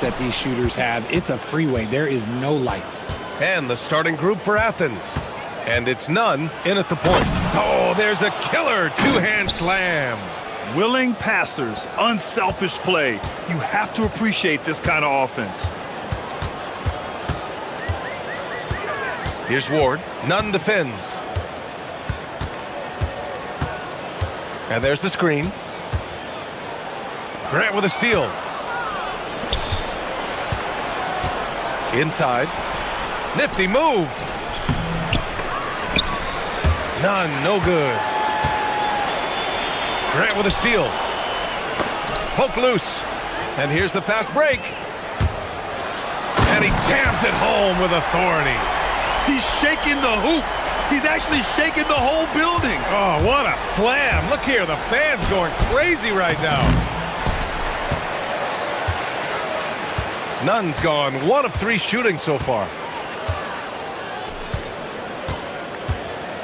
that these shooters have. It's a freeway. There is no lights. And the starting group for Athens. And it's none in at the point. Oh, there's a killer two-hand slam. Willing passers, unselfish play. You have to appreciate this kind of offense. Here's Ward. Nunn defends. And there's the screen. Grant with a steal. Inside. Nifty move. Nunn, no good. Grant with a steal. Poke loose. And here's the fast break. And he jams it home with authority. He's shaking the hoop. He's actually shaking the whole building. Oh, what a slam. Look here, the fans going crazy right now. Nunn's gone 1 of 3 shooting so far.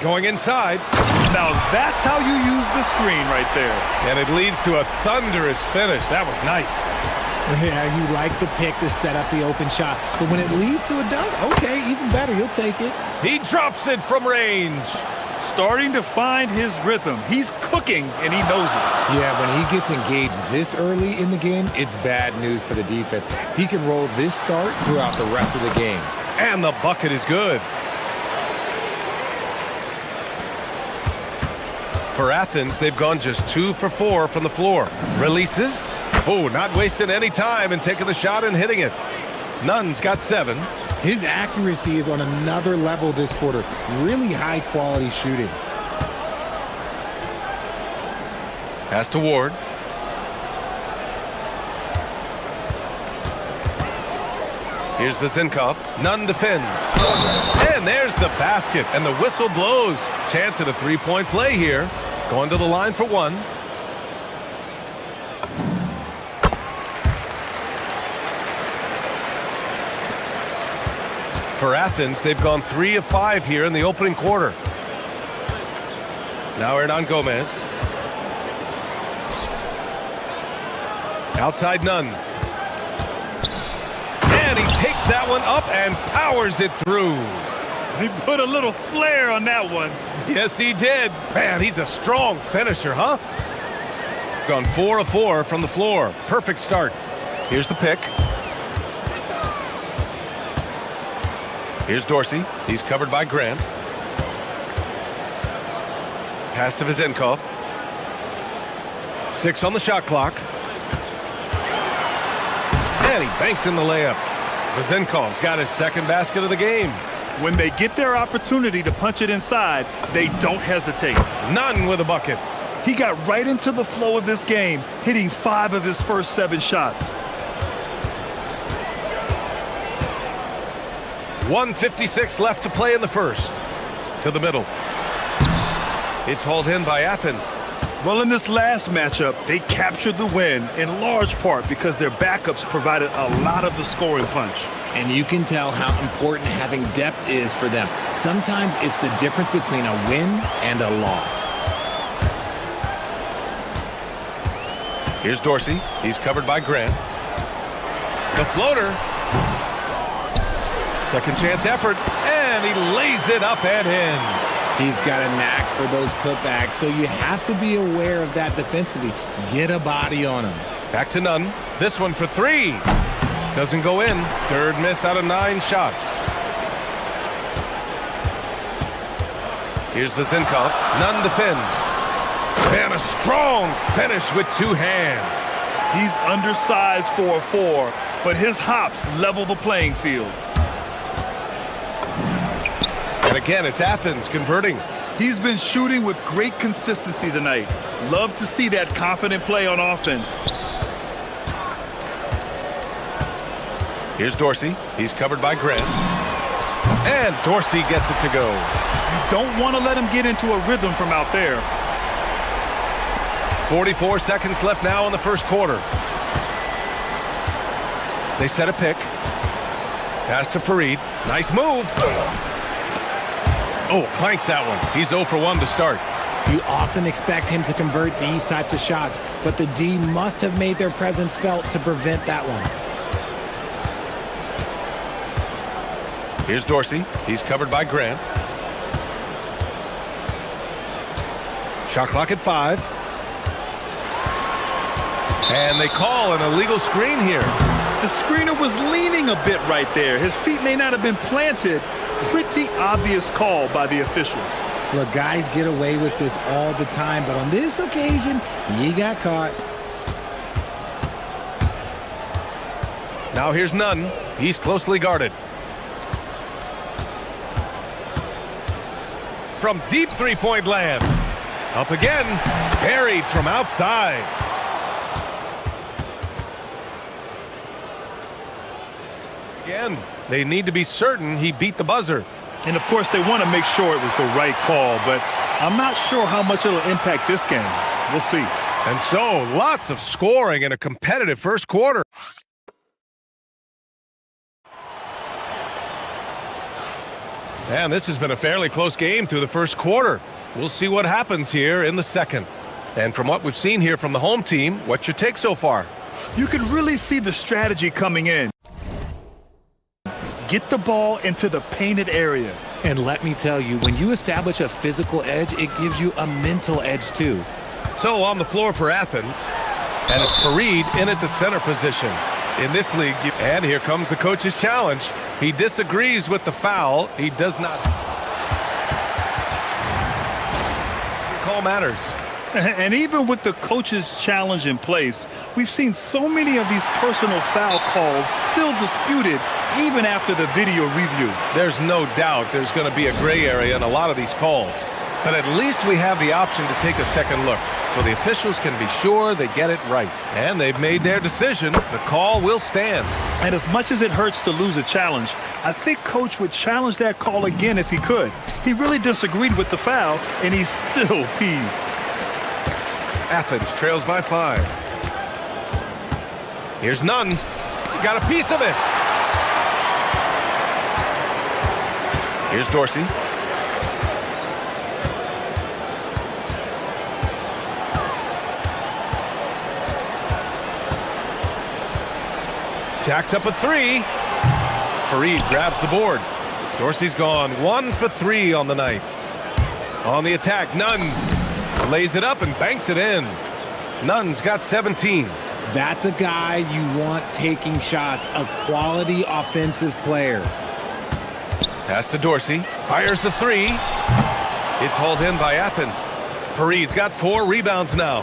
Going inside. Now that's how you use the screen right there. And it leads to a thunderous finish. That was nice. Yeah, you like the pick to set up the open shot. But when it leads to a dunk, okay, even better, you'll take it. He drops it from range. Starting to find his rhythm. He's cooking, and he knows it. Yeah, when he gets engaged this early in the game, it's bad news for the defense. He can roll this start throughout the rest of the game. And the bucket is good. For Athens, they've gone just 2 for 4 from the floor. Releases. Oh, not wasting any time and taking the shot and hitting it. Nunn's got 7. His accuracy is on another level this quarter. Really high quality shooting. Pass to Ward. Here's Vizenkov. Nunn defends. And there's the basket. And the whistle blows. Chance at a three-point play here. Going to the line for 1. For Athens, they've gone 3 of 5 here in the opening quarter. Now Hernan Gomez. Outside Nunn. And he takes that one up and powers it through. He put a little flair on that one. Yes, he did. Man, he's a strong finisher, huh? Gone 4 of 4 from the floor. Perfect start. Here's the pick. Here's Dorsey. He's covered by Grant. Pass to Vizenkov. 6 on the shot clock. And he banks in the layup. Vizenkov's got his second basket of the game. When they get their opportunity to punch it inside, they don't hesitate. Nunn with a bucket. He got right into the flow of this game, hitting 5 of his first 7 shots. 1:56 left to play in the first. To the middle. It's hauled in by Athens. Well, in this last matchup, they captured the win in large part because their backups provided a lot of the scoring punch. And you can tell how important having depth is for them. Sometimes it's the difference between a win and a loss. Here's Dorsey. He's covered by Grant. The floater. Second chance effort. And he lays it up and in. He's got a knack for those putbacks, so you have to be aware of that defensively. Get a body on him. Back to Nunn. This one for 3. Doesn't go in. Third miss out of 9 shots. Here's Vizenkov. Nunn defends. And a strong finish with 2 hands. He's undersized for a 4, but his hops level the playing field. And again, it's Athens converting. He's been shooting with great consistency tonight. Love to see that confident play on offense. Here's Dorsey. He's covered by Grant. And Dorsey gets it to go. You don't want to let him get into a rhythm from out there. 44 seconds left now in the first quarter. They set a pick. Pass to Fareed. Nice move. Oh, clanks that one. He's 0 for 1 to start. You often expect him to convert these types of shots, but the D must have made their presence felt to prevent that one. Here's Dorsey. He's covered by Grant. Shot clock at 5. And they call an illegal screen here. The screener was leaning a bit right there. His feet may not have been planted. Pretty obvious call by the officials. Look, guys get away with this all the time, but on this occasion, he got caught. Now here's Nunn. He's closely guarded. From deep three-point land. Up again. Buried from outside. Again, they need to be certain he beat the buzzer. And of course, they want to make sure it was the right call, but I'm not sure how much it'll impact this game. We'll see. And so, lots of scoring in a competitive first quarter. And this has been a fairly close game through the first quarter. We'll see what happens here in the second. And from what we've seen here from the home team, what's your take so far? You can really see the strategy coming in. Get the ball into the painted area. And let me tell you, when you establish a physical edge, it gives you a mental edge too. So on the floor for Athens, and it's Fareed in at the center position. In this league, and here comes the coach's challenge. He disagrees with the foul. He does not. Call matters. And even with the coach's challenge in place, we've seen so many of these personal foul calls still disputed even after the video review. There's no doubt there's going to be a gray area in a lot of these calls. But at least we have the option to take a second look, so the officials can be sure they get it right. And they've made their decision. The call will stand. And as much as it hurts to lose a challenge, I think Coach would challenge that call again if he could. He really disagreed with the foul, and he's still peeved. Athens trails by 5. Here's Nunn. He got a piece of it. Here's Dorsey. Jacks up a 3. Fareed grabs the board. Dorsey's gone 1 for 3 on the night. On the attack, Nunn lays it up and banks it in. Nunn's got 17. That's a guy you want taking shots, a quality offensive player. Pass to Dorsey. Fires the 3. It's hauled in by Athens. Fareed's got 4 rebounds now.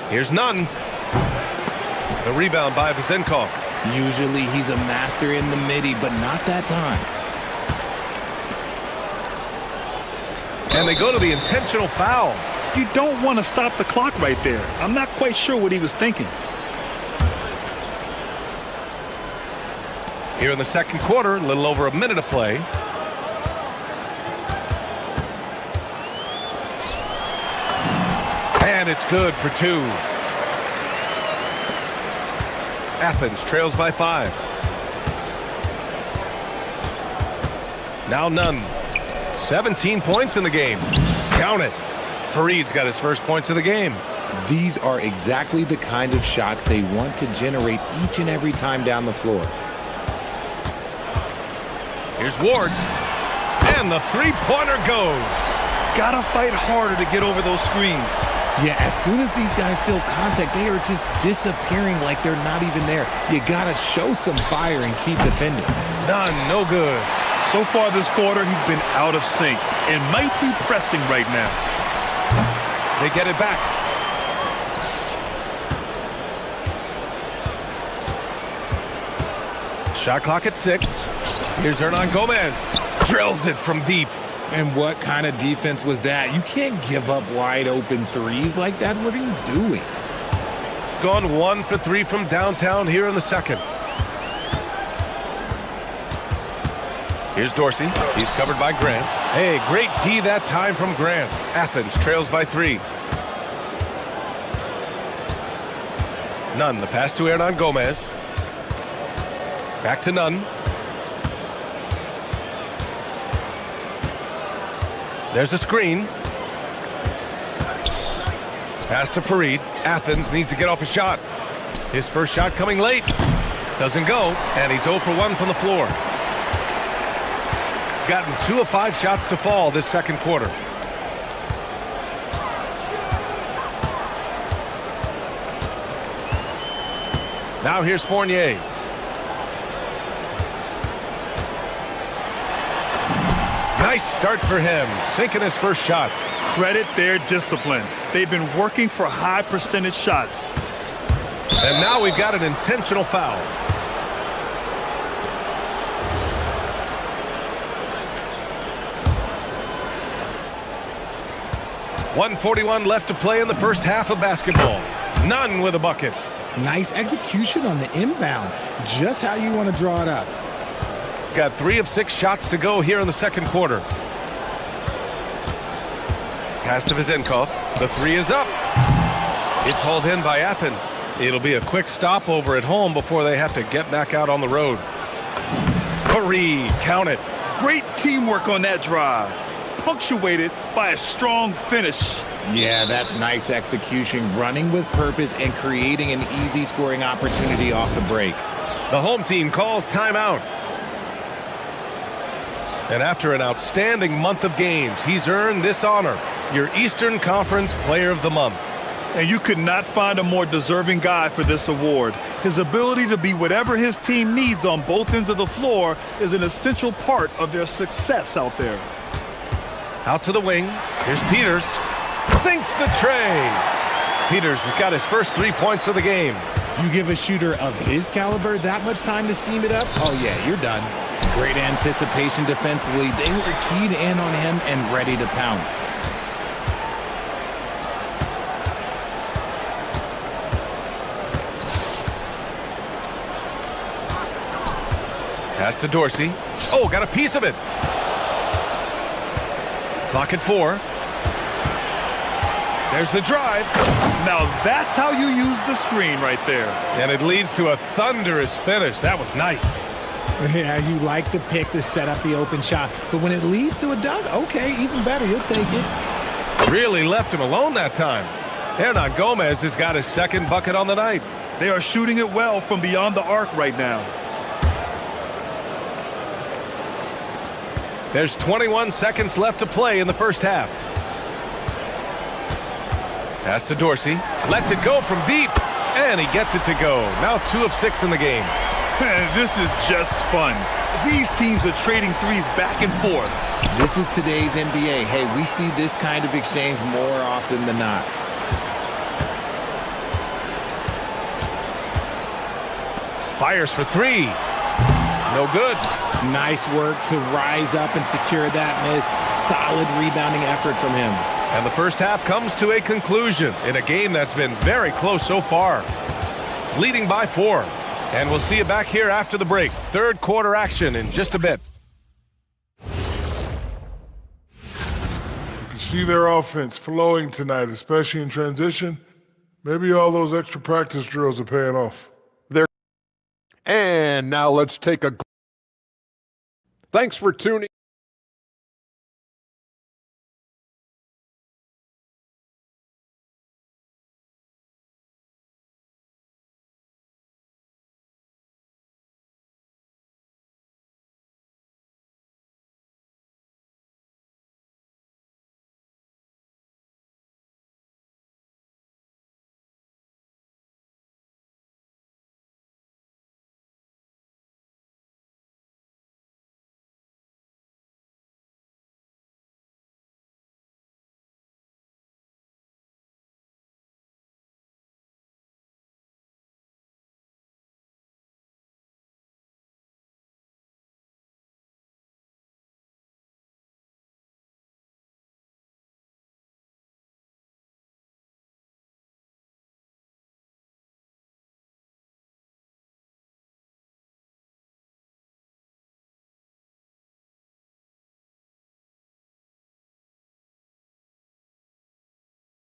Here's Nunn. The rebound by Vezenkov. Usually he's a master in the midi, but not that time. And they go to the intentional foul. You don't want to stop the clock right there. I'm not quite sure what he was thinking. Here in the second quarter, a little over a minute of play. And it's good for 2. Athens trails by 5. Now Nunn. 17 points in the game. Count it. Fareed's got his first points of the game. These are exactly the kind of shots they want to generate each and every time down the floor. Here's Ward. And the three-pointer goes. Gotta fight harder to get over those screens. Yeah, as soon as these guys feel contact, they are just disappearing like they're not even there. You gotta show some fire and keep defending. None, no good. So far this quarter, he's been out of sync and might be pressing right now. They get it back. Shot clock at 6. Here's Hernan Gomez. Drills it from deep. And what kind of defense was that? You can't give up wide open threes like that. What are you doing? Gone 1 for 3 from downtown here in the second. Here's Dorsey. He's covered by Grant. Hey, great D that time from Grant. Athens trails by 3. Nunn, the pass to Hernan Gomez. Back to Nunn. There's a screen. Pass to Fareed. Athens needs to get off a shot. His first shot coming late. Doesn't go, and he's 0 for 1 from the floor. Gotten 2 of 5 shots to fall this second quarter. Now here's Fournier. Nice start for him, sinking his first shot. Credit their discipline. They've been working for high percentage shots. And now we've got an intentional foul. .141 left to play in the first half of basketball. Nunn with a bucket. Nice execution on the inbound. Just how you want to draw it up. Got 3 of 6 shots to go here in the second quarter. Pass to Vizenkov. The 3 is up. It's hauled in by Athens. It'll be a quick stopover at home before they have to get back out on the road. Fareed, count it. Great teamwork on that drive, punctuated by a strong finish. Yeah, that's nice execution, running with purpose and creating an easy scoring opportunity off the break. The home team calls timeout. And after an outstanding month of games, he's earned this honor, your Eastern Conference Player of the Month. And you could not find a more deserving guy for this award. His ability to be whatever his team needs on both ends of the floor is an essential part of their success out there. Out to the wing. Here's Peters. Sinks the tray. Peters has got his first 3 points of the game. You give a shooter of his caliber that much time to seam it up, oh yeah, you're done. Great anticipation defensively. They were keyed in on him and ready to pounce. Pass to Dorsey. Oh, got a piece of it. Clock at 4. There's the drive. Now that's how you use the screen right there. And it leads to a thunderous finish. That was nice. Yeah, you like the pick to set up the open shot, but when it leads to a dunk, okay, even better, you'll take it. Really left him alone that time. Hernan Gomez has got his second bucket on the night. They are shooting it well from beyond the arc right now. There's 21 seconds left to play in the first half. Pass to Dorsey. Lets it go from deep. And he gets it to go. Now 2 of 6 in the game. This is just fun. These teams are trading threes back and forth. This is today's NBA. Hey, we see this kind of exchange more often than not. Fires for 3. No good. Nice work to rise up and secure that miss. Solid rebounding effort from him. And the first half comes to a conclusion in a game that's been very close so far. Leading by 4. And we'll see you back here after the break. Third quarter action in just a bit. You can see their offense flowing tonight, especially in transition. Maybe all those extra practice drills are paying off. And now let's take a... Thanks for tuning.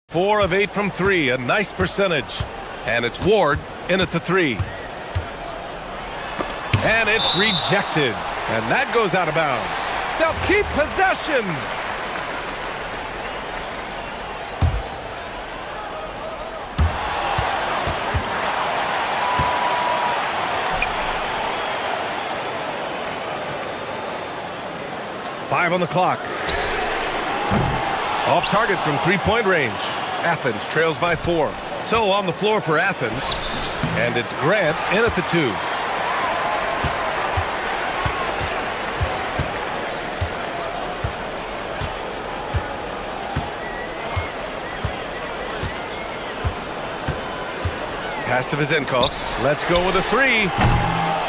Four of 8 from 3, a nice percentage. And it's Ward in at the 3. And it's rejected. And that goes out of bounds. They'll keep possession. 5 on the clock. Off target from three-point range. Athens trails by 4. So on the floor for Athens. And it's Grant in at the 2. Pass to Vizenkov. Let's go with a 3.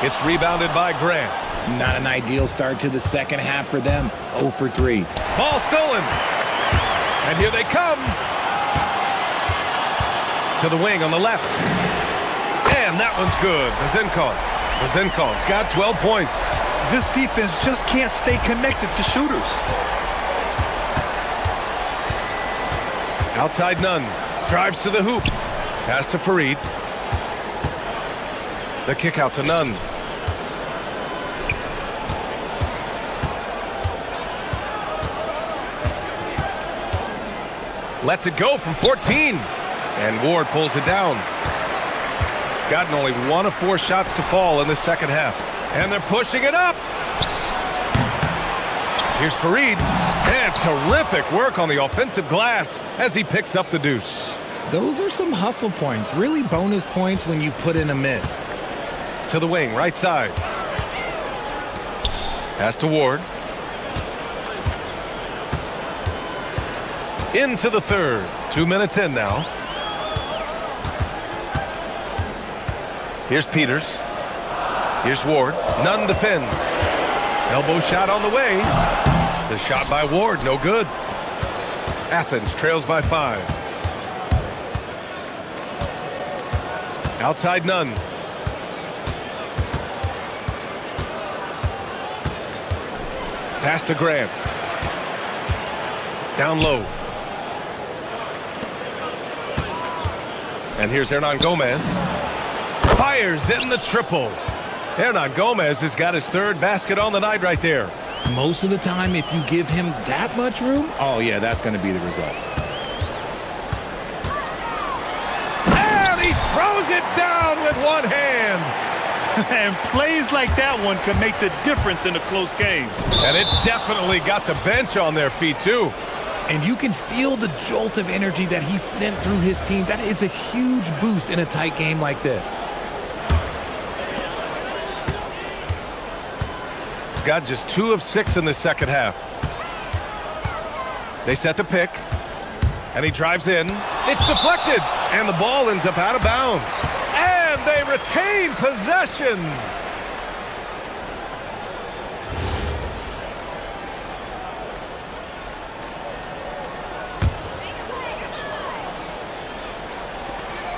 It's rebounded by Grant. Not an ideal start to the second half for them. 0 for 3. Ball stolen. And here they come. To the wing on the left. And that one's good. Vizenkov's got 12 points. This defense just can't stay connected to shooters. Outside Nunn. Drives to the hoop. Pass to Fareed. The kick out to Nunn. Lets it go from 14. And Ward pulls it down. Gotten only 1 of 4 shots to fall in the second half. And they're pushing it up. Here's Fareed. And terrific work on the offensive glass as he picks up the deuce. Those are some hustle points. Really bonus points when you put in a miss. To the wing, right side. Pass to Ward. Into the third. 2 minutes in now. Here's Peters. Here's Ward. Nunn defends. Elbow shot on the way. The shot by Ward, no good. Athens trails by 5. Outside Nunn. Pass to Grant. Down low. And here's Hernan Gomez. Fires in the triple. Hernan Gomez has got his 3rd basket on the night right there. Most of the time, if you give him that much room, oh yeah, that's going to be the result. And he throws it down with one hand. And plays like that one can make the difference in a close game. And it definitely got the bench on their feet too. And you can feel the jolt of energy that he sent through his team. That is a huge boost in a tight game like this. Got just 2 of 6 in the second half. They set the pick. And he drives in. It's deflected. And the ball ends up out of bounds. And they retain possession.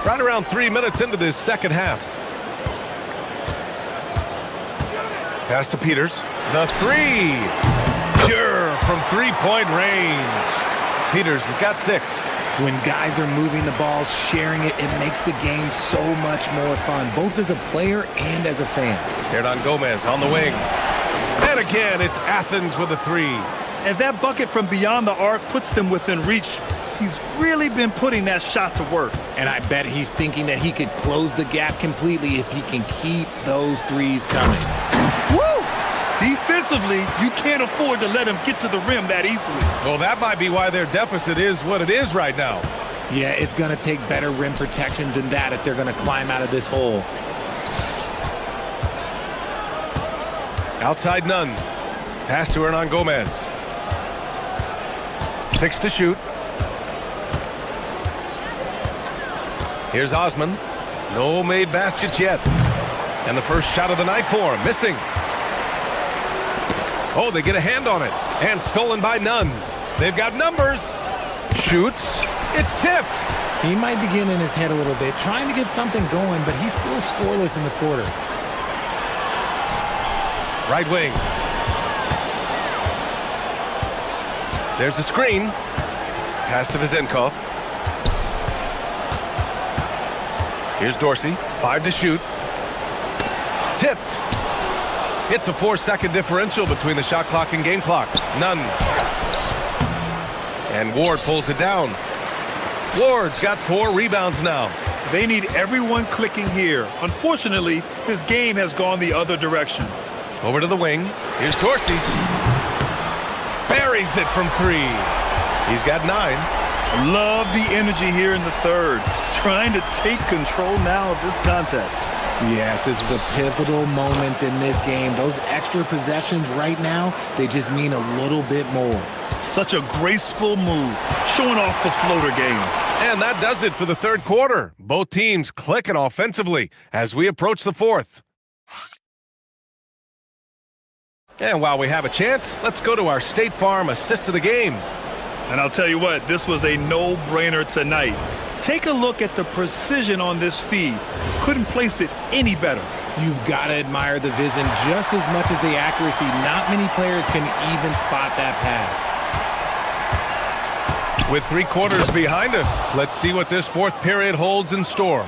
Right around 3 minutes into this second half. Pass to Peters. The 3. Pure from three-point range. Peters has got 6. When guys are moving the ball, sharing it, it makes the game so much more fun, both as a player and as a fan. Hernan Gomez on the wing. And again, it's Athens with a 3. And that bucket from beyond the arc puts them within reach. He's really been putting that shot to work. And I bet he's thinking that he could close the gap completely if he can keep those threes coming. Woo! Defensively, you can't afford to let him get to the rim that easily. Well, that might be why their deficit is what it is right now. Yeah, it's going to take better rim protection than that if they're going to climb out of this hole. Outside Nunn. Pass to Hernan Gomez. 6 to shoot. Here's Osman. No made baskets yet. And the first shot of the night for him. Missing. Oh, they get a hand on it. And stolen by Nunn. They've got numbers. Shoots. It's tipped. He might be getting in his head a little bit, trying to get something going, but he's still scoreless in the quarter. Right wing. There's a screen. Pass to Vizenkov. Here's Dorsey. 5 to shoot. Tipped. It's a 4-second differential between the shot clock and game clock. Nunn. And Ward pulls it down. Ward's got 4 rebounds now. They need everyone clicking here. Unfortunately, his game has gone the other direction. Over to the wing. Here's Dorsey. buries it from 3. He's got 9. Love the energy here in the third. Trying to take control now of this contest. Yes, this is a pivotal moment in this game. Those extra possessions right now, they just mean a little bit more. Such a graceful move, showing off the floater game. And that does it for the third quarter. Both teams clicking offensively as we approach the fourth. And while we have a chance, let's go to our State Farm assist of the game. And I'll tell you what, this was a no-brainer tonight. Take a look at the precision on this feed. Couldn't place it any better. You've got to admire the vision just as much as the accuracy. Not many players can even spot that pass. With 3 quarters behind us, let's see what this fourth period holds in store.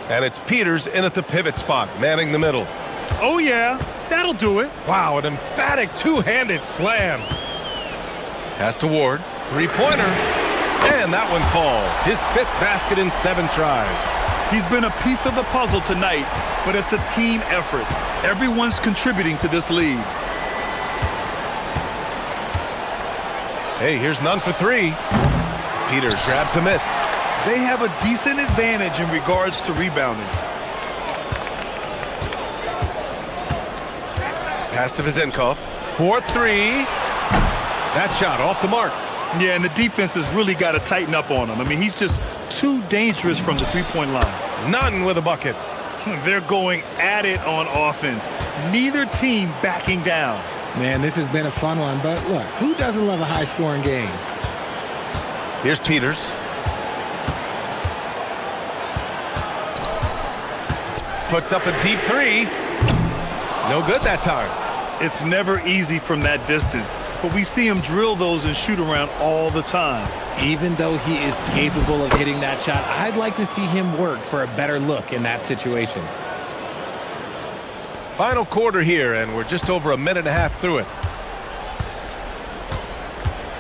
And it's Peters in at the pivot spot, manning the middle. Oh yeah, that'll do it. Wow, an emphatic two-handed slam. Pass to Ward, 3-pointer, and that one falls. His 5th basket in 7 tries. He's been a piece of the puzzle tonight, but it's a team effort. Everyone's contributing to this lead. Hey, here's none for 3. Peters grabs the miss. They have a decent advantage in regards to rebounding. Pass to Vizenkov. 4-3. That shot off the mark. Yeah, and the defense has really got to tighten up on him. I mean, he's just too dangerous from the three-point line. None with a bucket. They're going at it on offense. Neither team backing down. Man, this has been a fun one, but look, who doesn't love a high-scoring game? Here's Peters. Puts up a deep 3. No good that time. It's never easy from that distance, but we see him drill those and shoot around all the time. Even though he is capable of hitting that shot, I'd like to see him work for a better look in that situation. Final quarter here, and we're just over a minute and a half through it.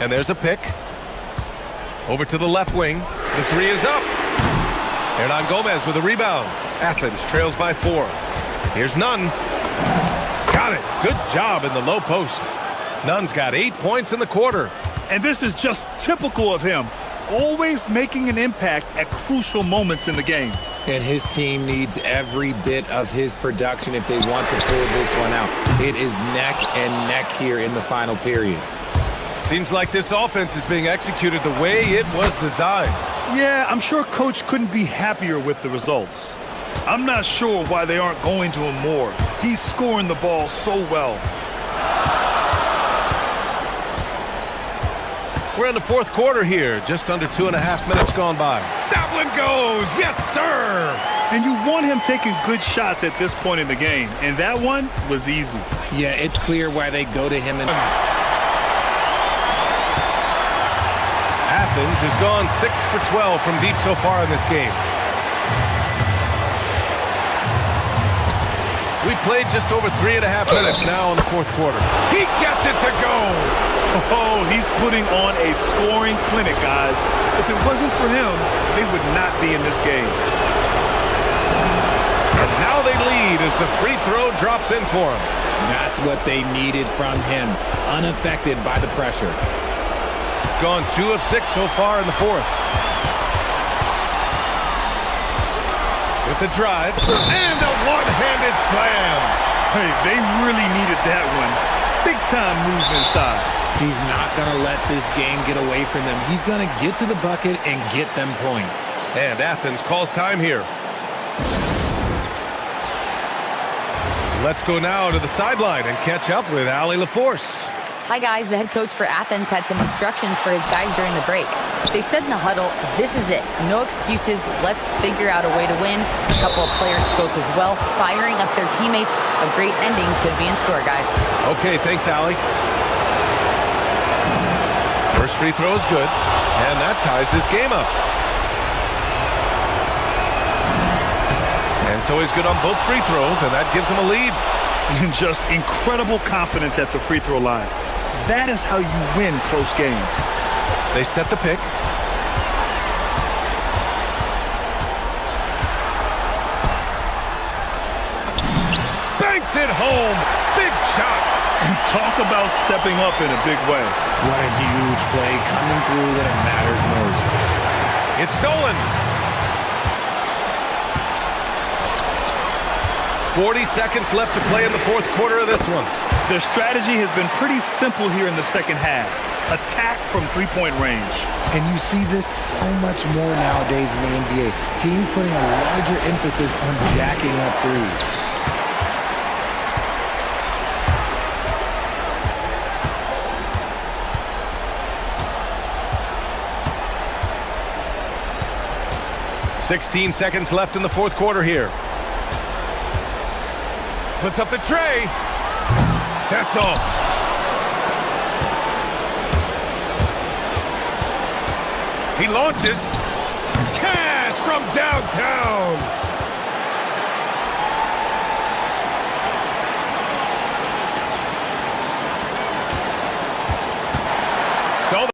And there's a pick. Over to the left wing. The 3 is up. Hernan Gomez with a rebound. Athens trails by 4. Here's Nunn. Got it. Good job in the low post. Nunn's got 8 points in the quarter. And this is just typical of him. Always making an impact at crucial moments in the game. And his team needs every bit of his production if they want to pull this one out. It is neck and neck here in the final period. Seems like this offense is being executed the way it was designed. Yeah, I'm sure Coach couldn't be happier with the results. I'm not sure why they aren't going to him more. He's scoring the ball so well. We're in the fourth quarter here, just under 2.5 minutes gone by. That one goes, yes sir! And you want him taking good shots at this point in the game, and that one was easy. Yeah, it's clear why they go to him. And Athens has gone 6 for 12 from deep so far in this game. We played just over 3.5 minutes now in the fourth quarter. He gets it to go! Oh, he's putting on a scoring clinic, guys. If it wasn't for him, they would not be in this game. And now they lead as the free throw drops in for him. that's what they needed from him, unaffected by the pressure. Gone 2 of 6 so far in the fourth. With the drive, and a one-handed slam. Hey, they really needed that one. Big-time move inside. He's not going to let this game get away from them. He's going to get to the bucket and get them points. And Athens calls time here. Let's go now to the sideline and catch up with Allie LaForce. Hi guys, the head coach for Athens had some instructions for his guys during the break. They said in the huddle, this is it. No excuses. Let's figure out a way to win. A couple of players spoke as well, firing up their teammates. A great ending could be in store, guys. Okay, thanks, Allie. First free throw is good, and that ties this game up. And so he's good on both free throws, and that gives him a lead. And just incredible confidence at the free throw line. That is how you win close games. They set the pick. Banks it home. Big shot. And talk about stepping up in a big way. What a huge play coming through when it matters most. It's stolen. 40 seconds left to play in the fourth quarter of this one. Their strategy has been pretty simple here in the second half. Attack from three-point range. And you see this so much more nowadays in the NBA. Teams putting a larger emphasis on jacking up threes. "16 seconds left in the fourth quarter here. Puts up the tray. That's off. He launches. Cash from downtown. So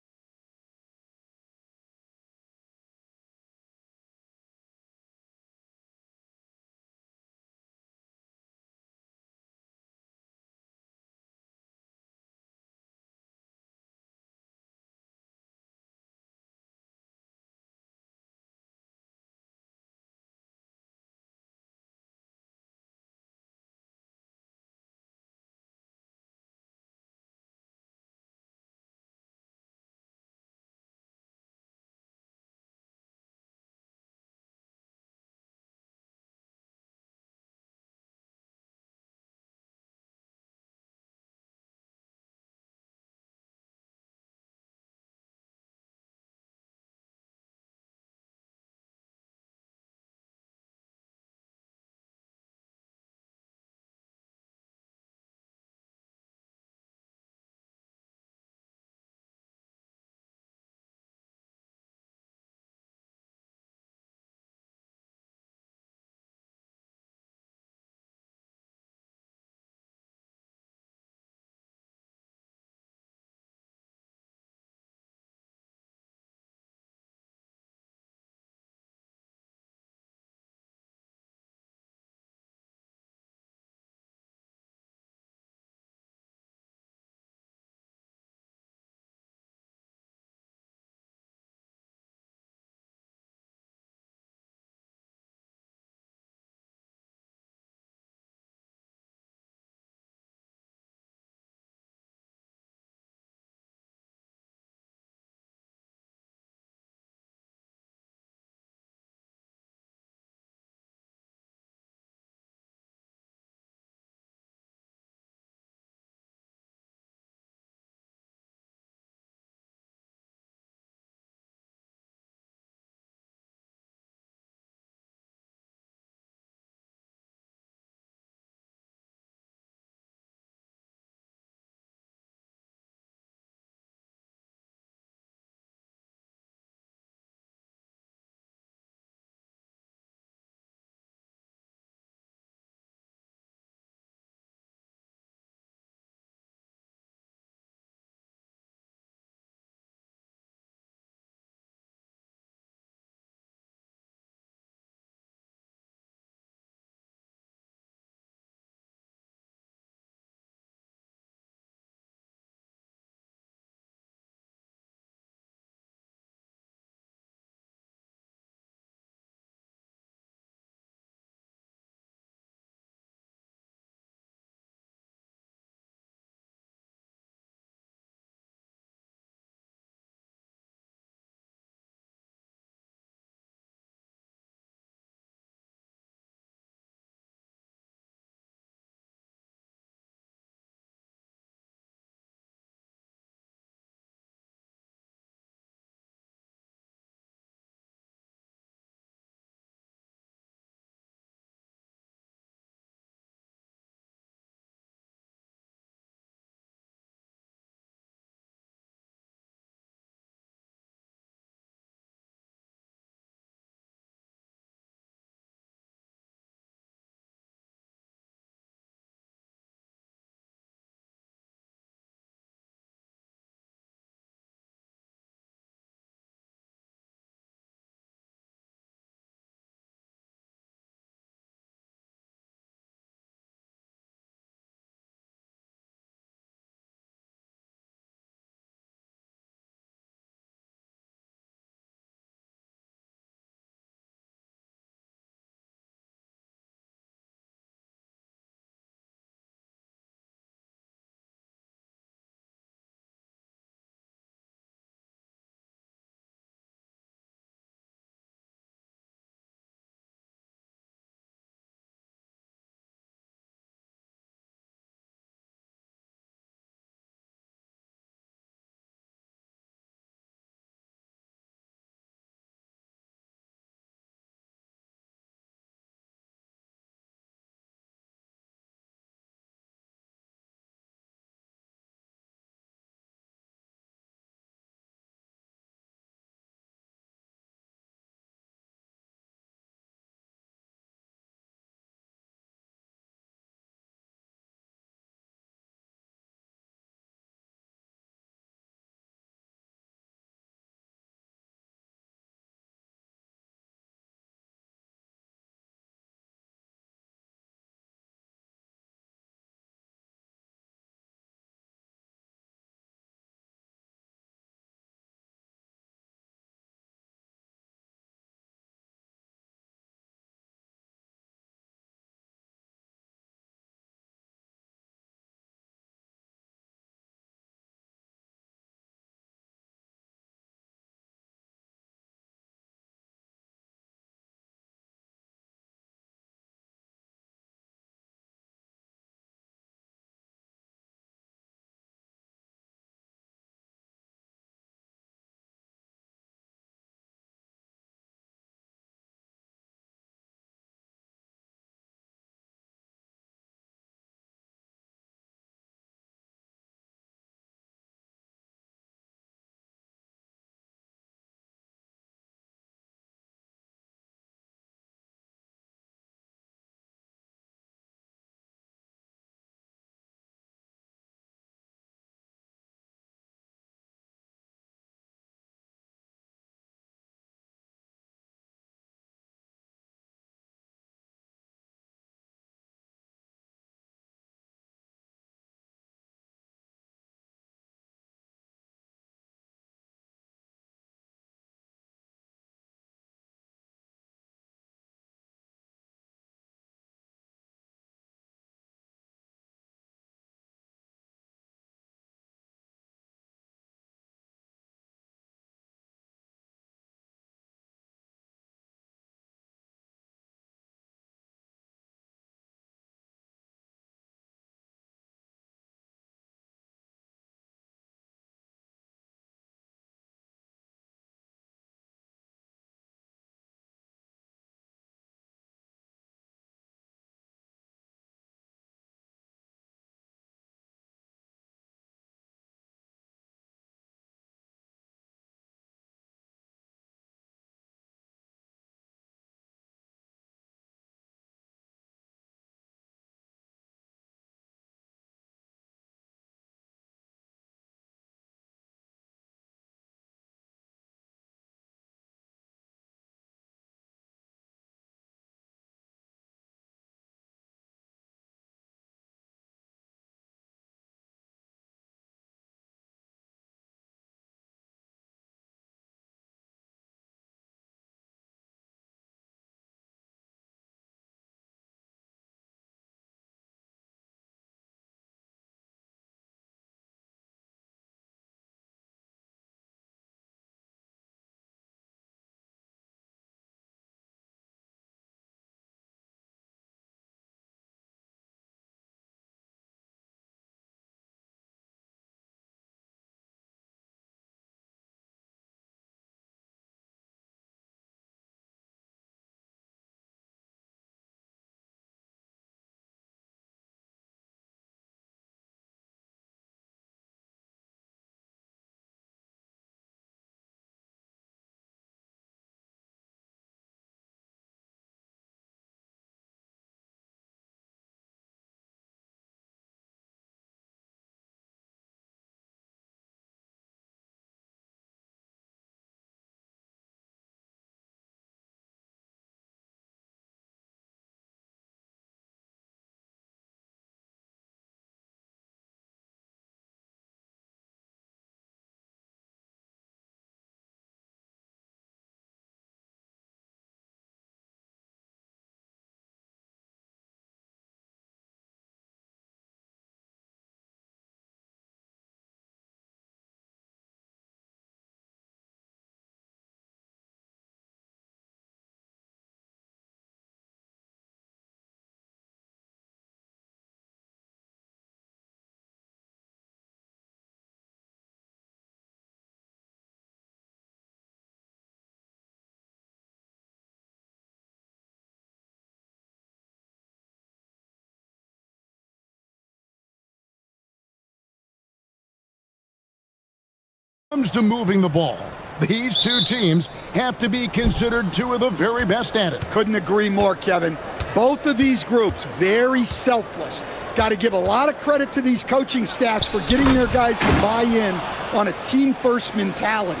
comes to moving the ball, these two teams have to be considered two of the very best at it. Couldn't agree more, Kevin. Both of these groups, very selfless. Got to give a lot of credit to these coaching staffs for getting their guys to buy in on a team-first mentality.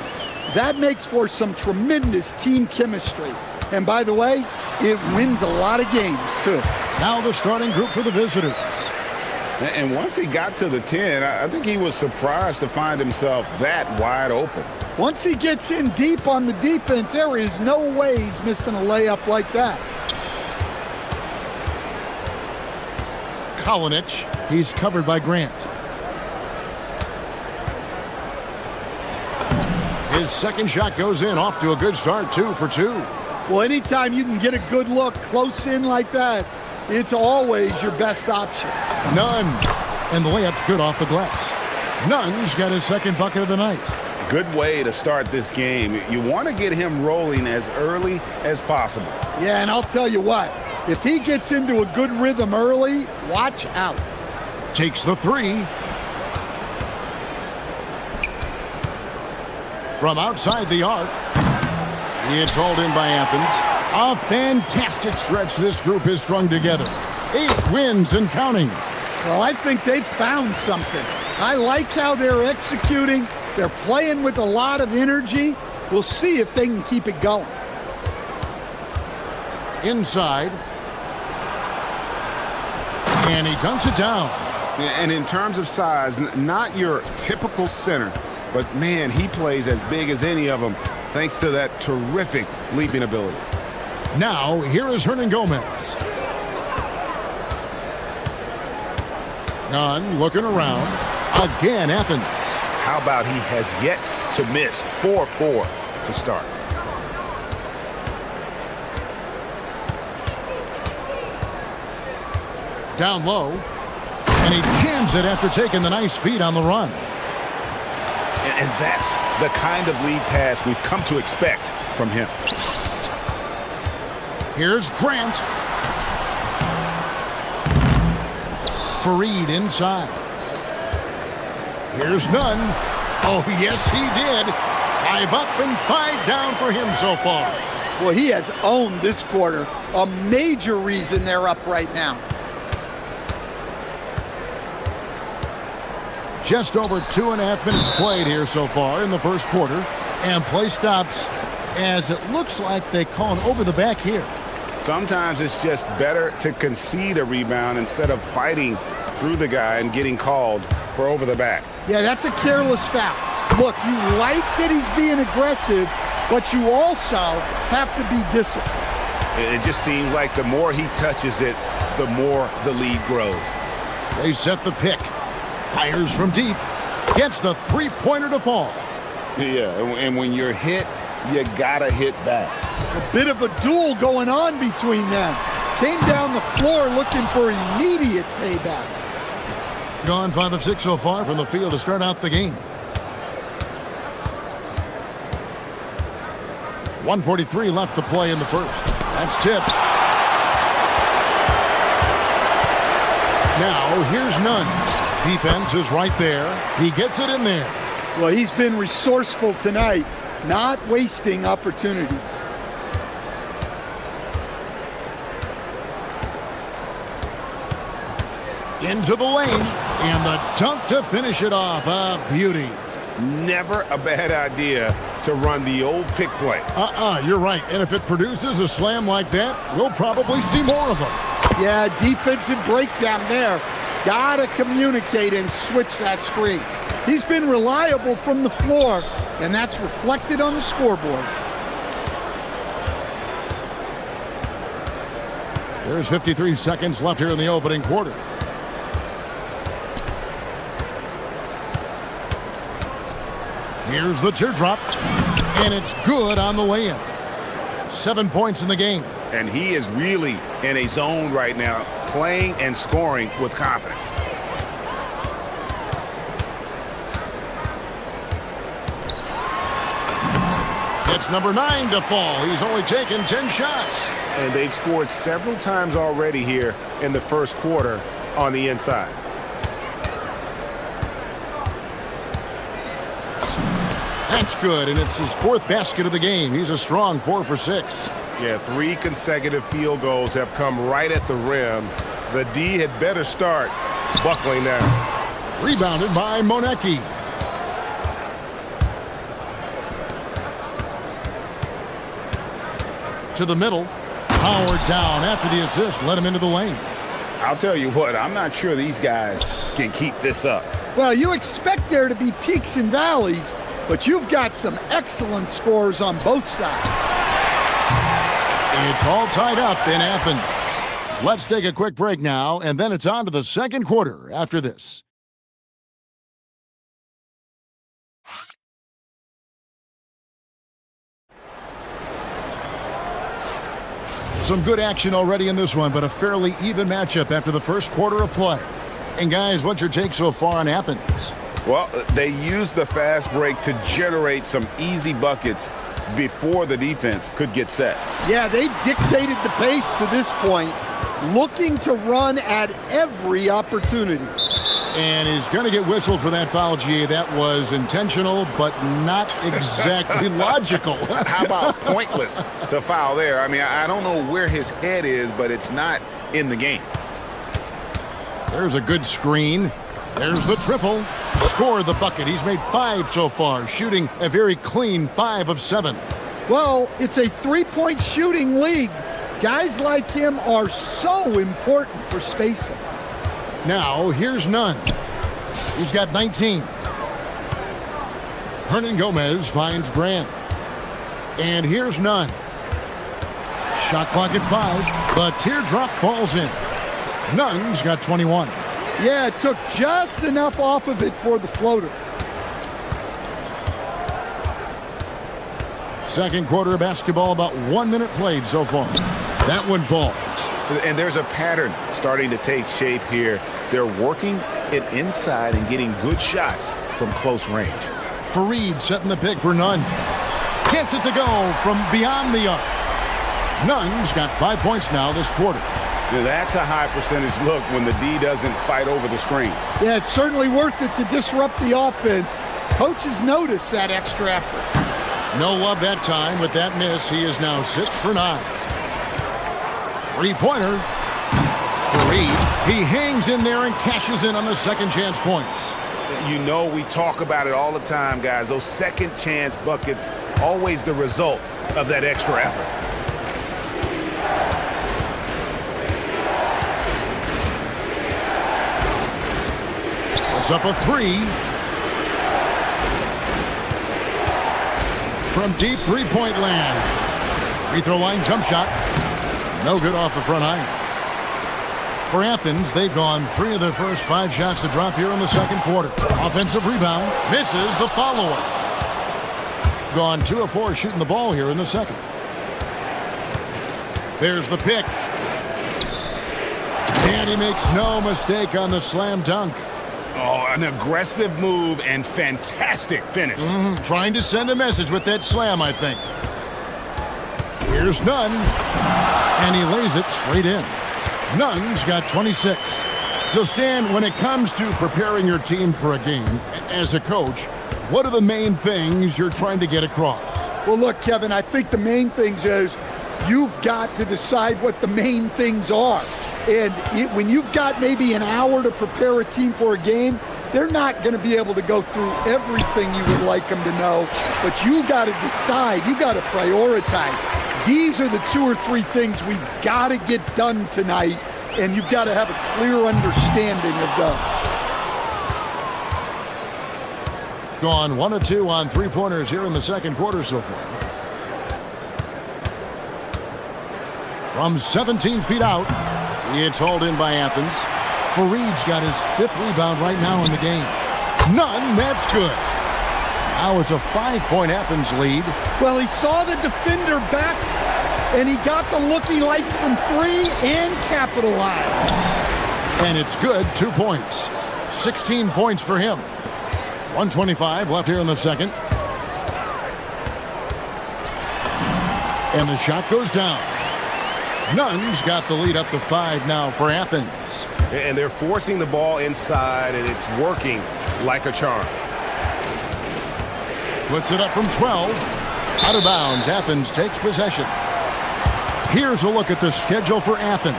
That makes for some tremendous team chemistry. And by the way, it wins a lot of games, too. Now the starting group for the visitors. And once he got to the 10, I think he was surprised to find himself that wide open. Once he gets in deep on the defense, there is no way he's missing a layup like that. Kolinich, he's covered by Grant. His second shot goes in, off to a good start, 2 for 2. Well, anytime you can get a good look close in like that, it's always your best option. Nunn, and the layup's good off the glass. Nunn's got his second bucket of the night. Good way to start this game. You want to get him rolling as early as possible. Yeah, and I'll tell you what, if he gets into a good rhythm early, watch out. Takes the 3. From outside the arc. It's hauled in by Athens. A fantastic stretch this group has strung together. 8 wins and counting. Well, I think they've found something. I like how they're executing. They're playing with a lot of energy. We'll see if they can keep it going. Inside. And he dunks it down. And in terms of size, not your typical center, but man, he plays as big as any of them thanks to that terrific leaping ability. Now, here is Hernan Gomez. Nunn looking around. Again, Athens. How about he has yet to miss 4-4 to start? Down low. And he jams it after taking the nice feed on the run. And that's the kind of lead pass we've come to expect from him. Here's Grant. Fareed inside. Here's Nunn. Oh, yes, he did. 5 up and 5 down for him so far. Well, he has owned this quarter. A major reason they're up right now. Just over 2.5 minutes played here so far in the first quarter. And play stops as it looks like they call an over the back here. Sometimes it's just better to concede a rebound instead of fighting through the guy and getting called for over the back. Yeah, that's a careless foul. Look, you like that he's being aggressive, but you also have to be disciplined. It just seems like the more he touches it, the more the lead grows. They set the pick. Fires from deep. Gets the three-pointer to fall. Yeah, and when you're hit, you gotta hit back. A bit of a duel going on between them. Came down the floor looking for immediate payback. Gone 5 of 6 so far from the field to start out the game. 1:43 left to play in the first. That's tipped. Now here's Nunn. Defense is right there. He gets it in there. Well, he's been resourceful tonight, not wasting opportunities. Into the lane, and the dunk to finish it off. A beauty. Never a bad idea to run the old pick play. You're right. And if it produces a slam like that, we'll probably see more of them. Yeah, defensive breakdown there. Gotta communicate and switch that screen. He's been reliable from the floor, and that's reflected on the scoreboard. There's 53 seconds left here in the opening quarter. Here's the teardrop, and it's good on the way in. 7 points in the game. And he is really in a zone right now, playing and scoring with confidence. It's number 9 to fall. He's only taken 10 shots. And they've scored several times already here in the first quarter on the inside. That's good, and it's his 4th basket of the game. He's a strong 4 for 6. Yeah, 3 consecutive field goals have come right at the rim. The D had better start buckling down. Rebounded by Monecki. To the middle. Howard down after the assist. Let him into the lane. I'll tell you what, I'm not sure these guys can keep this up. Well, you expect there to be peaks and valleys, but you've got some excellent scores on both sides. It's all tied up in Athens. Let's take a quick break now, and then it's on to the second quarter after this. Some good action already in this one, but a fairly even matchup after the first quarter of play. And guys, what's your take so far on Athens? Well, they used the fast break to generate some easy buckets before the defense could get set. Yeah, they've dictated the pace to this point, looking to run at every opportunity. And he's going to get whistled for that foul, GA. That was intentional, but not exactly logical. How about pointless to foul there? I mean, I don't know where his head is, but it's not in the game. There's a good screen. There's the triple. Scored the bucket. He's made 5 so far, shooting a very clean 5 of 7. Well, it's a three-point shooting league. Guys like him are so important for spacing. Now, here's Nunn. He's got 19. Hernan Gomez finds Brand. And here's Nunn. Shot clock at 5. The teardrop falls in. Nunn's got 21. Yeah, it took just enough off of it for the floater. Second quarter of basketball, about 1 minute played so far. That one falls. And there's a pattern starting to take shape here. They're working it inside and getting good shots from close range. Fareed setting the pick for Nunn. Gets it to go from beyond the arc. Nunn's got 5 points now this quarter. That's a high percentage look when the D doesn't fight over the screen. Yeah, it's certainly worth it to disrupt the offense. Coaches notice that extra effort. No love that time. With that miss, he is now 6 for 9. Three-pointer. Fareed. He hangs in there and cashes in on the second chance points. You know, we talk about it all the time, guys. Those second chance buckets, always the result of that extra effort. It's up a 3. From deep three-point land. Free throw line jump shot. No good off the front iron. For Athens, they've gone 3 of their first 5 shots to drop here in the second quarter. Offensive rebound. Misses the follow-up. Gone 2 of 4 shooting the ball here in the second. There's the pick. And he makes no mistake on the slam dunk. Oh, an aggressive move and fantastic finish. Trying to send a message with that slam, I think. Here's Nunn. And he lays it straight in. Nunn's got 26. So, Stan, when it comes to preparing your team for a game, as a coach, what are the main things you're trying to get across? Well, look, Kevin, I think the main things is you've got to decide what the main things are. And when you've got maybe an hour to prepare a team for a game, they're not going to be able to go through everything you would like them to know. But you got to decide. You got to prioritize. These are the 2 or 3 things we've got to get done tonight, and you've got to have a clear understanding of those. Gone 1 of 2 on 3-pointers here in the second quarter so far. From 17 feet out, it's hauled in by Athens. Fareed's got his 5th rebound right now in the game. Nunn, that's good. Now it's a 5-point Athens lead. Well, he saw the defender back, and he got the look he liked from 3 and capitalized. And it's good, 2 points. 16 points for him. 1:25 left here in the second. And the shot goes down. Nunn's got the lead up to 5 now for Athens. And they're forcing the ball inside, and it's working like a charm. Puts it up from 12. Out of bounds, Athens takes possession. Here's a look at the schedule for Athens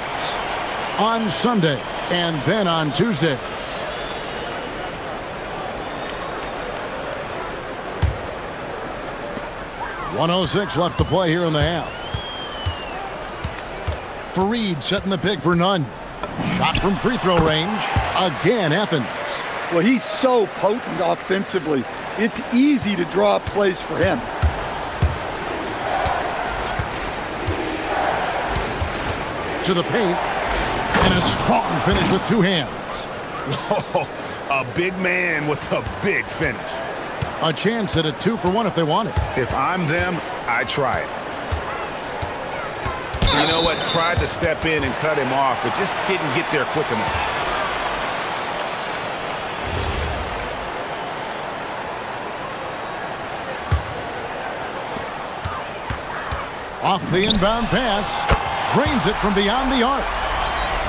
on Sunday and then on Tuesday. .106 left to play here in the half. Fareed setting the pick for none. Shot from free throw range. Again, Athens. Well, he's so potent offensively. It's easy to draw up plays for him. To the paint. And a strong finish with two hands. Oh, a big man with a big finish. A chance at a 2-for-1 if they want it. If I'm them, I try it. You know what? Tried to step in and cut him off, but just didn't get there quick enough. Off the inbound pass. Drains it from beyond the arc.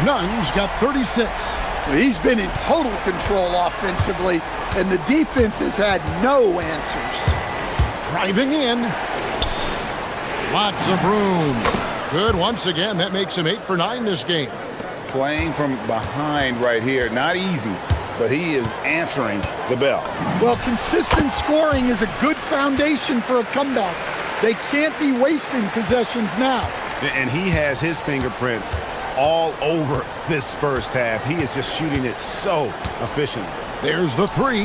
Nunn's got 36. He's been in total control offensively, and the defense has had no answers. Driving in. Lots of room. Good once again. That makes him 8 for 9 this game. Playing from behind right here. Not easy, but he is answering the bell. Well, consistent scoring is a good foundation for a comeback. They can't be wasting possessions now. And he has his fingerprints all over this first half. He is just shooting it so efficiently. There's the three.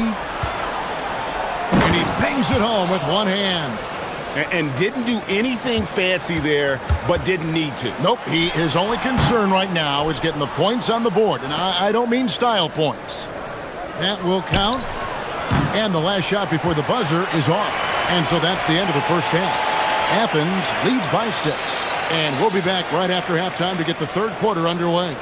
And he bangs it home with one hand. And didn't do anything fancy there, but didn't need to. Nope, his only concern right now is getting the points on the board. And I don't mean style points. That will count. And the last shot before the buzzer is off. And so that's the end of the first half. Athens leads by 6. And we'll be back right after halftime to get the third quarter underway.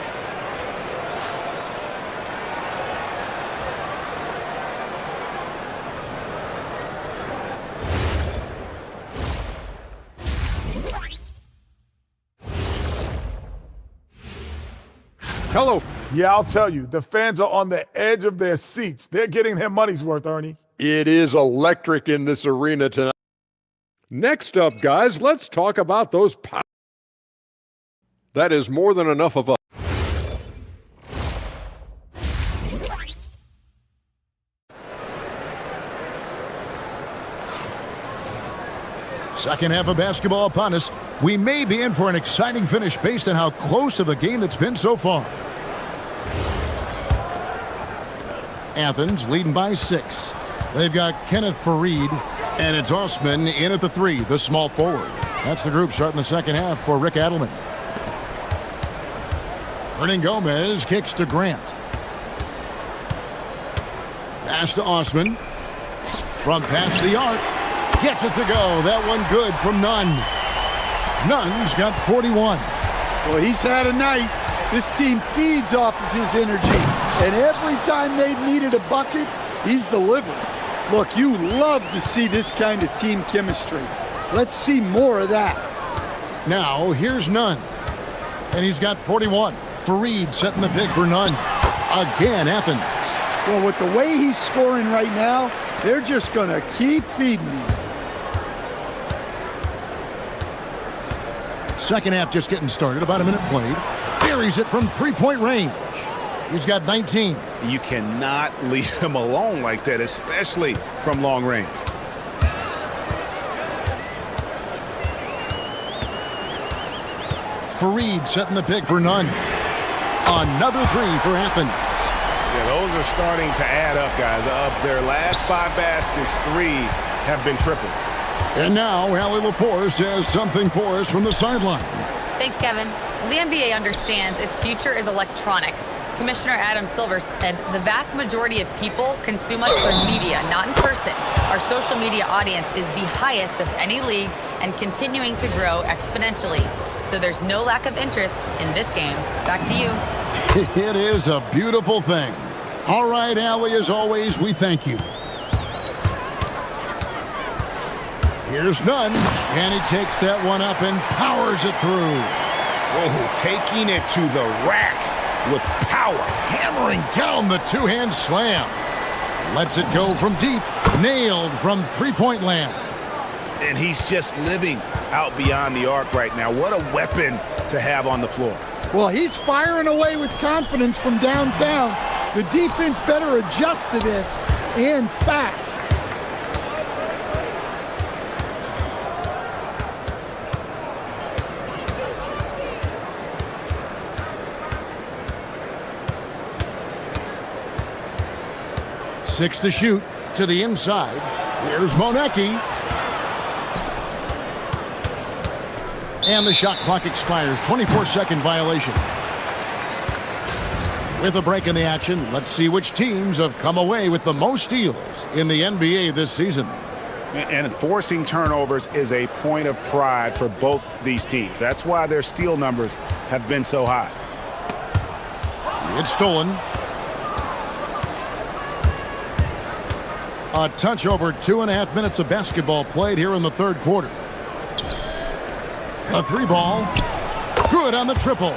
Hello. Yeah, I'll tell you, the fans are on the edge of their seats. They're getting their money's worth, Ernie. It is electric in this arena tonight. Next up, guys, let's talk about those power. That is more than enough of us. Second half of basketball upon us. We may be in for an exciting finish based on how close of a game that's been so far. Athens leading by 6. They've got Kenneth Fareed, and it's Osman in at the 3, the small forward. That's the group starting the second half for Rick Adelman. Hernan Gomez kicks to Grant. Pass to Osman. From past the arc. Gets it to go. That one good from Nunn. Nunn's got 41. Well, he's had a night. This team feeds off of his energy. And every time they've needed a bucket, he's delivered. Look, you love to see this kind of team chemistry. Let's see more of that. Now, here's Nunn. And he's got 41. Fareed setting the pick for Nunn. Again, Athens. Well, with the way he's scoring right now, they're just going to keep feeding him. Second half just getting started. About a minute played. Buries it from three-point range. He's got 19. You cannot leave him alone like that, especially from long range. Fareed setting the pick for Nunn. Another 3 for Athens. Yeah, those are starting to add up, guys. Of their last 5 baskets, 3 have been triples. And now, Allie LaForce has something for us from the sideline. Thanks, Kevin. Well, the NBA understands its future is electronic. Commissioner Adam Silver said the vast majority of people consume us through media, not in person. Our social media audience is the highest of any league and continuing to grow exponentially. So there's no lack of interest in this game. Back to you. It is a beautiful thing. All right, Allie, as always, we thank you. Here's Nunn, and he takes that one up and powers it through. Oh, taking it to the rack with power. Hammering down the two-hand slam. Lets it go from deep. Nailed from three-point land. And he's just living out beyond the arc right now. What a weapon to have on the floor. Well, he's firing away with confidence from downtown. The defense better adjust to this, and fast. Six to shoot to the inside. Here's Monecki. And the shot clock expires. 24-second violation. With a break in the action, let's see which teams have come away with the most steals in the NBA this season. And forcing turnovers is a point of pride for both these teams. That's why their steal numbers have been so high. It's stolen. A touch over 2.5 minutes of basketball played here in the third quarter. A three ball. Good on the triple.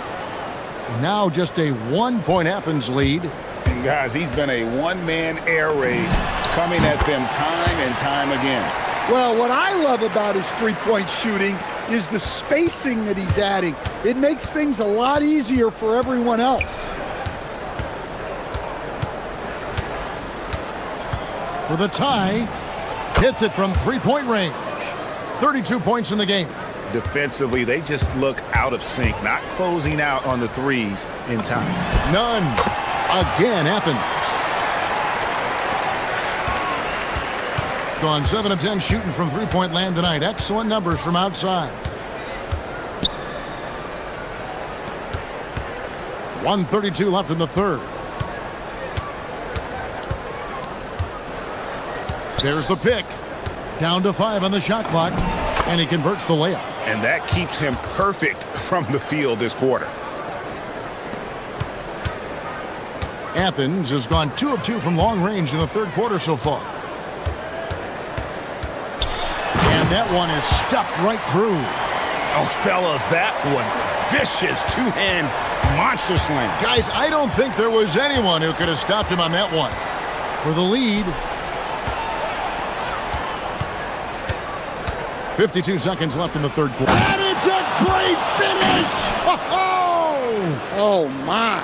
Now just a 1-point Athens lead. And guys, he's been a one-man air raid coming at them time and time again. Well, what I love about his three-point shooting is the spacing that he's adding. It makes things a lot easier for everyone else. For the tie, hits it from three-point range. 32 points in the game. Defensively, they just look out of sync, not closing out on the threes in time. None. Again, Athens. Gone 7 of 10 shooting from three-point land tonight. Excellent numbers from outside. 1:32 left in the third. There's the pick. Down to 5 on the shot clock, and he converts the layup. And that keeps him perfect from the field this quarter. Athens has gone 2 of 2 from long range in the third quarter so far. And that one is stuffed right through. Oh, fellas, that was vicious two-hand monster slam. Guys, I don't think there was anyone who could have stopped him on that one. For the lead. 52 seconds left in the third quarter. And it's a great finish! Oh, my.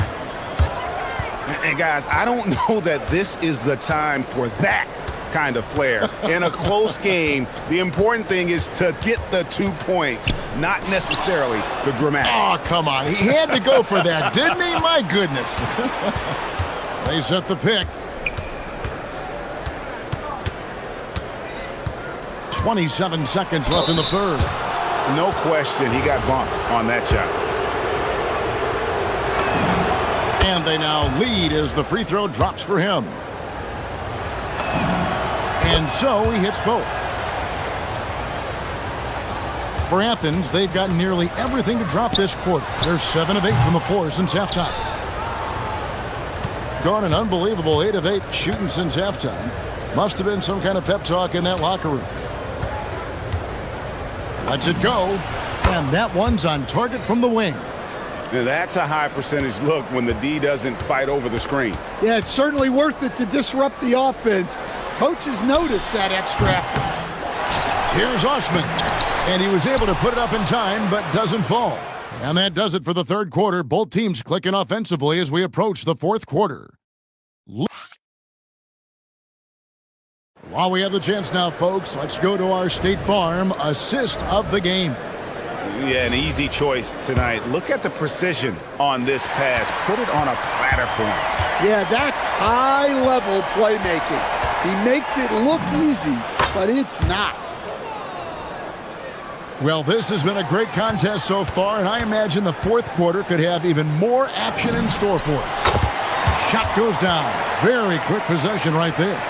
And guys, I don't know that this is the time for that kind of flair. In a close game, the important thing is to get the 2 points, not necessarily the dramatics. Oh, come on. He had to go for that, didn't he? My goodness. They set the pick. 27 seconds left in the third. No question, he got bumped on that shot. And they now lead as the free throw drops for him. And so he hits both. For Athens, they've got nearly everything to drop this quarter. They're 7 of 8 from the floor since halftime. Gone an unbelievable 8 of 8 shooting since halftime. Must have been some kind of pep talk in that locker room. Lets it go, and that one's on target from the wing. Now that's a high percentage look when the D doesn't fight over the screen. Yeah, it's certainly worth it to disrupt the offense. Coaches notice that extra effort. Here's Osman, and he was able to put it up in time, but doesn't fall. And that does it for the third quarter. Both teams clicking offensively as we approach the fourth quarter. While we have the chance now, folks, let's go to our State Farm assist of the game. Yeah, an easy choice tonight. Look at the precision on this pass. Put it on a platter for him. Yeah, that's high-level playmaking. He makes it look easy, but it's not. Well, this has been a great contest so far, and I imagine the fourth quarter could have even more action in store for us. Shot goes down. Very quick possession right there.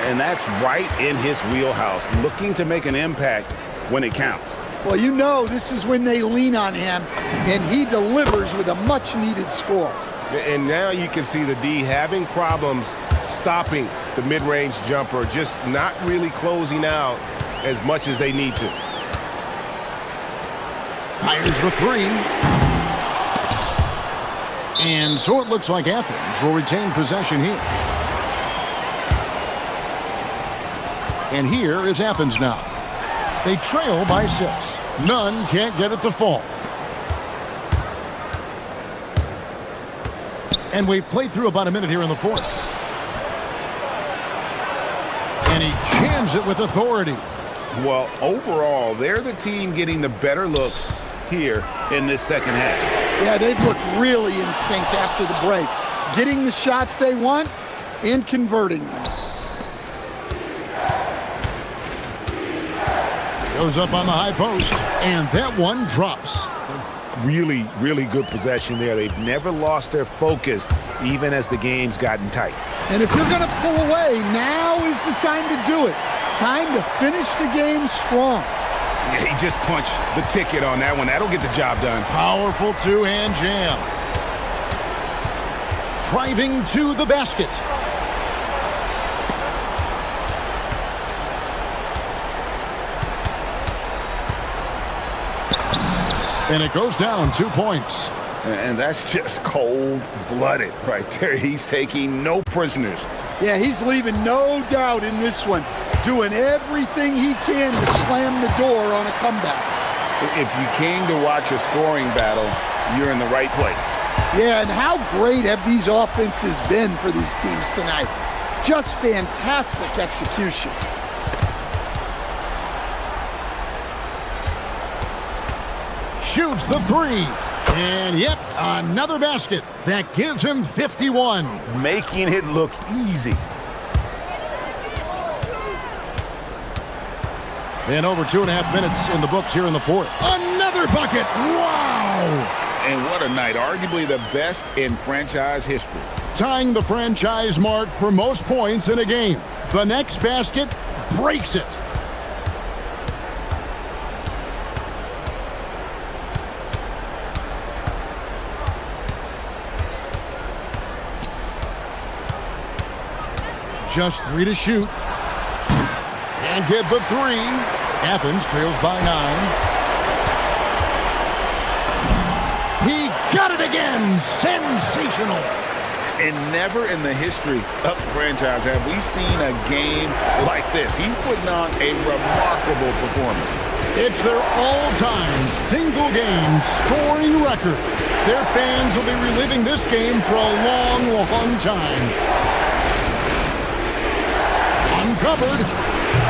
And that's right in his wheelhouse, looking to make an impact when it counts. Well, you know this is when they lean on him, and he delivers with a much-needed score. And now you can see the D having problems stopping the mid-range jumper, just not really closing out as much as they need to. Fires the three. And so it looks like Athens will retain possession here. And here is Athens now. They trail by 6. None can't get it to fall. And we've played through about a minute here in the fourth. And he jams it with authority. Well, overall, they're the team getting the better looks here in this second half. Yeah, they've looked really in sync after the break. Getting the shots they want and converting them. Goes up on the high post, and that one drops. Really, really good possession there. They've never lost their focus, even as the game's gotten tight. And if you're going to pull away, now is the time to do it. Time to finish the game strong. Yeah, he just punched the ticket on that one. That'll get the job done. Powerful two-hand jam. Driving to the basket. And it goes down 2 points. And that's just cold-blooded right there. He's taking no prisoners. Yeah, he's leaving no doubt in this one. Doing everything he can to slam the door on a comeback. If you came to watch a scoring battle, you're in the right place. Yeah, and how great have these offenses been for these teams tonight? Just fantastic execution. Shoots the three. And yep, another basket. That gives him 51. Making it look easy. And over 2.5 minutes in the books here in the fourth. Another bucket. Wow. And what a night. Arguably the best in franchise history. Tying the franchise mark for most points in a game. The next basket breaks it. Just 3 to shoot. And get the 3. Athens trails by 9. He got it again. Sensational. And never in the history of the franchise have we seen a game like this. He's putting on a remarkable performance. It's their all-time single-game scoring record. Their fans will be reliving this game for a long, long time. Uncovered.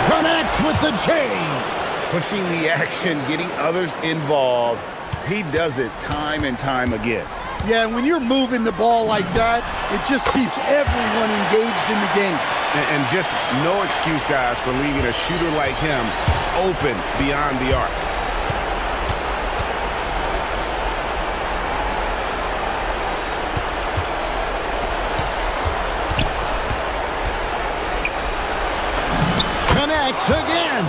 Connects with the chain. Pushing the action, getting others involved. He does it time and time again. Yeah, and when you're moving the ball like that, it just keeps everyone engaged in the game. And just no excuse, guys, for leaving a shooter like him open beyond the arc. Connects again.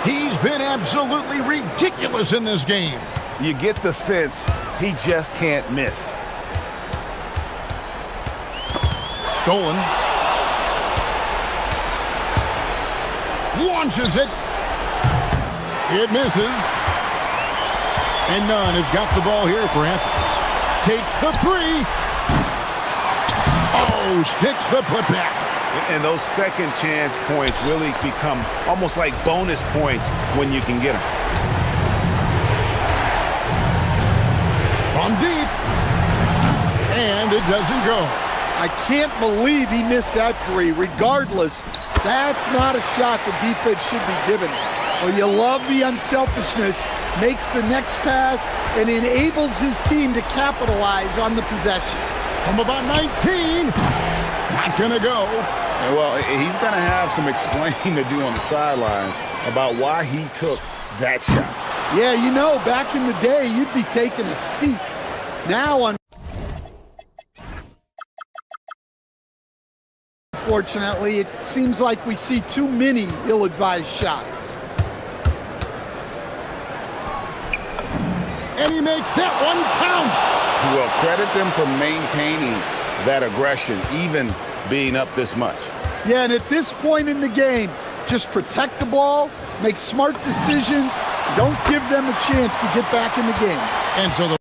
He's been absolutely ridiculous in this game. You get the sense he just can't miss. Stolen. Launches it. It misses. And Nunn has got the ball here for Athens. Takes the 3. Oh, sticks the putback. And those second chance points really become almost like bonus points when you can get them. From deep. And it doesn't go. I can't believe he missed that 3. Regardless, that's not a shot the defense should be given. Well, you love the unselfishness, makes the next pass, and enables his team to capitalize on the possession. From about 19. Not going to go. Well, he's going to have some explaining to do on the sideline about why he took that shot. Yeah, you know, back in the day, you'd be taking a seat. Now, unfortunately, it seems like we see too many ill-advised shots. And he makes that one count. Well, credit them for maintaining that aggression, even being up this much. Yeah, and at this point in the game, just protect the ball, make smart decisions, don't give them a chance to get back in the game. And so the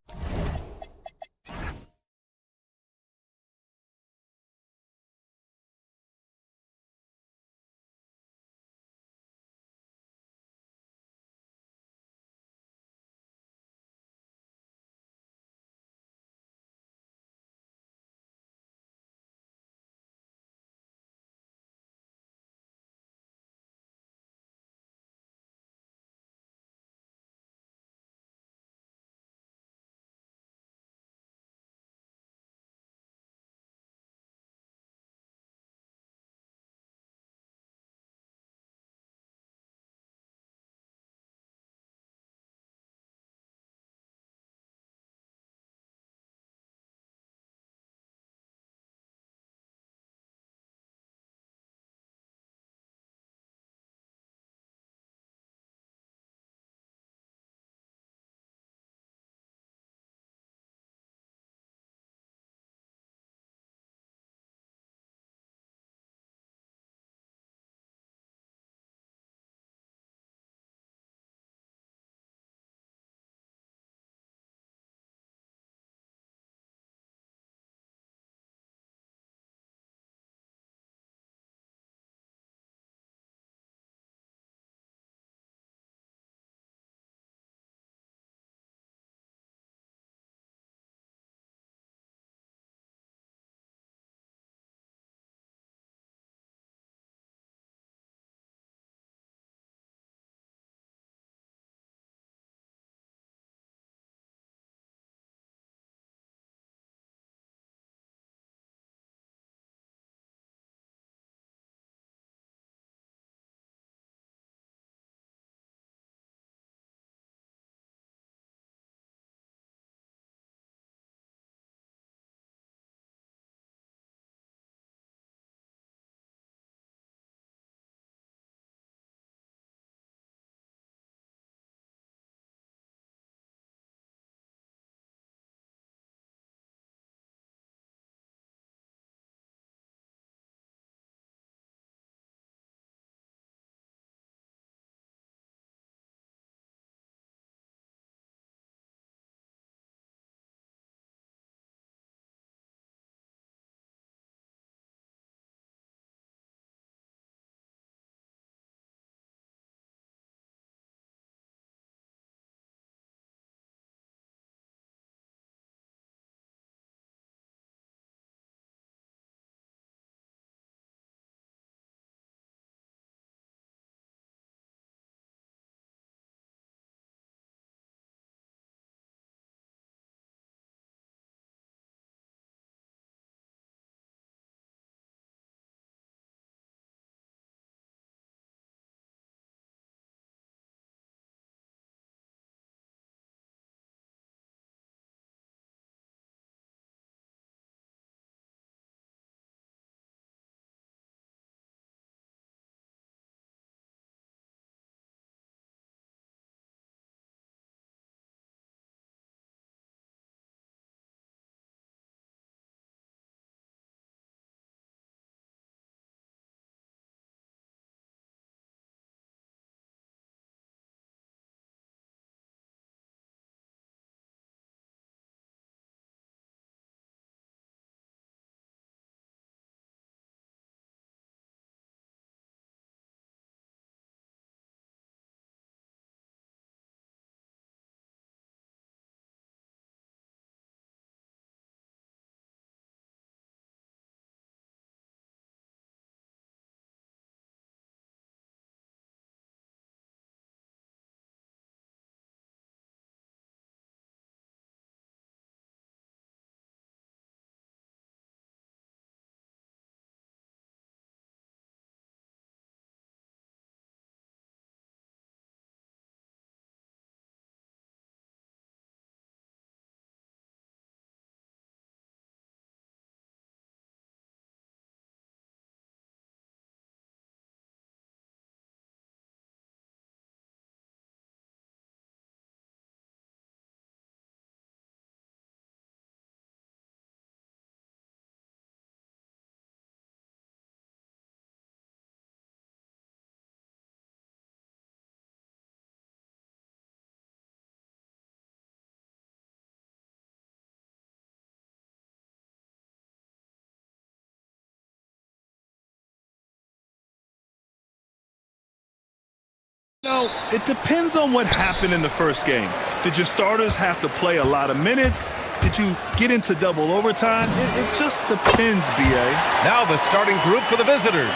Now, it depends on what happened in the first game. Did your starters have to play a lot of minutes? Did you get into double overtime? It just depends, B.A. Now the starting group for the visitors.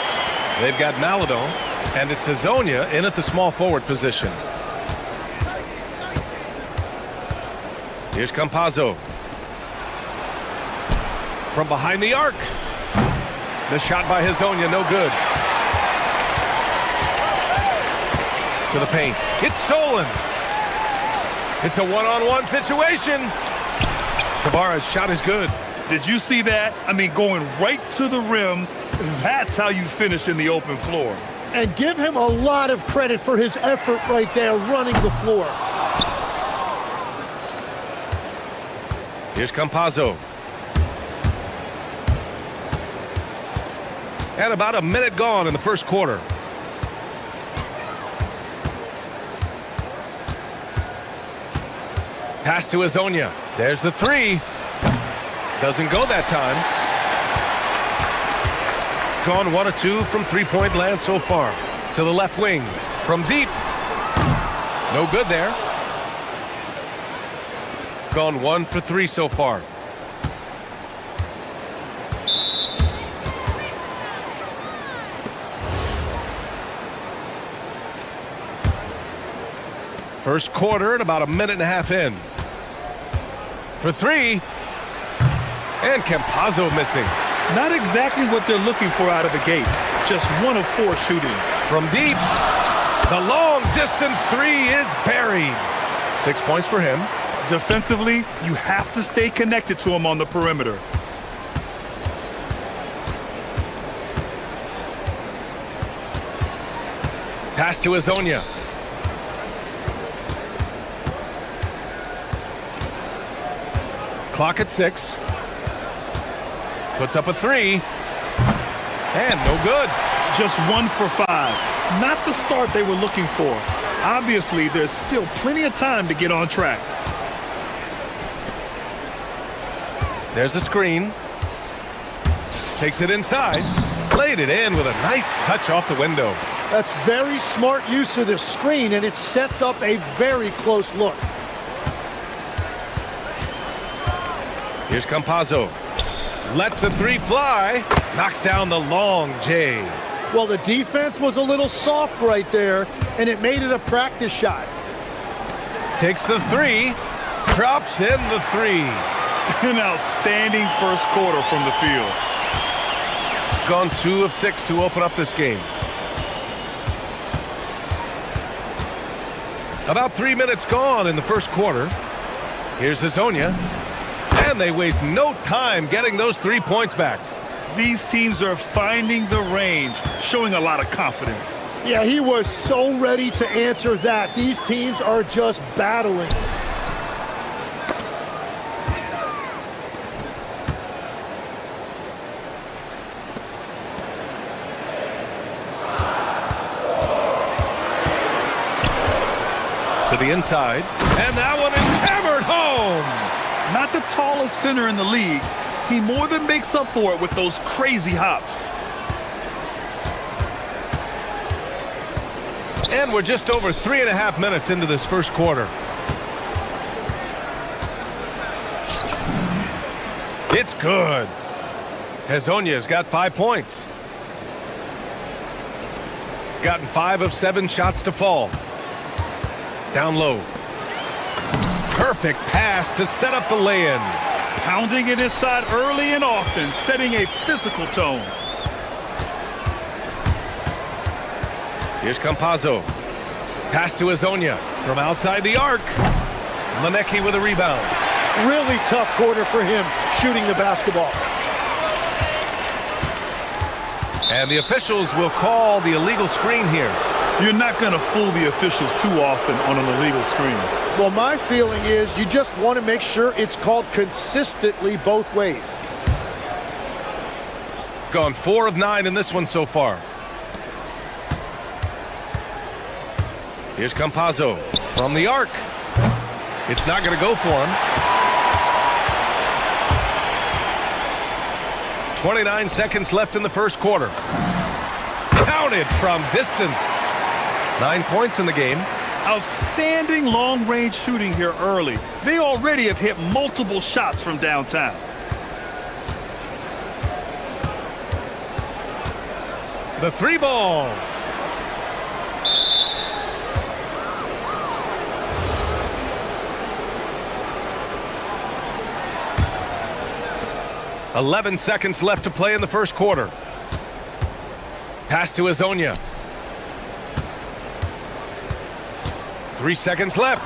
They've got Maladon, and it's Hazonia in at the small forward position. Here's Campazzo. From behind the arc. The shot by Hazonia, no good. To the paint. It's stolen. It's a one-on-one situation. Tavares' shot is good. Did you see that? I mean, going right to the rim. That's how you finish in the open floor. And give him a lot of credit for his effort right there running the floor. Here's Campazzo. And about a minute gone in the first quarter. Pass to Hazonia. There's the three. Doesn't go that time. Gone 1 of 2 from three-point land so far. To the left wing. From deep. No good there. Gone 1 for 3 so far. First quarter and about a minute and a half in. For three. And Campazzo missing. Not exactly what they're looking for out of the gates. Just 1 of 4 shooting. From deep. The long distance three is buried. 6 points for him. Defensively, you have to stay connected to him on the perimeter. Pass to Hazonia. Clock at 6. Puts up a three. And no good. Just 1 for 5. Not the start they were looking for. Obviously, there's still plenty of time to get on track. There's a screen. Takes it inside. Played it in with a nice touch off the window. That's very smart use of the screen, and it sets up a very close look. Here's Campazzo. Lets the three fly. Knocks down the long J. Well, the defense was a little soft right there, and it made it a practice shot. Takes the three. Drops in the three. An outstanding first quarter from the field. Gone 2 of 6 to open up this game. About 3 minutes gone in the first quarter. Here's Hazonia. And they waste no time getting those 3 points back. These teams are finding the range, showing a lot of confidence. Yeah, he was so ready to answer that. These teams are just battling. To the inside. And that one is hammered home. Not the tallest center in the league. He more than makes up for it with those crazy hops. And we're just over 3.5 minutes into this first quarter. It's good. Hazonia's got 5 points. Gotten 5 of 7 shots to fall. Down low. Perfect pass to set up the lay-in. Pounding it inside early and often, setting a physical tone. Here's Campazzo. Pass to Hazonia from outside the arc. Manecki with a rebound. Really tough quarter for him shooting the basketball. And the officials will call the illegal screen here. You're not going to fool the officials too often on an illegal screen. Well, my feeling is you just want to make sure it's called consistently both ways. Gone 4 of 9 in this one so far. Here's Campazzo from the arc. It's not going to go for him. 29 seconds left in the first quarter. Counted from distance. 9 points in the game. Outstanding long-range shooting here early. They already have hit multiple shots from downtown. The 3 ball. "11 seconds left to play in the first quarter. Pass to Azonia. 3 seconds left.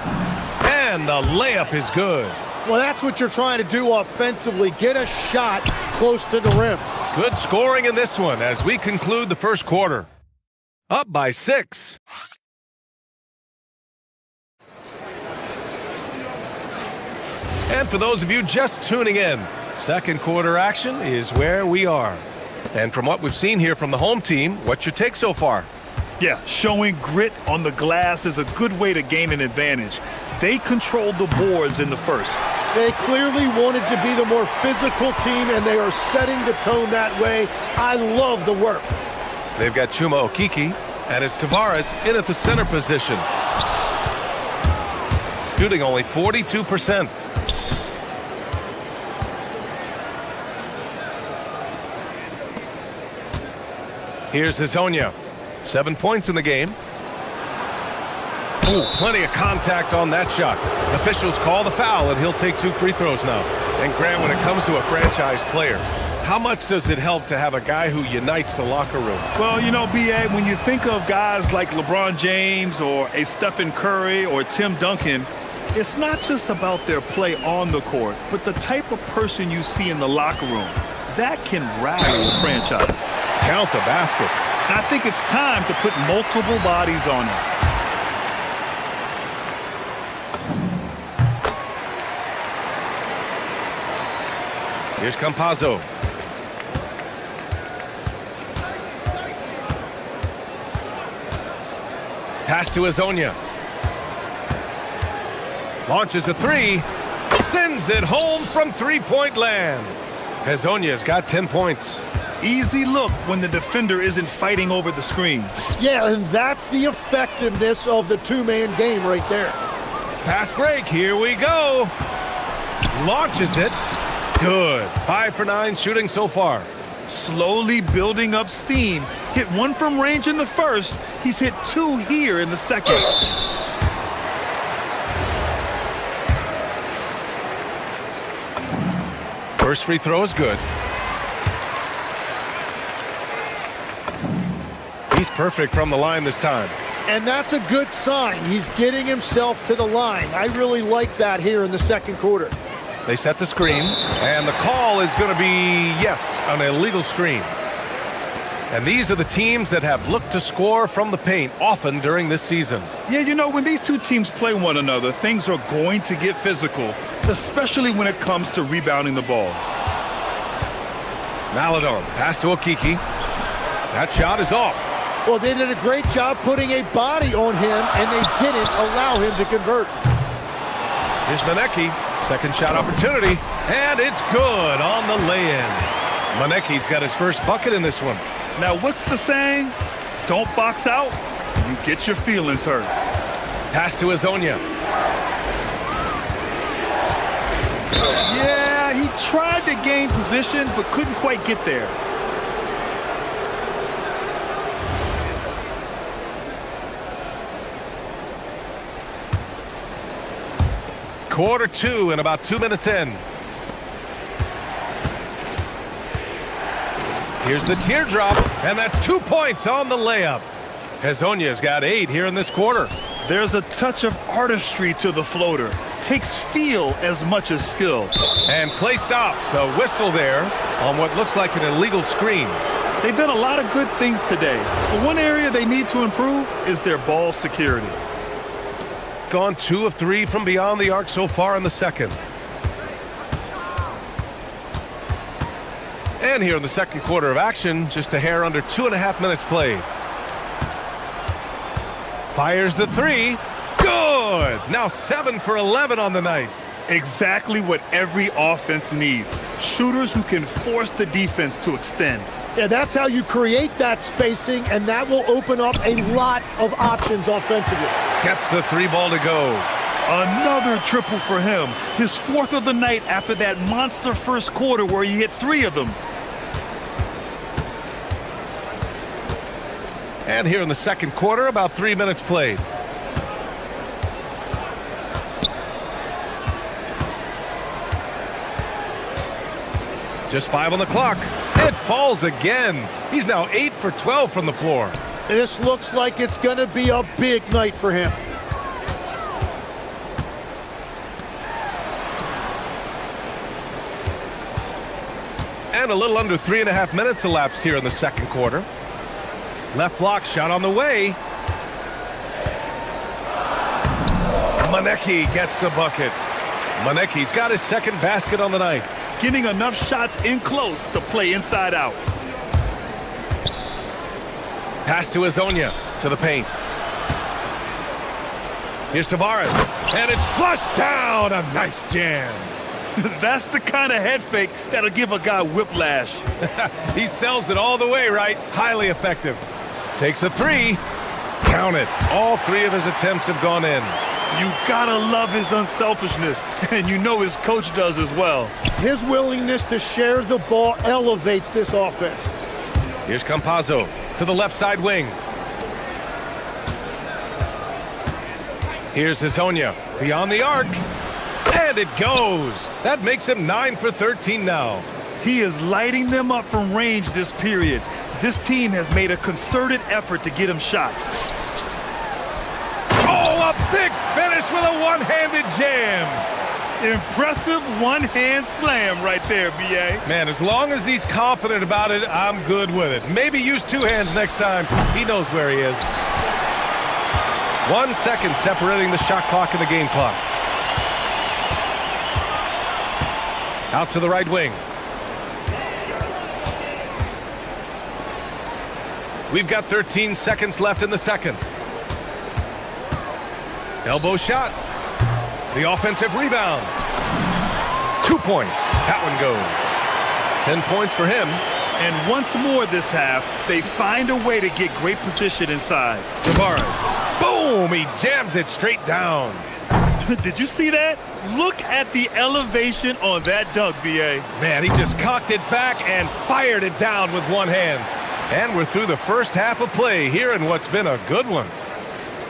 And the layup is good. Well, that's what you're trying to do offensively. Get a shot close to the rim. Good scoring in this one as we conclude the first quarter. Up by 6. And for those of you just tuning in, second quarter action is where we are. And from what we've seen here from the home team, what's your take so far? Yeah, showing grit on the glass is a good way to gain an advantage. They controlled the boards in the first. They clearly wanted to be the more physical team, and they are setting the tone that way. I love the work. They've got Chuma Okiki, and it's Tavares in at the center position. Shooting only 42%. Here's Hazonia. 7 points in the game. Ooh, plenty of contact on that shot. Officials call the foul, and he'll take 2 free throws now. And Grant, when it comes to a franchise player, how much does it help to have a guy who unites the locker room? Well, you know, B.A., when you think of guys like LeBron James or a Stephen Curry or Tim Duncan, it's not just about their play on the court, but the type of person you see in the locker room. That can rally a franchise. Count the basket. And I think it's time to put multiple bodies on it. Here's Campazzo. Pass to Azonia. Launches a 3. Sends it home from three-point land. Azonia's got 10 points. Easy look when the defender isn't fighting over the screen. Yeah, and that's the effectiveness of the two-man game right there. Fast break, here we go. Launches it. Good. 5 for 9 shooting so far. Slowly building up steam. Hit 1 from range in the first. He's hit 2 here in the second. First free throw is good. He's perfect from the line this time. And that's a good sign. He's getting himself to the line. I really like that here in the second quarter. They set the screen, and the call is going to be, yes, an illegal screen. And these are the teams that have looked to score from the paint often during this season. Yeah, you know, when these two teams play one another, things are going to get physical, especially when it comes to rebounding the ball. Maladon, pass to Okiki. That shot is off. Well, they did a great job putting a body on him, and they didn't allow him to convert. Here's Manecki, second shot opportunity, and it's good on the lay-in. Manecki's got his first bucket in this one. Now, what's the saying? Don't box out, you get your feelings hurt. Pass to Azonia. Yeah, he tried to gain position, but couldn't quite get there. Quarter 2 and about 2 minutes in. Here's the teardrop, and that's 2 points on the layup. Azonia's got 8 here in this quarter. There's a touch of artistry to the floater. Takes feel as much as skill. And play stops. A whistle there on what looks like an illegal screen. They've done a lot of good things today, but one area they need to improve is their ball security. Gone 2 of 3 from beyond the arc so far in the second. And here in the second quarter of action, just a hair under 2.5 minutes played. Fires the 3. Good! Now 7 for 11 on the night. Exactly what every offense needs. Shooters who can force the defense to extend. Yeah, that's how you create that spacing, and that will open up a lot of options offensively. Gets the 3 ball to go. Another triple for him. His 4th of the night after that monster first quarter where he hit 3 of them. And here in the second quarter, about 3 minutes played. Just 5 on the clock. It falls again. He's now 8 for 12 from the floor. This looks like it's going to be a big night for him. And a little under 3.5 minutes elapsed here in the second quarter. Left block shot on the way. Manecki gets the bucket. Manecki's got his second basket on the night. Getting enough shots in close to play inside out. Pass to Azonia to the paint. Here's Tavares. And it's flushed down. A nice jam. That's the kind of head fake that'll give a guy whiplash. He sells it all the way, right? Highly effective. Takes a 3. Count it. All 3 of his attempts have gone in. You gotta love his unselfishness, and you know his coach does as well. His willingness to share the ball elevates this offense. Here's Campazzo to the left side wing. Here's Azonia beyond the arc. And it goes. That makes him 9 for 13 now. He is lighting them up from range this period. This team has made a concerted effort to get him shots. Oh, a big finish with a one-handed jam. Impressive one-hand slam right there, B.A. Man, as long as he's confident about it, I'm good with it. Maybe use 2 hands next time. He knows where he is. 1 second separating the shot clock and the game clock. Out to the right wing. We've got 13 seconds left in the second. Elbow shot. The offensive rebound. 2 points. That one goes. 10 points for him. And once more this half, they find a way to get great position inside. Tavares. Boom! He jams it straight down. Did you see that? Look at the elevation on that dunk, B.A. Man, he just cocked it back and fired it down with one hand. And we're through the first half of play here in what's been a good one.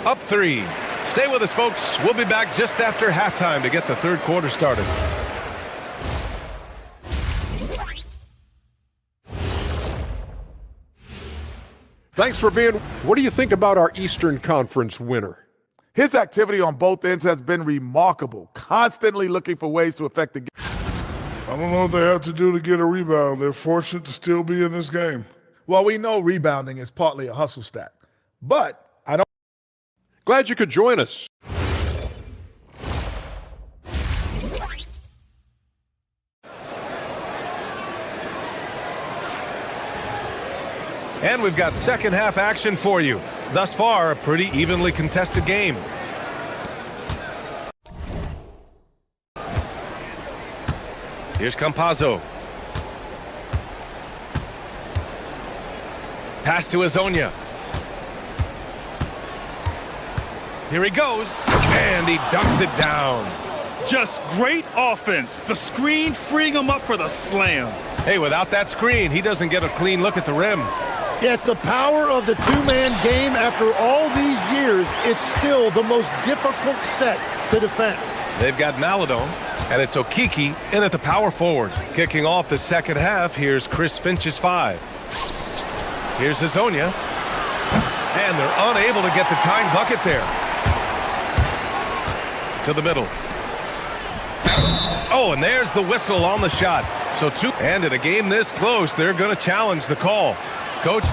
Up 3. Stay with us, folks. We'll be back just after halftime to get the third quarter started. Thanks for being. What do you think about our Eastern Conference winner? His activity on both ends has been remarkable, constantly looking for ways to affect the game. I don't know what they have to do to get a rebound. They're fortunate to still be in this game. Well, we know rebounding is partly a hustle stat, but I don't. Glad you could join us. And we've got second half action for you. Thus far, a pretty evenly contested game. Here's Campazzo. Pass to Azonia. Here he goes, and he dunks it down. Just great offense. The screen freeing him up for the slam. Hey, without that screen, he doesn't get a clean look at the rim. Yeah, it's the power of the two-man game. After all these years, it's still the most difficult set to defend. They've got Maladone, and it's Okiki in at the power forward. Kicking off the second half, here's Chris Finch's 5. Here's Azonia, and they're unable to get the tying bucket there. To the middle. Oh, and there's the whistle on the shot. So two, and in a game this close, they're going to challenge the call. Coach.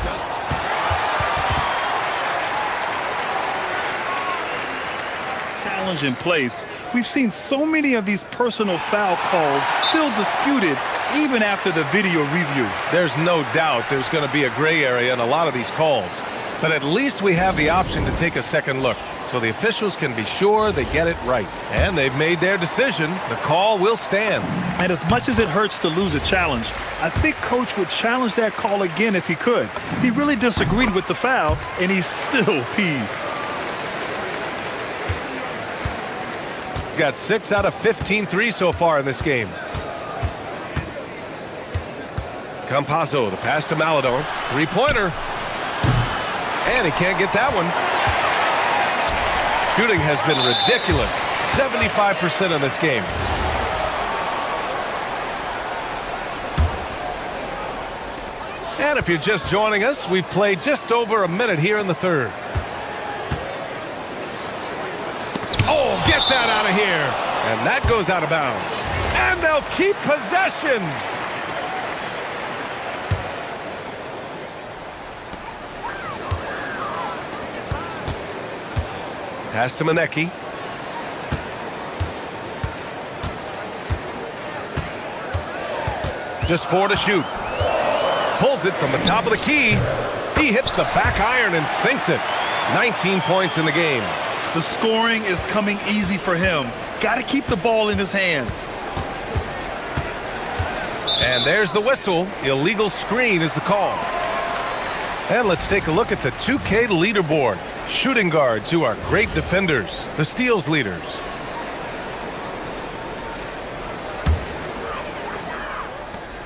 Challenge in place. We've seen so many of these personal foul calls still disputed even after the video review. There's no doubt there's going to be a gray area in a lot of these calls. But at least we have the option to take a second look. so the officials can be sure they get it right. And they've made their decision. The call will stand. And as much as it hurts to lose a challenge, I think Coach would challenge that call again if he could. He really disagreed with the foul, and he's still peeved. Got 6 out of 15 threes so far in this game. Campazzo, the pass to Maladon. Three-pointer. And he can't get that one. Shooting has been ridiculous. 75% in this game. And if you're just joining us, we've played just over a minute here in the third. Oh, get that out of here. And that goes out of bounds. And they'll keep possession. Pass to Manecki. Just 4 to shoot. Pulls it from the top of the key. He hits the back iron and sinks it. 19 points in the game. The scoring is coming easy for him. Got to keep the ball in his hands. And there's the whistle. Illegal screen is the call. And let's take a look at the 2K leaderboard. Shooting guards who are great defenders. The steals leaders.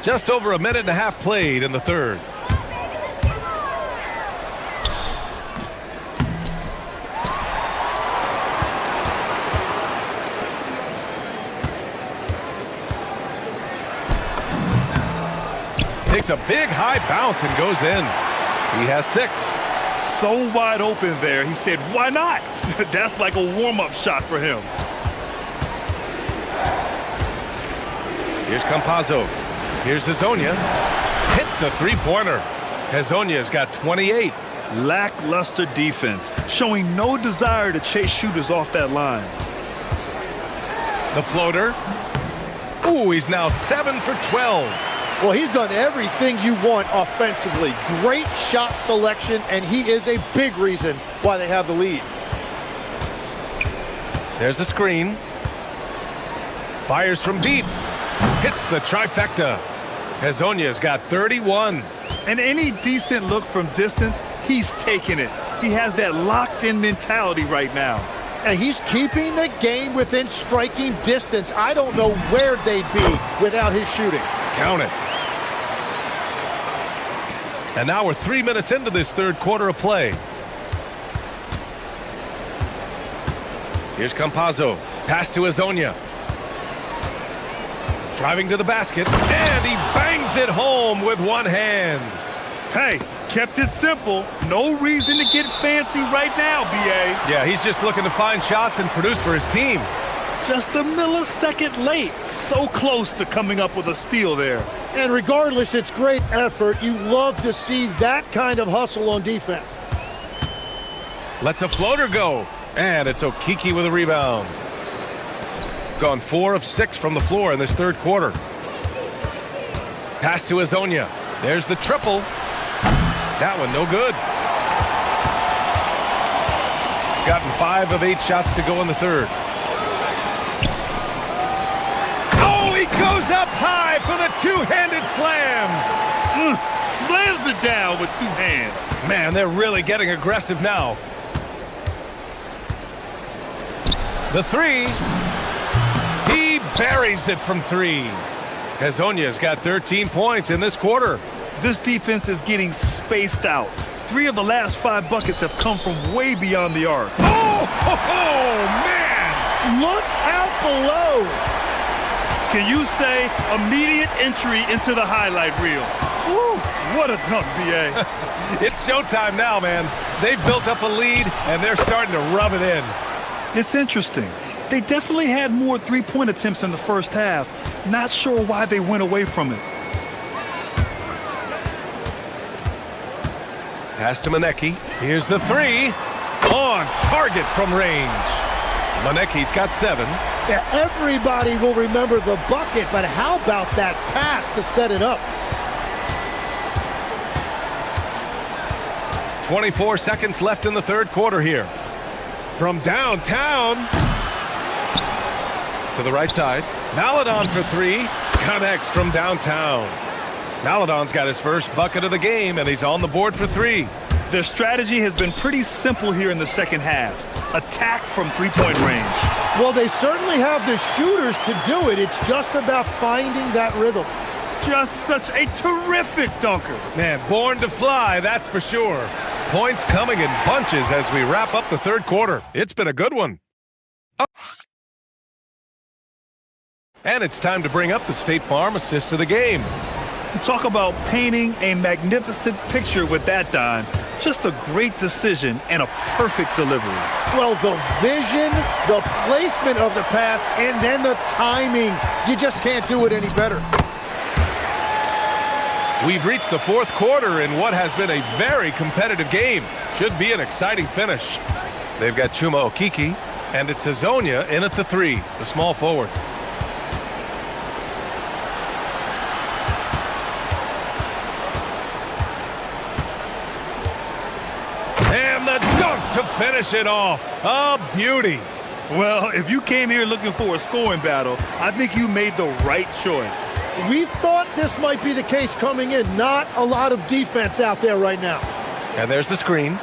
Just over a minute and a half played in the third. Takes a big high bounce and goes in. He has 6. So wide open there. He said, why not? That's like a warm-up shot for him. Here's Campazzo. Here's Hezonja. Hits the three-pointer. Hezonja's got 28. Lackluster defense, showing no desire to chase shooters off that line. The floater. Ooh, he's now 7 for 12. Well, he's done everything you want offensively. Great shot selection, and he is a big reason why they have the lead. There's a screen. Fires from deep. Hits the trifecta. Hezonja's got 31. And any decent look from distance, he's taking it. He has that locked-in mentality right now. And he's keeping the game within striking distance. I don't know where they'd be without his shooting. Count it. And now we're 3 minutes into this third quarter of play. Here's Campazzo. Pass to Hezonja. Driving to the basket. And he bangs it home with one hand. Hey, kept it simple. No reason to get fancy right now, B.A. Yeah, he's just looking to find shots and produce for his team. Just a millisecond late. So close to coming up with a steal there. And regardless, it's great effort. You love to see that kind of hustle on defense. Lets a floater go. And it's Okiki with a rebound. Gone 4 of 6 from the floor in this third quarter. Pass to Hezonja. There's the triple. That one no good. Gotten 5 of 8 shots to go in the third. Oh, he goes up high for the two-handed slam. Slams it down with 2 hands. Man, they're really getting aggressive now. The 3. He buries it from 3. Hezonja's got 13 points in this quarter. This defense is getting spaced out. 3 of the last 5 buckets have come from way beyond the arc. Oh, man! Look out below. Can you say immediate entry into the highlight reel? Woo, what a dunk, B.A. It's showtime now, man. They've built up a lead, and they're starting to rub it in. It's interesting. They definitely had more three-point attempts in the first half. Not sure why they went away from it. Pass to Manecki. Here's the 3. On target from range. Manecki's got 7. Yeah, everybody will remember the bucket, but how about that pass to set it up? 24 seconds left in the third quarter here. From downtown to the right side. Maladon for three. Connects from downtown. Maladon's got his first bucket of the game, and he's on the board for three. Their strategy has been pretty simple here in the second half. Attack from three-point range. Well, they certainly have the shooters to do it. It's just about finding that rhythm. Just such a terrific dunker. Man, born to fly, that's for sure. Points coming in bunches as we wrap up the third quarter. It's been a good one. And it's time to bring up the State Farm assist of the game. You talk about painting a magnificent picture with that, Don. Just a great decision and a perfect delivery. Well, the vision, the placement of the pass, and then the timing. You just can't do it any better. We've reached the fourth quarter in what has been a very competitive game. Should be an exciting finish. They've got Chuma Okiki, and it's Hazonia in at the three, the small forward. And the dunk to finish it off. A beauty. Well, if you came here looking for a scoring battle, I think you made the right choice. We thought this might be the case coming in. Not a lot of defense out there right now. And there's the screen.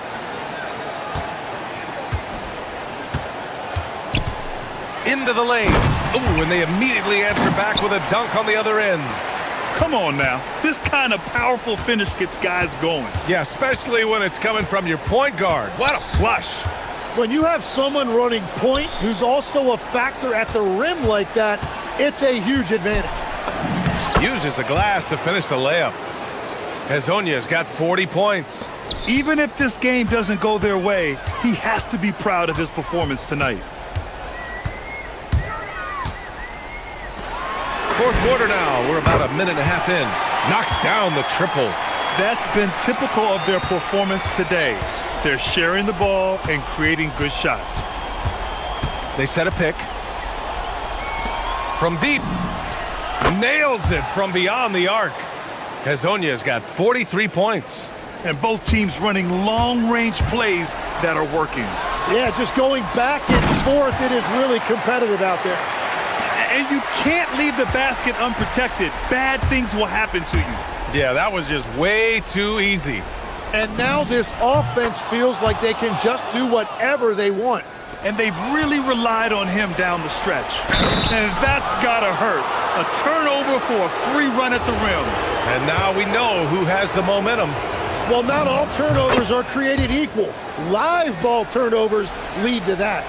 Into the lane. Ooh, and they immediately answer back with a dunk on the other end. Come on now. This kind of powerful finish gets guys going. Yeah, especially when it's coming from your point guard. What a flush. When you have someone running point who's also a factor at the rim like that, it's a huge advantage. Uses the glass to finish the layup. Hazonia's got 40 points. Even if this game doesn't go their way, he has to be proud of his performance tonight. Fourth quarter now. We're about a minute and a half in. Knocks down the triple. That's been typical of their performance today. They're sharing the ball and creating good shots. They set a pick. From deep. Nails it from beyond the arc. Hazonia's got 43 points. And both teams running long-range plays that are working. Yeah, just going back and forth, it is really competitive out there. And you can't leave the basket unprotected. Bad things will happen to you. Yeah, that was just way too easy. And now this offense feels like they can just do whatever they want. And they've really relied on him down the stretch. And that's gotta hurt. A turnover for a free run at the rim. And now we know who has the momentum. Well, not all turnovers are created equal. Live ball turnovers lead to that.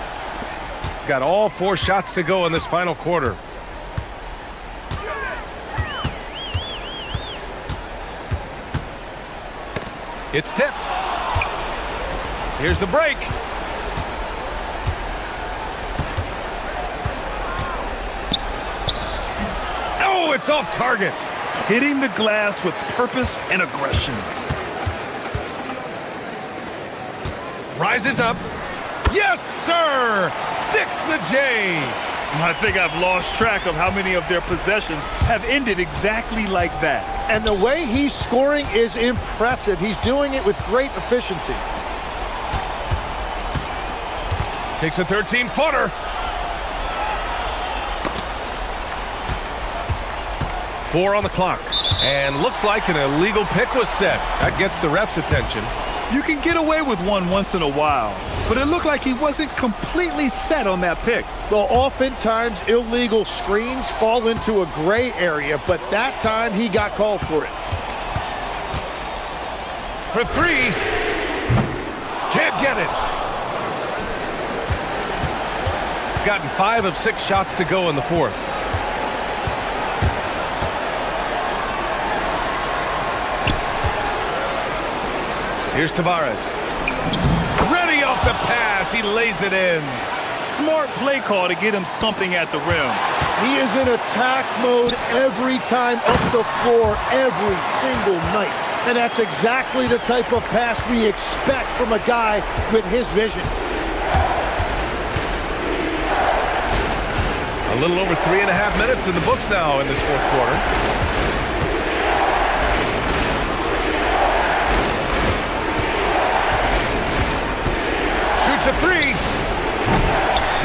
Got all 4 shots to go in this final quarter. It's tipped. Here's the break. Oh, it's off target. Hitting the glass with purpose and aggression. Rises up. Yes, sir! Sticks the J. I think I've lost track of how many of their possessions have ended exactly like that. And the way he's scoring is impressive. He's doing it with great efficiency. Takes a 13-footer. Four on the clock. And looks like an illegal pick was set. That gets the ref's attention. You can get away with one once in a while, but it looked like he wasn't completely set on that pick. Well, oftentimes illegal screens fall into a gray area, but that time he got called for it. For three. Can't get it. Gotten 5 of 6 shots to go in the fourth. Here's Tavares. Ready off the pass. He lays it in. Smart play call to get him something at the rim. He is in attack mode every time up the floor, every single night. And that's exactly the type of pass we expect from a guy with his vision. A little over 3.5 minutes in the books now in this fourth quarter. Shoots a three.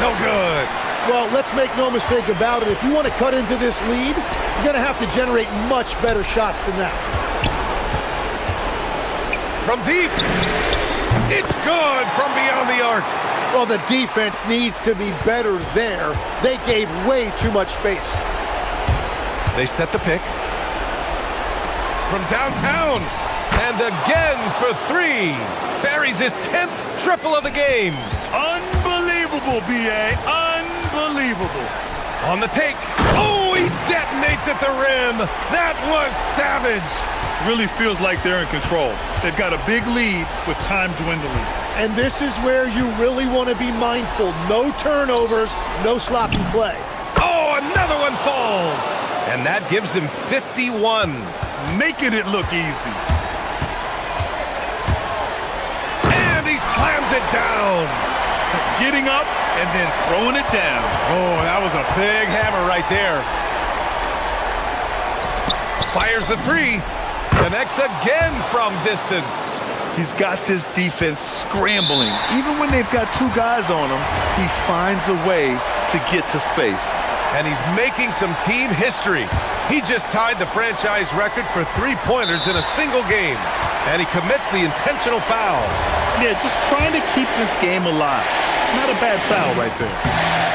No good. Well, let's make no mistake about it. If you want to cut into this lead, you're going to have to generate much better shots than that. From deep. It's good from beyond the arc. Well, the defense needs to be better there. They gave way too much space. They set the pick. From downtown. And again for three. Buries his 10th triple of the game. Unbelievable, B.A. Unbelievable. On the take. Oh, he detonates at the rim. That was savage. Really feels like they're in control. They've got a big lead with time dwindling. And this is where you really want to be mindful. No turnovers, no sloppy play. Oh, another one falls. And that gives him 51. Making it look easy. And he slams it down. Getting up and then throwing it down. Oh, that was a big hammer right there. Fires the three. Connects again from distance. He's got this defense scrambling. Even when they've got two guys on him, he finds a way to get to space. And he's making some team history. He just tied the franchise record for three-pointers in a single game. And he commits the intentional foul. Yeah, just trying to keep this game alive. Not a bad foul right there.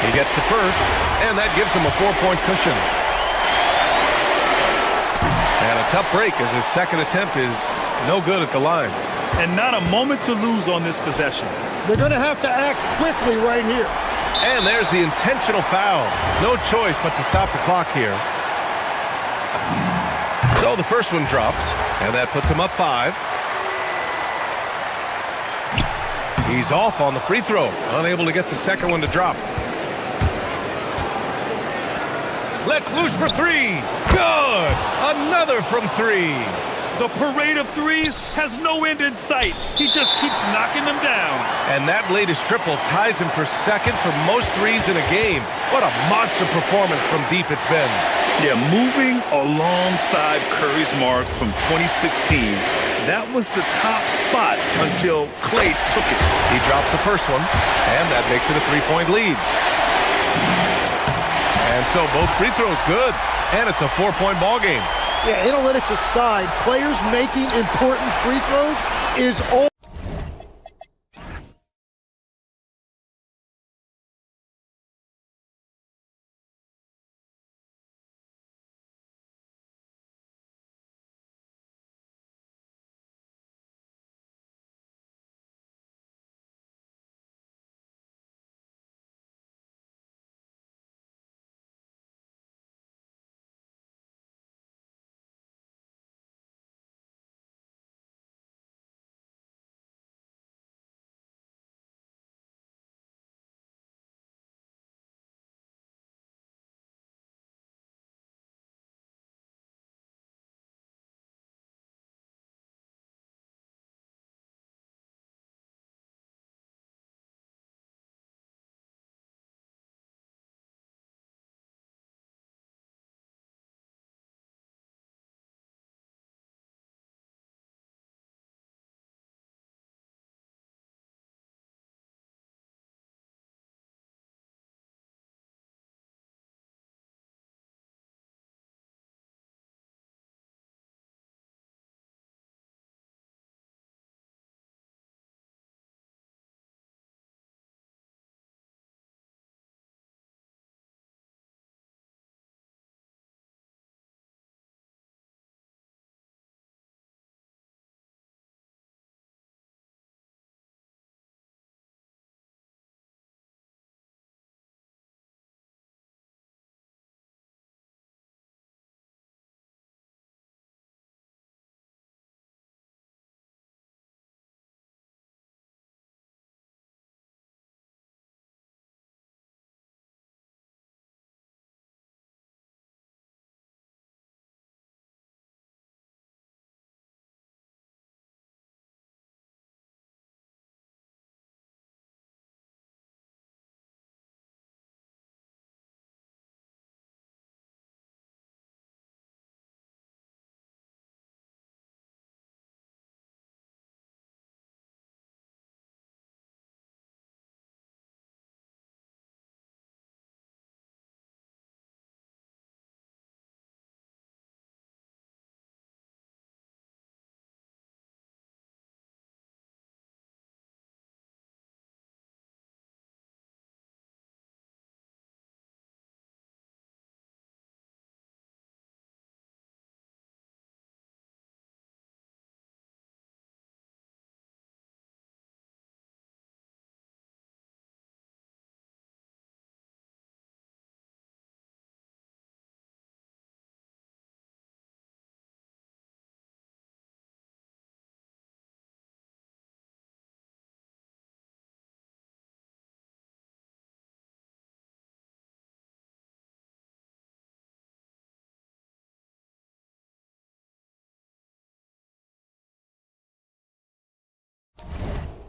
He gets the first, and that gives him a 4-point cushion. And a tough break as his second attempt is no good at the line. And not a moment to lose on this possession. They're going to have to act quickly right here. And there's the intentional foul. No choice but to stop the clock here. So the first one drops, and that puts him up 5. He's off on the free throw, unable to get the second one to drop. Let's loose for three. Good. Another from three. The parade of threes has no end in sight. He just keeps knocking them down. And that latest triple ties him for second for most threes in a game. What a monster performance from deep it's been. Yeah, moving alongside Curry's mark from 2016. That was the top spot until Clay took it. He drops the first one, and that makes it a 3-point lead. And so both free throws good, and it's a 4-point ball game. Yeah, analytics aside, players making important free throws is all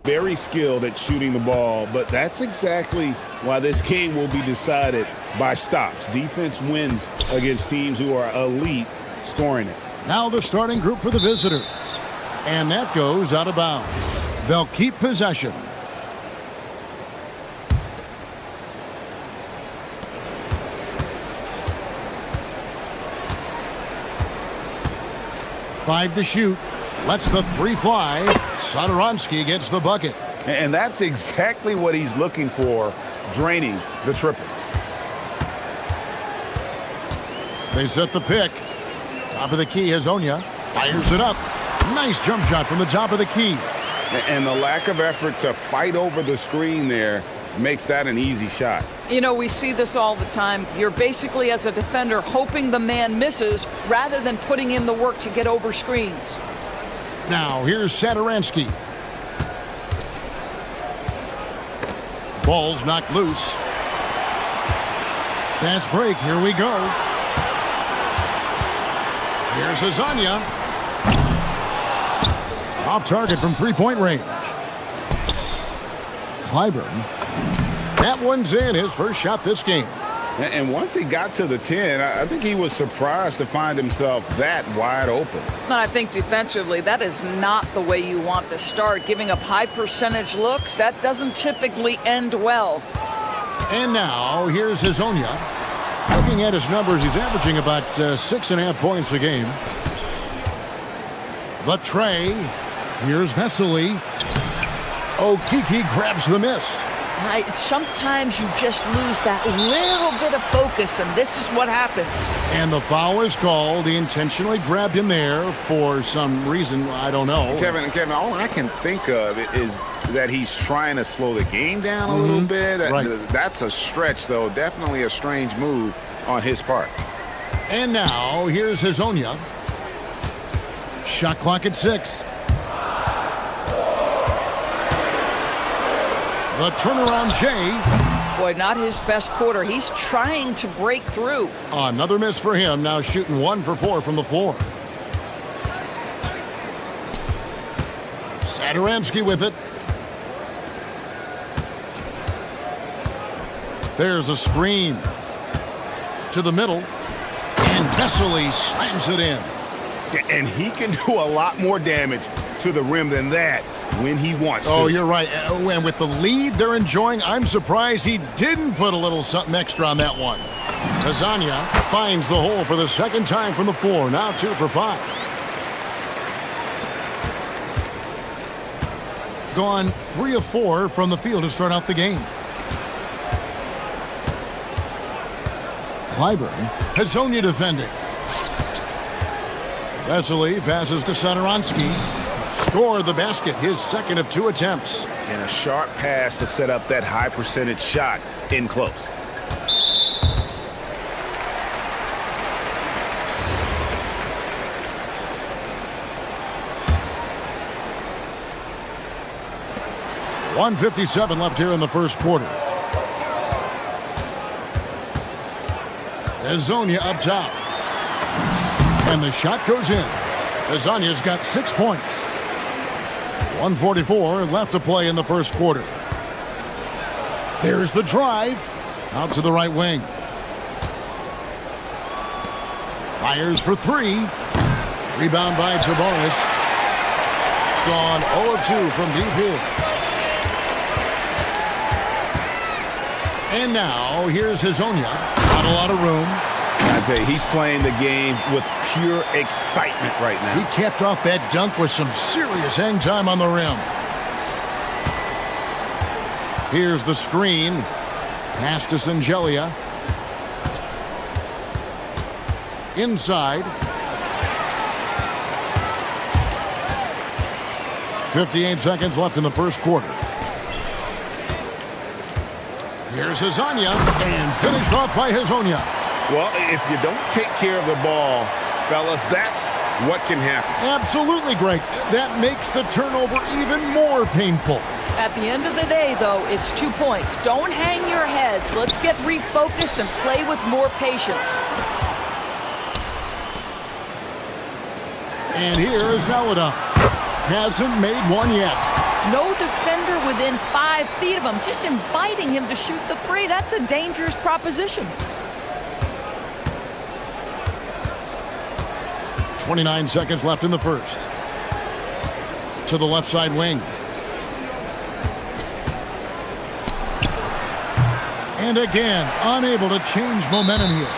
very skilled at shooting the ball, but that's exactly why this game will be decided by stops. Defense wins against teams who are elite scoring it. Now the starting group for the visitors. And that goes out of bounds. They'll keep possession. Five to shoot. Lets the three fly. Satoransky gets the bucket. And that's exactly what he's looking for, draining the triple. They set the pick. Top of the key, Hazonia fires it up. Nice jump shot from the top of the key. And the lack of effort to fight over the screen there makes that an easy shot. You know, we see this all the time. You're basically, as a defender, hoping the man misses rather than putting in the work to get over screens. Now, here's Satoransky. Ball's knocked loose. Fast break, here we go. Here's Hazonia. Off target from three-point range. Clyburn. That one's in, his first shot this game. And once he got to the 10, I think he was surprised to find himself that wide open. And I think defensively, that is not the way you want to start. Giving up high percentage looks, that doesn't typically end well. And now, here's Hazonia. Looking at his numbers, he's averaging about 6.5 points a game. The tray. Here's Vesely. Okiki grabs the miss. Sometimes you just lose that little bit of focus, and this is what happens. And the foul is called. He intentionally grabbed him there for some reason. I don't know. Kevin, all I can think of is that he's trying to slow the game down a little bit. Right. That's a stretch, though. Definitely a strange move on his part. And now, here's Hazonia. Shot clock at 6. The turnaround, Jay. Boy, not his best quarter. He's trying to break through. Another miss for him, now shooting 1 for 4 from the floor. Satoransky with it. There's a screen. To the middle. And Vesely slams it in. And he can do a lot more damage to the rim than that when he wants to. Oh, you're right. And with the lead they're enjoying, I'm surprised he didn't put a little something extra on that one. Hazonia finds the hole for the second time from the floor. Now 2 for 5. Gone 3 of 4 from the field to start out the game. Clyburn. Hazonia defending. Vesely passes to Satoransky. Score the basket, his second of 2 attempts. And a sharp pass to set up that high percentage shot in close. .157 left here in the first quarter. Hazonia up top. And the shot goes in. Hazonia's got 6 points. 1:44 left to play in the first quarter. There's the drive. Out to the right wing. Fires for 3. Rebound by Tabaris. Gone 0 of 2 from deep here. And now, here's Hazonia. Not a lot of room. I tell you, he's playing the game with pure excitement right now. He capped off that dunk with some serious hang time on the rim. Here's the screen. Pass to Singelia. Inside. 58 seconds left in the first quarter. Here's Hazonia, and finished off by Hazonia. Well, if you don't take care of the ball, fellas, that's what can happen. Absolutely, Greg. That makes the turnover even more painful. At the end of the day, though, it's 2 points. Don't hang your heads. Let's get refocused and play with more patience. And here is Melida. Hasn't made one yet. No defender within 5 feet of him, just inviting him to shoot the three. That's a dangerous proposition. 29 seconds left in the first. To the left side wing. And again, unable to change momentum here.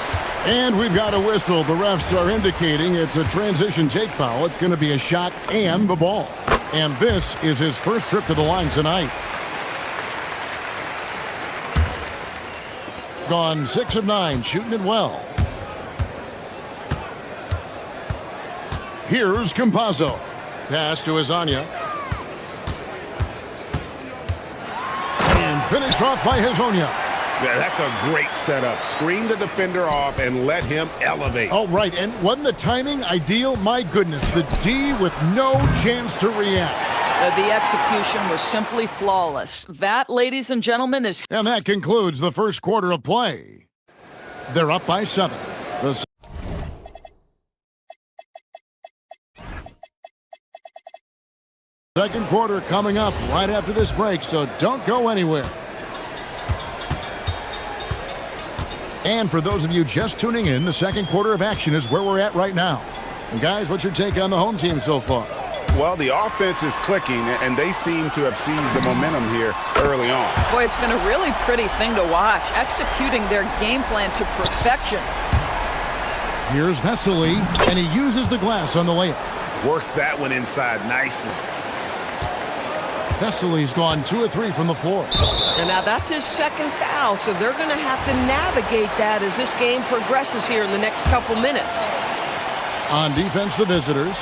And we've got a whistle. The refs are indicating it's a transition take foul. It's going to be a shot and the ball. And this is his first trip to the line tonight. Gone 6 of 9, shooting it well. Here's Campazzo. Pass to Azania. And finished off by Hazonia. Yeah, that's a great setup. Screen the defender off and let him elevate. Oh, right. And wasn't the timing ideal? My goodness, the D with no chance to react. The execution was simply flawless. That, ladies and gentlemen, is... And that concludes the first quarter of play. They're up by 7. The second quarter coming up right after this break, so don't go anywhere. And for those of you just tuning in, the second quarter of action is where we're at right now. And guys, what's your take on the home team so far? Well, the offense is clicking, and they seem to have seized the momentum here early on. Boy, it's been a really pretty thing to watch, executing their game plan to perfection. Here's Vesely, and he uses the glass on the layup. Works that one inside nicely. Vesely's gone 2 of 3 from the floor. And now that's his second foul, so they're going to have to navigate that as this game progresses here in the next couple minutes. On defense, the visitors.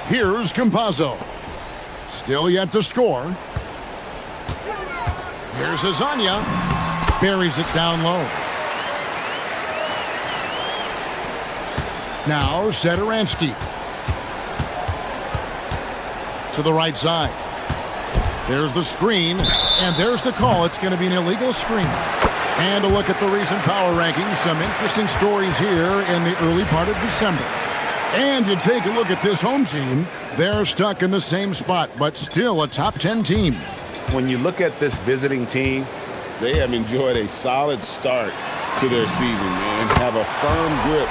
Here's Campazzo. Still yet to score. Here's Azania. Buries it down low. Now Satoransky. To the right side. There's the screen, and there's the call. It's going to be an illegal screen. And a look at the recent power rankings. Some interesting stories here in the early part of December. And you take a look at this home team. They're stuck in the same spot, but still a top 10 team. When you look at this visiting team, they have enjoyed a solid start to their season and have a firm grip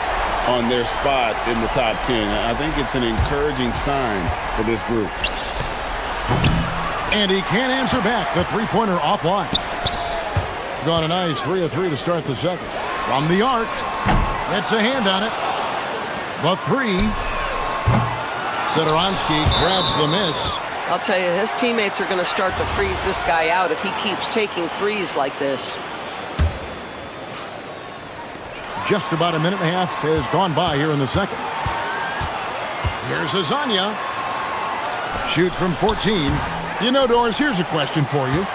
on their spot in the top 10. I think it's an encouraging sign for this group. And he can't answer back. The three-pointer offline. Gone a nice 3 of 3 to start the second. From the arc. Gets a hand on it. The 3. Satoransky grabs the miss. I'll tell you, his teammates are going to start to freeze this guy out if he keeps taking threes like this. Just about a minute and a half has gone by here in the second. Here's Azania. Shoots from 14. You know, Doris, here's a question for you.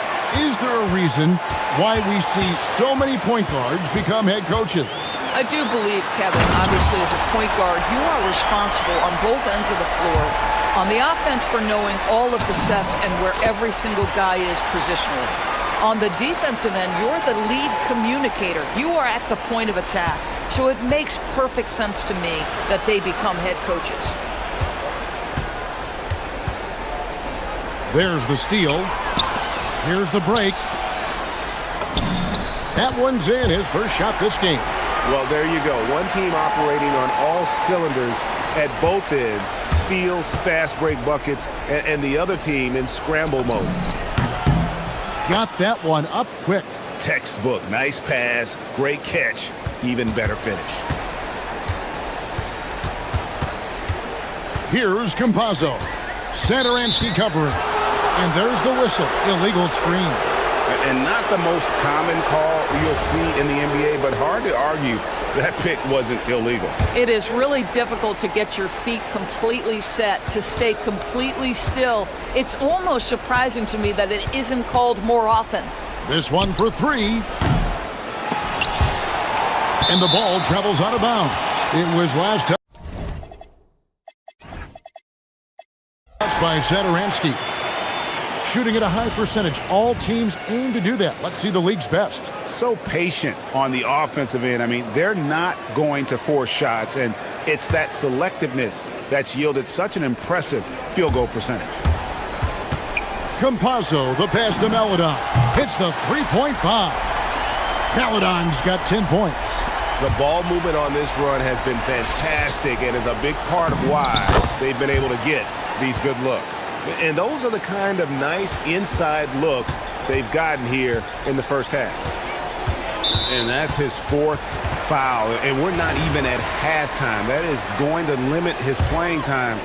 Is there a reason why we see so many point guards become head coaches? I do believe, Kevin, obviously as a point guard, you are responsible on both ends of the floor. On the offense for knowing all of the sets and where every single guy is positionally. On the defensive end, you're the lead communicator. You are at the point of attack. So it makes perfect sense to me that they become head coaches. There's the steal. Here's the break. That one's in, his first shot this game. Well, there you go. One team operating on all cylinders at both ends. Steals, fast break buckets, and the other team in scramble mode. Got that one up quick. Textbook. Nice pass. Great catch. Even better finish. Here's Campazzo. Satoransky covering. And there's the whistle. Illegal screen. And not the most common call you'll see in the NBA, but hard to argue that pick wasn't illegal. It is really difficult to get your feet completely set, to stay completely still. It's almost surprising to me that it isn't called more often. This one for 3. And the ball travels out of bounds. It was last touch by Satoransky. shooting at a high percentage. All teams aim to do that. Let's see the league's best. So patient on the offensive end. I mean, they're not going to force shots, and it's that selectiveness that's yielded such an impressive field goal percentage. Campazzo, the pass to Maledon. Hits the three-point bomb. Maledon's got 10 points. The ball movement on this run has been fantastic and is a big part of why they've been able to get these good looks. And those are the kind of nice inside looks they've gotten here in the first half. And that's his fourth foul. And we're not even at halftime. That is going to limit his playing time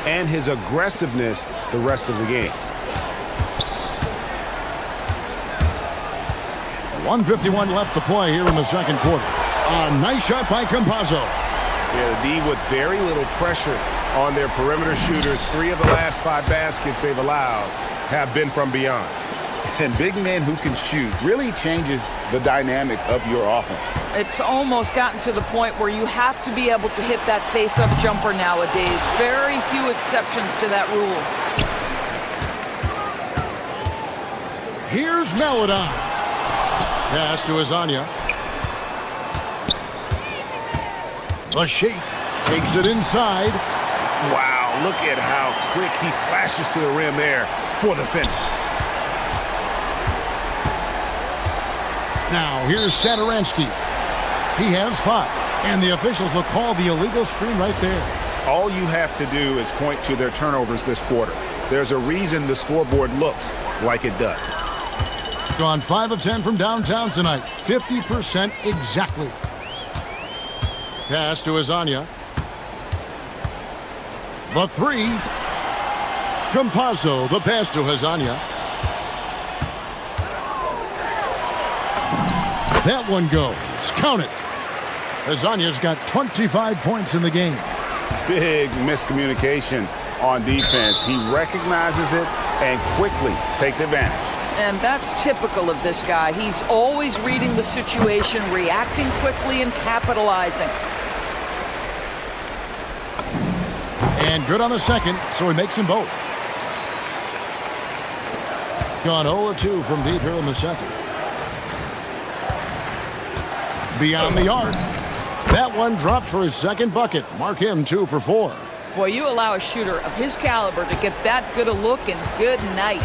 and his aggressiveness the rest of the game. 1:51 left to play here in the second quarter. A nice shot by Campazzo. Yeah, the D with very little pressure on their perimeter shooters. 3 of the last 5 baskets they've allowed have been from beyond. And big men who can shoot really changes the dynamic of your offense. It's almost gotten to the point where you have to be able to hit that face-up jumper nowadays. Very few exceptions to that rule. Here's Maledon. Pass to Azania. A shake. Takes it inside. Wow, look at how quick he flashes to the rim there for the finish. Now, here's Satoransky. He has 5. And the officials will call the illegal screen right there. All you have to do is point to their turnovers this quarter. There's a reason the scoreboard looks like it does. Gone 5 of 10 from downtown tonight. 50% exactly. Pass to Azania. The 3. Campazzo, the pass to Azania. That one goes. Count it. Azania's got 25 points in the game. Big miscommunication on defense. He recognizes it and quickly takes advantage. And that's typical of this guy. He's always reading the situation, reacting quickly, and capitalizing. And good on the second, so he makes them both. Gone 0-2 from deep here in the second. Beyond the arc. That one dropped for his second bucket. Mark him 2 for 4. Boy, you allow a shooter of his caliber to get that good a look, and good night.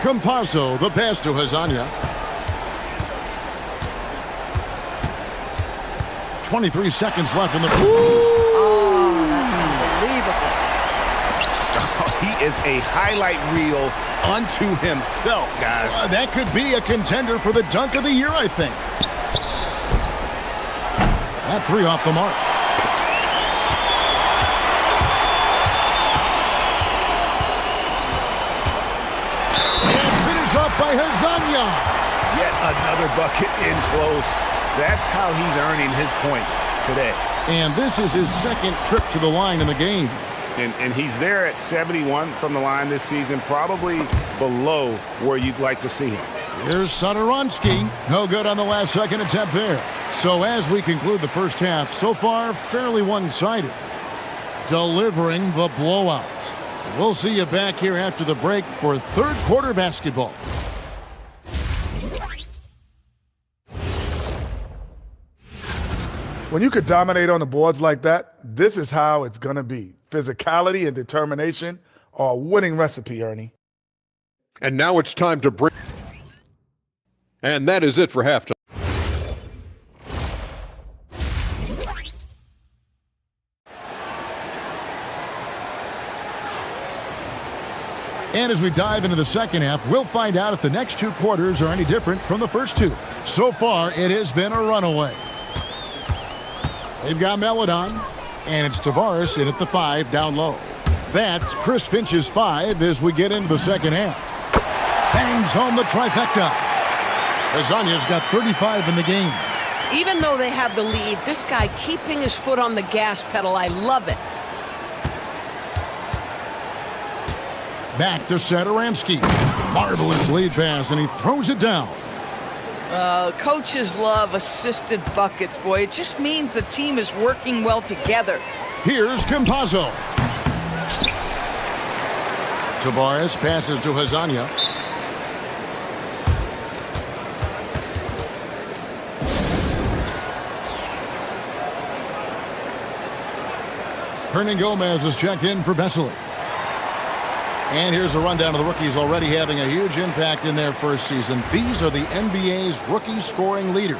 Campazzo, the pass to Azania. 23 seconds left in the... Oh, that's unbelievable. Oh, he is a highlight reel unto himself, guys. That could be a contender for the dunk of the year, I think. That 3 off the mark. By Azania. Yet another bucket in close. That's how he's earning his points today. And this is his second trip to the line in the game. And he's there at 71 from the line this season, probably below where you'd like to see him. Here's Satoransky. No good on the last second attempt there. So as we conclude the first half, so far fairly one-sided. Delivering the blowout. We'll see you back here after the break for third quarter basketball. When you could dominate on the boards like that, this is how it's going to be. Physicality and determination are a winning recipe, Ernie. And now it's time to break. And that is it for halftime. And as we dive into the second half, we'll find out if the next 2 quarters are any different from the first 2. So far, it has been a runaway. They've got Maledon, and it's Tavares in at the 5 down low. That's Chris Finch's 5 as we get into the second half. Bangs home the trifecta. Azania's got 35 in the game. Even though they have the lead, this guy keeping his foot on the gas pedal, I love it. Back to Satoransky. Marvelous lead pass, and he throws it down. Coaches love assisted buckets, boy. It just means the team is working well together. Here's Campazzo. Tavares passes to Hazanya. Hernan Gomez is checked in for Vesely. And here's a rundown of the rookies already having a huge impact in their first season. These are the NBA's rookie scoring leaders.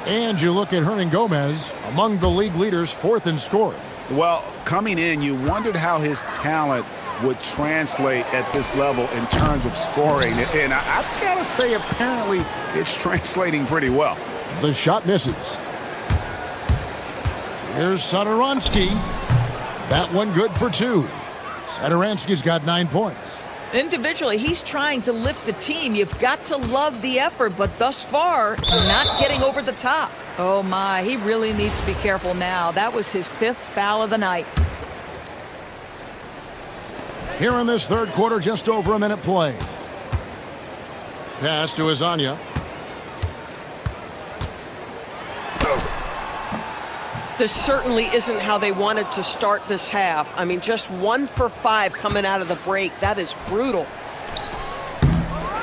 And you look at Hernan Gomez, among the league leaders, 4th in scoring. Well, coming in, you wondered how his talent would translate at this level in terms of scoring. And I've got to say, apparently, it's translating pretty well. The shot misses. Here's Satoransky. That one good for 2. Satoransky's got 9 points. Individually, he's trying to lift the team. You've got to love the effort, but thus far, not getting over the top. Oh my, he really needs to be careful now. That was his 5th foul of the night. Here in this third quarter, just over a minute play. Pass to Hazanya. This certainly isn't how they wanted to start this half. I mean, just 1 for 5 coming out of the break. That is brutal.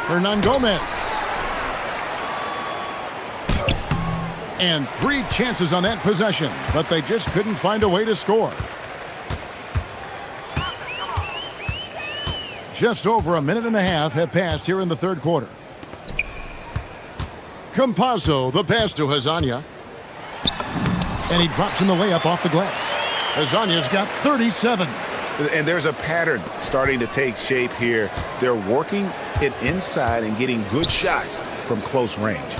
Hernan Gomez. And 3 chances on that possession, but they just couldn't find a way to score. Just over a minute and a half have passed here in the third quarter. Campazzo, the pass to Hazanya. And he drops in the layup off the glass. Hazanya's got 37. And there's a pattern starting to take shape here. They're working it inside and getting good shots from close range.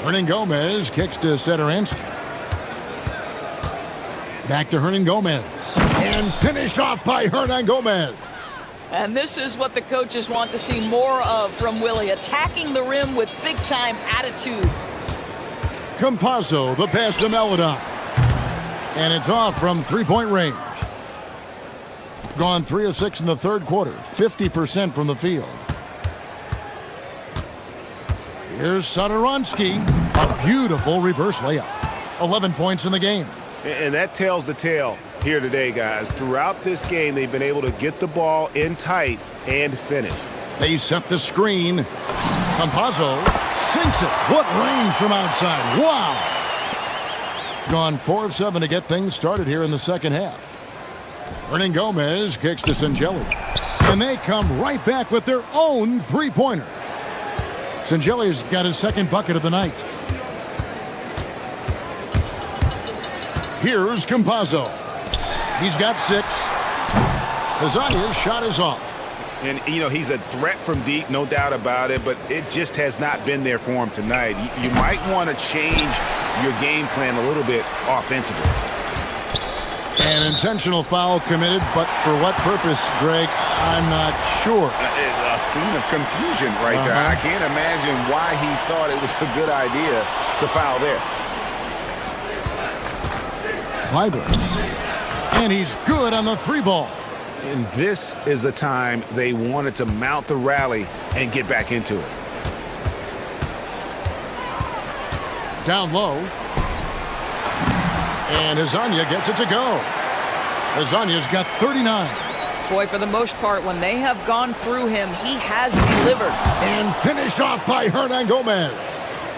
Hernan Gomez kicks to Satoransky. Back to Hernan Gomez. And finished off by Hernan Gomez. And this is what the coaches want to see more of from Willie, attacking the rim with big-time attitude. Campazzo, the pass to Meladon. And it's off from three-point range. Gone 3 of 6 in the third quarter, 50% from the field. Here's Satoransky, a beautiful reverse layup. 11 points in the game. And that tells the tale here today, guys. Throughout this game, they've been able to get the ball in tight and finish. They set the screen. Campazzo sinks it. What range from outside. Wow. Gone 4 of 7 to get things started here in the second half. Hernan Gomez kicks to Singeli. And they come right back with their own three-pointer. Singeli's got his second bucket of the night. Here's Campazzo. He's got 6. Hazanya's shot is off. And, you know, he's a threat from deep, no doubt about it, but it just has not been there for him tonight. You might want to change your game plan a little bit offensively. An intentional foul committed, but for what purpose, Greg, I'm not sure. A scene of confusion right there. I can't imagine why he thought it was a good idea to foul there. Clyburn. And he's good on the 3-ball. And this is the time they wanted to mount the rally and get back into it. Down low. And Hazanya gets it to go. Hazanya's got 39. Boy, for the most part, when they have gone through him, he has delivered. And finished off by Hernan Gomez.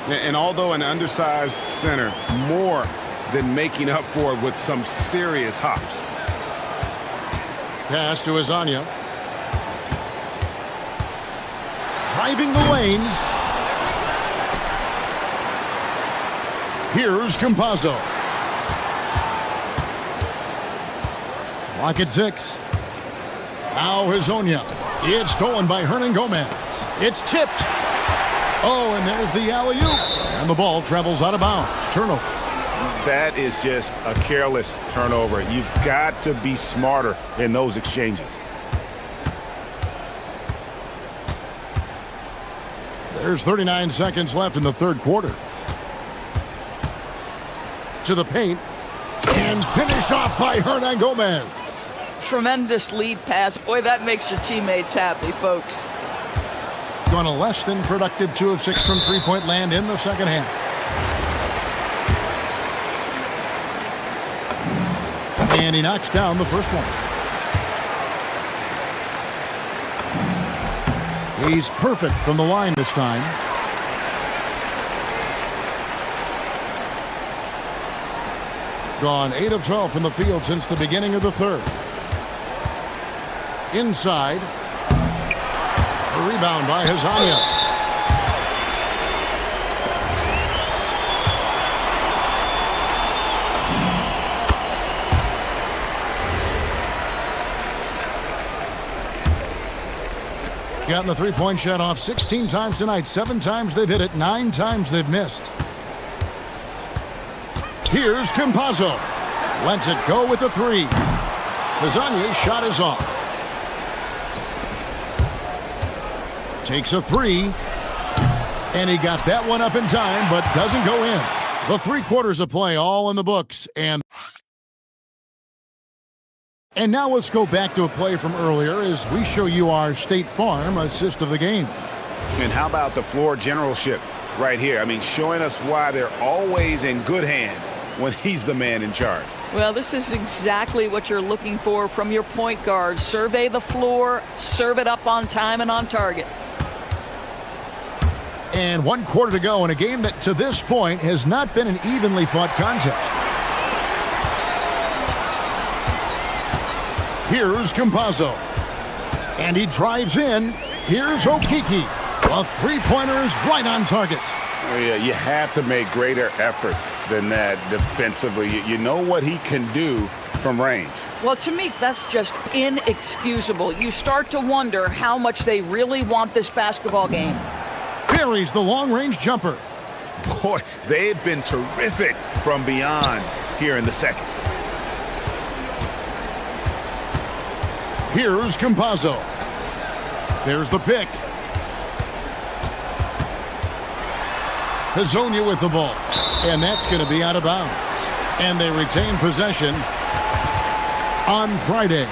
And although an undersized center, more than making up for it with some serious hops. Pass to Hazanya. Driving the lane. Here's Campazzo. Clock at 6. Now Hazanya. It's stolen by Hernan Gomez. It's tipped. Oh, and there's the alley-oop. And the ball travels out of bounds. Turnover. That is just a careless turnover. You've got to be smarter in those exchanges. There's 39 seconds left in the third quarter. To the paint. And finished off by Hernan Gomez. Tremendous lead pass. Boy, that makes your teammates happy, folks. Gone a less than productive 2 of 6 from three-point land in the second half. And he knocks down the first one. He's perfect from the line this time. Gone 8 of 12 from the field since the beginning of the third. Inside. A rebound by Hazania. Gotten the three-point shot off 16 times tonight. 7 times they've hit it. 9 times they've missed. Here's Campazzo. Lets it go with the three. Hazania's shot is off. Takes a three. And he got that one up in time, but doesn't go in. The 3 quarters of play all in the books. And now let's go back to a play from earlier as we show you our State Farm assist of the game. And how about the floor generalship right here? I mean, showing us why they're always in good hands when he's the man in charge. Well, this is exactly what you're looking for from your point guard. Survey the floor, serve it up on time and on target. And 1 quarter to go in a game that to this point has not been an evenly fought contest. Here's Campazzo. And he drives in. Here's Okiki. A three-pointer is right on target. Oh, yeah, you have to make greater effort than that defensively. You know what he can do from range. Well, to me, that's just inexcusable. You start to wonder how much they really want this basketball game. Buries the long-range jumper. Boy, they've been terrific from beyond here in the second. Here's Campazzo. There's the pick. Hazonia with the ball. And that's going to be out of bounds. And they retain possession on Friday.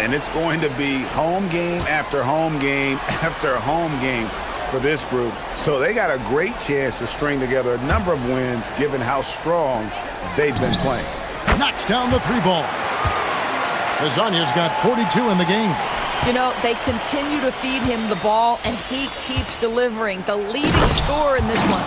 And it's going to be home game after home game after home game for this group. So they got a great chance to string together a number of wins given how strong they've been playing. Knocks down the three ball. Hazania's got 42 in the game. You know, they continue to feed him the ball, and he keeps delivering. The leading scorer in this one.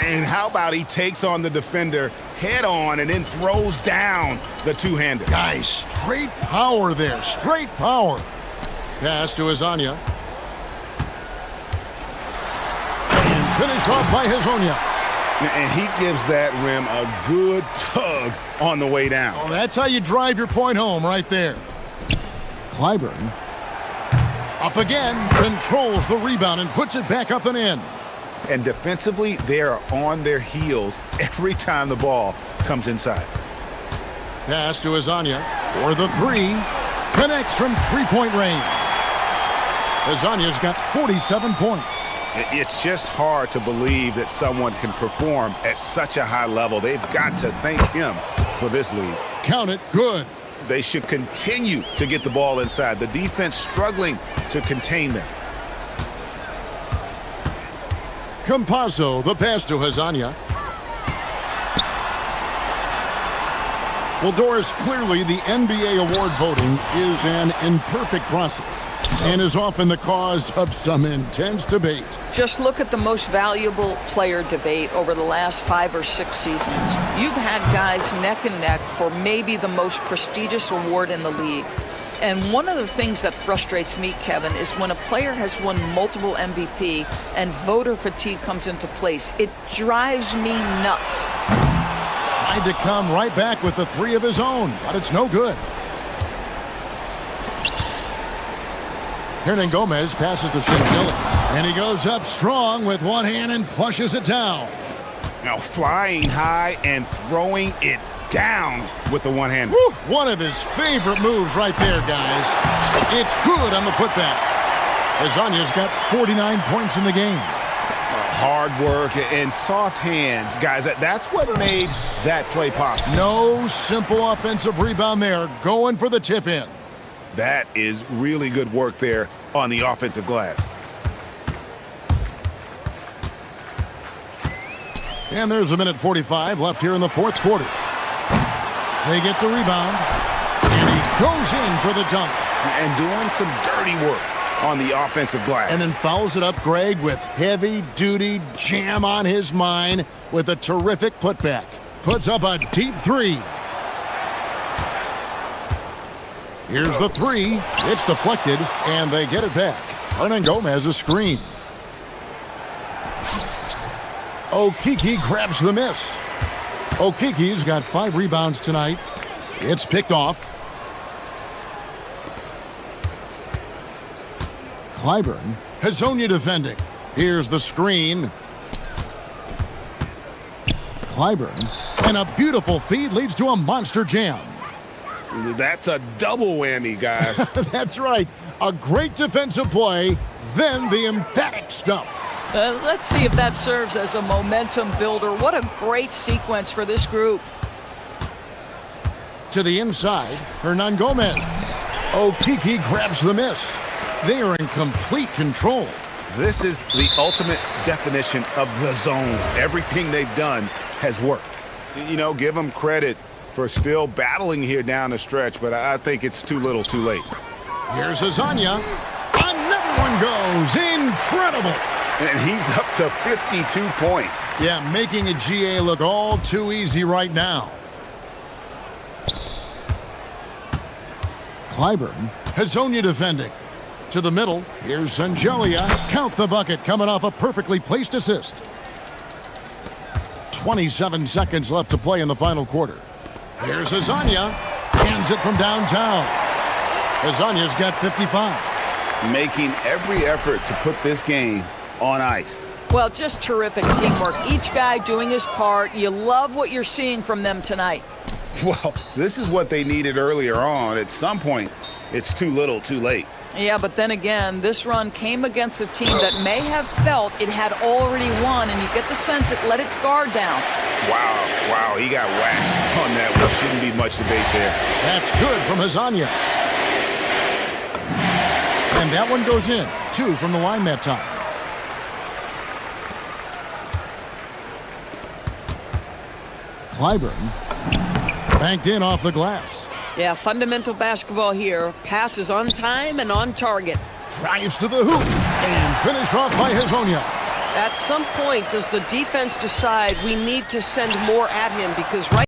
And how about he takes on the defender head on and then throws down the two-hander. Guys, straight power there. Straight power. Pass to Hazania. And finished off by Hazonia. And he gives that rim a good tug on the way down. Oh, that's how you drive your point home right there. Clyburn. Up again. Controls the rebound and puts it back up and in. And defensively, they are on their heels every time the ball comes inside. Pass to Hazania for the three. Connects from three-point range. Hazania's got 47 points. It's just hard to believe that someone can perform at such a high level. They've got to thank him for this lead. Count it. Good. They should continue to get the ball inside. The defense struggling to contain them. Campazzo, the pass to Hazania. Well, Doris, clearly the NBA award voting is an imperfect process and is often the cause of some intense debate. Just look at the most valuable player debate over the last 5 or 6 seasons. You've had guys neck and neck for maybe the most prestigious award in the league. And one of the things that frustrates me, Kevin, is when a player has won multiple MVP and voter fatigue comes into place. It drives me nuts. Tried to come right back with the three of his own, but it's no good. Hernan Gomez passes to Shingilla, and he goes up strong with one hand and flushes it down. Now flying high and throwing it down with the one-hander. One of his favorite moves right there, guys. It's good on the putback. Hazania's got 49 points in the game. Hard work and soft hands, guys. That's what made that play possible. No simple offensive rebound there. Going for the tip-in. That is really good work there on the offensive glass. And there's a minute 45 left here in the fourth quarter. They get the rebound, and he goes in for the dunk. And doing some dirty work. on the offensive glass. And then fouls it up, Greg, with heavy-duty jam on his mind with a terrific putback. Puts up a deep three. Here's the three. It's deflected, and they get it back. Hernan Gomez a screen. Okeke grabs the miss. Okeke's got 5 rebounds tonight. It's picked off. Clyburn. Hazonia defending. Here's the screen. Clyburn. And a beautiful feed leads to a monster jam. That's a double whammy, guys. That's right. A great defensive play, then the emphatic stuff. Let's see if that serves as a momentum builder. What a great sequence for this group. To the inside, Hernan Gomez. Okeke grabs the miss. They are in complete control. This is the ultimate definition of the zone. Everything they've done has worked. You know, give them credit for still battling here down the stretch, but I think it's too little too late. Here's Hazonia. Another one goes. Incredible. And he's up to 52 points. Yeah, making a GA look all too easy right now. Clyburn. Hazonia defending. To the middle. Here's Zangelia. Count the bucket coming off a perfectly placed assist. 27 seconds left to play in the final quarter. Here's Hazonia. Hands it from downtown. Hazonia's got 55. Making every effort to put this game on ice. Well, just terrific teamwork. Each guy doing his part. You love what you're seeing from them tonight. Well, this is what they needed earlier on. At some point, it's too little too late. Yeah, but then again, this run came against a team that may have felt it had already won, and you get the sense it let its guard down. Wow, he got whacked on that one. Shouldn't be much debate there. That's good from Hazonia. And that one goes in. 2 from the line that time. Clyburn banked in off the glass. Yeah, fundamental basketball here. Passes on time and on target. Drives to the hoop and finished off by Hazonia. At some point, does the defense decide we need to send more at him? Because right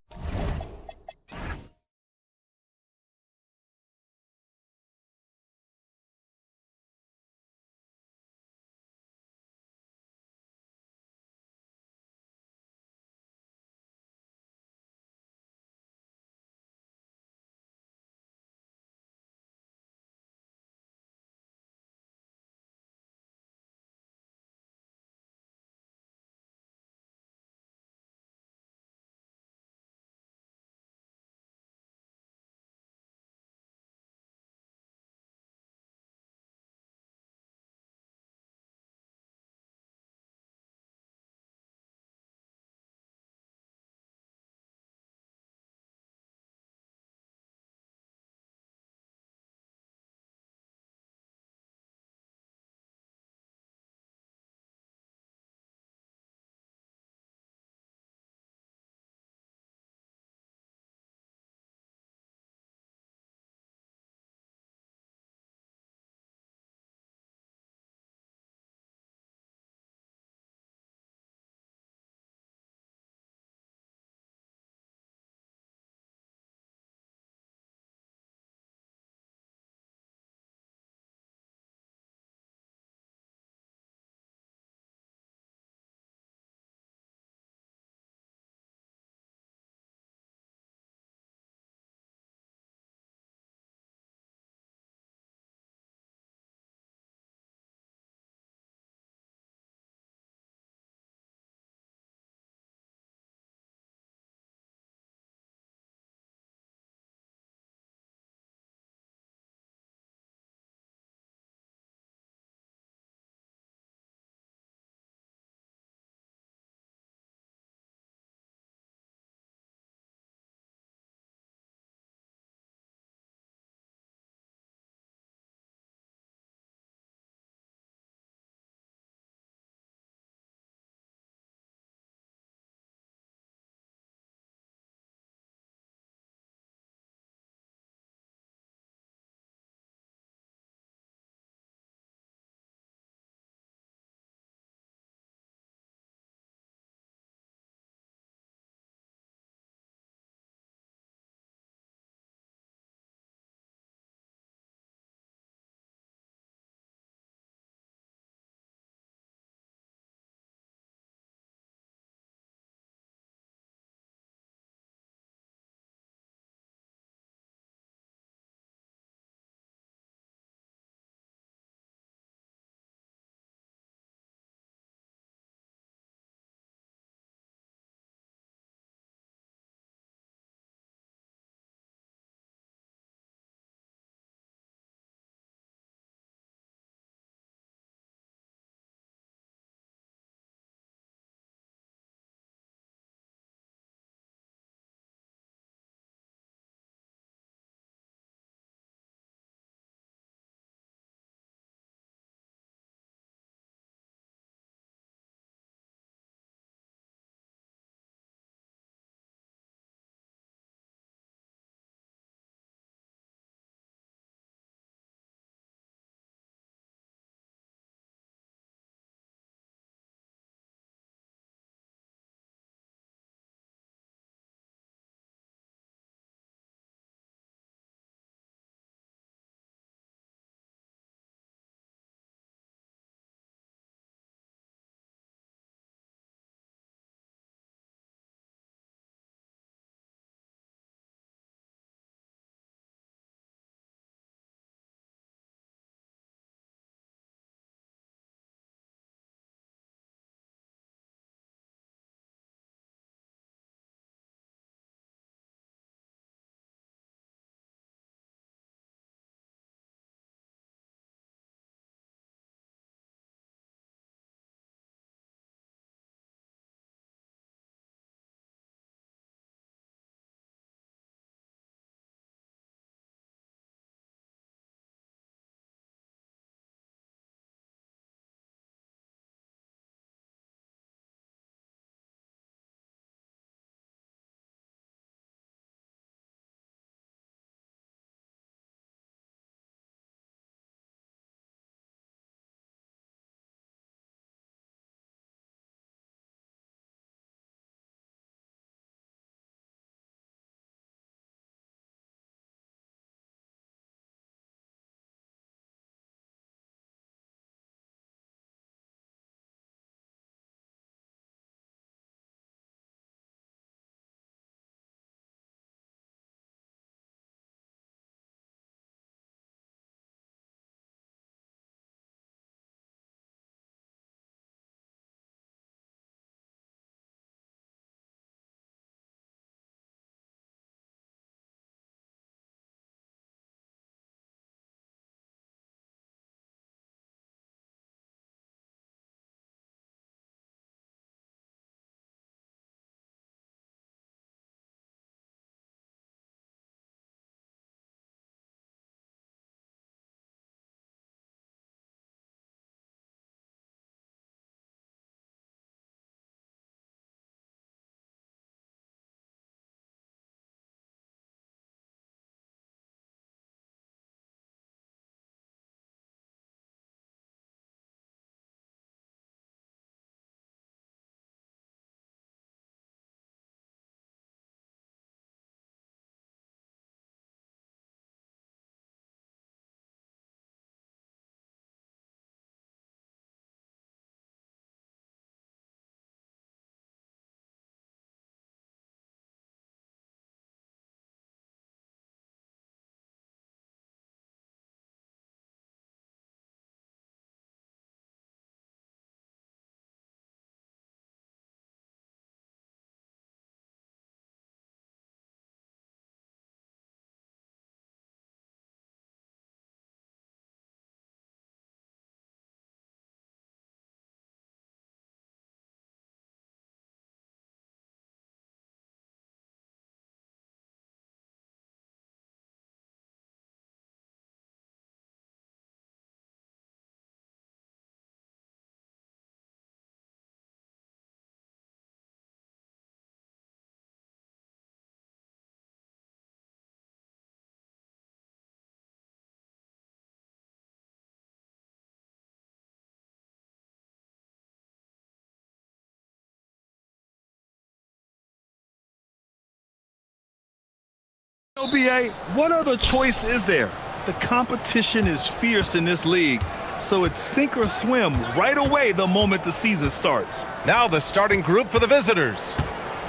OBA, what other choice is there? The competition is fierce in this league, so it's sink or swim right away the moment the season starts. Now the starting group for the visitors.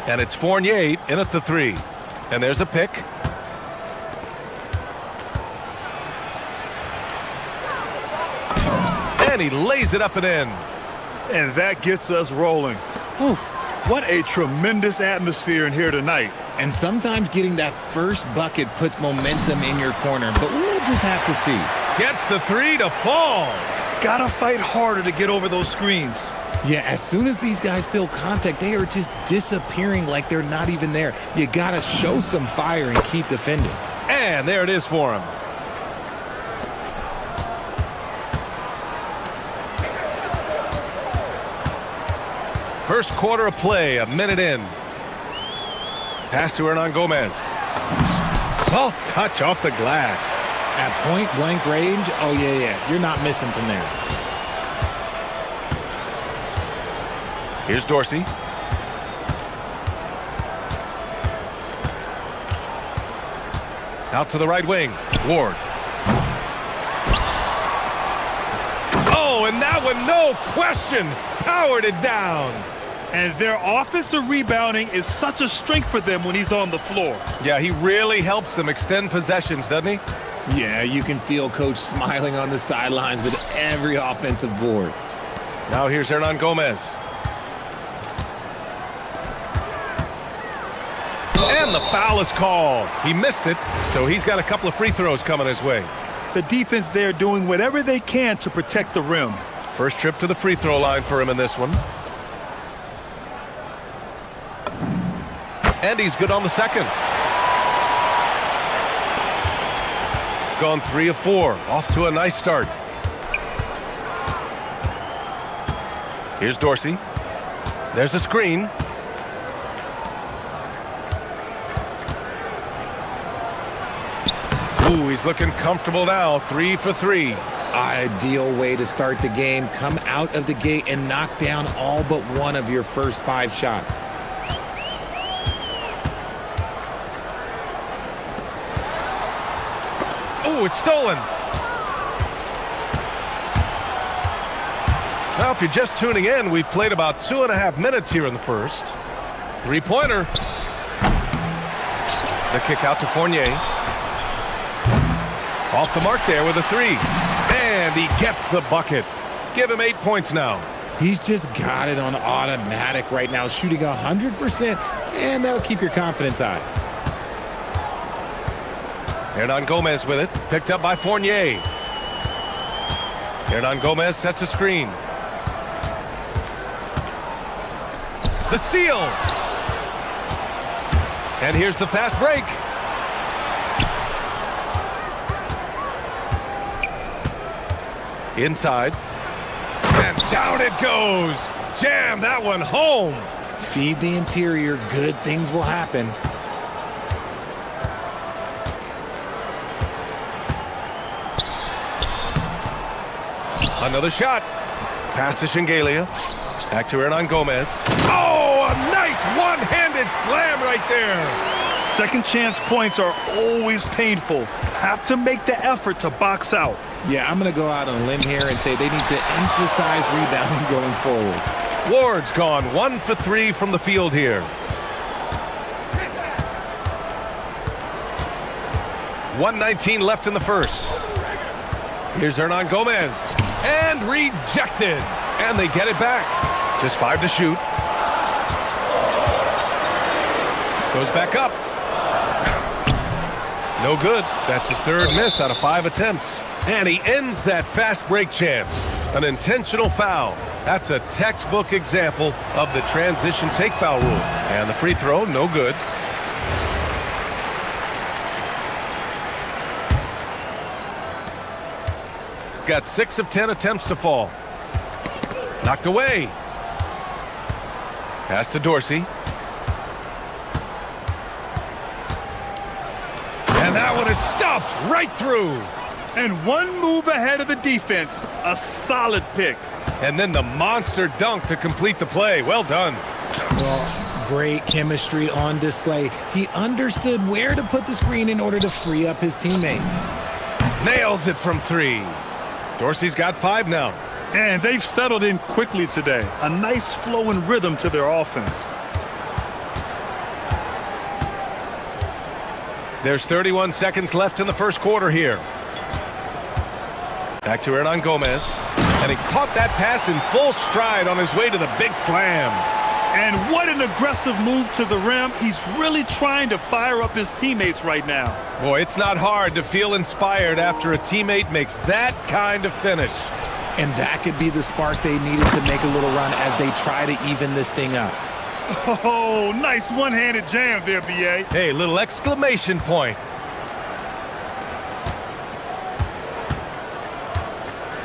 And it's Fournier in at the 3. And there's a pick. And he lays it up and in. And that gets us rolling. Whew, what a tremendous atmosphere in here tonight. And sometimes getting that first bucket puts momentum in your corner, but we'll just have to see. Gets the 3 to fall. Gotta fight harder to get over those screens. Yeah, as soon as these guys feel contact, they are just disappearing like they're not even there. You gotta show some fire and keep defending. And there it is for him. First quarter of play, a minute in. Pass to Hernan Gomez. Soft touch off the glass. At point blank range, oh yeah, you're not missing from there. Here's Dorsey. Out to the right wing. Ward. Oh, and that one, no question, powered it down. And their offensive rebounding is such a strength for them when he's on the floor. Yeah, he really helps them extend possessions, doesn't he? Yeah, you can feel Coach smiling on the sidelines with every offensive board. Now here's Hernan Gomez. And the foul is called. He missed it, so he's got a couple of free throws coming his way. The defense there doing whatever they can to protect the rim. First trip to the free throw line for him in this one. And he's good on the second. Gone 3 of 4. Off to a nice start. Here's Dorsey. There's a screen. Ooh, he's looking comfortable now. 3 for 3. Ideal way to start the game. Come out of the gate and knock down all but one of your first 5 shots. Oh, it's stolen. Now, if you're just tuning in, we've played about 2.5 minutes here in the first. 3-pointer. The kick out to Fournier. Off the mark there with a 3. And he gets the bucket. Give him 8 points now. He's just got it on automatic right now, shooting 100%, and that'll keep your confidence high. Hernan Gomez with it, picked up by Fournier. Hernan Gomez sets a screen. The steal. And here's the fast break. Inside. And down it goes. Jam that one home. Feed the interior. Good things will happen. Another shot. Pass to Shingalia. Back to Hernan Gomez. Oh, a nice one-handed slam right there. Second chance points are always painful. Have to make the effort to box out. Yeah, I'm going to go out on a limb here and say they need to emphasize rebounding going forward. Ward's gone 1 for 3 from the field here. .119 left in the first. Here's Hernan Gomez. And rejected. And they get it back. Just 5 to shoot. Goes back up. No good. That's his 3rd miss out of 5 attempts. And he ends that fast break chance. An intentional foul. That's a textbook example of the transition take foul rule. And the free throw, no good. Got 6 of 10 attempts to fall. Knocked away. Pass to Dorsey. And that one is stuffed right through. And one move ahead of the defense. A solid pick. And then the monster dunk to complete the play. Well done. Well, Great chemistry on display. He understood where to put the screen in order to free up his teammate. Nails it from 3. Dorsey's got 5 now. And they've settled in quickly today. A nice flow and rhythm to their offense. There's 31 seconds left in the first quarter here. Back to Hernan Gomez. And he caught that pass in full stride on his way to the big slam. And what an aggressive move to the rim. He's really trying to fire up his teammates right now. Boy, it's not hard to feel inspired after a teammate makes that kind of finish. And that could be the spark they needed to make a little run as they try to even this thing up. Oh, nice one-handed jam there, B.A. Hey, little exclamation point.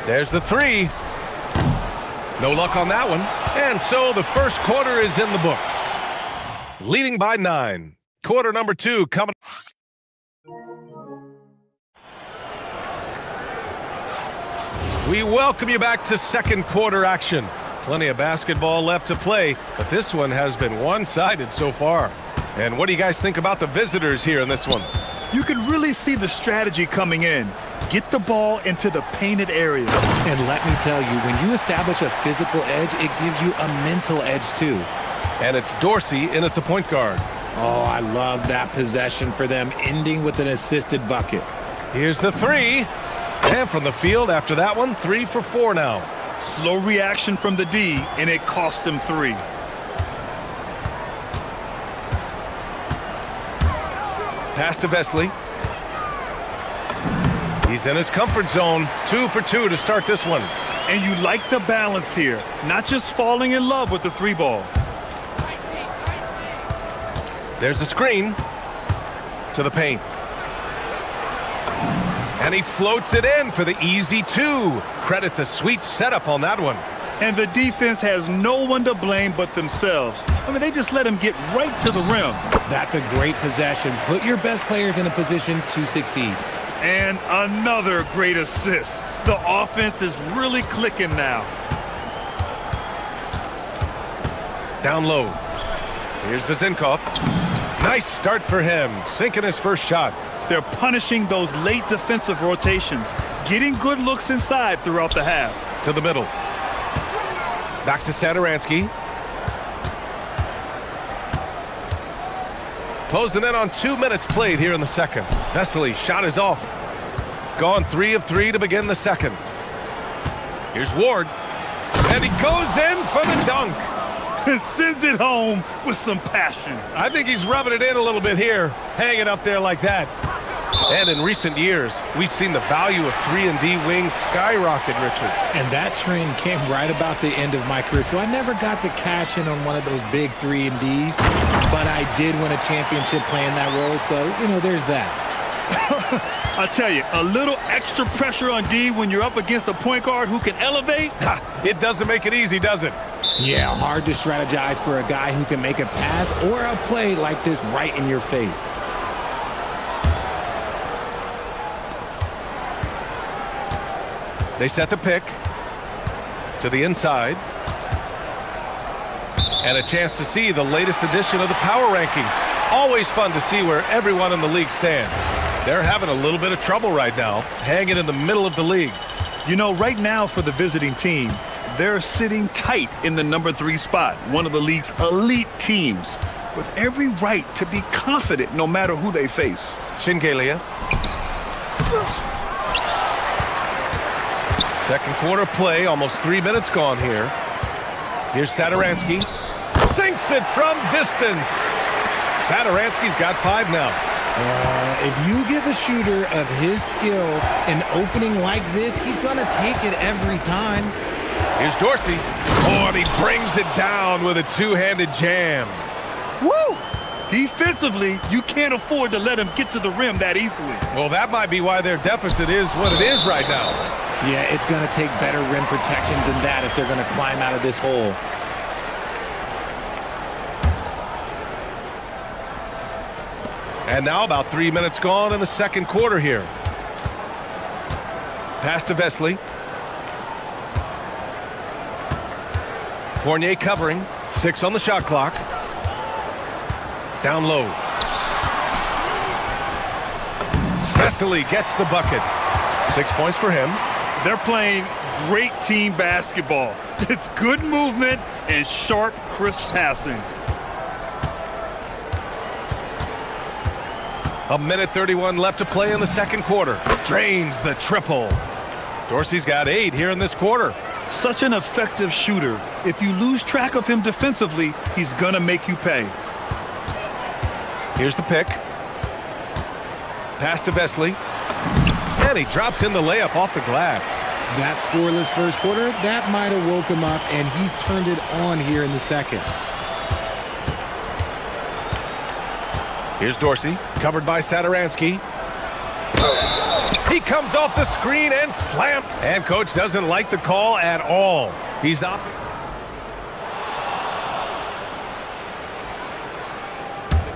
There's the 3. No luck on that one. And so the first quarter is in the books. Leading by 9. Quarter number 2 coming. We welcome you back to second quarter action. Plenty of basketball left to play, but this one has been one-sided so far. And what do you guys think about the visitors here in this one? You can really see the strategy coming in. Get the ball into the painted area. And let me tell you, when you establish a physical edge, it gives you a mental edge too. And it's Dorsey in at the point guard. Oh, I love that possession for them, ending with an assisted bucket. Here's the 3. And from the field after that one, 3 for 4 now. Slow reaction from the D, and it cost him 3. Pass to Vesley. He's in his comfort zone. 2 for 2 to start this one. And you like the balance here. Not just falling in love with the 3 ball. There's a screen to the paint. And he floats it in for the easy 2. Credit the sweet setup on that one. And the defense has no one to blame but themselves. I mean, they just let him get right to the rim. That's a great possession. Put your best players in a position to succeed. And another great assist. The offense is really clicking now. Down low. Here's Vezinkov. Nice start for him. Sinking his first shot. They're punishing those late defensive rotations, getting good looks inside throughout the half. To the middle. Back to Satoransky. Closing in on 2 minutes played here in the second. Vesley shot is off. Gone 3 of 3 to begin the second. Here's Ward. And he goes in for the dunk. And sends it home with some passion. I think he's rubbing it in a little bit here. Hanging up there like that. And in recent years, we've seen the value of 3-and-D wings skyrocket, Richard. And that trend came right about the end of my career, so I never got to cash in on one of those big 3-and-Ds, but I did win a championship playing that role, so, you know, there's that. I tell you, a little extra pressure on D when you're up against a point guard who can elevate. It doesn't make it easy, does it? Yeah, hard to strategize for a guy who can make a pass or a play like this right in your face. They set the pick to the inside. And a chance to see the latest edition of the power rankings. Always fun to see where everyone in the league stands. They're having a little bit of trouble right now, hanging in the middle of the league. You know, right now for the visiting team, they're sitting tight in the number 3 spot, one of the league's elite teams, with every right to be confident no matter who they face. Shingelia. Second quarter play, almost 3 minutes gone here. Here's Satoransky. Sinks it from distance. Satoransky's got 5 now. If you give a shooter of his skill an opening like this, he's going to take it every time. Here's Dorsey. Oh, and he brings it down with a two-handed jam. Woo! Defensively, you can't afford to let him get to the rim that easily. Well, that might be why their deficit is what it is right now. Yeah, it's going to take better rim protection than that if they're going to climb out of this hole. And now about 3 minutes gone in the second quarter here. Pass to Vesley. Fournier covering. 6 on the shot clock. Down low. Vesely gets the bucket. 6 points for him. They're playing great team basketball. It's good movement and sharp, crisp passing. A minute 31 left to play in the second quarter. Drains the triple. Dorsey's got 8 here in this quarter. Such an effective shooter. If you lose track of him defensively, he's gonna make you pay. Here's the pick. Pass to Vesely. And he drops in the layup off the glass. That scoreless first quarter, that might have woke him up, and he's turned it on here in the second. Here's Dorsey, covered by Saturansky. He comes off the screen and slammed. And coach doesn't like the call at all. He's up.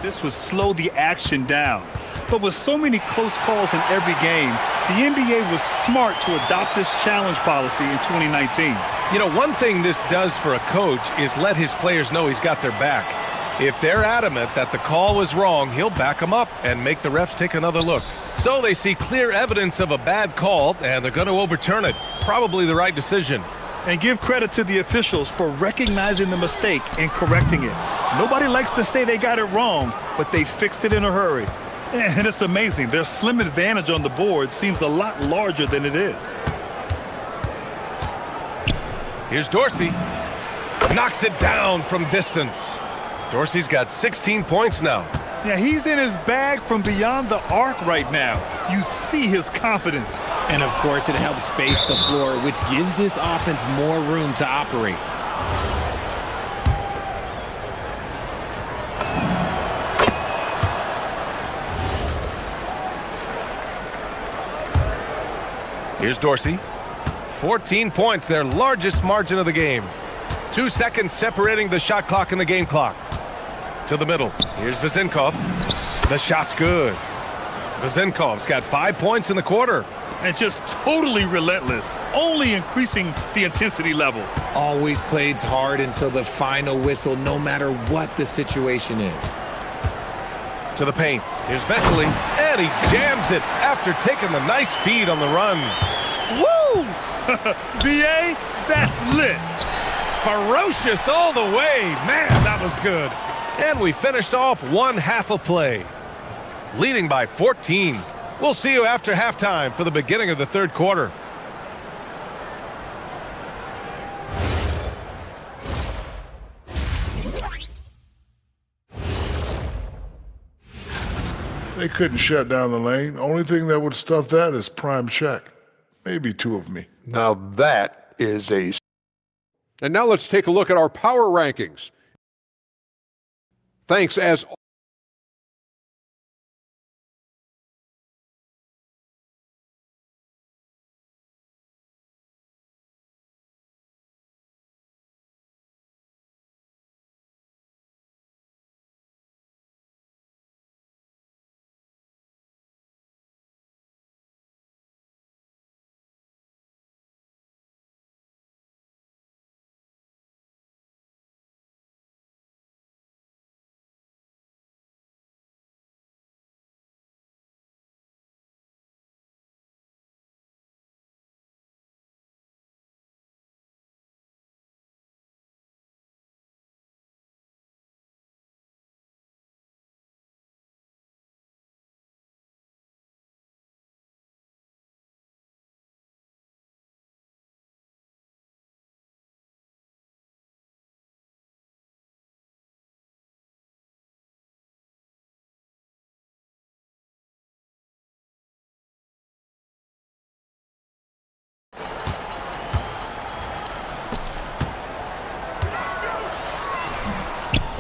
This would slow the action down. But with so many close calls in every game, the NBA was smart to adopt this challenge policy in 2019. You know, one thing this does for a coach is let his players know he's got their back. If they're adamant that the call was wrong, he'll back them up and make the refs take another look. So they see clear evidence of a bad call, and they're going to overturn it. Probably the right decision. And give credit to the officials for recognizing the mistake and correcting it. Nobody likes to say they got it wrong, but they fixed it in a hurry. And it's amazing. Their slim advantage on the board seems a lot larger than it is. Here's Dorsey. Knocks it down from distance. Dorsey's got 16 points now. Yeah, he's in his bag from beyond the arc right now. You see his confidence. And of course, it helps space the floor, which gives this offense more room to operate. Here's Dorsey. 14 points, their largest margin of the game. 2 seconds separating the shot clock and the game clock. To the middle. Here's Vezenkov. The shot's good. Vezenkov's got 5 points in the quarter. And just totally relentless, only increasing the intensity level. Always plays hard until the final whistle, no matter what the situation is. To the paint. Here's Vesely, and he jams it after taking the nice feed on the run. Woo! BA, that's lit. Ferocious all the way. Man, that was good. And we finished off one half of play, leading by 14. We'll see you after halftime for the beginning of the third quarter. They couldn't shut down the lane. Only thing that would stuff that is prime check. Maybe 2 of me. Now that is a... And now let's take a look at our power rankings. Thanks as...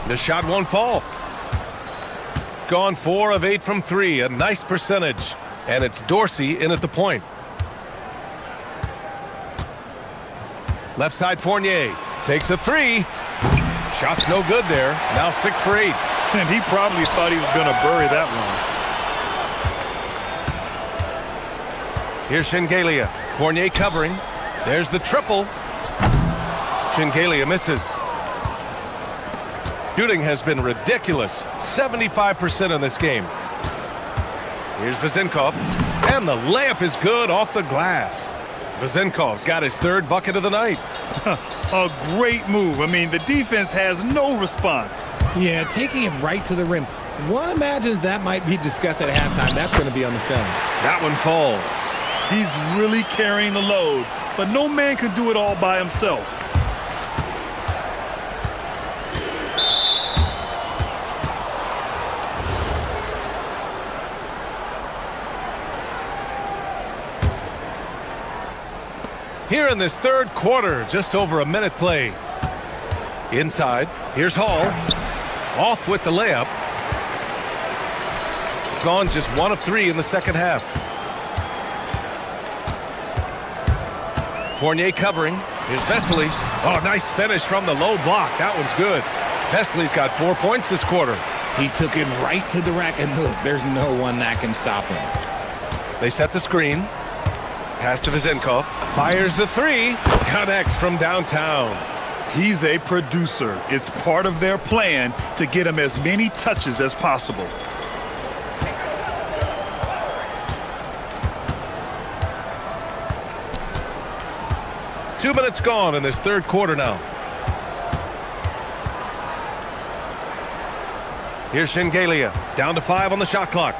The shot won't fall. Gone 4 of 8 from 3, a nice percentage. And it's Dorsey in at the point. Left side Fournier takes a 3. Shot's no good there. Now 6 for 8. And he probably thought he was going to bury that one. Here's Shengelia. Fournier covering. There's the triple. Shengelia misses. Shooting has been ridiculous. 75% in this game. Here's Vezenkov. And the layup is good off the glass. Vezenkov's got his third bucket of the night. A great move. I mean, the defense has no response. Yeah, taking it right to the rim. One imagines that might be discussed at halftime. That's going to be on the film. That one falls. He's really carrying the load, but no man can do it all by himself. Here in this third quarter, just over a minute play. Inside, here's Hall. Off with the layup. Gone just 1 of 3 in the second half. Fournier covering. Here's Vesely. Oh, nice finish from the low block. That one's good. Vesely's got 4 points this quarter. He took it right to the rack, and look, there's no one that can stop him. They set the screen. Pass to Vezenkov. Fires the three. Connects from downtown. He's a producer. It's part of their plan to get him as many touches as possible. Two minutes gone in this third quarter now. Here's Shengelia. Down to 5 on the shot clock.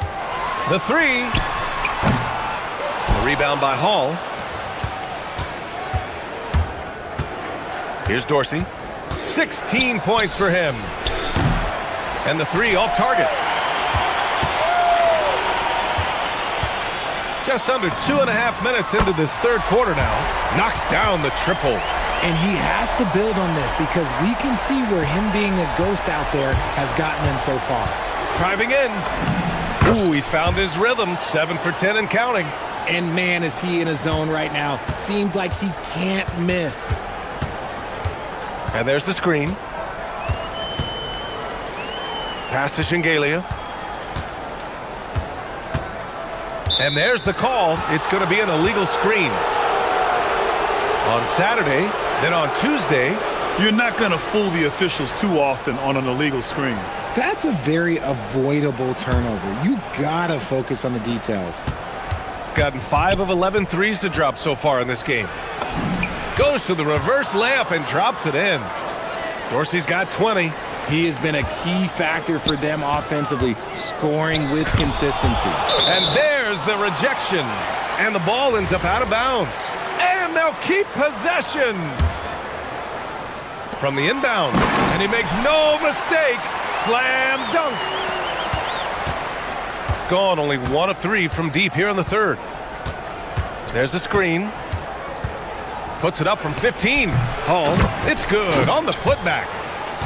The three. The rebound by Hall. Here's Dorsey. 16 points for him. And the three off target. Just under 2.5 minutes into this third quarter now. Knocks down the triple. And he has to build on this because we can see where him being a ghost out there has gotten him so far. Driving in. Ooh, he's found his rhythm. 7 for 10 and counting. And man, is he in a zone right now. Seems like he can't miss. And there's the screen. Pass to Shengelia. And there's the call. It's going to be an illegal screen. On Saturday, then on Tuesday. You're not going to fool the officials too often on an illegal screen. That's a very avoidable turnover. You gotta focus on the details. Gotten 5 of 11 threes to drop so far in this game. Goes to the reverse layup and drops it in. Dorsey's got 20. He has been a key factor for them offensively, scoring with consistency. And there's the rejection. And the ball ends up out of bounds. And they'll keep possession. From the inbound. And he makes no mistake. Slam dunk. Gone only 1 of 3 from deep here in the third. There's the screen. Puts it up from 15. Hall. It's good on the putback.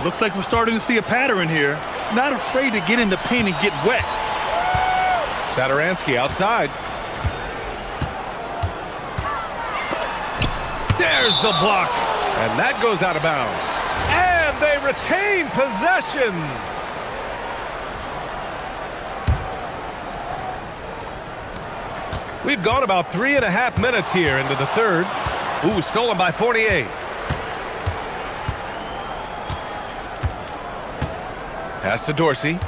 Looks like we're starting to see a pattern here. Not afraid to get in the paint and get wet. Satoransky outside. There's the block. And that goes out of bounds. And they retain possession. We've gone about 3.5 minutes here into the third. Ooh, stolen by Fournier. Pass to Dorsey.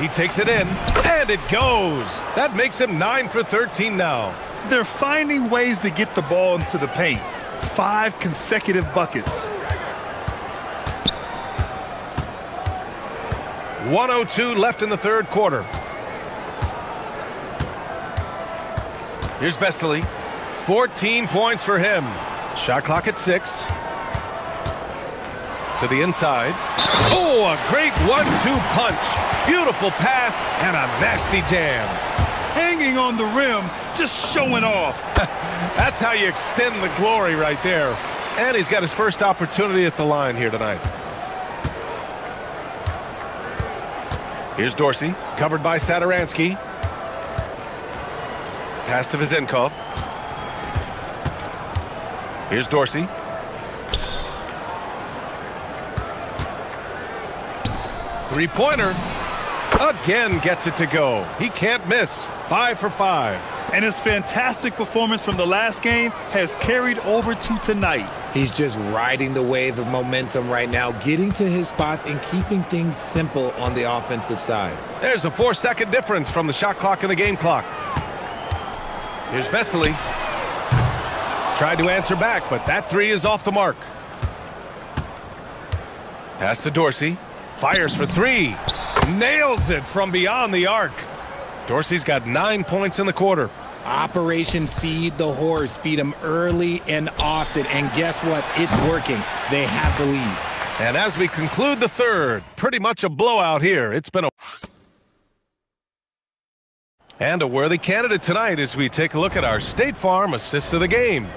He takes it in, and it goes. That makes him 9 for 13 now. They're finding ways to get the ball into the paint. 5 consecutive buckets. 1:02 left in the third quarter. Here's Vesely. 14 points for him. Shot clock at 6. To the inside. Oh, a great 1-2 punch. Beautiful pass and a nasty jam. Hanging on the rim, just showing off. That's how you extend the glory right there. And he's got his first opportunity at the line here tonight. Here's Dorsey, covered by Satoransky. Pass to Vezenkov. Here's Dorsey. Three-pointer. Again gets it to go. He can't miss. 5 for 5. And his fantastic performance from the last game has carried over to tonight. He's just riding the wave of momentum right now, getting to his spots and keeping things simple on the offensive side. There's a 4-second difference from the shot clock and the game clock. Here's Vesely. Tried to answer back, but that three is off the mark. Pass to Dorsey. Fires for three. Nails it from beyond the arc. Dorsey's got 9 points in the quarter. Operation Feed the Horse. Feed him early and often. And guess what? It's working. They have the lead. And as we conclude the third, pretty much a blowout here. It's been a... And a worthy candidate tonight as we take a look at our State Farm assists of the game.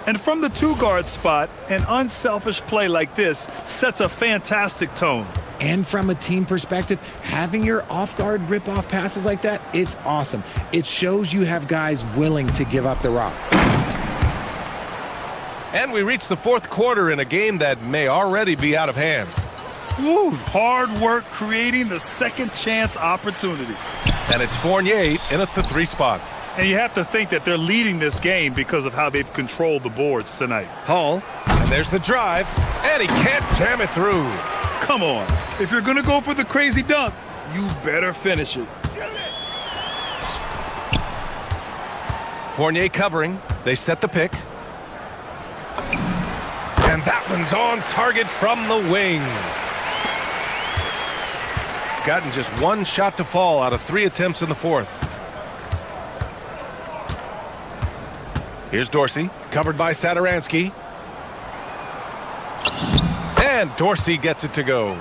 And from the two-guard spot, an unselfish play like this sets a fantastic tone. And from a team perspective, having your off-guard rip-off passes like that, it's awesome. It shows you have guys willing to give up the rock. And we reach the fourth quarter in a game that may already be out of hand. Woo, hard work creating the second chance opportunity. And it's Fournier in at the three spot. And you have to think that they're leading this game because of how they've controlled the boards tonight. Hall, and there's the drive, and he can't jam it through. Come on, if you're going to go for the crazy dunk, you better finish it. Fournier covering, they set the pick. And that one's on target from the wing. Gotten just one shot to fall out of 3 attempts in the fourth. Here's Dorsey, covered by Satoransky. And Dorsey gets it to go.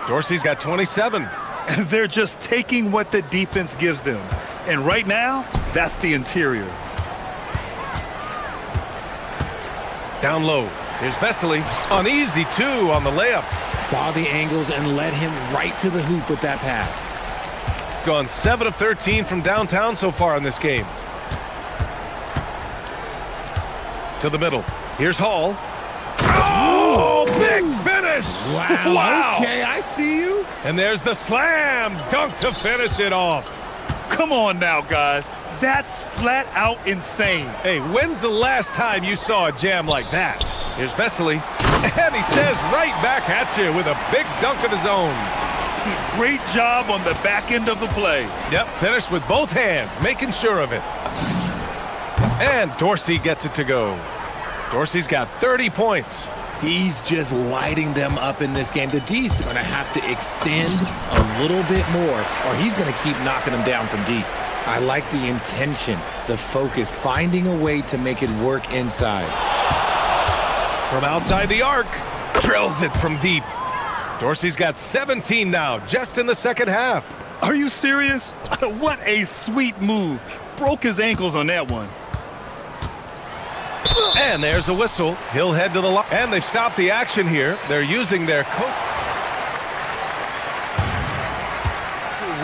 Dorsey's got 27. They're just taking what the defense gives them. And right now, that's the interior. Down low. Here's Vesely. Uneasy, too, on the layup. Saw the angles and led him right to the hoop with that pass. Gone 7 of 13 from downtown so far in this game. To the middle. Here's Hall. Oh, big finish! Wow. Okay, I see you. And there's the slam dunk to finish it off. Come on now, guys. That's flat out insane. Hey, when's the last time you saw a jam like that? Here's Vesely. And he says right back at you with a big dunk of his own. Great job on the back end of the play. Yep, finished with both hands, making sure of it. And Dorsey gets it to go. Dorsey's got 30 points. He's just lighting them up in this game. The D's going to have to extend a little bit more, or he's going to keep knocking them down from deep. I like the intention, the focus, finding a way to make it work inside. From outside the arc, drills it from deep. Dorsey's got 17 now, just in the second half. Are you serious? What a sweet move. Broke his ankles on that one. And there's a whistle. He'll head to the line. And they've stopped the action here. They're using their coach.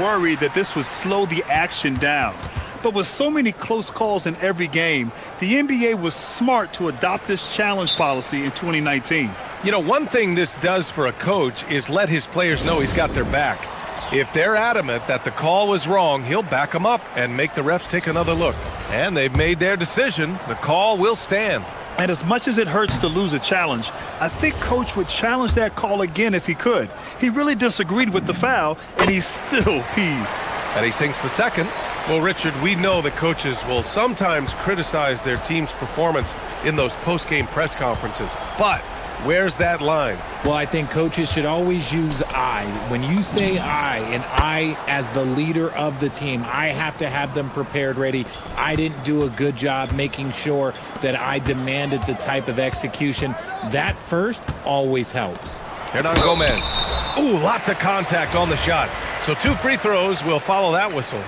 Worried that this would slow the action down. But with so many close calls in every game, the NBA was smart to adopt this challenge policy in 2019. You know, one thing this does for a coach is let his players know he's got their back. If they're adamant that the call was wrong, he'll back them up and make the refs take another look. And they've made their decision. The call will stand. And as much as it hurts to lose a challenge, I think Coach would challenge that call again if he could. He really disagreed with the foul, and he's still peeved. And he sinks the second. Well, Richard, we know that coaches will sometimes criticize their team's performance in those post-game press conferences. But where's that line? Well, I think coaches should always use I. When you say I, and I as the leader of the team, I have to have them prepared, ready. I didn't do a good job making sure that I demanded the type of execution. That first always helps. Hernan Gomez. Ooh, lots of contact on the shot. So 2 free throws will follow that whistle.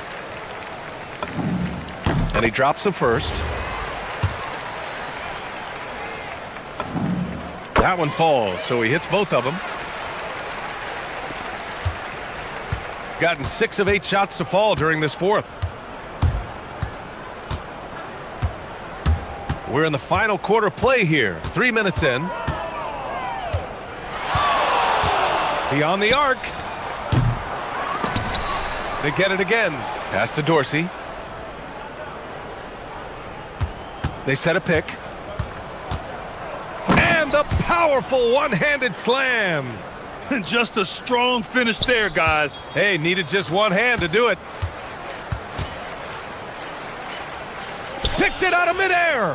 And he drops the first. That one falls, so he hits both of them. Gotten 6 of 8 shots to fall during this fourth. We're in the final quarter play here. 3 minutes in. Beyond the arc. They get it again. Pass to Dorsey. They set a pick. And Powerful one-handed slam. Just a strong finish there, guys. Hey, needed just one hand to do it. Picked it out of midair.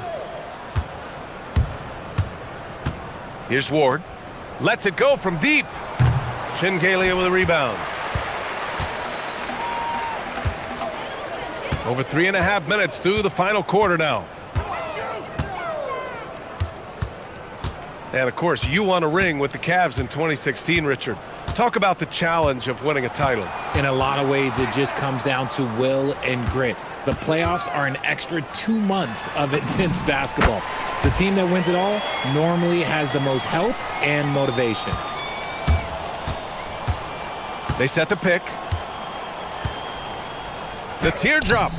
Here's Ward. Lets it go from deep. Shingalia with a rebound. Over 3.5 minutes through the final quarter now. And of course, you won a ring with the Cavs in 2016, Richard. Talk about the challenge of winning a title. In a lot of ways, it just comes down to will and grit. The playoffs are an extra 2 months of intense basketball. The team that wins it all normally has the most help and motivation. They set the pick. The teardrop.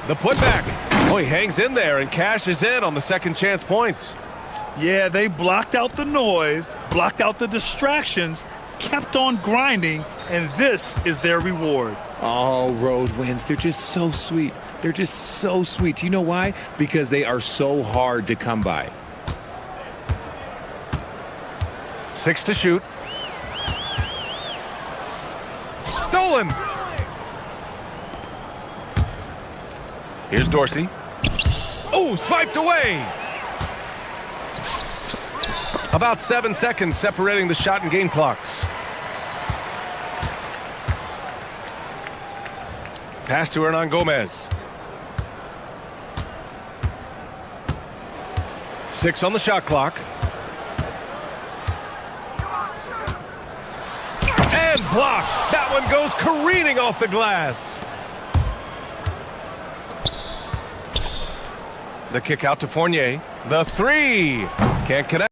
The putback. Oh, he hangs in there and cashes in on the second chance points. Yeah, they blocked out the noise, blocked out the distractions, kept on grinding, and this is their reward. Oh, road wins. They're just so sweet. They're just so sweet. You know why? Because they are so hard to come by. 6 to shoot. Stolen. Here's Dorsey. Oh, swiped away. About 7 seconds separating the shot and game clocks. Pass to Hernan Gomez. 6 on the shot clock. And blocked. That one goes careening off the glass. The kick out to Fournier. The three. Can't connect.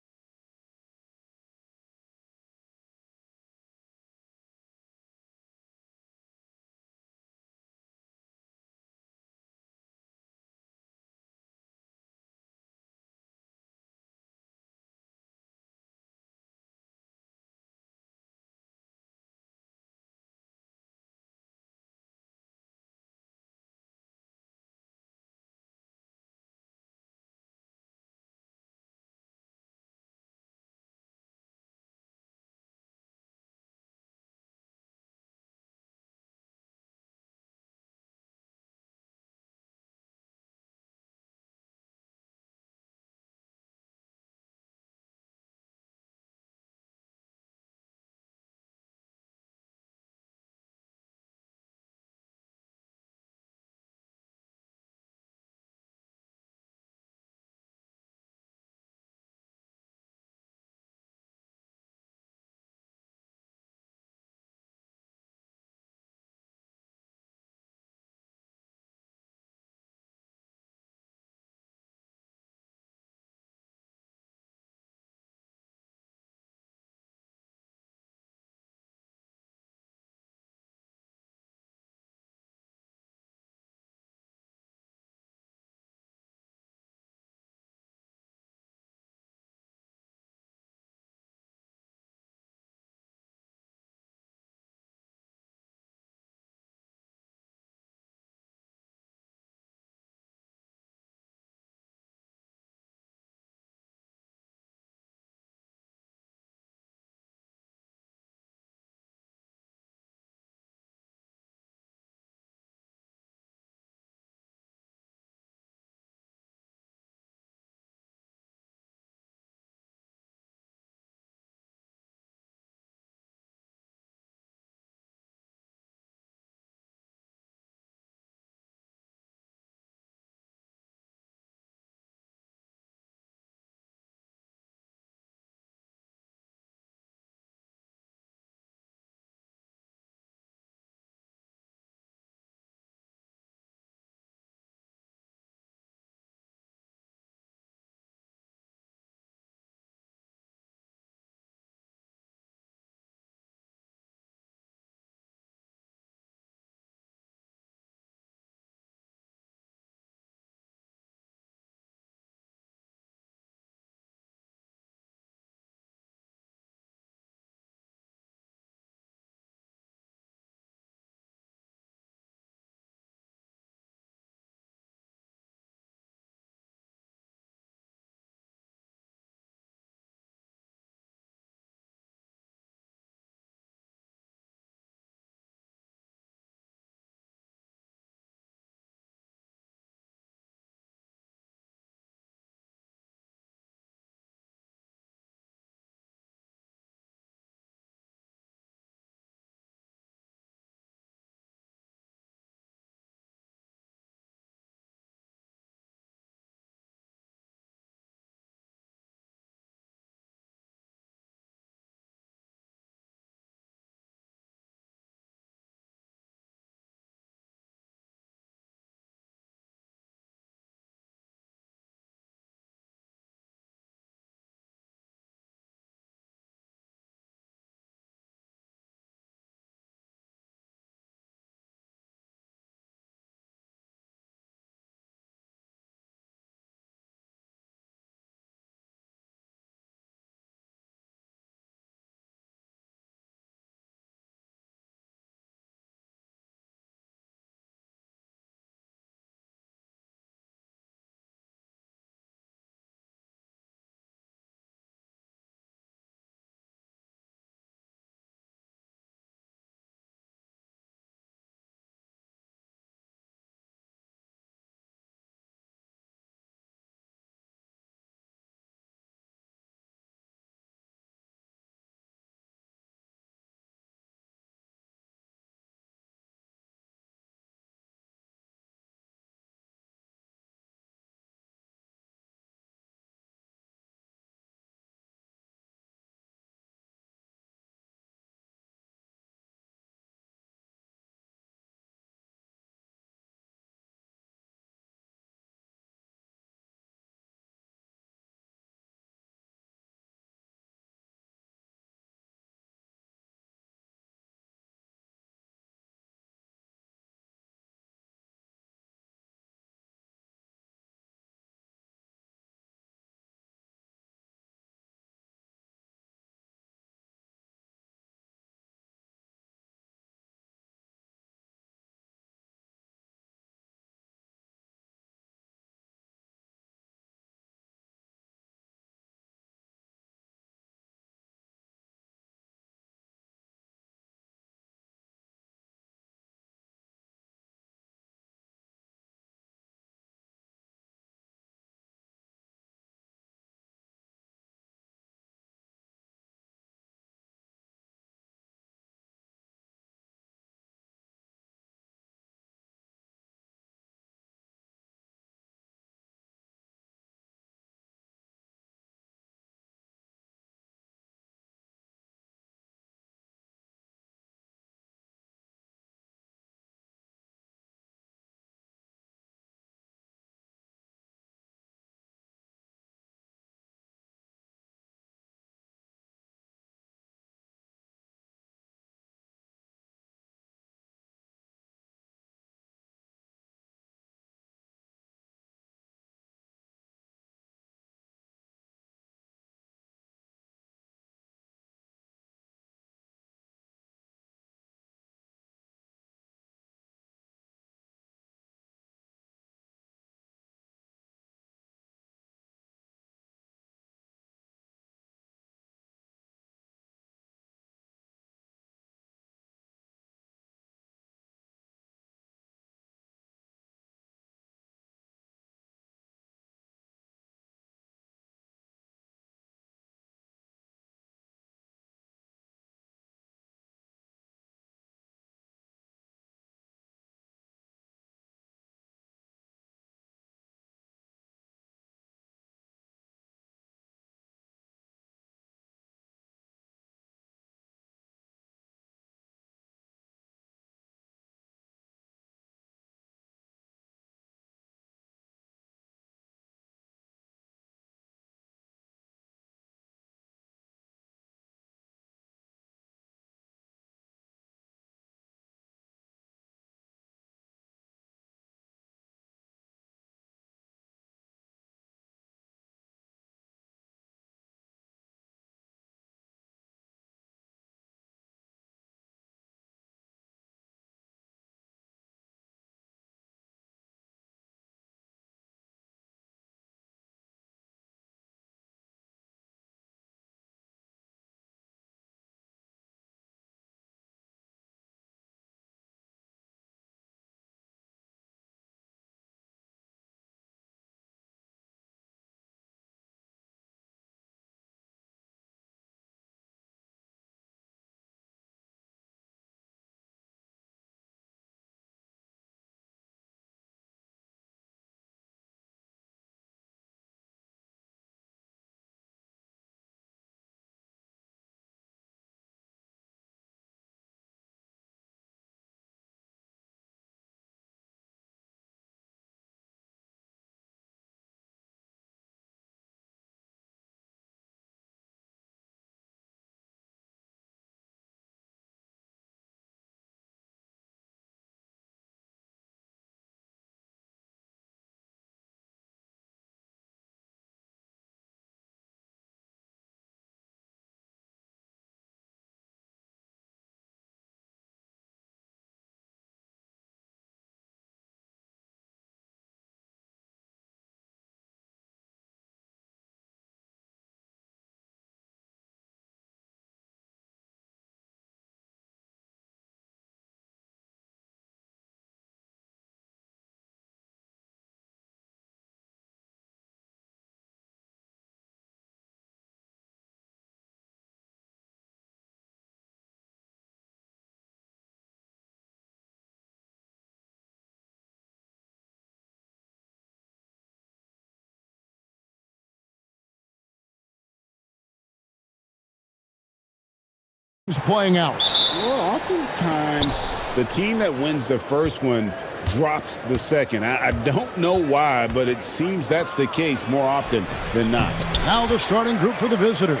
Who's playing out? Well, oftentimes the team that wins the first one drops the second. I don't know why, but it seems that's the case more often than not. Now the starting group for the visitors.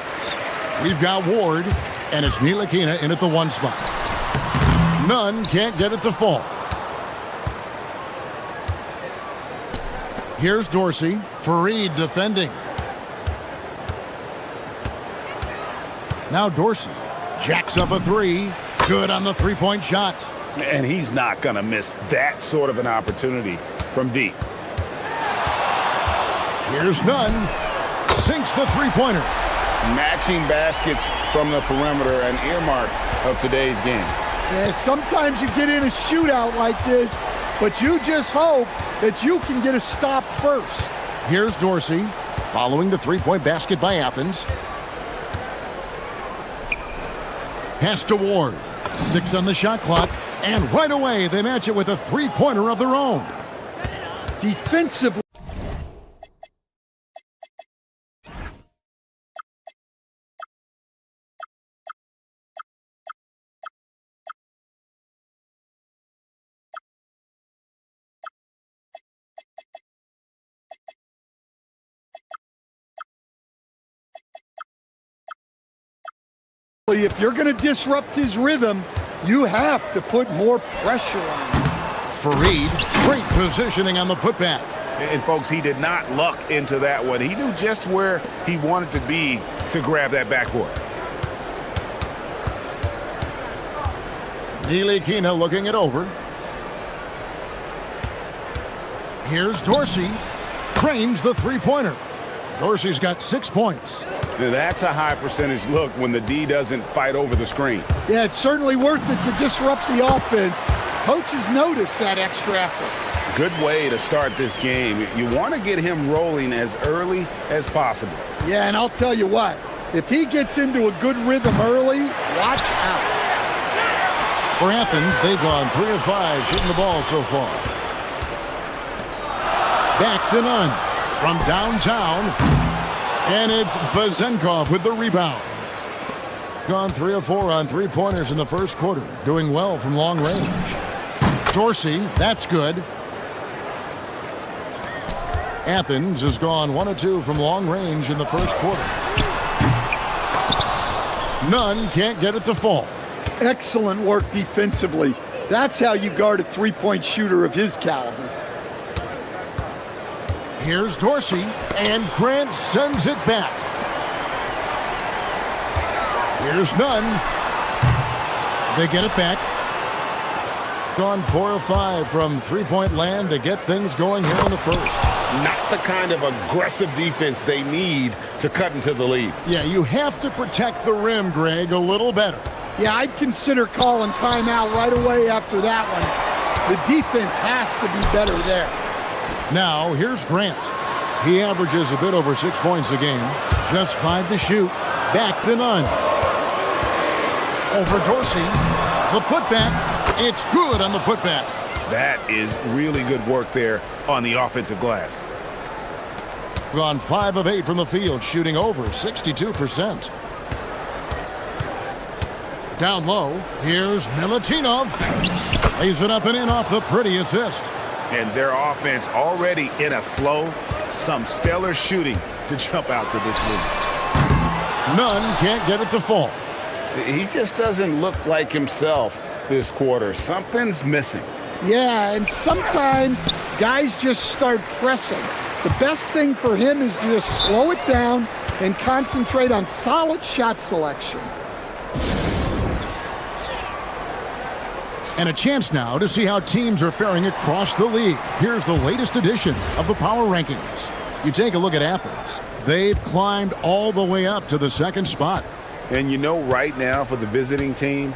We've got Ward, and it's Ntilikina in at the 1 spot. Nunn can't get it to fall. Here's Dorsey. Fareed defending. Now Dorsey jacks up a 3. Good on the 3-point shot. And he's not going to miss that sort of an opportunity from deep. Here's Nunn. Sinks the 3-pointer. Matching baskets from the perimeter, an earmark of today's game. Yeah, sometimes you get in a shootout like this, but you just hope that you can get a stop first. Here's Dorsey, following the 3-point basket by Athens. Pass to Ward. 6 on the shot clock, and right away they match it with a 3-pointer of their own. Defensively. If you're going to disrupt his rhythm, you have to put more pressure on him. Fareed, great positioning on the putback. And folks, he did not luck into that one. He knew just where he wanted to be to grab that backboard. Ntilikina looking it over. Here's Dorsey. Cranes the 3-pointer. Dorsey's got 6 points. Now that's a high percentage look when the D doesn't fight over the screen. Yeah, it's certainly worth it to disrupt the offense. Coaches notice that extra effort. Good way to start this game. You want to get him rolling as early as possible. Yeah, and I'll tell you what, if he gets into a good rhythm early, watch out. For Athens, they've gone 3 of 5 shooting the ball so far. Back to Nunn from downtown. And it's Vezenkov with the rebound. Gone 3 of 4 on 3-pointers in the first quarter. Doing well from long range. Dorsey, that's good. Athens has gone 1 of 2 from long range in the first quarter. Nunn can't get it to fall. Excellent work defensively. That's how you guard a 3-point shooter of his caliber. Here's Dorsey, and Grant sends it back. Here's Nunn. They get it back. Gone 4 of 5 from 3-point land to get things going here in the first. Not the kind of aggressive defense they need to cut into the lead. Yeah, you have to protect the rim, Greg, a little better. Yeah, I'd consider calling timeout right away after that one. The defense has to be better there. Now, here's Grant. He averages a bit over 6 points a game. Just 5 to shoot. Back to Nunn. Over Dorsey. The putback. It's good on the putback. That is really good work there on the offensive glass. Gone 5 of 8 from the field, shooting over 62%. Down low, here's Milutinov. Lays it up and in off the pretty assist. And their offense already in a flow. Some stellar shooting to jump out to this lead. Nunn can't get it to fall. He just doesn't look like himself this quarter. Something's missing. Yeah, and sometimes guys just start pressing. The best thing for him is to just slow it down and concentrate on solid shot selection. And a chance now to see how teams are faring across the league. Here's the latest edition of the Power Rankings. You take a look at Athens. They've climbed all the way up to the 2nd spot. And you know, right now for the visiting team,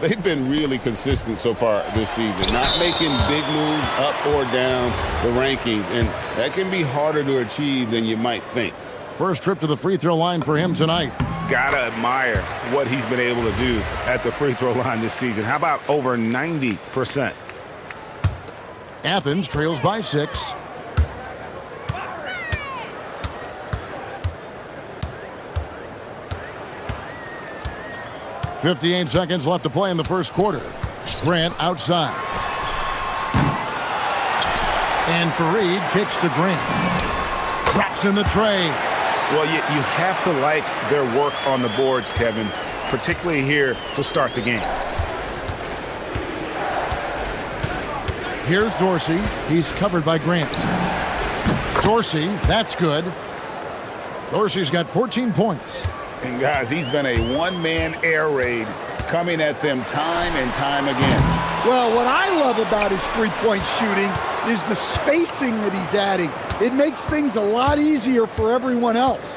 they've been really consistent so far this season. Not making big moves up or down the rankings. And that can be harder to achieve than you might think. First trip to the free throw line for him tonight. Gotta admire what he's been able to do at the free throw line this season. How about over 90%? Athens trails by 6. 58 seconds left to play in the first quarter. Grant outside. And Fareed kicks to Grant. Drops in the tray. Well, you have to like their work on the boards, Kevin, particularly here to start the game. Here's Dorsey. He's covered by Grant. Dorsey, that's good. Dorsey's got 14 points. And guys, he's been a one-man air raid coming at them time and time again. Well, what I love about his three-point shooting is the spacing that he's adding. It makes things a lot easier for everyone else.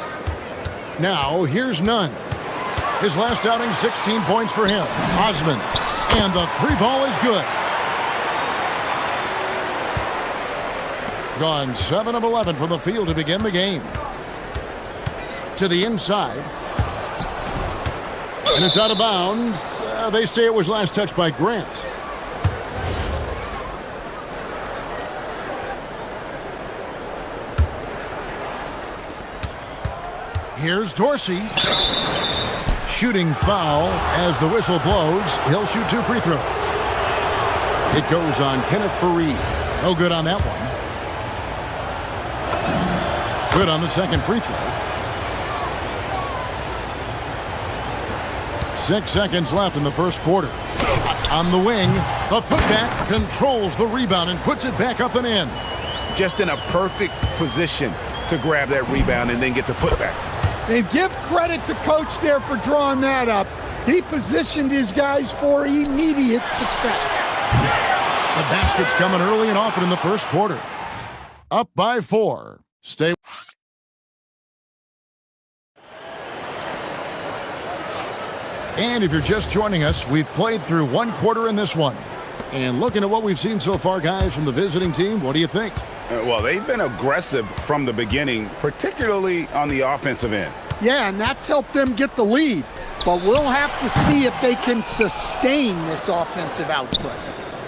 Now, here's Nunn. His last outing, 16 points for him. Osman. And the three ball is good. Gone 7 of 11 from the field to begin the game. To the inside. And it's out of bounds. They say it was last touched by Grant. Here's Dorsey. Shooting foul as the whistle blows. He'll shoot 2 free throws. It goes on Kenneth Fareed. No good on that one. Good on the second free throw. 6 seconds left in the first quarter. On the wing, the putback controls the rebound and puts it back up and in. Just in a perfect position to grab that rebound and then get the putback. And give credit to Coach there for drawing that up. He positioned his guys for immediate success. The basket's coming early and often in the first quarter. Up by 4. Stay. And if you're just joining us, we've played through 1 quarter in this one. And looking at what we've seen so far, guys, from the visiting team, what do you think? Well, they've been aggressive from the beginning, particularly on the offensive end. Yeah, and that's helped them get the lead. But we'll have to see if they can sustain this offensive output.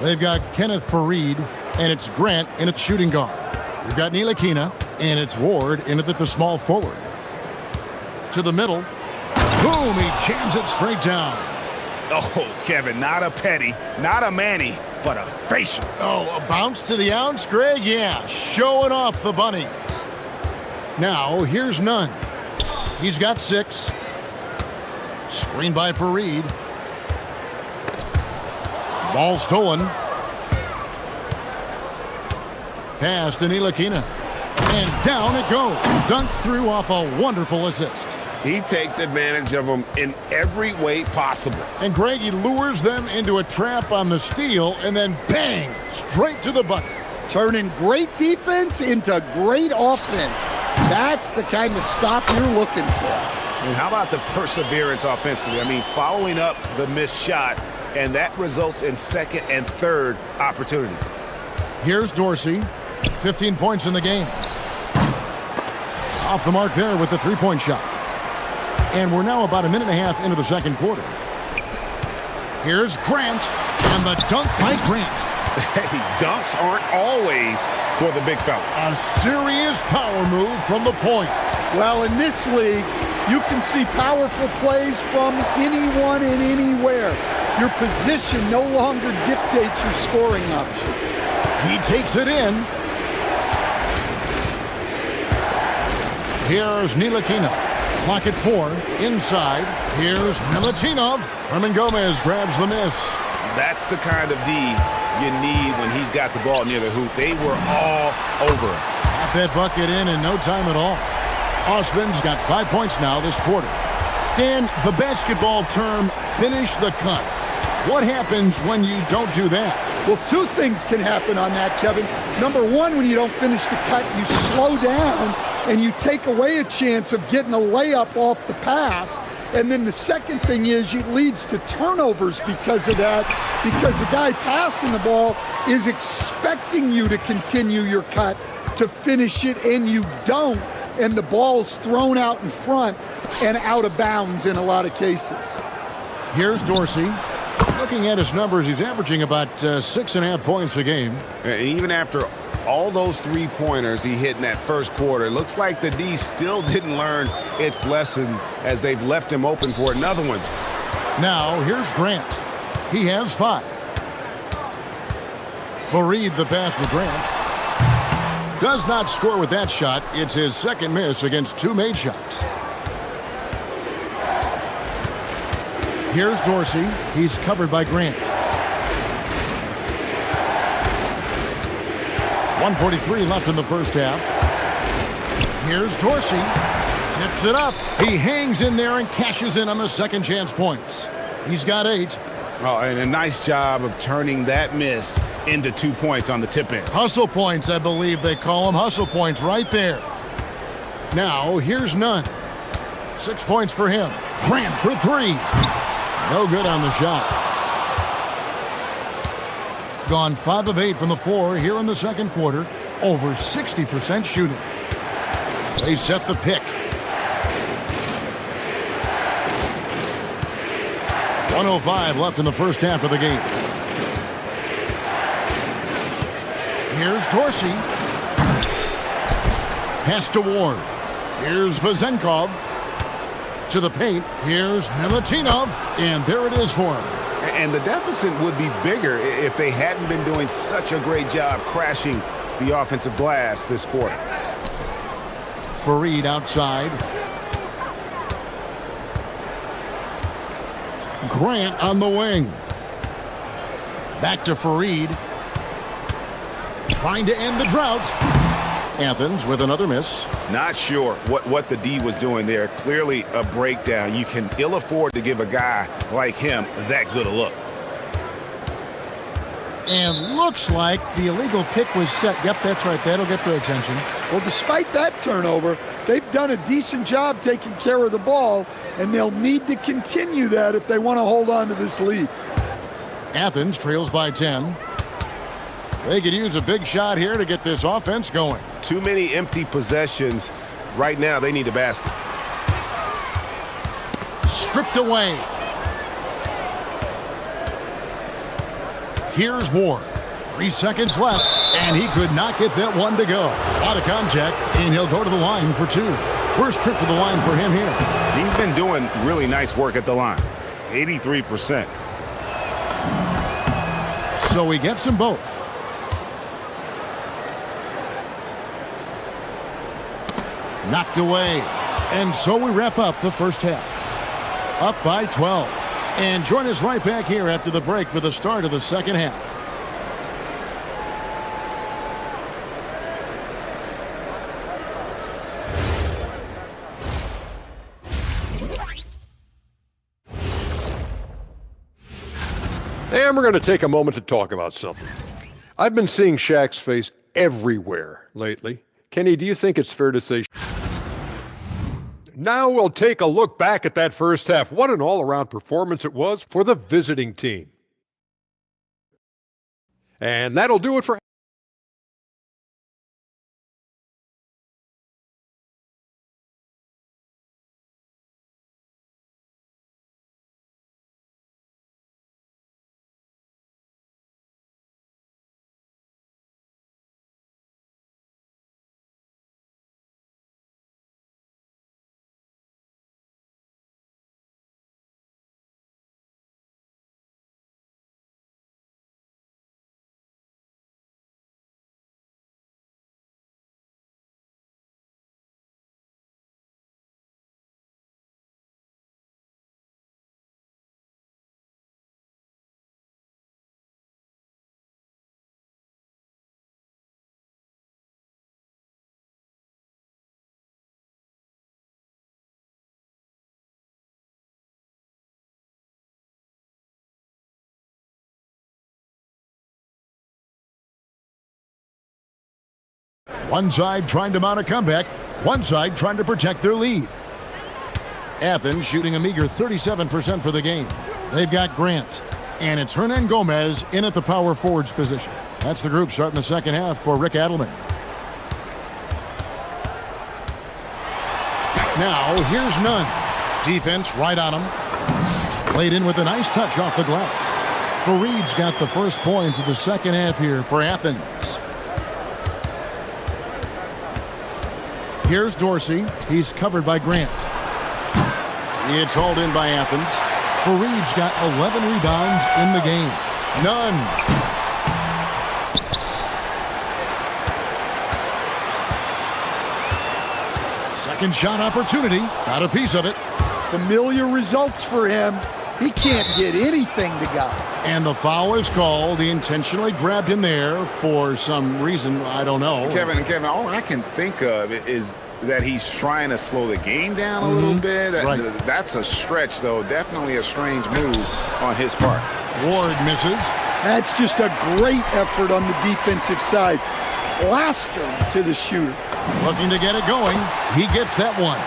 They've got Kenneth Fareed, and it's Grant in at shooting guard. We've got Ntilikina, and it's Ward in at the small forward. To the middle. Boom, he jams it straight down. Oh, Kevin, not a petty, not a Manny, but a facial. Oh, a bounce to the ounce, Greg? Yeah, showing off the bunnies. Now, here's Nunn. He's got 6. Screen by Fareed. Ball stolen. Pass to Ntilikina. And down it goes. Dunked through off a wonderful assist. He takes advantage of them in every way possible. And Greg, he lures them into a trap on the steal and then bang, straight to the bucket. Turning great defense into great offense. That's the kind of stop you're looking for. And how about the perseverance offensively? I mean, following up the missed shot, and that results in second and third opportunities. Here's Dorsey, 15 points in the game. Off the mark there with the three-point shot. And we're now about a minute and a half into the second quarter. Here's Grant, and the dunk by Grant. Hey, dunks aren't always for the big fella. A serious power move from the point. Well, in this league, you can see powerful plays from anyone and anywhere. Your position no longer dictates your scoring options. He takes it in. Here's Ntilikina. Clock at 4. Inside. Here's Milutinov. Herman Gomez grabs the miss. That's the kind of D you need when he's got the ball near the hoop. They were all over him. Got that bucket in no time at all. Osman's got 5 points now this quarter. Stan, the basketball term, finish the cut. What happens when you don't do that? Well, 2 things can happen on that, Kevin. Number 1, when you don't finish the cut, you slow down and you take away a chance of getting a layup off the pass. And then the second thing is it leads to turnovers because of that, because the guy passing the ball is expecting you to continue your cut, to finish it, and you don't, and the ball's thrown out in front and out of bounds in a lot of cases. Here's Dorsey. Looking at his numbers, he's averaging about 6.5 points a game. Even after all those three-pointers he hit in that first quarter, it looks like the D still didn't learn its lesson as they've left him open for another one. Now, here's Grant. He has 5. Fareed the pass to Grant. Does not score with that shot. It's his second miss against 2 made shots. Here's Dorsey. He's covered by Grant. 1:43 left in the first half. Here's Dorsey. Tips it up. He hangs in there and cashes in on the second chance points. He's got 8. Oh, and a nice job of turning that miss into 2 points on the tip in. Hustle points, I believe they call them. Hustle points right there. Now, here's Nunn. 6 points for him. Grant for 3. No good on the shot. Gone 5 of 8 from the floor here in the second quarter. Over 60% shooting. They set the pick. 1:05 left in the first half of the game. Here's Dorsey. Pass to Ward. Here's Vazenkov. To the paint. Here's Milutinov. And there it is for him. And the deficit would be bigger if they hadn't been doing such a great job crashing the offensive glass this quarter. Fareed outside. Grant on the wing. Back to Fareed. Trying to end the drought. Athens with another miss. Not sure what the D was doing there. Clearly a breakdown. You can ill afford to give a guy like him that good a look. And looks like the illegal pick was set. Yep, that's right. That'll get their attention. Well, despite that turnover, they've done a decent job taking care of the ball, and they'll need to continue that if they want to hold on to this lead. Athens trails by 10. They could use a big shot here to get this offense going. Too many empty possessions. Right now, they need a basket. Stripped away. Here's Ward. 3 seconds left, and he could not get that one to go. Out of contact, and he'll go to the line for 2. First trip to the line for him here. He's been doing really nice work at the line. 83%. So he gets them both. Knocked away. And so we wrap up the first half. Up by 12. And join us right back here after the break for the start of the second half. And we're going to take a moment to talk about something. I've been seeing Shaq's face everywhere lately. Kenny, do you think it's fair to say? Now we'll take a look back at that first half. What an all-around performance it was for the visiting team. And that'll do it for one side trying to mount a comeback, one side trying to protect their lead. Athens shooting a meager 37% for the game. They've got Grant, and it's Hernan Gomez in at the power forwards position. That's the group starting the second half for Rick Adelman. Now, here's Nunn. Defense right on him. Played in with a nice touch off the glass. Fareed's got the first points of the second half here for Athens. Here's Dorsey. He's covered by Grant. It's hauled in by Athens. Fareed's got 11 rebounds in the game. None. Second shot opportunity. Got a piece of it. Familiar results for him. He can't get anything to go. And the foul is called. He intentionally grabbed him there for some reason. I don't know. Kevin, all I can think of is that he's trying to slow the game down a little bit. Right. That's a stretch, though. Definitely a strange move on his part. Ward misses. That's just a great effort on the defensive side. Plastered to the shooter. Looking to get it going. He gets that one.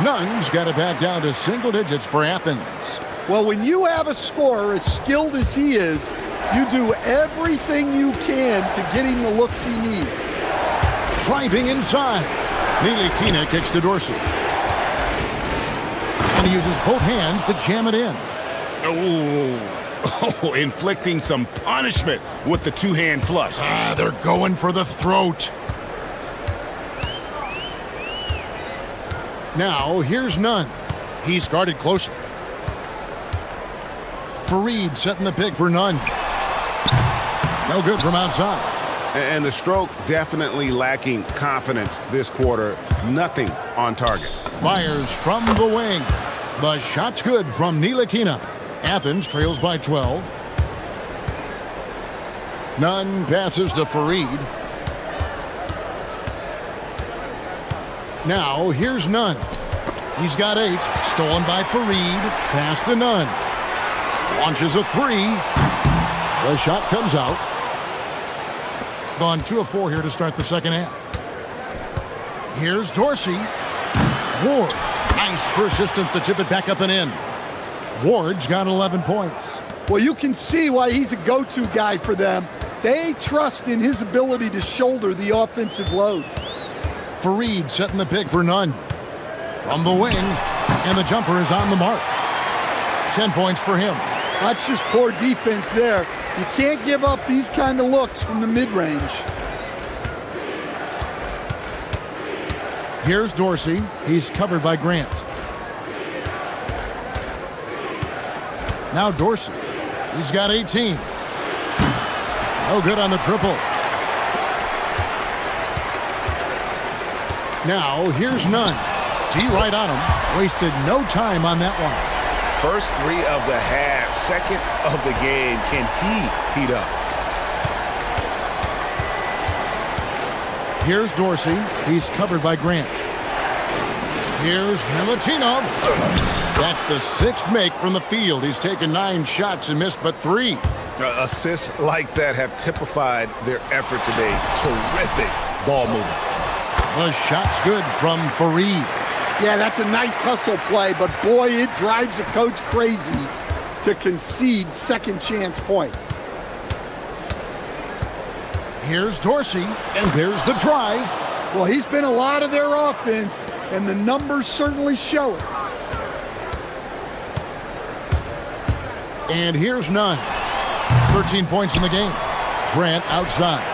Nunn's got it back down to single digits for Athens. Well, when you have a scorer as skilled as he is, you do everything you can to get him the looks he needs. Driving inside. Ntilikina kicks to Dorsey. And he uses both hands to jam it in. Oh, inflicting some punishment with the two-hand flush. They're going for the throat. Now, here's Nunn. He's guarded closely. Fareed setting the pick for Nunn. No good from outside. And the stroke definitely lacking confidence this quarter. Nothing on target. Fires from the wing. The shot's good from Ntilikina. Athens trails by 12. Nunn passes to Fareed. Now, here's Nunn. He's got 8. Stolen by Fareed. Pass to Nunn. Launches a 3. The shot comes out. Gone 2 of 4 here to start the second half. Here's Dorsey. Ward. Nice persistence to chip it back up and in. Ward's got 11 points. Well, you can see why he's a go-to guy for them. They trust in his ability to shoulder the offensive load. Fareed setting the pick for Nunn. From the wing, and the jumper is on the mark. 10 points for him. That's just poor defense there. You can't give up these kind of looks from the mid-range. Here's Dorsey. He's covered by Grant. Now Dorsey. He's got 18. No good on the triple. Now, here's Nunn. G right on him. Wasted no time on that one. First 3 of the half, second of the game. Can he heat up? Here's Dorsey. He's covered by Grant. Here's Milutinov. That's the 6th make from the field. He's taken 9 shots and missed but 3. Assists like that have typified their effort today. Terrific ball movement. The shot's good from Fareed. Yeah, that's a nice hustle play, but boy, it drives a coach crazy to concede second chance points. Here's Dorsey, and there's the drive. Well, he's been a lot of their offense, and the numbers certainly show it. And here's Nunn. 13 points in the game. Grant outside.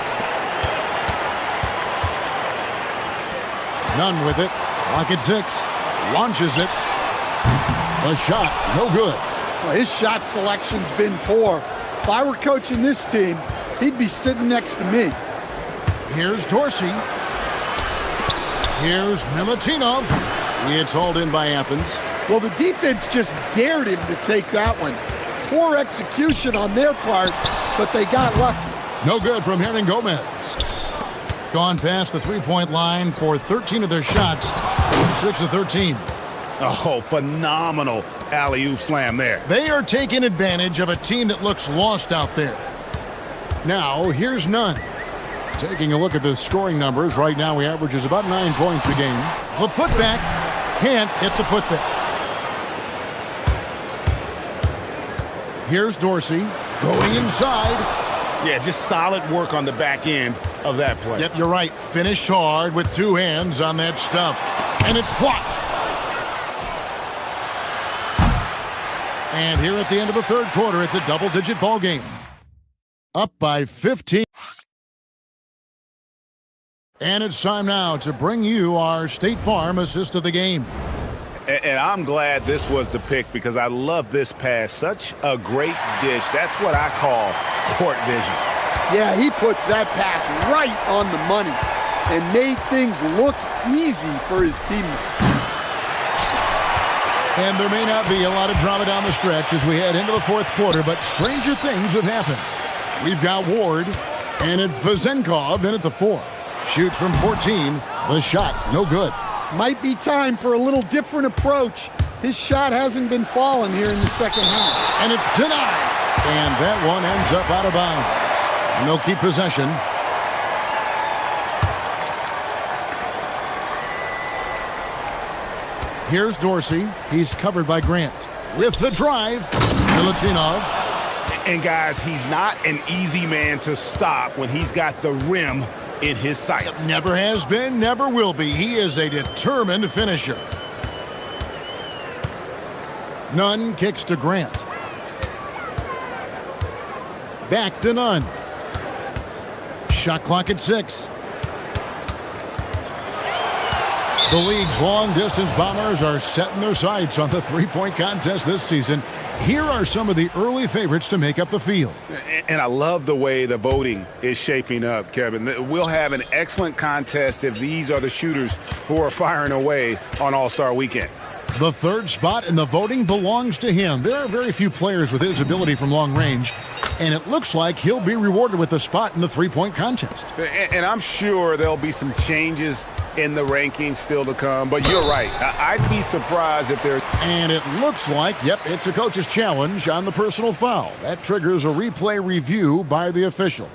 Nunn with it. Lock at 6. Launches it. The shot, no good. Well, his shot selection's been poor. If I were coaching this team, he'd be sitting next to me. Here's Dorsey. Here's Milutinov. It's hauled in by Athens. Well, the defense just dared him to take that one. Poor execution on their part, but they got lucky. No good from Hernan Gomez. Gone past the three-point line for 13 of their shots. 6 of 13. Oh, phenomenal alley-oop slam there. They are taking advantage of a team that looks lost out there. Now, here's Nunn. Taking a look at the scoring numbers, right now he averages about 9 points a game. The putback can't hit the putback. Here's Dorsey going inside. Yeah, just solid work on the back end of that play. Yep, you're right. Finished hard with 2 hands on that stuff. And it's blocked. And here at the end of the third quarter, it's a double-digit ball game. Up by 15. And it's time now to bring you our State Farm assist of the game. And I'm glad this was the pick because I love this pass. Such a great dish. That's what I call court vision. Yeah, he puts that pass right on the money and made things look easy for his teammate. And there may not be a lot of drama down the stretch as we head into the fourth quarter, but stranger things have happened. We've got Ward, and it's Vezenkov in at the 4. Shoots from 14. The shot, no good. Might be time for a little different approach. His shot hasn't been falling here in the second half. And it's denied. And that one ends up out of bounds. And they'll keep possession. Here's Dorsey. He's covered by Grant. With the drive, Milutinov. And guys, he's not an easy man to stop when he's got the rim in his sights. Never has been, never will be. He is a determined finisher. Nunn kicks to Grant. Back to Nunn. Shot clock at 6. The league's long-distance bombers are setting their sights on the three-point contest this season. Here are some of the early favorites to make up the field. And I love the way the voting is shaping up, Kevin. We'll have an excellent contest if these are the shooters who are firing away on All-Star Weekend. The third spot in the voting belongs to him. There are very few players with his ability from long range, and it looks like he'll be rewarded with a spot in the three-point contest. And I'm sure there'll be some changes in the rankings still to come, but you're right. I'd be surprised if there... And it looks like, yep, it's a coach's challenge on the personal foul. That triggers a replay review by the officials.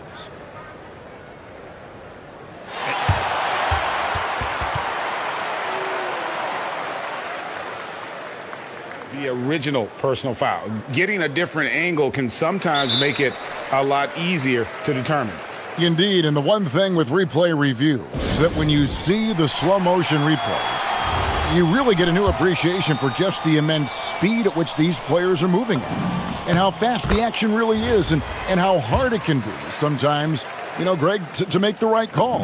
The original personal foul. Getting a different angle can sometimes make it a lot easier to determine. Indeed, and the one thing with replay review is that when you see the slow motion replays, you really get a new appreciation for just the immense speed at which these players are moving at, and how fast the action really is, and how hard it can be sometimes, Greg, to make the right call.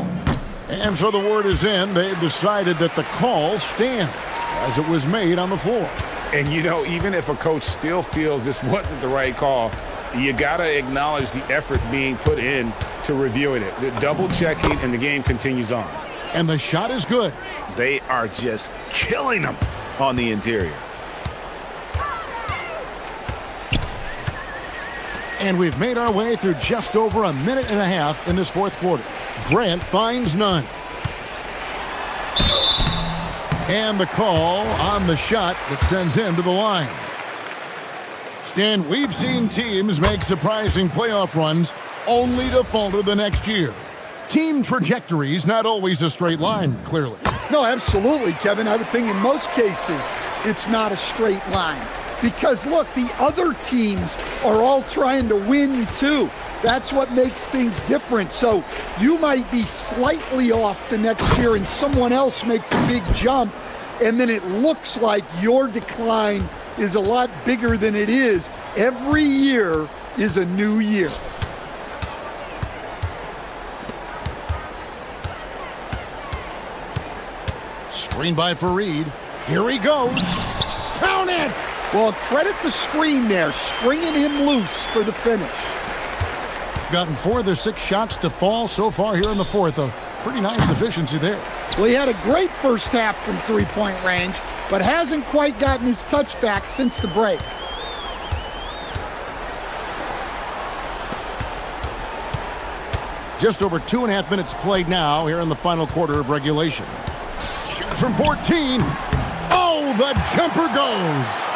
And so the word is in, they've decided that the call stands as it was made on the floor. And even if a coach still feels this wasn't the right call, you got to acknowledge the effort being put in to reviewing it. The double checking, and the game continues on. And the shot is good. They are just killing them on the interior. And we've made our way through just over a minute and a half in this fourth quarter. Grant finds none. And the call on the shot that sends him to the line. Stan, we've seen teams make surprising playoff runs only to falter the next year. Team trajectories not always a straight line, clearly. No, absolutely, Kevin. I would think in most cases it's not a straight line. Because, look, the other teams are all trying to win, too. That's what makes things different. So you might be slightly off the next year and someone else makes a big jump, and then it looks like your decline is a lot bigger than it is. Every year is a new year. Screen by Fareed. Here he goes. Count it! Well, credit the screen there, springing him loose for the finish. Gotten 4 of their 6 shots to fall so far here in the fourth. A pretty nice efficiency there. Well, he had a great first half from three-point range, but hasn't quite gotten his touchback since the break. Just over 2.5 minutes played now here in the final quarter of regulation. Shoots from 14. Oh, the jumper goes.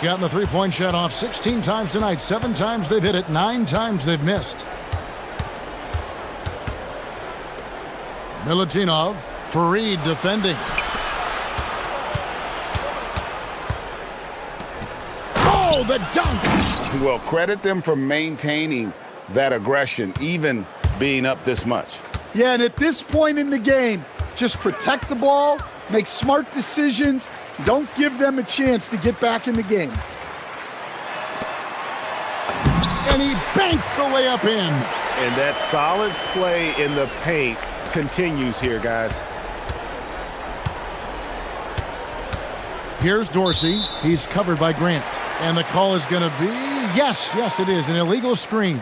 Gotten the three-point shot off 16 times tonight. 7 times they've hit it. 9 times they've missed. Milutinov, Fareed defending. Oh, the dunk! Well, credit them for maintaining that aggression, even being up this much. Yeah, and at this point in the game, just protect the ball, make smart decisions, don't give them a chance to get back in the game. And he banks the layup in. And that solid play in the paint continues here, guys. Here's Dorsey. He's covered by Grant. And the call is going to be, yes, it is, an illegal screen.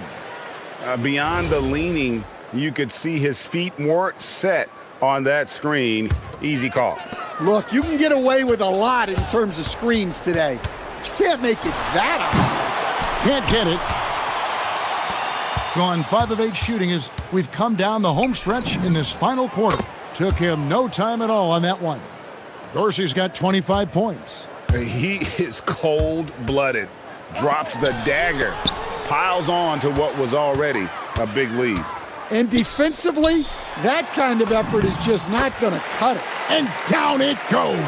Beyond the leaning, you could see his feet weren't set on that screen. Easy call. Look, you can get away with a lot in terms of screens today, but you can't make it that obvious. Can't get it. Gone 5 of 8 shooting as we've come down the home stretch in this final quarter. Took him no time at all on that one. Dorsey's got 25 points. He is cold-blooded. Drops the dagger. Piles on to what was already a big lead. And defensively, that kind of effort is just not going to cut it. And down it goes.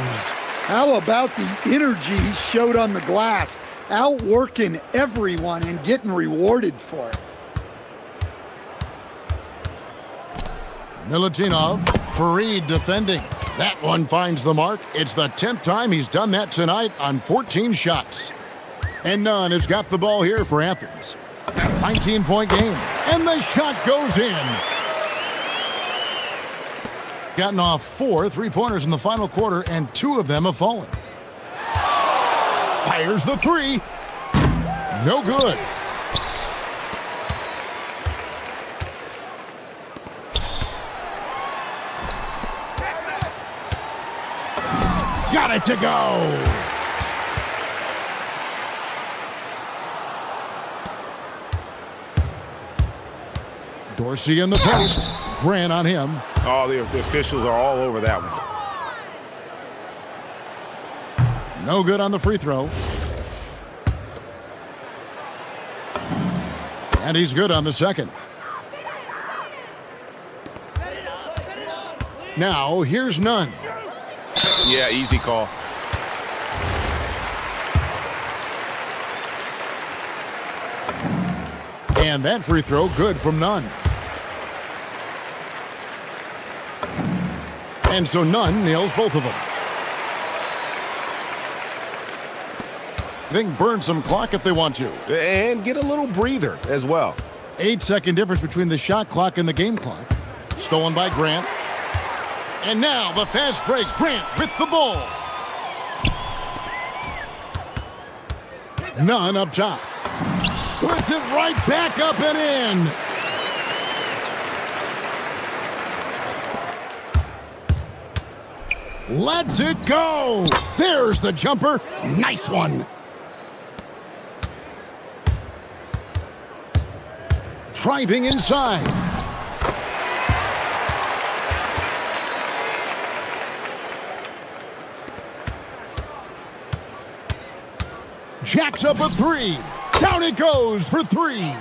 How about the energy he showed on the glass, outworking everyone and getting rewarded for it? Milutinov, Fareed defending. That one finds the mark. It's the 10th time he's done that tonight on 14 shots. And Nunn has got the ball here for Athens. 19-point game. And the shot goes in. Gotten off 4 three-pointers in the final quarter, and 2 of them have fallen. Fires the 3. No good. Got it to go. Dorsey in the post. Grant on him. Oh, the officials are all over that one. No good on the free throw. And he's good on the second. Now, here's Nunn. Yeah, easy call. And that free throw good from Nunn. And so Nunn nails both of them. They can burn some clock if they want to. And get a little breather as well. 8-second difference between the shot clock and the game clock. Stolen by Grant. And now the fast break. Grant with the ball. Nunn up top. Puts it right back up and in. Lets it go. There's the jumper. Nice one. Driving inside. Jacks up a 3. Down it goes for 3.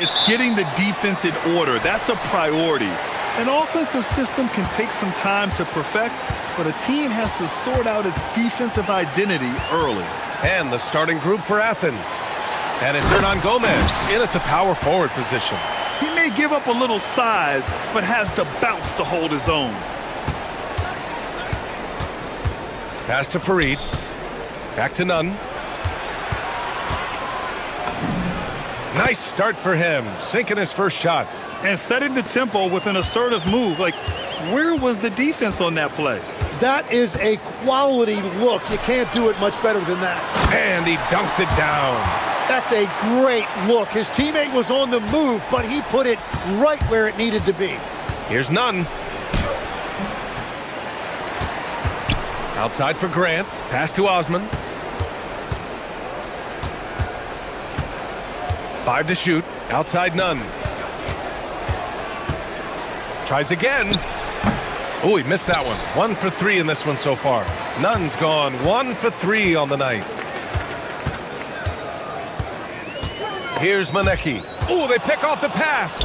It's getting the defense in order. That's a priority. An offensive system can take some time to perfect, but a team has to sort out its defensive identity early. And the starting group for Athens. And it's Hernan Gomez in at the power forward position. He may give up a little size, but has the bounce to hold his own. Pass to Fareed. Back to Nunn. Nice start for him, sinking his first shot. And setting the tempo with an assertive move. Like, where was the defense on that play? That is a quality look. You can't do it much better than that. And he dunks it down. That's a great look. His teammate was on the move, but he put it right where it needed to be. Here's Nunn. Outside for Grant. Pass to Osman. 5 to shoot. Outside Nunn. Tries again. Oh, he missed that one. 1 for 3 in this one so far. Nunn's gone 1 for 3 on the night. Here's Manecki. Oh, they pick off the pass.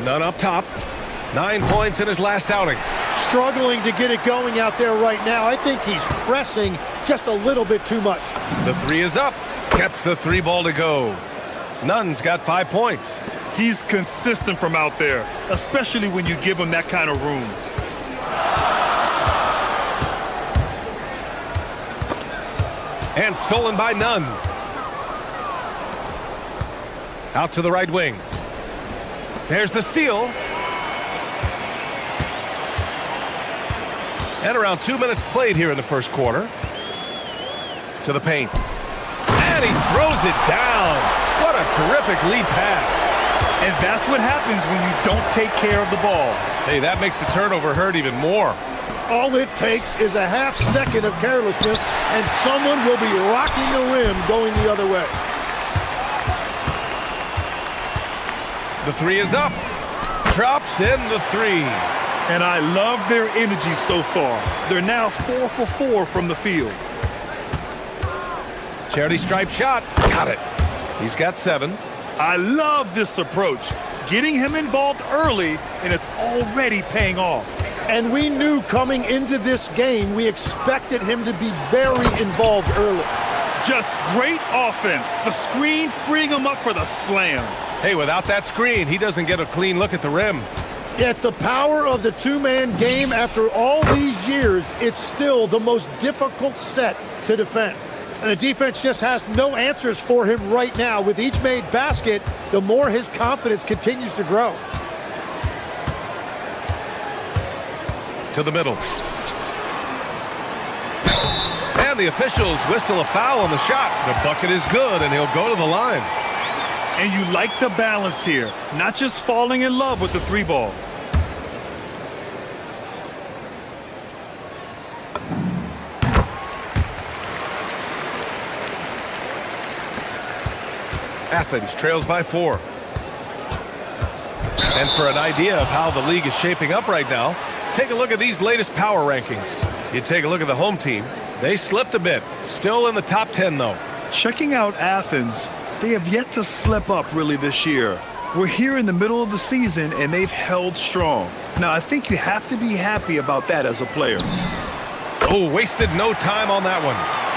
Nunn up top. 9 points in his last outing. Struggling to get it going out there right now. I think he's pressing just a little bit too much. The 3 is up. Gets the 3 ball to go. Nunn's got 5 points. He's consistent from out there, especially when you give him that kind of room. And stolen by Nunn. Out to the right wing. There's the steal. And around 2 minutes played here in the first quarter. To the paint. And he throws it down. What a terrific lead pass. And that's what happens when you don't take care of the ball. Hey, that makes the turnover hurt even more. All it takes is a half second of carelessness, and someone will be rocking the rim going the other way. The 3 is up. Drops in the 3. And I love their energy so far. They're now 4 for 4 from the field. Charity stripe shot. Got it. He's got 7. I love this approach. Getting him involved early, and it's already paying off. And we knew coming into this game, we expected him to be very involved early. Just great offense. The screen freeing him up for the slam. Hey, without that screen, he doesn't get a clean look at the rim. Yeah, it's the power of the two-man game. After all these years, it's still the most difficult set to defend. And the defense just has no answers for him right now. With each made basket, the more his confidence continues to grow. To the middle. And the officials whistle a foul on the shot. The bucket is good, and he'll go to the line. And you like the balance here, not just falling in love with the 3 ball. Athens trails by 4. And for an idea of how the league is shaping up right now, take a look at these latest power rankings. You take a look at the home team. They slipped a bit. Still in the top 10, though. Checking out Athens, they have yet to slip up really this year. We're here in the middle of the season, and they've held strong. Now, I think you have to be happy about that as a player. Oh, wasted no time on that one.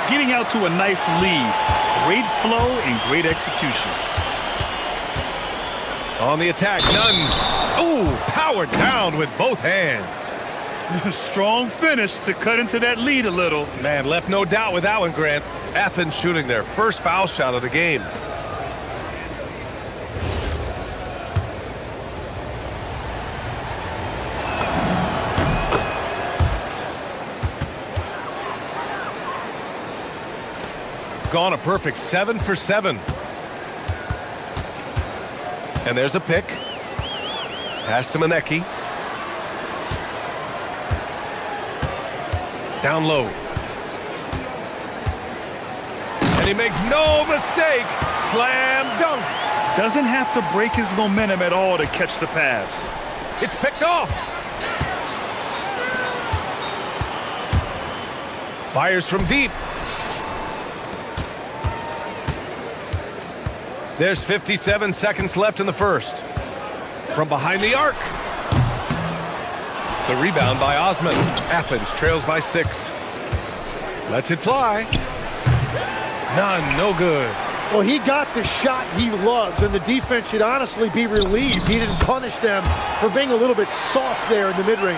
Getting out to a nice lead. Great flow and great execution. On the attack, Nunn. Oh, powered down with both hands. Strong finish to cut into that lead a little. Man, left no doubt with that one, Grant. Athens shooting their first foul shot of the game. Gone a perfect 7 for 7. And there's a pick. Pass to Manecki. Down low. And he makes no mistake. Slam dunk. Doesn't have to break his momentum at all to catch the pass. It's picked off. Fires from deep. There's 57 seconds left in the first. From behind the arc. The rebound by Osman. Athens trails by 6. Lets it fly. None, no good. Well, he got the shot he loves, and the defense should honestly be relieved he didn't punish them for being a little bit soft there in the mid-range.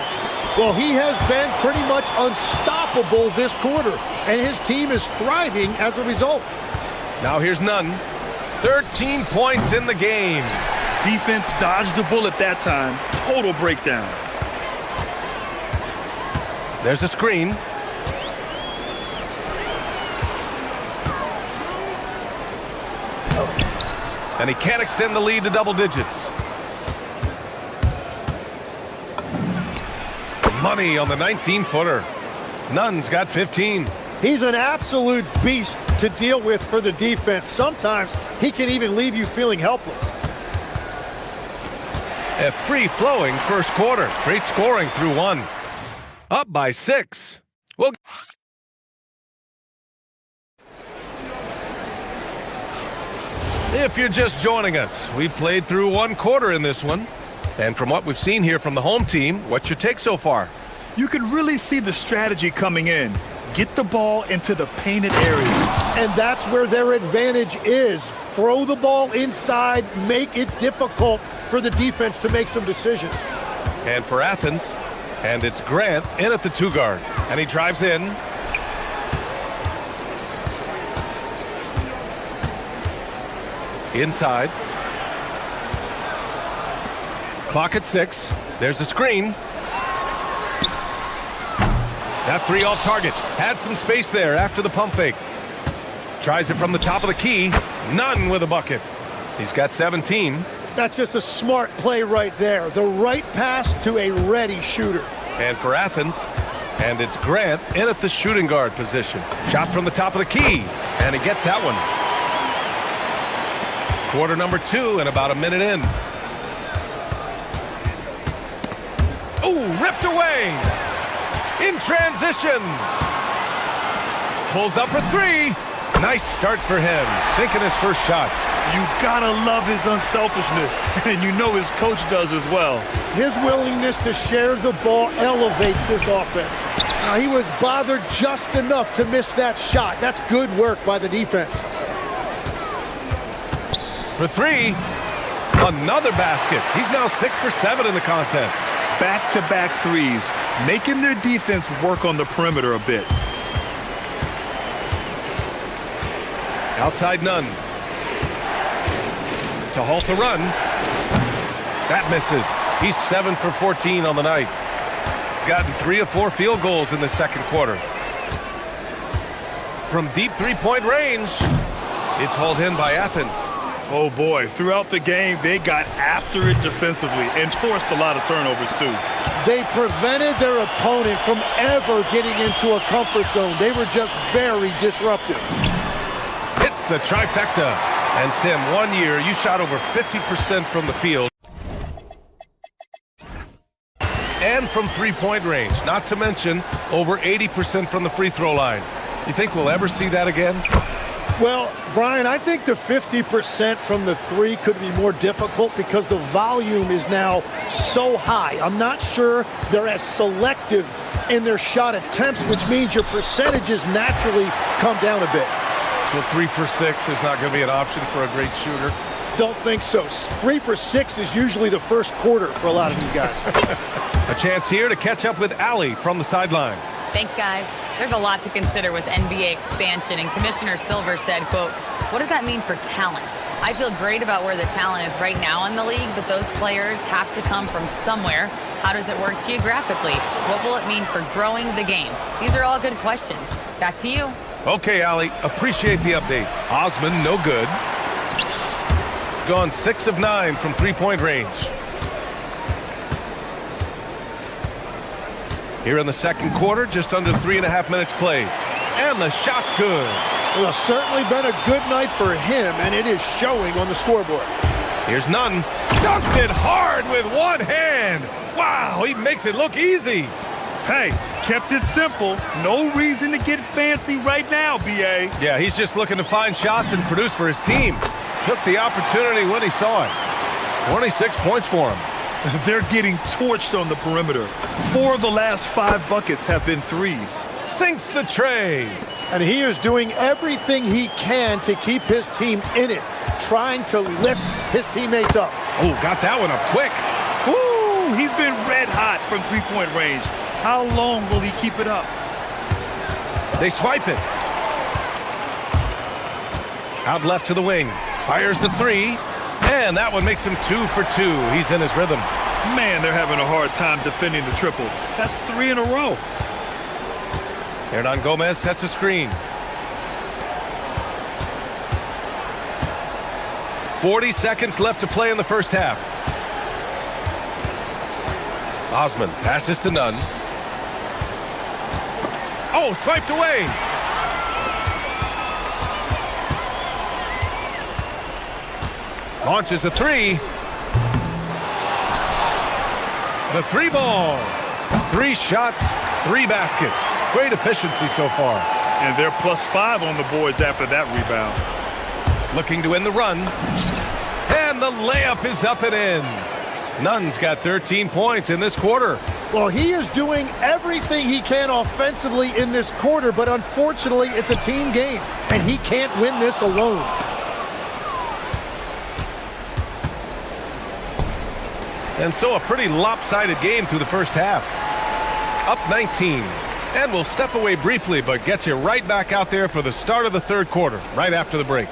Well, he has been pretty much unstoppable this quarter, and his team is thriving as a result. Now here's Nunn. 13 points in the game. Defense dodged the bullet that time. Total breakdown. There's a screen. And he can't extend the lead to double digits. Money on the 19-footer. Nunn's got 15. He's an absolute beast to deal with for the defense. Sometimes he can even leave you feeling helpless. A free-flowing first quarter. Great scoring through 1. Up by 6. Well, if you're just joining us, we played through 1 quarter in this one. And from what we've seen here from the home team, what's your take so far? You can really see the strategy coming in. Get the ball into the painted areas. And that's where their advantage is. Throw the ball inside, make it difficult for the defense to make some decisions. And for Athens, and it's Grant in at the 2 guard. And he drives in. Inside. Clock at 6. There's a screen. That 3 off target. Had some space there after the pump fake. Tries it from the top of the key. Nunn with a bucket. He's got 17. That's just a smart play right there. The right pass to a ready shooter. And for Athens, and it's Grant in at the shooting guard position. Shot from the top of the key. And he gets that one. Quarter number 2 and about a minute in. Ooh, ripped away. In transition. Pulls up for 3. Nice start for him. Sinking his first shot. You gotta love his unselfishness. And you know his coach does as well. His willingness to share the ball elevates this offense. Now, he was bothered just enough to miss that shot. That's good work by the defense. For 3. Another basket. He's now 6 for 7 in the contest. Back-to-back threes, making their defense work on the perimeter a bit. Outside Nunn. To halt the run. That misses. He's 7 for 14 on the night. Gotten 3 of 4 field goals in the second quarter. From deep 3-point range, it's hauled in by Athens. Oh boy, throughout the game, they got after it defensively and forced a lot of turnovers too. They prevented their opponent from ever getting into a comfort zone. They were just very disruptive. Hits the trifecta. And Tim, 1 year, you shot over 50% from the field. And from 3-point range, not to mention over 80% from the free throw line. You think we'll ever see that again? Well, Brian, I think the 50% from the 3 could be more difficult because the volume is now so high. I'm not sure they're as selective in their shot attempts, which means your percentages naturally come down a bit. So 3 for 6 is not going to be an option for a great shooter? Don't think so. 3 for 6 is usually the first quarter for a lot of these guys. A chance here to catch up with Allie from the sideline. Thanks, guys. There's a lot to consider with NBA expansion, and Commissioner Silver said, quote, "What does that mean for talent? I feel great about where the talent is right now in the league, but those players have to come from somewhere. How does it work geographically? What will it mean for growing the game?" These are all good questions. Back to you. Okay, Allie, appreciate the update. Osman, no good. Gone 6 of 9 from 3-point range. Here in the second quarter, just under 3.5 minutes played. And the shot's good. Well, it's certainly been a good night for him, and it is showing on the scoreboard. Here's Nunn. Dunks it hard with one hand. Wow, he makes it look easy. Hey, kept it simple. No reason to get fancy right now, B.A. Yeah, he's just looking to find shots and produce for his team. took the opportunity when he saw it. 26 points for him. They're getting torched on the perimeter. 4 of the last 5 buckets have been threes. Sinks the tray. And he is doing everything he can to keep his team in it, trying to lift his teammates up. Oh, got that one up quick. Woo! He's been red hot from three-point range. How long will he keep it up? They swipe it. Out left to the wing. Fires the three. And that one makes him 2 for 2. He's in his rhythm. Man, they're having a hard time defending the triple. That's 3 in a row. Hernan Gomez sets a screen. 40 seconds left to play in the first half. Osman passes to Nunn. Oh, swiped away. Launches a three. The three ball. 3 shots, 3 baskets. Great efficiency so far. And they're +5 on the boards after that rebound. Looking to end the run. And the layup is up and in. Nunn's got 13 points in this quarter. Well, he is doing everything he can offensively in this quarter, but unfortunately, it's a team game, and he can't win this alone. And so a pretty lopsided game through the first half. Up 19. And we'll step away briefly, but get you right back out there for the start of the third quarter, right after the break.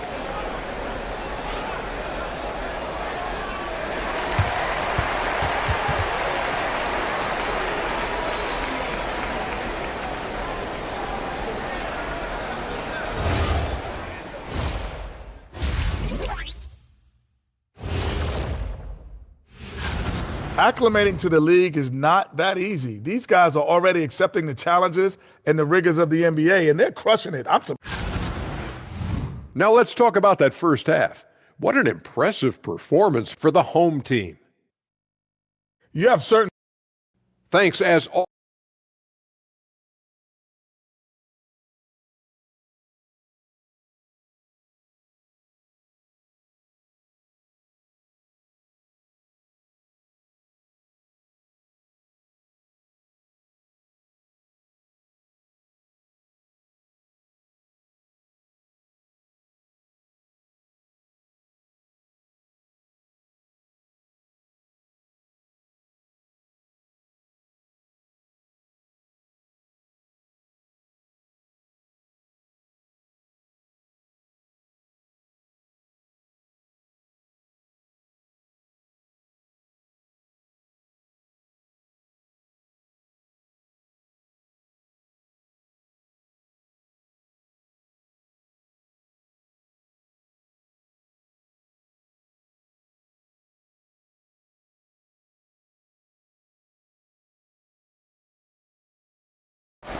Acclimating to the league is not that easy. These guys are already accepting the challenges and the rigors of the NBA, and they're crushing it. Now let's talk about that first half. What an impressive performance for the home team. You have certain... Thanks as always.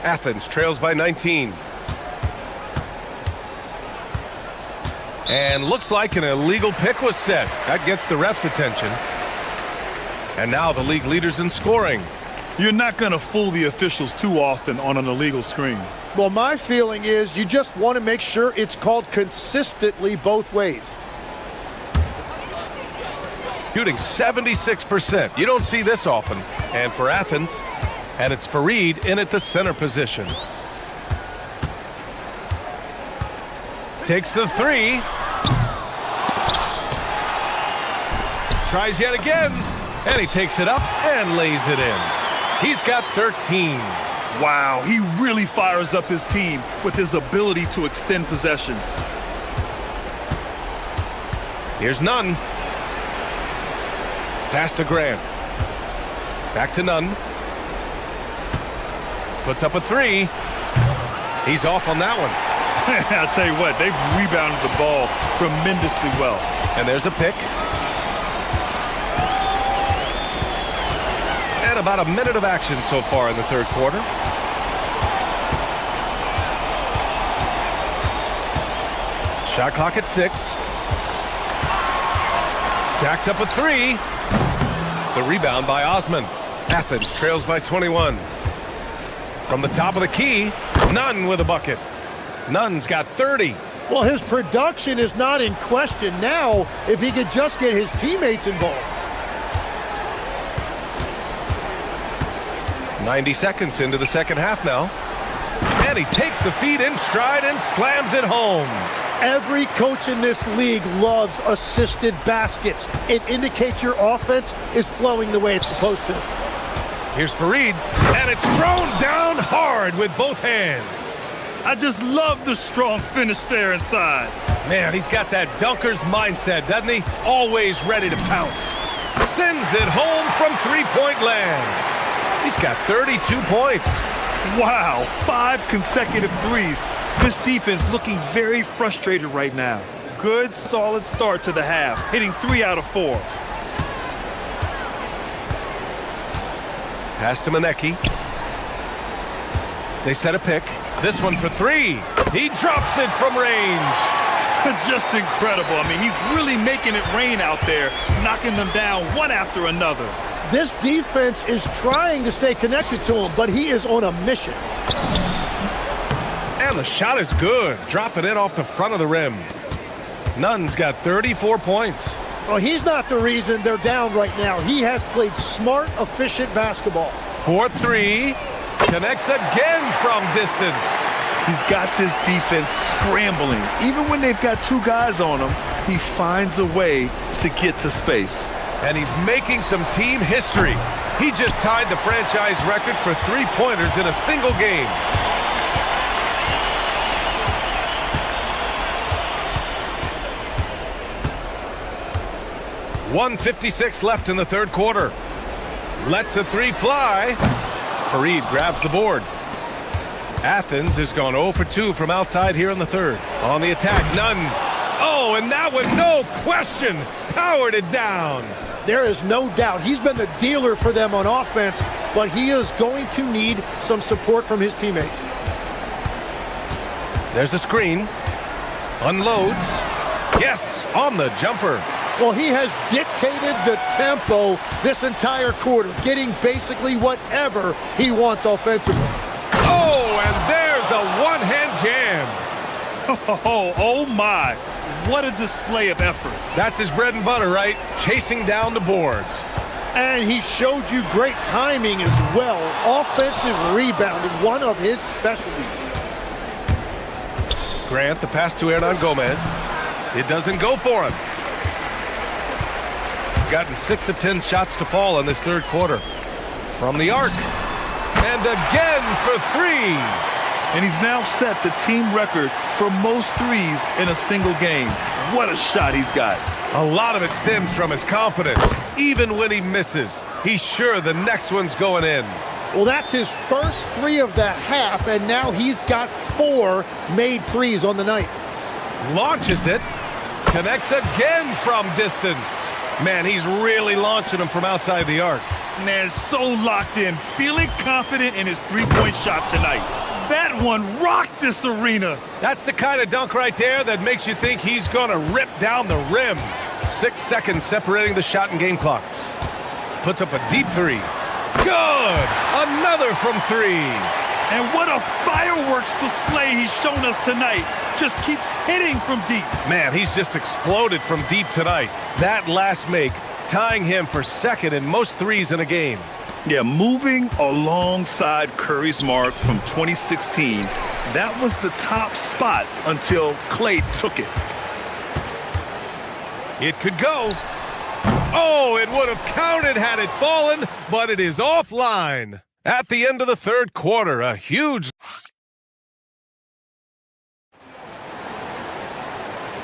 Athens trails by 19. And looks like an illegal pick was set. That gets the ref's attention. And now the league leaders in scoring. You're not going to fool the officials too often on an illegal screen. Well, my feeling is you just want to make sure it's called consistently both ways. Shooting 76%. You don't see this often. And for Athens, and it's Fareed in at the center position. Takes the three. Tries yet again. And he takes it up and lays it in. He's got 13. Wow, he really fires up his team with his ability to extend possessions. Here's Nunn. Pass to Grant. Back to Nunn. Puts up a three. He's off on that one. I'll tell you what, they've rebounded the ball tremendously well. And there's a pick. And about a minute of action so far in the third quarter. Shot clock at 6. Jacks up a three. The rebound by Osman. Athens trails by 21. From the top of the key, Nunn with a bucket. Nunn's got 30. Well, his production is not in question now if he could just get his teammates involved. 90 seconds into the second half now. And he takes the feed in stride and slams it home. Every coach in this league loves assisted baskets. It indicates your offense is flowing the way it's supposed to. Here's Fareed, and it's thrown down hard with both hands. I just love the strong finish there inside. Man, he's got that dunker's mindset, doesn't he? Always ready to pounce. Sends it home from three-point land. He's got 32 points. Wow, 5 consecutive threes. This defense looking very frustrated right now. Good, solid start to the half, hitting 3 out of 4. Pass to Maneki. They set a pick. This one for 3. He drops it from range. Just incredible. I mean, he's really making it rain out there, knocking them down one after another. This defense is trying to stay connected to him, but he is on a mission. And the shot is good. Dropping it off the front of the rim. Nunn's got 34 points. Well, he's not the reason they're down right now. He has played smart, efficient basketball. 4-3. Connects again from distance. He's got this defense scrambling. Even when they've got 2 guys on him, he finds a way to get to space. And he's making some team history. He just tied the franchise record for three-pointers in a single game. .156 left in the third quarter. Lets the 3 fly. Fareed grabs the board. Athens has gone 0 for 2 from outside here in the third. On the attack, Nunn. Oh, and that one, no question, powered it down. There is no doubt he's been the dealer for them on offense, but he is going to need some support from his teammates. There's a screen. Unloads. Yes, on the jumper. Well, he has dictated the tempo this entire quarter, getting basically whatever he wants offensively. Oh, and there's a one-hand jam. Oh my. What a display of effort. That's his bread and butter, right? Chasing down the boards. And he showed you great timing as well. Offensive rebounding, one of his specialties. Grant, the pass to Hernan Gomez. It doesn't go for him. Gotten 6 of 10 shots to fall in this third quarter. From the arc. And again for 3. And he's now set the team record for most threes in a single game. What a shot he's got. A lot of it stems from his confidence. Even when he misses, he's sure the next one's going in. Well, that's his first 3 of the half, and now he's got 4 made threes on the night. Launches it. Connects again from distance. Man, he's really launching them from outside the arc. Man, so locked in, feeling confident in his three-point shot tonight. That one rocked this arena. That's the kind of dunk right there that makes you think he's going to rip down the rim. 6 seconds separating the shot and game clocks. Puts up a deep 3. Good! Another from 3. And what a fireworks display he's shown us tonight. Just keeps hitting from deep. Man, he's just exploded from deep tonight. That last make, tying him for second in most threes in a game. Yeah, moving alongside Curry's mark from 2016. That was the top spot until Clay took it. It could go. Oh, it would have counted had it fallen, but it is offline. At the end of the third quarter, a huge...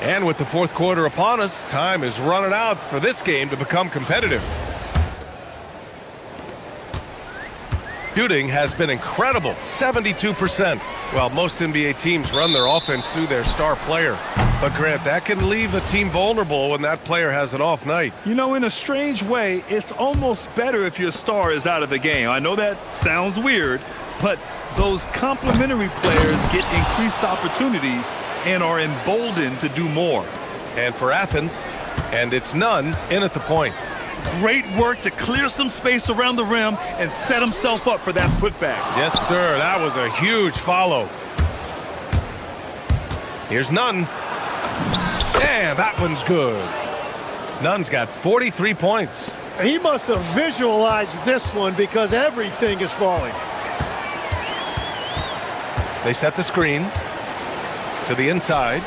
And with the fourth quarter upon us, time is running out for this game to become competitive. Shooting has been incredible, 72%. Well, most NBA teams run their offense through their star player. But Grant, that can leave a team vulnerable when that player has an off night. You know, in a strange way, it's almost better if your star is out of the game. I know that sounds weird, but those complementary players get increased opportunities and are emboldened to do more. And for Athens, and it's Nunn in at the point. Great work to clear some space around the rim and set himself up for that putback. Yes, sir. That was a huge follow. Here's Nunn. And that one's good. Nunn's got 43 points. He must have visualized this one because everything is falling. They set the screen to the inside.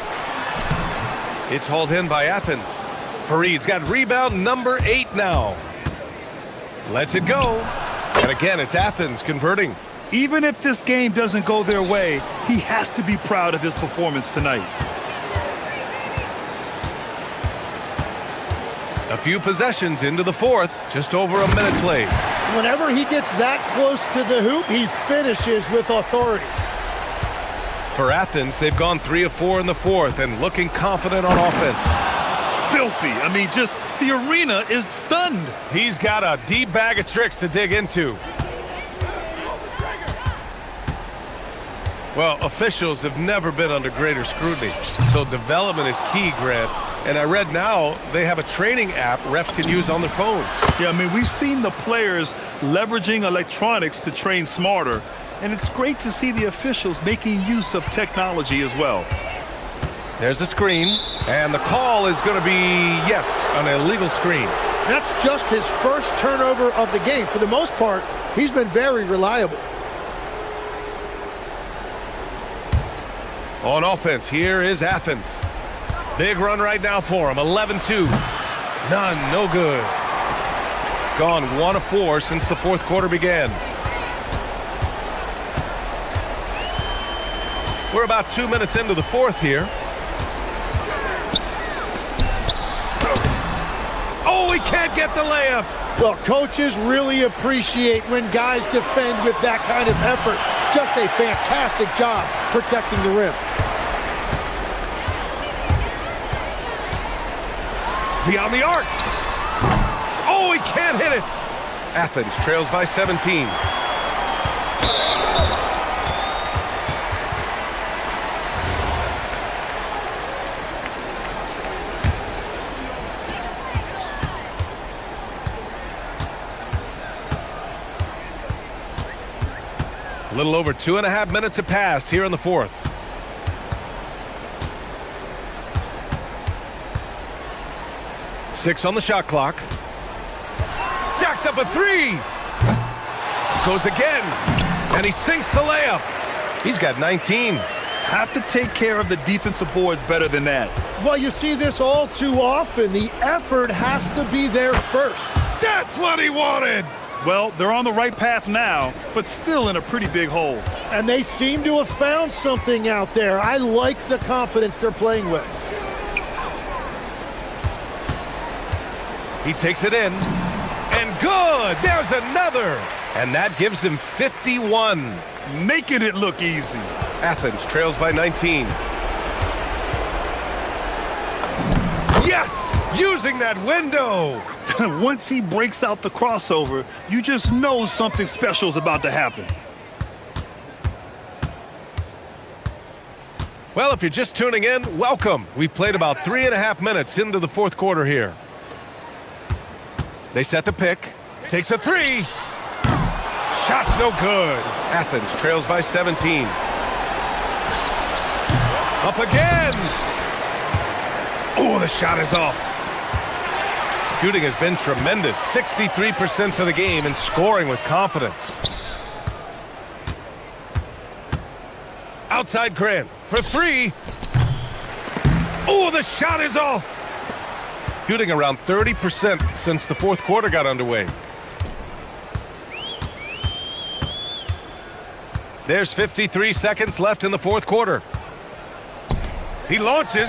It's hauled in by Athens. Fareed's got rebound number 8 now. Lets it go. And again, it's Athens converting. Even if this game doesn't go their way, he has to be proud of his performance tonight. A few possessions into the fourth, just over a minute played. Whenever he gets that close to the hoop, he finishes with authority. For Athens, they've gone 3 of 4 in the fourth and looking confident on offense. Filthy. I mean, just the arena is stunned. He's got a deep bag of tricks to dig into. Well, officials have never been under greater scrutiny, so development is key, Grant. And I read now they have a training app refs can use on their phones. Yeah, I mean, we've seen the players leveraging electronics to train smarter, and it's great to see the officials making use of technology as well. There's a screen, and the call is going to be, yes, an illegal screen. That's just his first turnover of the game. For the most part, he's been very reliable. On offense, here is Athens. Big run right now for him, 11-2. None, no good. Gone 1 of 4 since the fourth quarter began. We're about 2 minutes into the fourth here. Oh, he can't get the layup. Well, coaches really appreciate when guys defend with that kind of effort. Just a fantastic job protecting the rim. Beyond the arc. Oh, he can't hit it. Athens trails by 17. A little over 2.5 minutes have passed here in the fourth. Six on the shot clock. Jacks up a 3. Goes again. And he sinks the layup. He's got 19. Have to take care of the defensive boards better than that. Well, you see this all too often. The effort has to be there first. That's what he wanted. Well, they're on the right path now, but still in a pretty big hole. And they seem to have found something out there. I like the confidence they're playing with. He takes it in. And good! There's another! And that gives him 51. Making it look easy. Athens trails by 19. Yes! Using that window! Once he breaks out the crossover, you just know something special is about to happen. Well, if you're just tuning in, welcome. We've played about 3.5 minutes into the fourth quarter here. They set the pick. Takes a 3. Shot's no good. Athens trails by 17. Up again. Oh, the shot is off. Shooting has been tremendous. 63% for the game and scoring with confidence. Outside Grant for 3. Oh, the shot is off. Shooting around 30% since the fourth quarter got underway. There's 53 seconds left in the fourth quarter. He launches.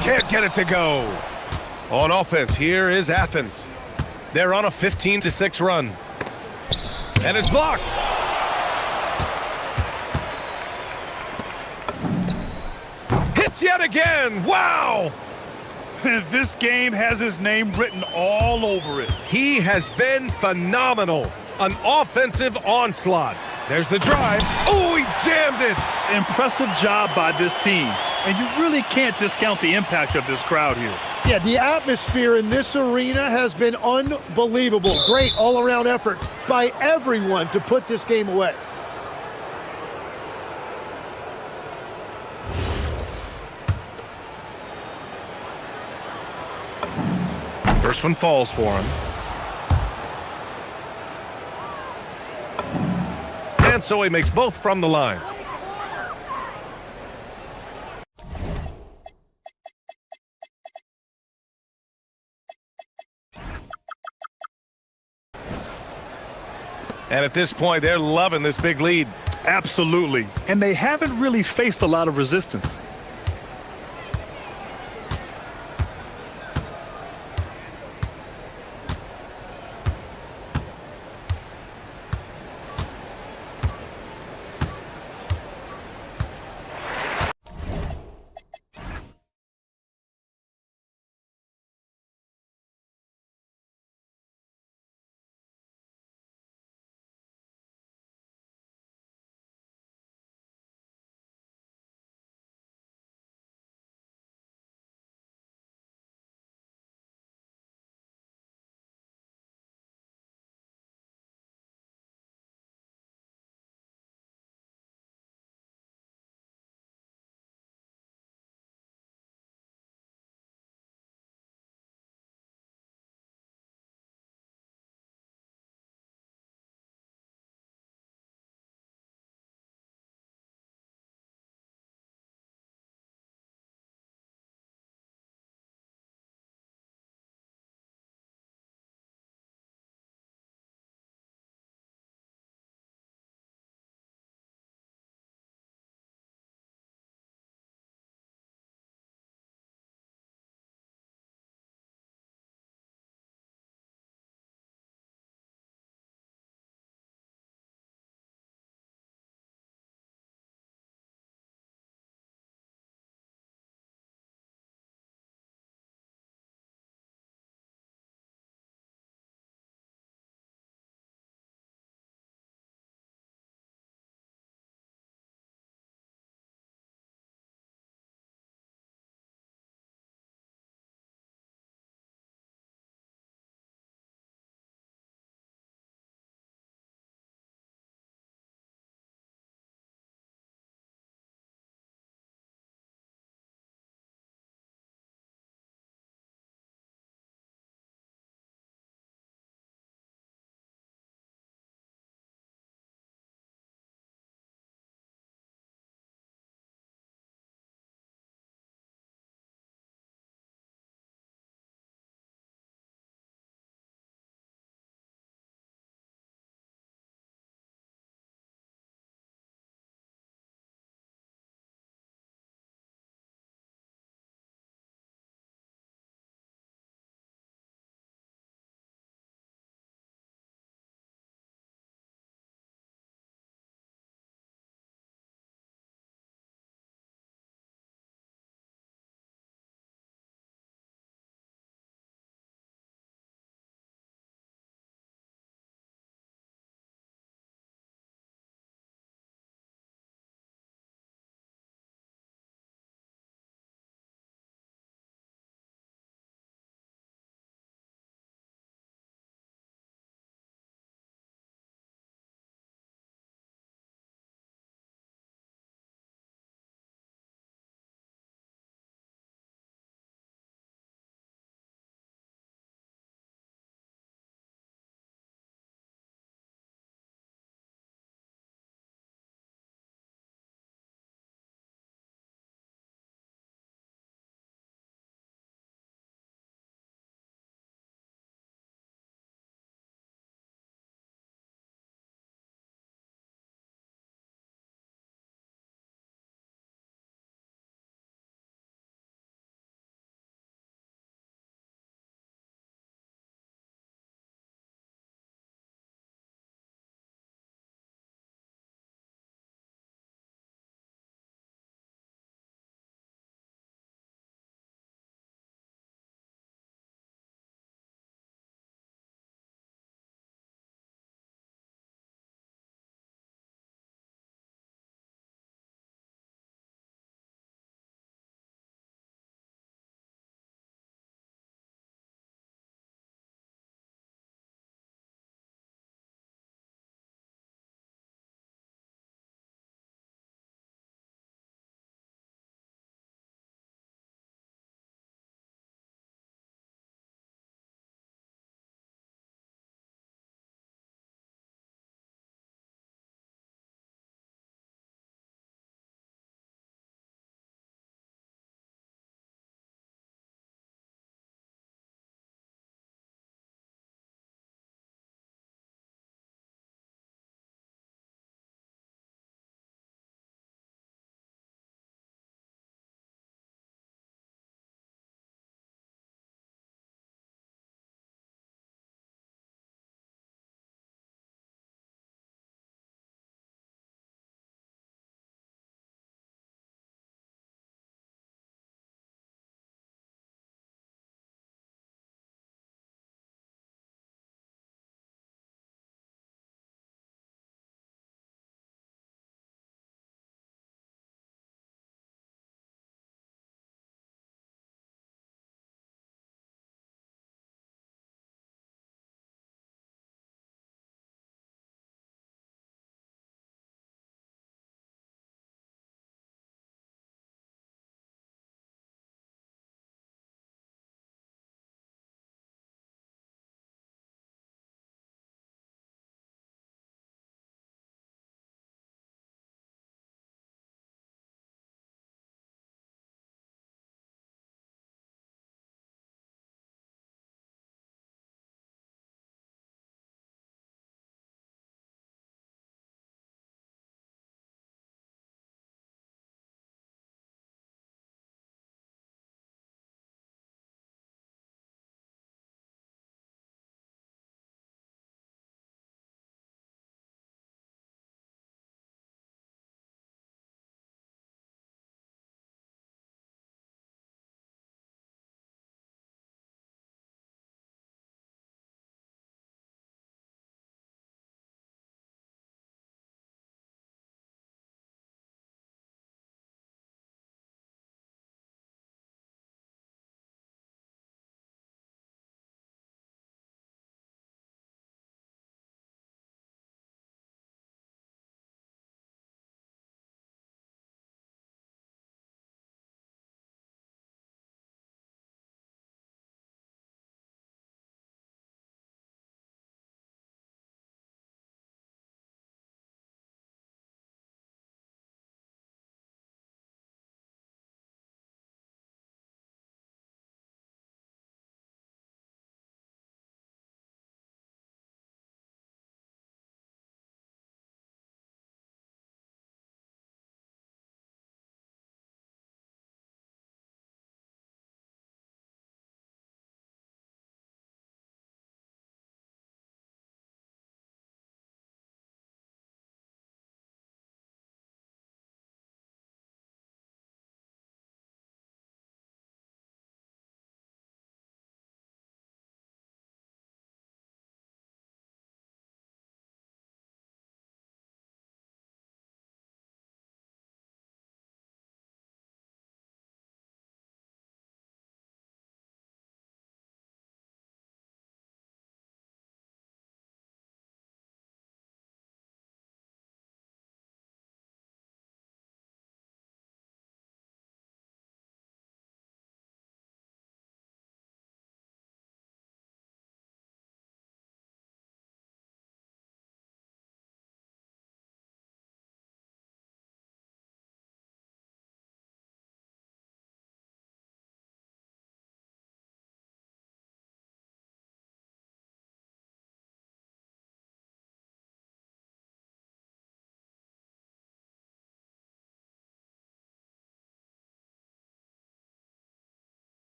Can't get it to go. On offense, here is Athens. They're on a 15-6 run. And it's blocked. Hits yet again. Wow. This game has his name written all over it. He has been phenomenal. An offensive onslaught. There's the drive. Oh, he jammed it. Impressive job by this team. And you really can't discount the impact of this crowd here. Yeah, the atmosphere in this arena has been unbelievable. Great all-around effort by everyone to put this game away. First one falls for him. And so he makes both from the line. And at this point, they're loving this big lead. Absolutely. And they haven't really faced a lot of resistance.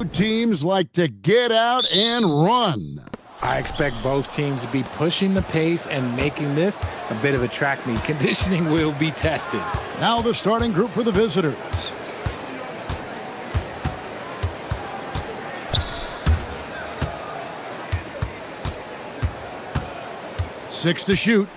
Teams like to get out and run. I expect both teams to be pushing the pace and making this a bit of a track meet. Conditioning will be tested. Now the starting group for the visitors. Six to shoot.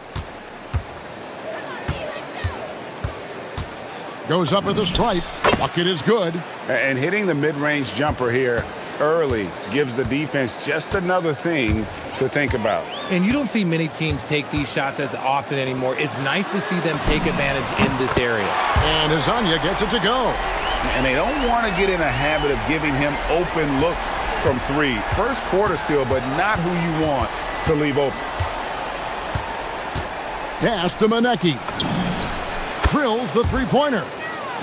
Goes up at the stripe. Bucket is good. And hitting the mid-range jumper here early gives the defense just another thing to think about. And you don't see many teams take these shots as often anymore. It's nice to see them take advantage in this area. And Azania gets it to go. And they don't want to get in a habit of giving him open looks from three. First quarter still, but not who you want to leave open. Pass to Manecki. Drills the three-pointer.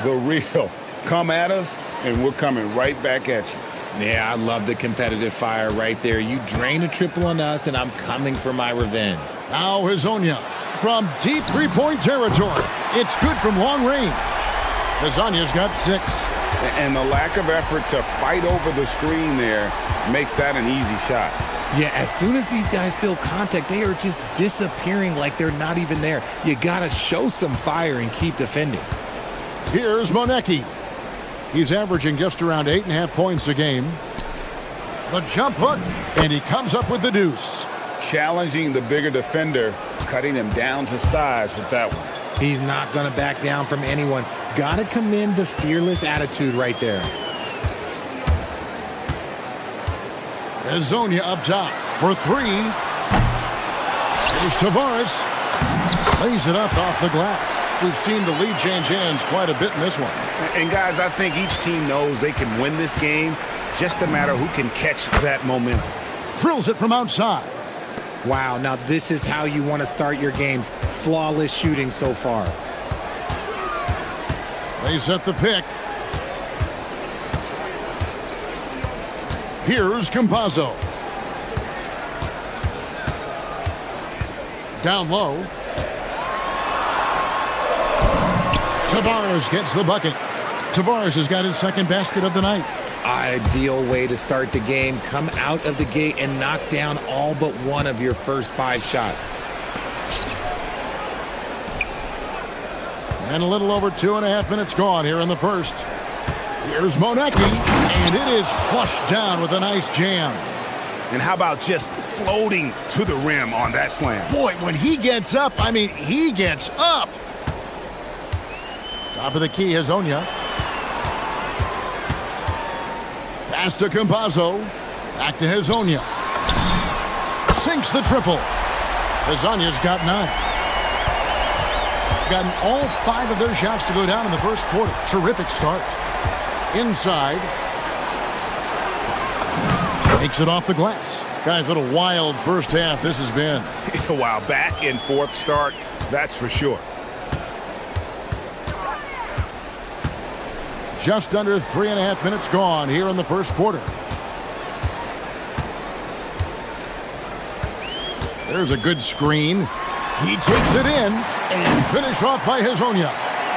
The real. Come at us, and we're coming right back at you. Yeah, I love the competitive fire right there. You drain a triple on us, and I'm coming for my revenge. Now Hazonia from deep three-point territory. It's good from long range. Hazonia's got 6. And the lack of effort to fight over the screen there makes that an easy shot. Yeah, as soon as these guys feel contact, they are just disappearing like they're not even there. You got to show some fire and keep defending. Here's Manecki. He's averaging just around 8.5 points a game. The jump hook, and he comes up with the deuce. Challenging the bigger defender, cutting him down to size with that one. He's not going to back down from anyone. Got to commend the fearless attitude right there. Hazonia up top for 3. Here's Tavares. Lays it up off the glass. We've seen the lead change hands quite a bit in this one. And guys, I think each team knows they can win this game. Just a matter who can catch that momentum. Drills it from outside. Wow, now this is how you want to start your games. Flawless shooting so far. They set the pick. Here's Campazzo. Down low. Tavares gets the bucket. Tavares has got his second basket of the night. Ideal way to start the game. Come out of the gate and knock down all but one of your first 5 shots. And a little over 2.5 minutes gone here in the first. Here's Manecki, and it is flushed down with a nice jam. And how about just floating to the rim on that slam? Boy, when he gets up, I mean, he gets up. Top of the key, Hazonia. Pass to Campazzo. Back to Hazonia. Sinks the triple. Hazonia's got 9. Gotten all 5 of their shots to go down in the first quarter. Terrific start. Inside. Takes it off the glass. Guys, what a wild first half this has been. Wow, back and forth start, that's for sure. Just under 3.5 minutes gone here in the first quarter. There's a good screen. He takes it in and finish off by Hazonia.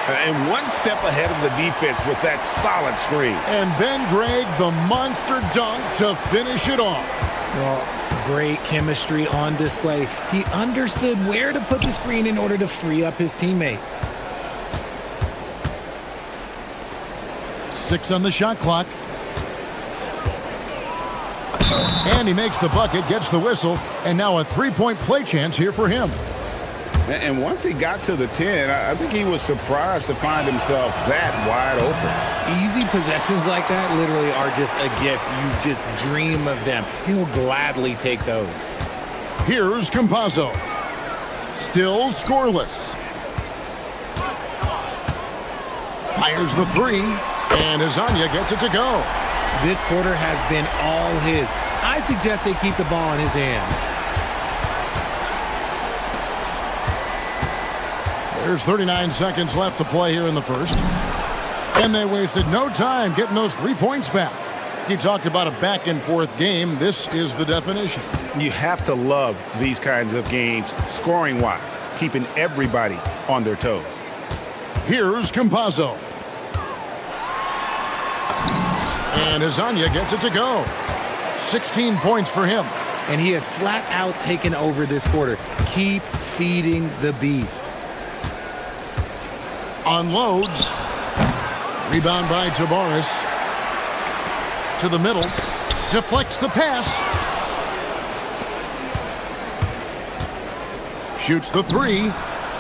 And one step ahead of the defense with that solid screen. And then Greg, the monster dunk to finish it off. Well, great chemistry on display. He understood where to put the screen in order to free up his teammate. 6 on the shot clock. And he makes the bucket, gets the whistle, and now a 3-point play chance here for him. And once he got to the 10, I think he was surprised to find himself that wide open. Easy possessions like that literally are just a gift. You just dream of them. He'll gladly take those. Here's Campazzo. Still scoreless. Fires the 3, and Hazonia gets it to go. This quarter has been all his. I suggest they keep the ball in his hands. There's 39 seconds left to play here in the first. And they wasted no time getting those 3 points back. You talked about a back-and-forth game. This is the definition. You have to love these kinds of games, scoring-wise, keeping everybody on their toes. Here's Campazzo. And Azania gets it to go. 16 points for him. And he has flat out taken over this quarter. Keep feeding the beast. Unloads. Rebound by Tavares. To the middle. Deflects the pass. Shoots the three.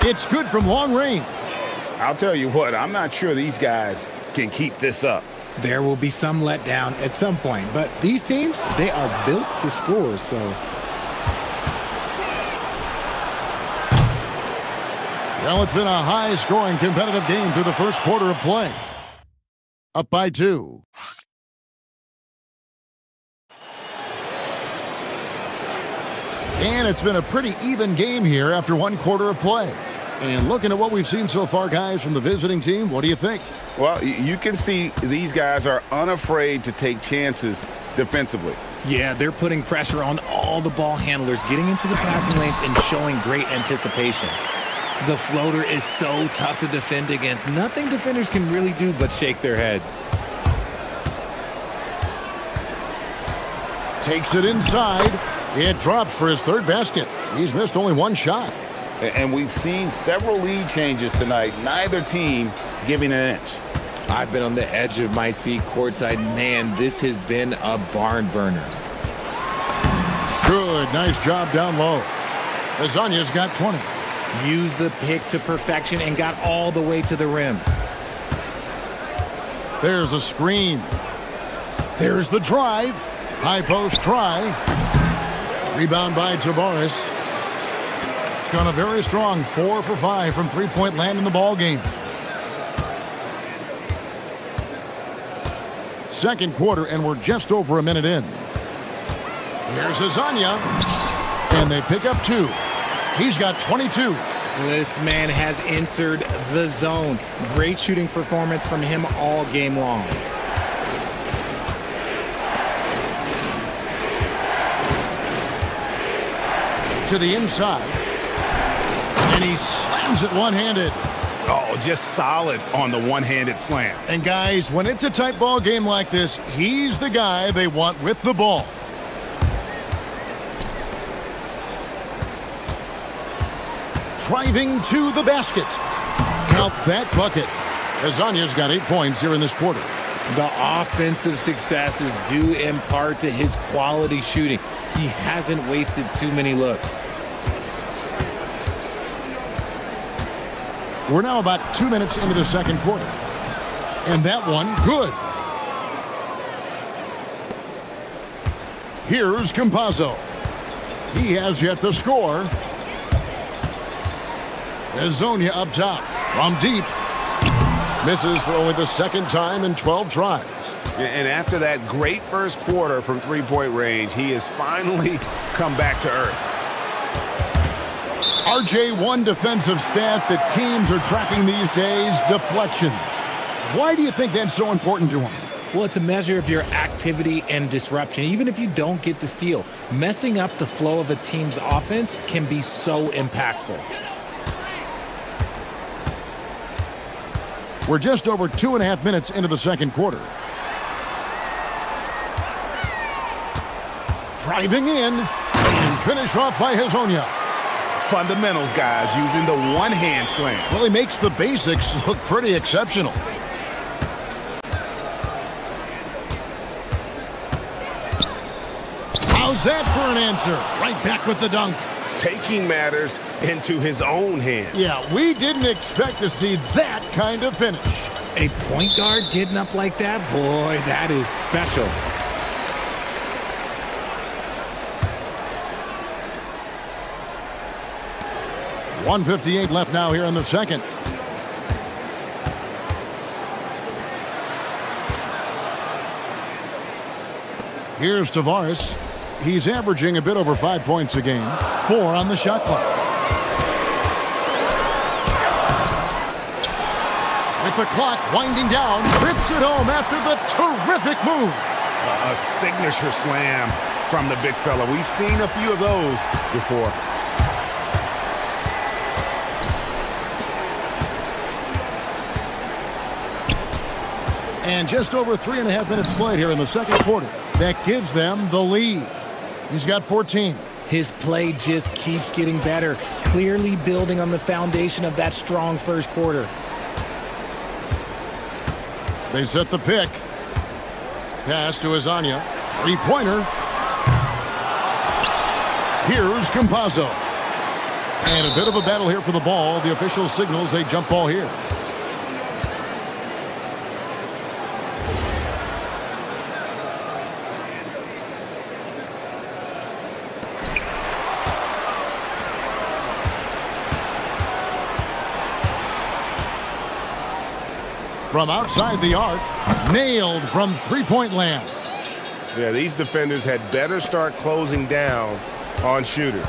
It's good from long range. I'll tell you what, I'm not sure these guys can keep this up. There will be some letdown at some point, but these teams, they are built to score, so. Well, it's been a high-scoring competitive game through the first quarter of play. Up by 2. And it's been a pretty even game here after one quarter of play. And looking at what we've seen so far, guys, from the visiting team, what do you think? Well, you can see these guys are unafraid to take chances defensively. Yeah, they're putting pressure on all the ball handlers, getting into the passing lanes and showing great anticipation. The floater is so tough to defend against. Nothing defenders can really do but shake their heads. Takes it inside. It drops for his third basket. He's missed only one shot. And we've seen several lead changes tonight. Neither team giving an inch. I've been on the edge of my seat courtside. Man, this has been a barn burner. Good, nice job down low. Azania's got 20. Used the pick to perfection and got all the way to the rim. There's a screen. There's the drive. High post try. Rebound by Tavares. Gone a very strong 4 for 5 from three-point land in the ball game. Second quarter, and we're just over a minute in. Here's Azania, and they pick up 2. He's got 22. This man has entered the zone. Great shooting performance from him all game long. To the inside. And he slams it one-handed. Oh, just solid on the one-handed slam. And guys, when it's a tight ball game like this, he's the guy they want with the ball. Driving to the basket. Count that bucket. Azania's got 8 points here in this quarter. The offensive success is due in part to his quality shooting. He hasn't wasted too many looks. We're now about 2 minutes into the second quarter. And that one, good. Here's Campazzo. He has yet to score. Azania up top. From deep. Misses for only the second time in 12 tries. And after that great first quarter from three-point range, he has finally come back to earth. RJ, one defensive stat that teams are tracking these days, deflections. Why do you think that's so important to them? Well, it's a measure of your activity and disruption. Even if you don't get the steal, messing up the flow of a team's offense can be so impactful. We're just over 2.5 minutes into the second quarter. Driving in and finish off by Azania. Fundamentals, guys, using the one-hand slam. Well, he makes the basics look pretty exceptional. How's that for an answer? Right back with the dunk. Taking matters into his own hands. Yeah, we didn't expect to see that kind of finish. A point guard getting up like that? Boy, that is special. .158 left now here in the second. Here's Tavares. He's averaging a bit over 5 points a game. 4 on the shot clock. With the clock winding down, rips it home after the terrific move. A signature slam from the big fella. We've seen a few of those before. And just over 3.5 minutes played here in the second quarter. That gives them the lead. He's got 14. His play just keeps getting better, clearly building on the foundation of that strong first quarter. They set the pick. Pass to Azania. Three-pointer. Here's Campazzo. And a bit of a battle here for the ball. The official signals a jump ball here. From outside the arc, nailed from three-point land. Yeah, these defenders had better start closing down on shooters.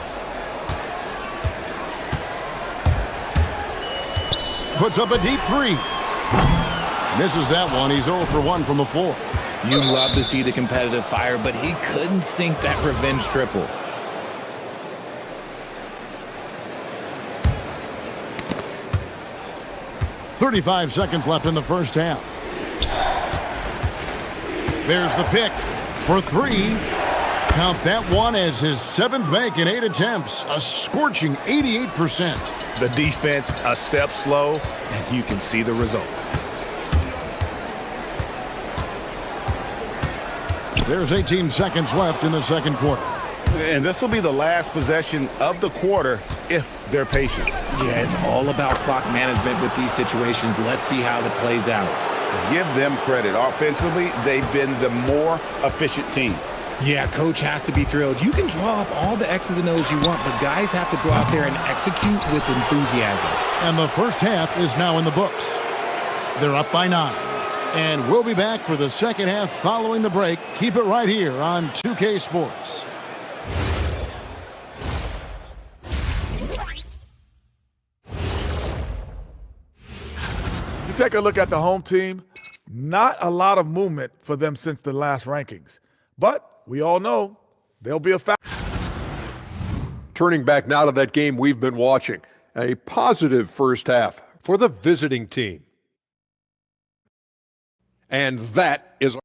Puts up a deep three. Misses that one. He's 0 for 1 from the floor. You love to see the competitive fire, but he couldn't sink that revenge triple. .35 seconds left in the first half. There's the pick for three. Count that one as his 7th make in 8 attempts. A scorching 88%. The defense a step slow, and you can see the results. There's 18 seconds left in the second quarter. And this will be the last possession of the quarter if they're patient. Yeah, it's all about clock management with these situations. Let's see how it plays out. Give them credit. Offensively, they've been the more efficient team. Yeah, coach has to be thrilled. You can draw up all the X's and O's you want, but guys have to go out there and execute with enthusiasm. And the first half is now in the books. They're up by 9. And we'll be back for the second half following the break. Keep it right here on 2K Sports. You take a look at the home team, not a lot of movement for them since the last rankings. But we all know they'll be a factor. Turning back now to that game we've been watching. A positive first half for the visiting team. And that is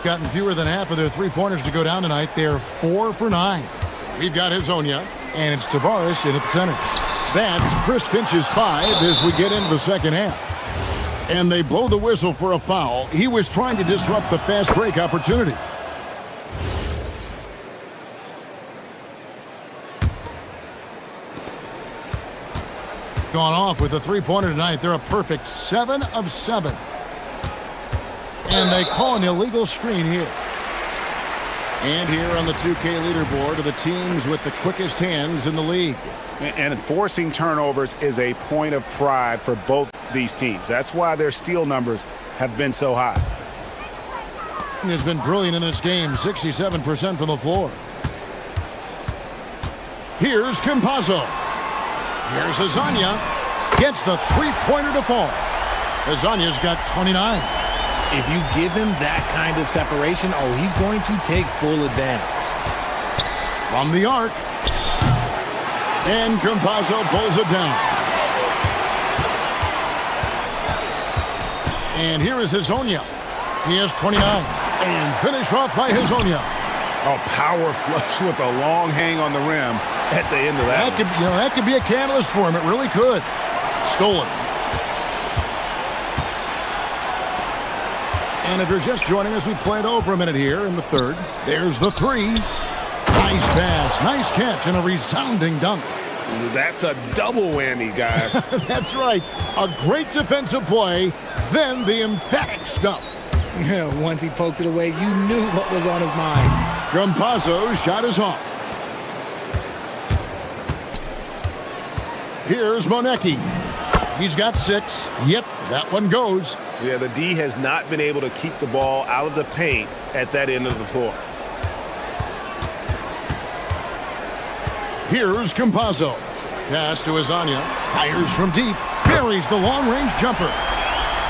gotten fewer than half of their three-pointers to go down tonight. They're 4 for 9. We've got Hazonia, and it's Tavares in at center. That's Chris Finch's 5 as we get into the second half. And they blow the whistle for a foul. He was trying to disrupt the fast break opportunity. Gone off with a three-pointer tonight. They're a perfect 7 of 7. And they call an illegal screen here. And here on the 2K leaderboard are the teams with the quickest hands in the league. And forcing turnovers is a point of pride for both these teams. That's why their steal numbers have been so high. Has been brilliant in this game, 67% from the floor. Here's Campazzo. Here's Azania. Gets the three-pointer to fall. Azania's got 29. If you give him that kind of separation, oh, he's going to take full advantage. From the arc. And Campazzo pulls it down. And here is Hazonia. He has 29. And finish off by Hazonia. A power flush with a long hang on the rim. at the end of that. That could be a catalyst for him. It really could. Stolen. And if you're just joining us, we played over a minute here in the third. There's the three. Nice pass, nice catch, and a resounding dunk. That's a double whammy, guys. That's right. A great defensive play, then the emphatic stuff. Yeah, once he poked it away, you knew what was on his mind. Grumpazzo's shot is off. Here's Monecki. He's got 6. Yep, that one goes. Yeah, the D has not been able to keep the ball out of the paint at that end of the floor. Here's Campazzo. Pass to Azania. Fires from deep. Buries the long-range jumper.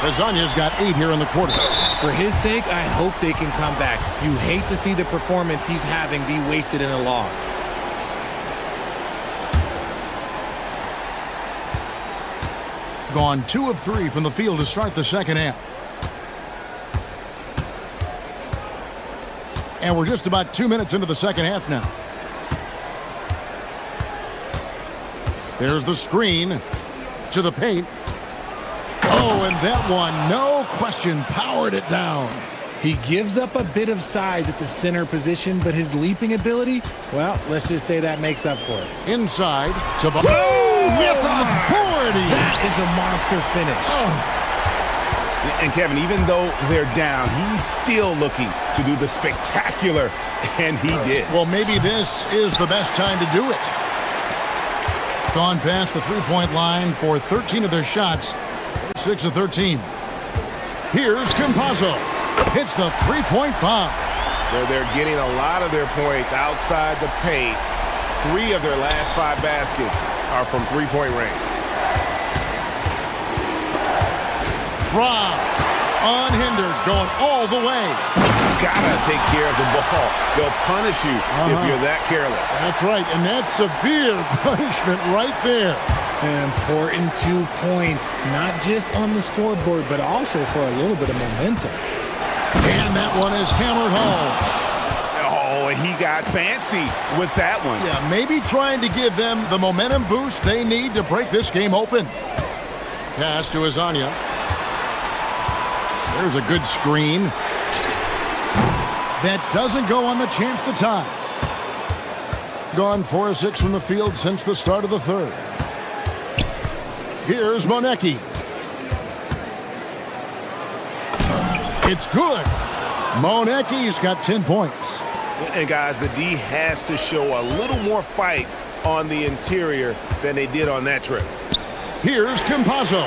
Azania's got 8 here in the quarter. For his sake, I hope they can come back. You hate to see the performance he's having be wasted in a loss. Gone 2 of 3 from the field to start the second half. And we're just about 2 minutes into the second half now. There's the screen to the paint. Oh, and that one, no question, powered it down. He gives up a bit of size at the center position, but his leaping ability, well, let's just say that makes up for it. Inside to with authority. That is a monster finish. Oh. And Kevin, even though they're down, he's still looking to do the spectacular, and he did. Well, maybe this is the best time to do it. Gone past the three-point line for 13 of their shots. 6 of 13. Here's Campazzo. Hits the three-point bomb. They're getting a lot of their points outside the paint. 3 of their last 5 baskets are from three-point range. Rob, unhindered, going all the way. Gotta take care of the ball. They'll punish you if you're that careless. That's right, and that's severe punishment right there. An important 2 points, not just on the scoreboard, but also for a little bit of momentum. And that one is hammered home. Oh, he got fancy with that one. Yeah, maybe trying to give them the momentum boost they need to break this game open. Pass to Azania. There's a good screen. That doesn't go on the chance to tie. Gone 4 of 6 from the field since the start of the third. Here's Monecki. It's good. Monecki's got 10 points. And guys, the D has to show a little more fight on the interior than they did on that trip. Here's Campazzo.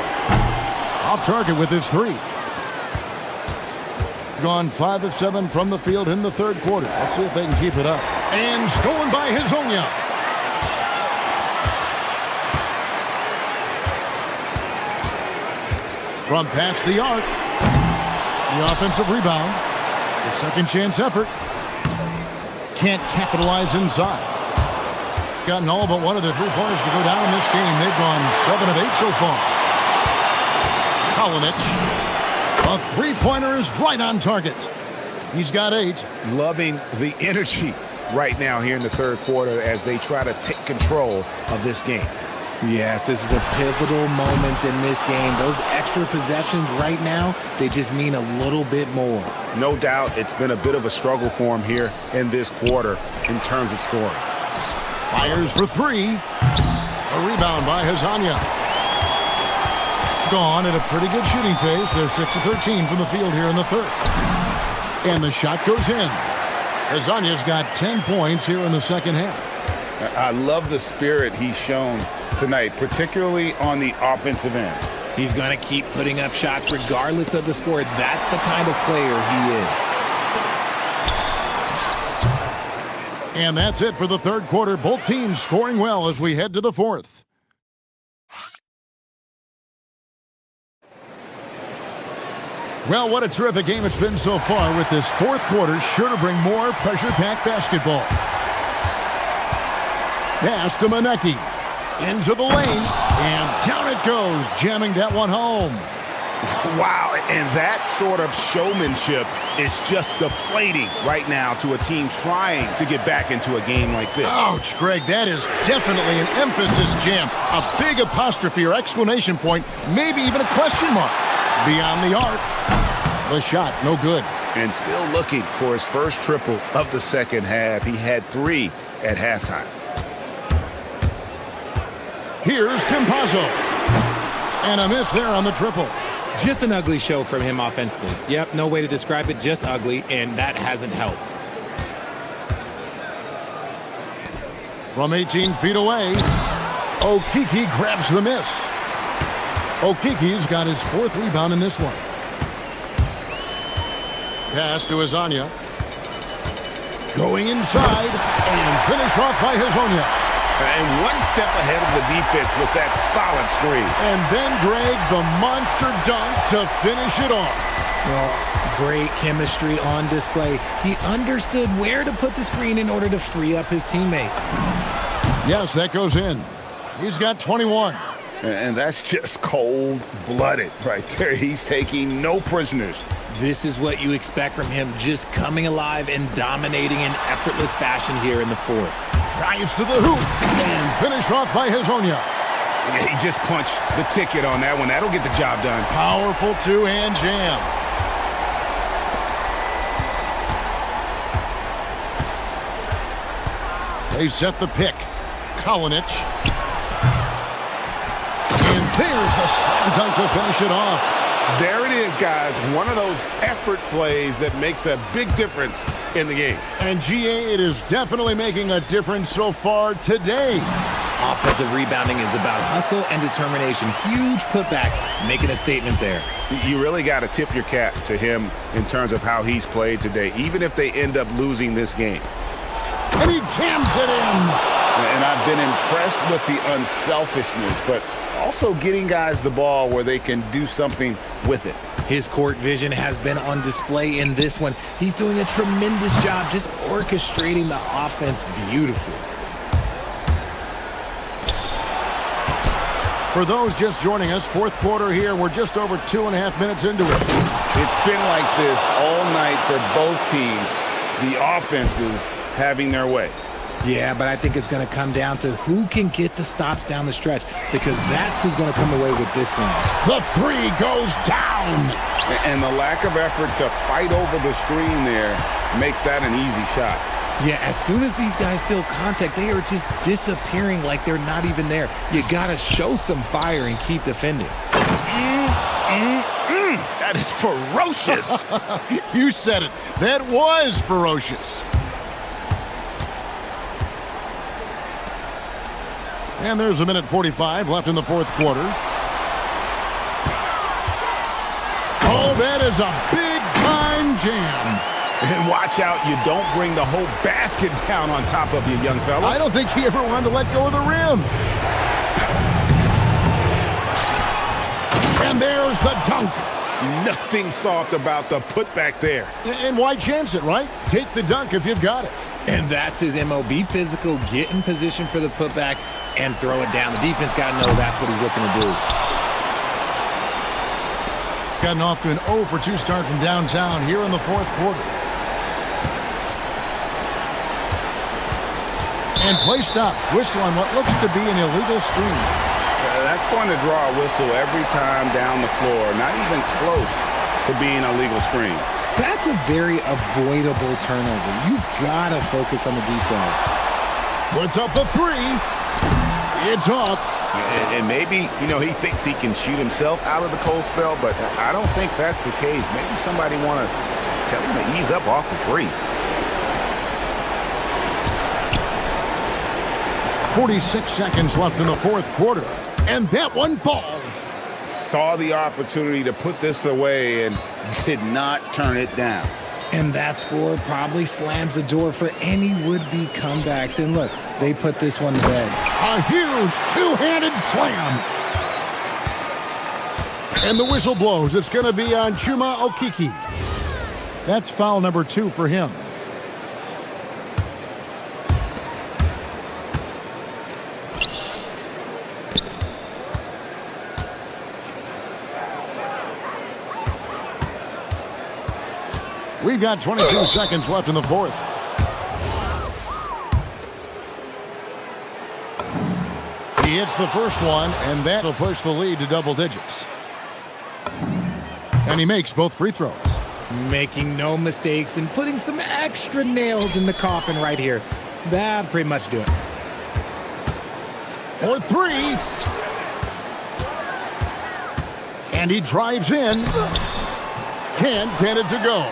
Off target with his 3. Gone 5 of 7 from the field in the third quarter. Let's see if they can keep it up. And stolen by Hezonja. From past the arc. The offensive rebound. The second chance effort. Can't capitalize inside. Gotten all but one of the 3-pointers to go down in this game. They've gone 7 of 8 so far. Kalinic. A 3-pointer is right on target. He's got 8. Loving the energy right now here in the third quarter as they try to take control of this game. Yes, this is a pivotal moment in this game. Those extra possessions right now, they just mean a little bit more. No doubt it's been a bit of a struggle for him here in this quarter in terms of scoring. Fires for 3. A rebound by Hezonja. Gone at a pretty good shooting pace. They're 6 of 13 from the field here in the third. And the shot goes in. Hezonja's got 10 points here in the second half. I love the spirit he's shown tonight, particularly on the offensive end. He's going to keep putting up shots regardless of the score. That's the kind of player he is. And that's it for the third quarter. Both teams scoring well as we head to the fourth. Well, what a terrific game it's been so far, with this fourth quarter sure to bring more pressure-packed basketball. Pass to Monecki. Into the lane, and down it goes, jamming that one home. Wow, and that sort of showmanship is just deflating right now to a team trying to get back into a game like this. Ouch, Greg, that is definitely an emphasis jam. A big apostrophe or exclamation point, maybe even a question mark. Beyond the arc. The shot, no good. And still looking for his first triple of the second half. He had 3 at halftime. Here's Campazzo. And a miss there on the triple. Just an ugly show from him offensively. Yep, no way to describe it, just ugly, and that hasn't helped. From 18 feet away, Okiki grabs the miss. Okiki's got his 4th rebound in this one. Pass to Azania. Going inside and finish off by Hazonia. And one step ahead of the defense with that solid screen. And then, Greg, the monster dunk to finish it off. Well, great chemistry on display. He understood where to put the screen in order to free up his teammate. Yes, that goes in. He's got 21. And that's just cold-blooded right there. He's taking no prisoners. This is what you expect from him, just coming alive and dominating in effortless fashion here in the 4th. Drives to the hoop and finish off by Hazonia. He just punched the ticket on that one. That'll get the job done. Powerful 2-hand jam. They set the pick. Kalinic. And there's the slam dunk to finish it off. There it is, guys. One of those effort plays that makes a big difference in the game. And GA, it is definitely making a difference so far today. Offensive rebounding is about hustle and determination. Huge putback, making a statement there. You really got to tip your cap to him in terms of how he's played today, even if they end up losing this game. And he jams it in. And I've been impressed with the unselfishness, but also getting guys the ball where they can do something with it. His court vision has been on display in this one. He's doing a tremendous job just orchestrating the offense beautifully. For those just joining us, 4th quarter here. We're just over 2.5 minutes into it. It's been like this all night for both teams. The offenses having their way. Yeah, but I think it's going to come down to who can get the stops down the stretch, because that's who's going to come away with this one. The 3 goes down. And the lack of effort to fight over the screen there makes that an easy shot. Yeah, as soon as these guys feel contact, they are just disappearing like they're not even there. You got to show some fire and keep defending. That is ferocious. You said it. That was ferocious. And there's 1:45 left in the 4th quarter. Oh, that is a big-time jam. And watch out, you don't bring the whole basket down on top of you, young fella. I don't think he ever wanted to let go of the rim. And there's the dunk. Nothing soft about the putback there. And why chance it, right? Take the dunk if you've got it. And that's his MO. Be physical, get in position for the putback, and throw it down. The defense got to know that's what he's looking to do. Gotten off to an 0 for 2 start from downtown here in the 4th quarter. And play stops. Whistle on what looks to be an illegal screen. That's going to draw a whistle every time down the floor. Not even close to being a legal screen. That's a very avoidable turnover. You got to focus on the details. Puts up a 3. It's off. And maybe, he thinks he can shoot himself out of the cold spell, but I don't think that's the case. Maybe somebody want to tell him to ease up off the threes. 46 seconds left in the 4th quarter, and that one falls. Saw the opportunity to put this away and did not turn it down. And that score probably slams the door for any would-be comebacks. And look, they put this one to bed. A huge 2-handed slam. And the whistle blows. It's going to be on Chuma Okiki. That's foul number 2 for him. We've got 22 seconds left in the fourth. He hits the first one, and that'll push the lead to double digits. And he makes both free throws. Making no mistakes and putting some extra nails in the coffin right here. That'll pretty much do it. For three. And he drives in. Can't get it to go.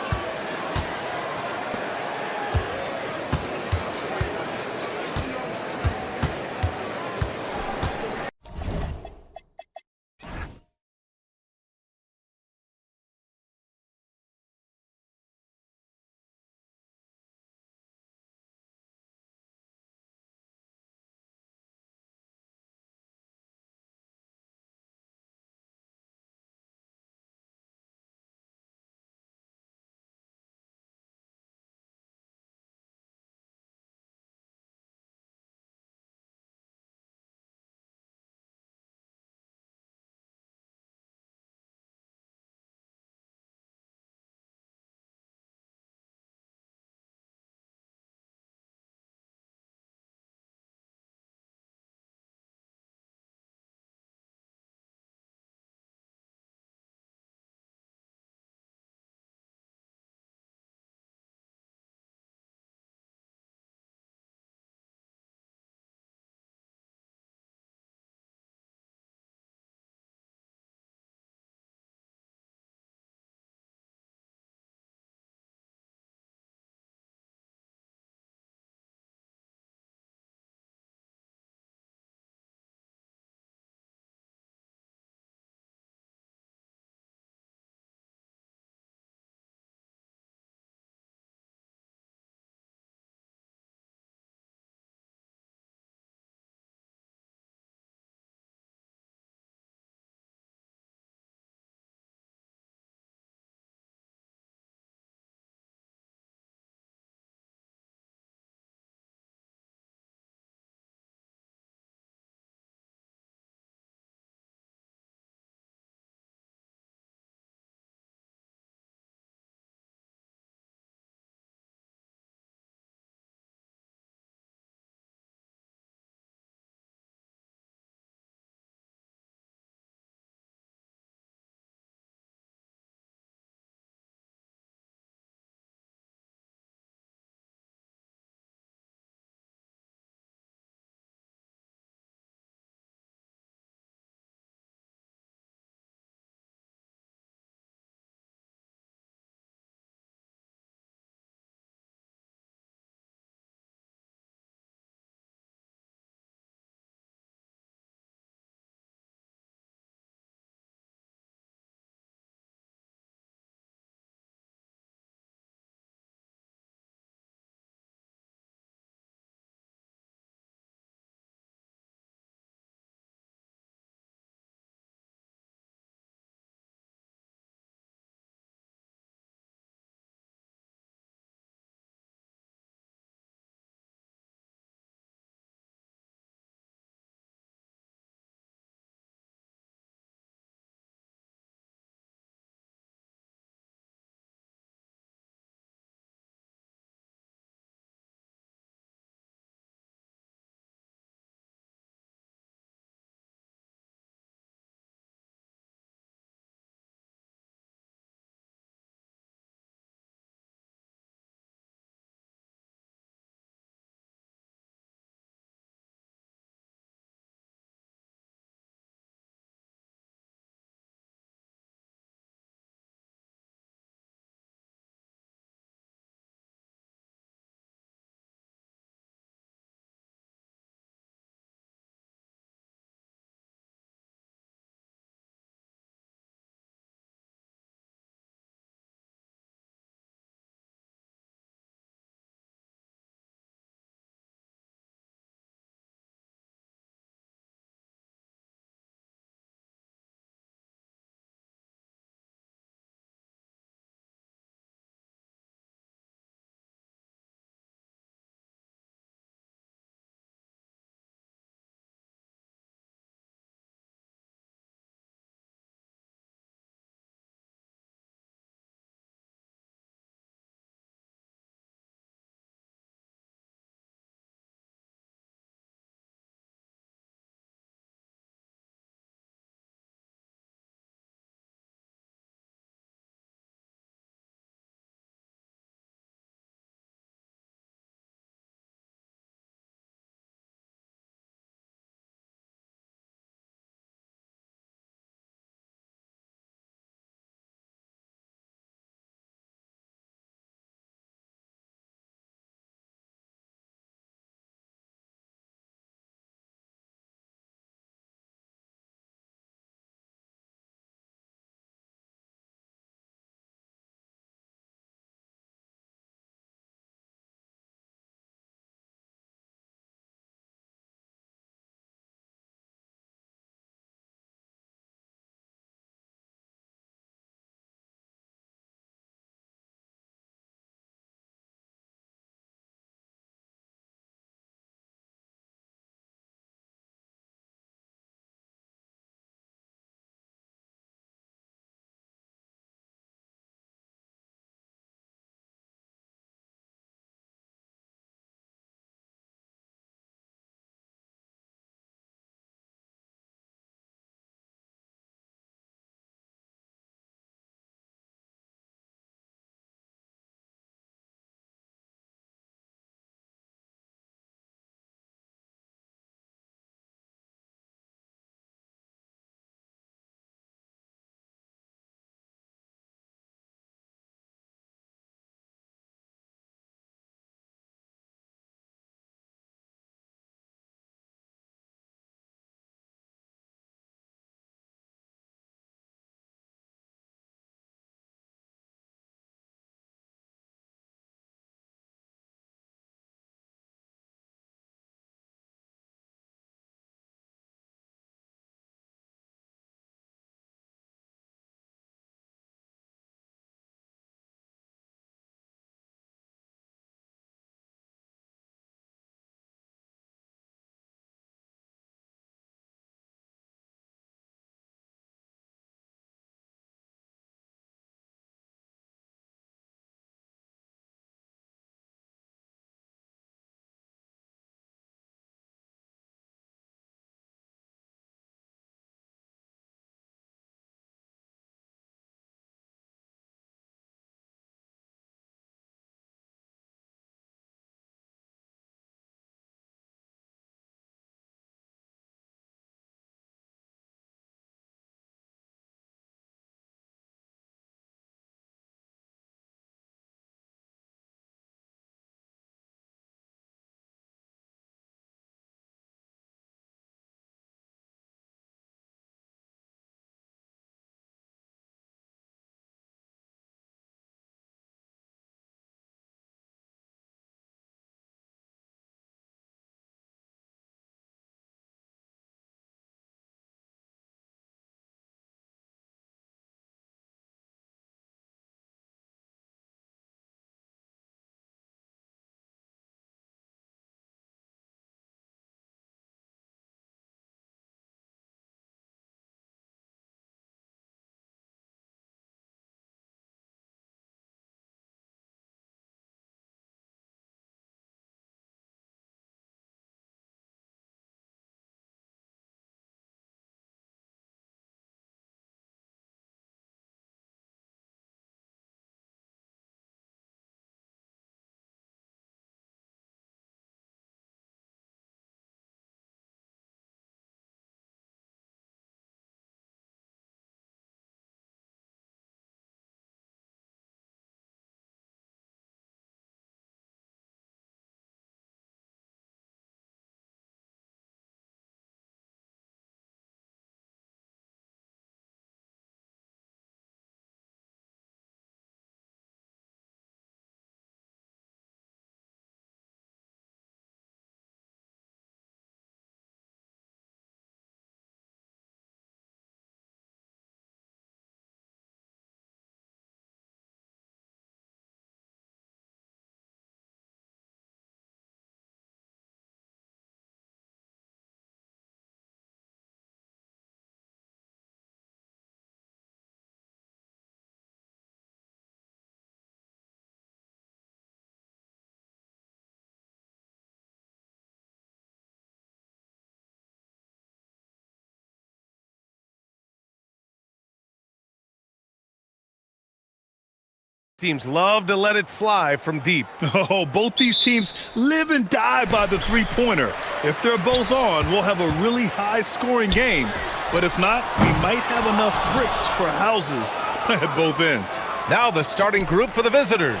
Teams love to let it fly from deep. Oh, both these teams live and die by the three-pointer. If they're both on, we'll have a really high-scoring game. But if not, we might have enough bricks for houses at both ends. Now the starting group for the visitors.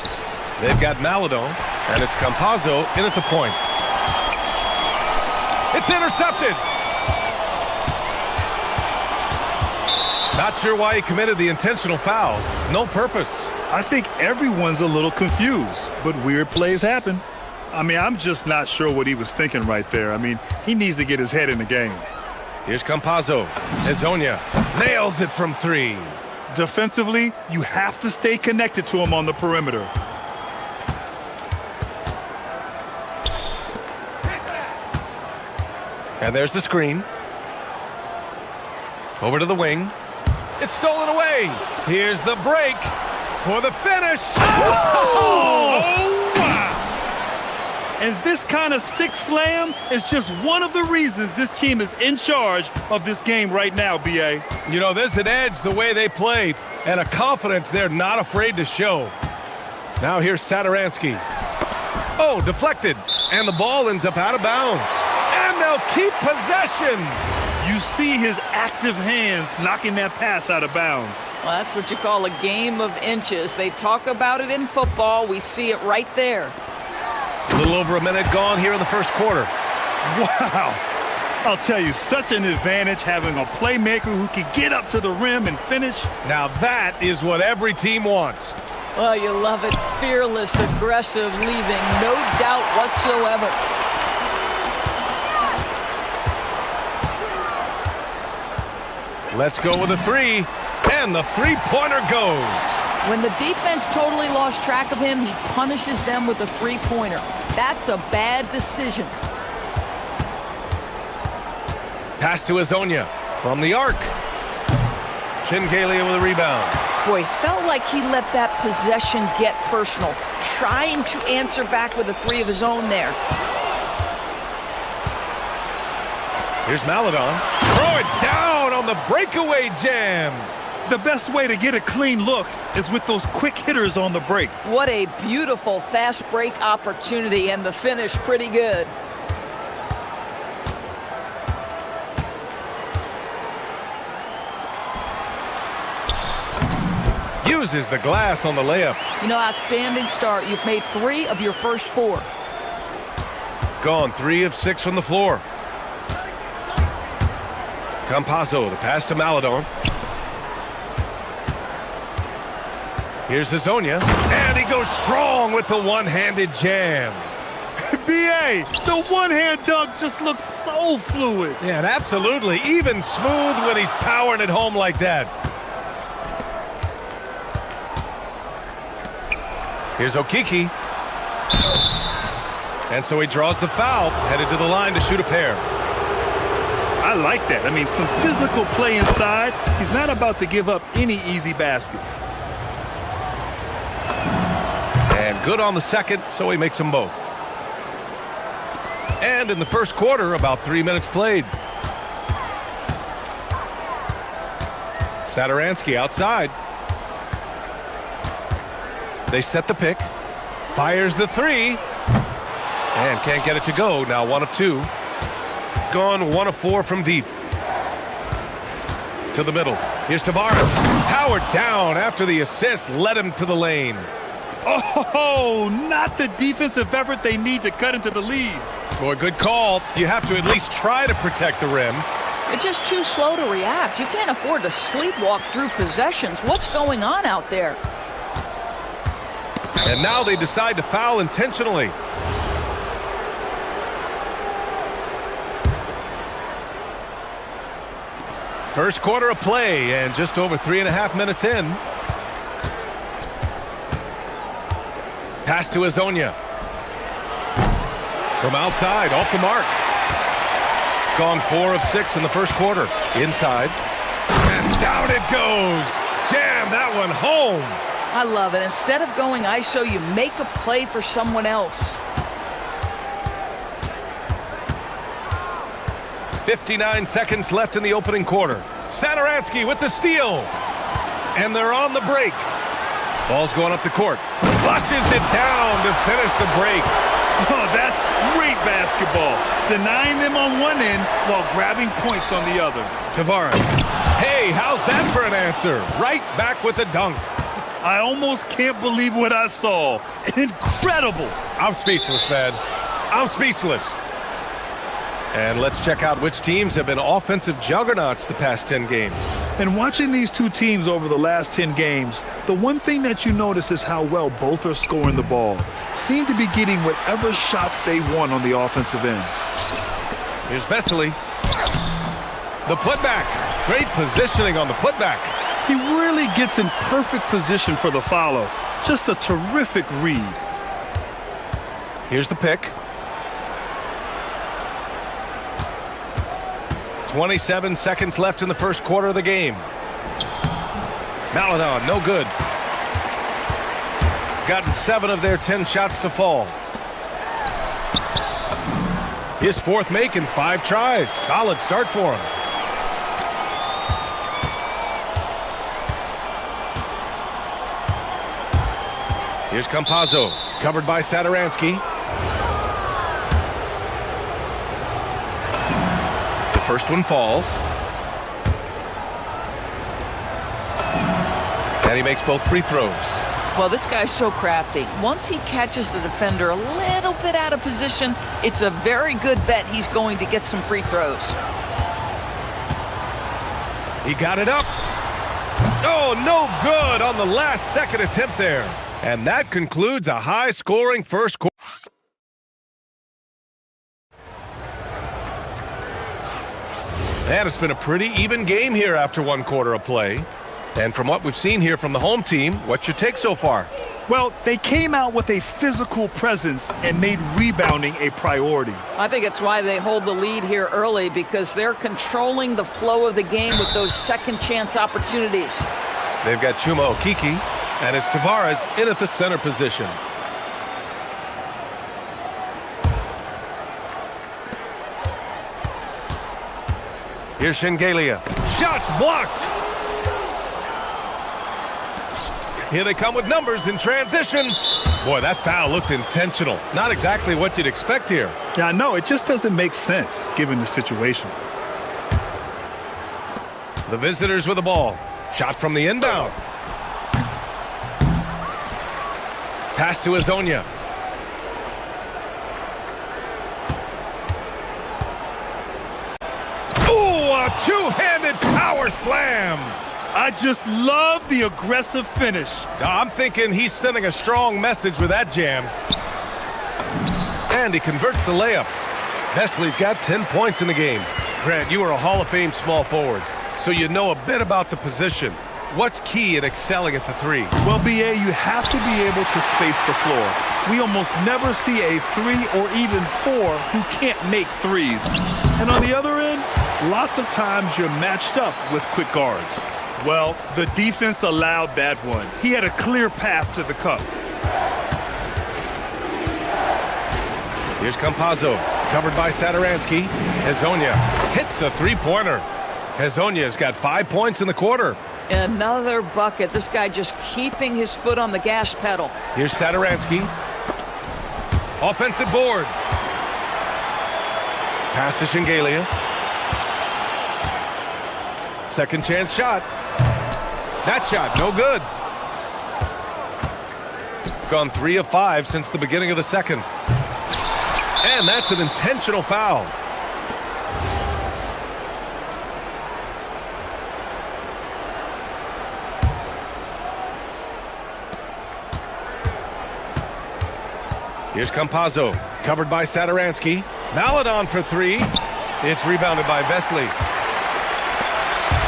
They've got Maladon, and it's Campazzo in at the point. It's intercepted. Not sure why he committed the intentional foul. No purpose. I think everyone's a little confused, but weird plays happen. I mean, I'm just not sure what he was thinking right there. I mean, he needs to get his head in the game. Here's Campazzo. Ezonia nails it from three. Defensively, you have to stay connected to him on the perimeter. And there's the screen. Over to the wing. It's stolen away. Here's the break for the finish. Oh, wow. And this kind of sick slam is just one of the reasons this team is in charge of this game right now, B.A. You know, there's an edge the way they play and a confidence they're not afraid to show. Now here's Satoransky. Oh, deflected. And the ball ends up out of bounds. And they'll keep possession. You see his active hands knocking that pass out of bounds. Well, that's what you call a game of inches. They talk about it in football. We see it right there. A little over a minute gone here in the first quarter. Wow. I'll tell you, such an advantage having a playmaker who can get up to the rim and finish. Now that is what every team wants. Well, you love it. Fearless, aggressive, leaving no doubt whatsoever. Let's go with a three, and the three-pointer goes. When the defense totally lost track of him, he punishes them with a three-pointer. That's a bad decision. Pass to Ezonia from the arc. Shingalia with a rebound. Boy, felt like he let that possession get personal, trying to answer back with a three of his own there. Here's Maladon. Throw it down on the breakaway jam. The best way to get a clean look is with those quick hitters on the break. What a beautiful fast break opportunity, and the finish pretty good. Uses the glass on the layup. You know, outstanding start. You've made 3 of your first 4. Gone 3 of 6 from the floor. Campazzo, the pass to Maladon. Here's Ezonia, and he goes strong with the one-handed jam. B.A., the one-hand dunk just looks so fluid. Yeah, and absolutely, even smooth when he's powering it home like that. Here's Okiki. And so he draws the foul, headed to the line to shoot a pair. I like that. I mean, some physical play inside. He's not about to give up any easy baskets. And good on the second, so he makes them both. And in the first quarter, about 3 minutes played. Satoransky outside. They set the pick. Fires the three. And can't get it to go. Now 1 of 2. Gone 1 of 4 from deep. To the middle. Here's Tavares. Powered down after the assist led him to the lane. Oh, not the defensive effort they need to cut into the lead. Boy, good call. You have to at least try to protect the rim. You're just too slow to react. You can't afford to sleepwalk through possessions. What's going on out there? And now they decide to foul intentionally. First quarter of play, and just over 3.5 minutes in. Pass to Ezonia. From outside, off the mark. Gone 4 of 6 in the first quarter. Inside. And down it goes. Jam that one home. I love it. Instead of going ISO, you make a play for someone else. 59 seconds left in the opening quarter. Satoransky with the steal. And they're on the break. Ball's going up the court. Flushes it down to finish the break. Oh, that's great basketball. Denying them on one end while grabbing points on the other. Tavares. Hey, how's that for an answer? Right back with the dunk. I almost can't believe what I saw. Incredible. I'm speechless, man. I'm speechless. And let's check out which teams have been offensive juggernauts the past 10 games. And watching these two teams over the last 10 games, the one thing that you notice is how well both are scoring the ball. Seem to be getting whatever shots they want on the offensive end. Here's Vesely. The putback. Great positioning on the putback. He really gets in perfect position for the follow. Just a terrific read. Here's the pick. 27 seconds left in the first quarter of the game. Maladon, no good. Gotten 7 of their 10 shots to fall. His fourth make in 5 tries. Solid start for him. Here's Campazzo, covered by Satoransky. First one falls. And he makes both free throws. Well, this guy's so crafty. Once he catches the defender a little bit out of position, it's a very good bet he's going to get some free throws. He got it up. Oh, no good on the last second attempt there. And that concludes a high-scoring first quarter. And it's been a pretty even game here after one quarter of play. And from what we've seen here from the home team, what's your take so far? Well, they came out with a physical presence and made rebounding a priority. I think it's why they hold the lead here early, because they're controlling the flow of the game with those second chance opportunities. They've got Chuma Okeke, and it's Tavares in at the center position. Here's Shengelia. Shots blocked. Here they come with numbers in transition. Boy, that foul looked intentional. Not exactly what you'd expect here. Yeah, I know. It just doesn't make sense given the situation. The visitors with the ball. Shot from the inbound. Pass to Azonia. A two-handed power slam. I just love the aggressive finish. I'm thinking he's sending a strong message with that jam. And he converts the layup. Vesely's got 10 points in the game. Grant, you are a Hall of Fame small forward, so you know a bit about the position. What's key in excelling at the 3? Well, BA, you have to be able to space the floor. We almost never see a 3 or even 4 who can't make threes. And on the other end, lots of times you're matched up with quick guards. Well, the defense allowed that one. He had a clear path to the cup. Here's Campazzo, covered by Satoransky. Hezonja hits a three-pointer. Hezonja's got 5 points in the quarter. Another bucket. This guy just keeping his foot on the gas pedal. Here's Satoransky. Offensive board. Pass to Shengelia. Second chance shot. That shot, no good. Gone 3 of 5 since the beginning of the second. And that's an intentional foul. Here's Campazzo, covered by Satoransky. Maladon for 3. It's rebounded by Vesely.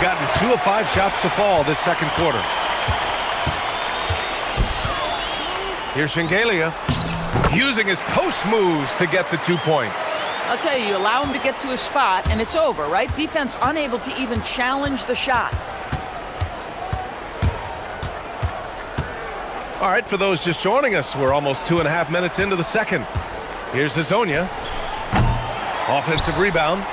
Gotten 2 of 5 shots to fall this second quarter. Here's Shengelia, using his post moves to get the 2 points. I'll tell you, allow him to get to a spot, and it's over, right? Defense unable to even challenge the shot. All right, for those just joining us, we're almost 2.5 minutes into the second. Here's Hezonja. Offensive rebound.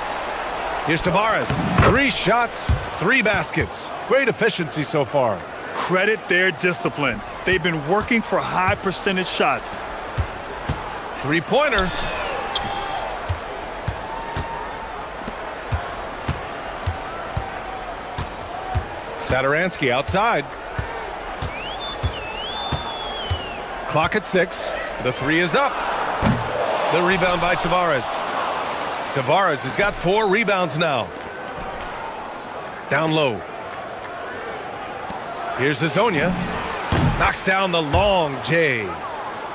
Here's Tavares. 3 shots, 3 baskets. Great efficiency so far. Credit their discipline. They've been working for high percentage shots. Three-pointer. Sadaransky outside. Clock at 6. The three is up. The rebound by Tavares. Tavares has got 4 rebounds now. Down low. Here's Hazonia. Knocks down the long J.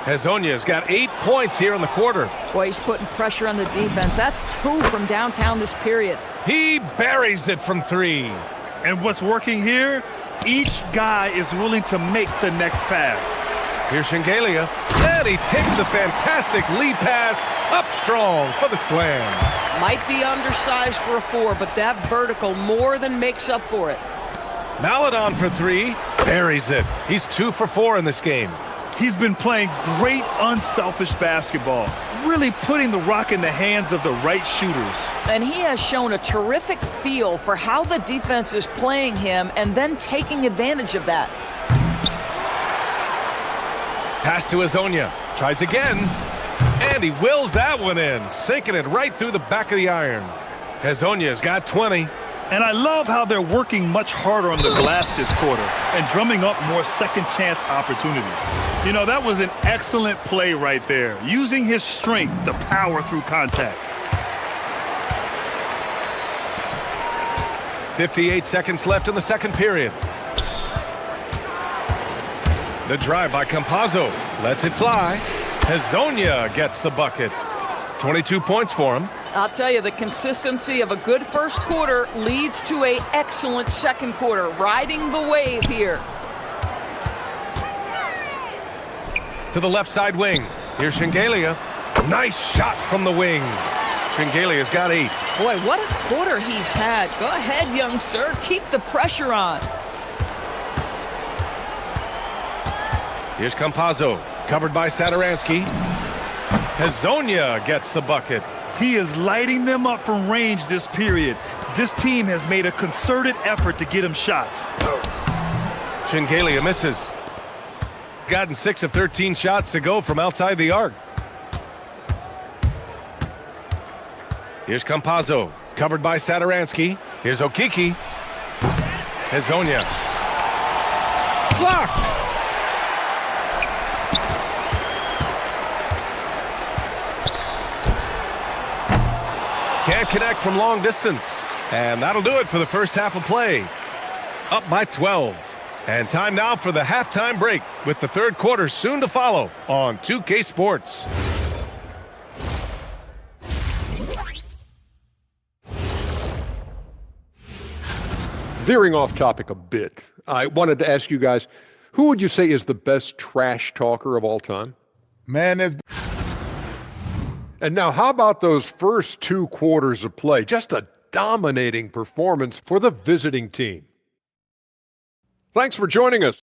Hazonia's got 8 points here in the quarter. Boy, he's putting pressure on the defense. That's 2 from downtown this period. He buries it from 3. And what's working here? Each guy is willing to make the next pass. Here's Shengelia. And he takes the fantastic lead pass up strong for the slam. Might be undersized for a 4, but that vertical more than makes up for it. Maladon for 3. Buries it. He's 2 for 4 in this game. He's been playing great unselfish basketball, really putting the rock in the hands of the right shooters. And he has shown a terrific feel for how the defense is playing him and then taking advantage of that. Pass to Hazonia. Tries again. And he wills that one in, sinking it right through the back of the iron. Hazonia's got 20. And I love how they're working much harder on the glass this quarter and drumming up more second chance opportunities. You know, that was an excellent play right there, using his strength to power through contact. 58 seconds left in the second period. The drive by Campazzo lets it fly. Hazonia gets the bucket. 22 points for him. I'll tell you, the consistency of a good first quarter leads to an excellent second quarter, riding the wave here. To the left side wing. Here's Shengelia. Nice shot from the wing. Shengelia's got 8. Boy, what a quarter he's had. Go ahead, young sir. Keep the pressure on. Here's Campazzo, covered by Sadaransky. Hazonia gets the bucket. He is lighting them up from range this period. This team has made a concerted effort to get him shots. Shengelia misses. Gotten 6 of 13 shots to go from outside the arc. Here's Campazzo, covered by Sadaransky. Here's Okiki. Hazonia. Blocked! Can't connect from long distance. And that'll do it for the first half of play. Up by 12. And time now for the halftime break, with the third quarter soon to follow on 2K Sports. Veering off topic a bit, I wanted to ask you guys, who would you say is the best trash talker of all time? Man, there's... And now, how about those first 2 quarters of play? Just a dominating performance for the visiting team. Thanks for joining us.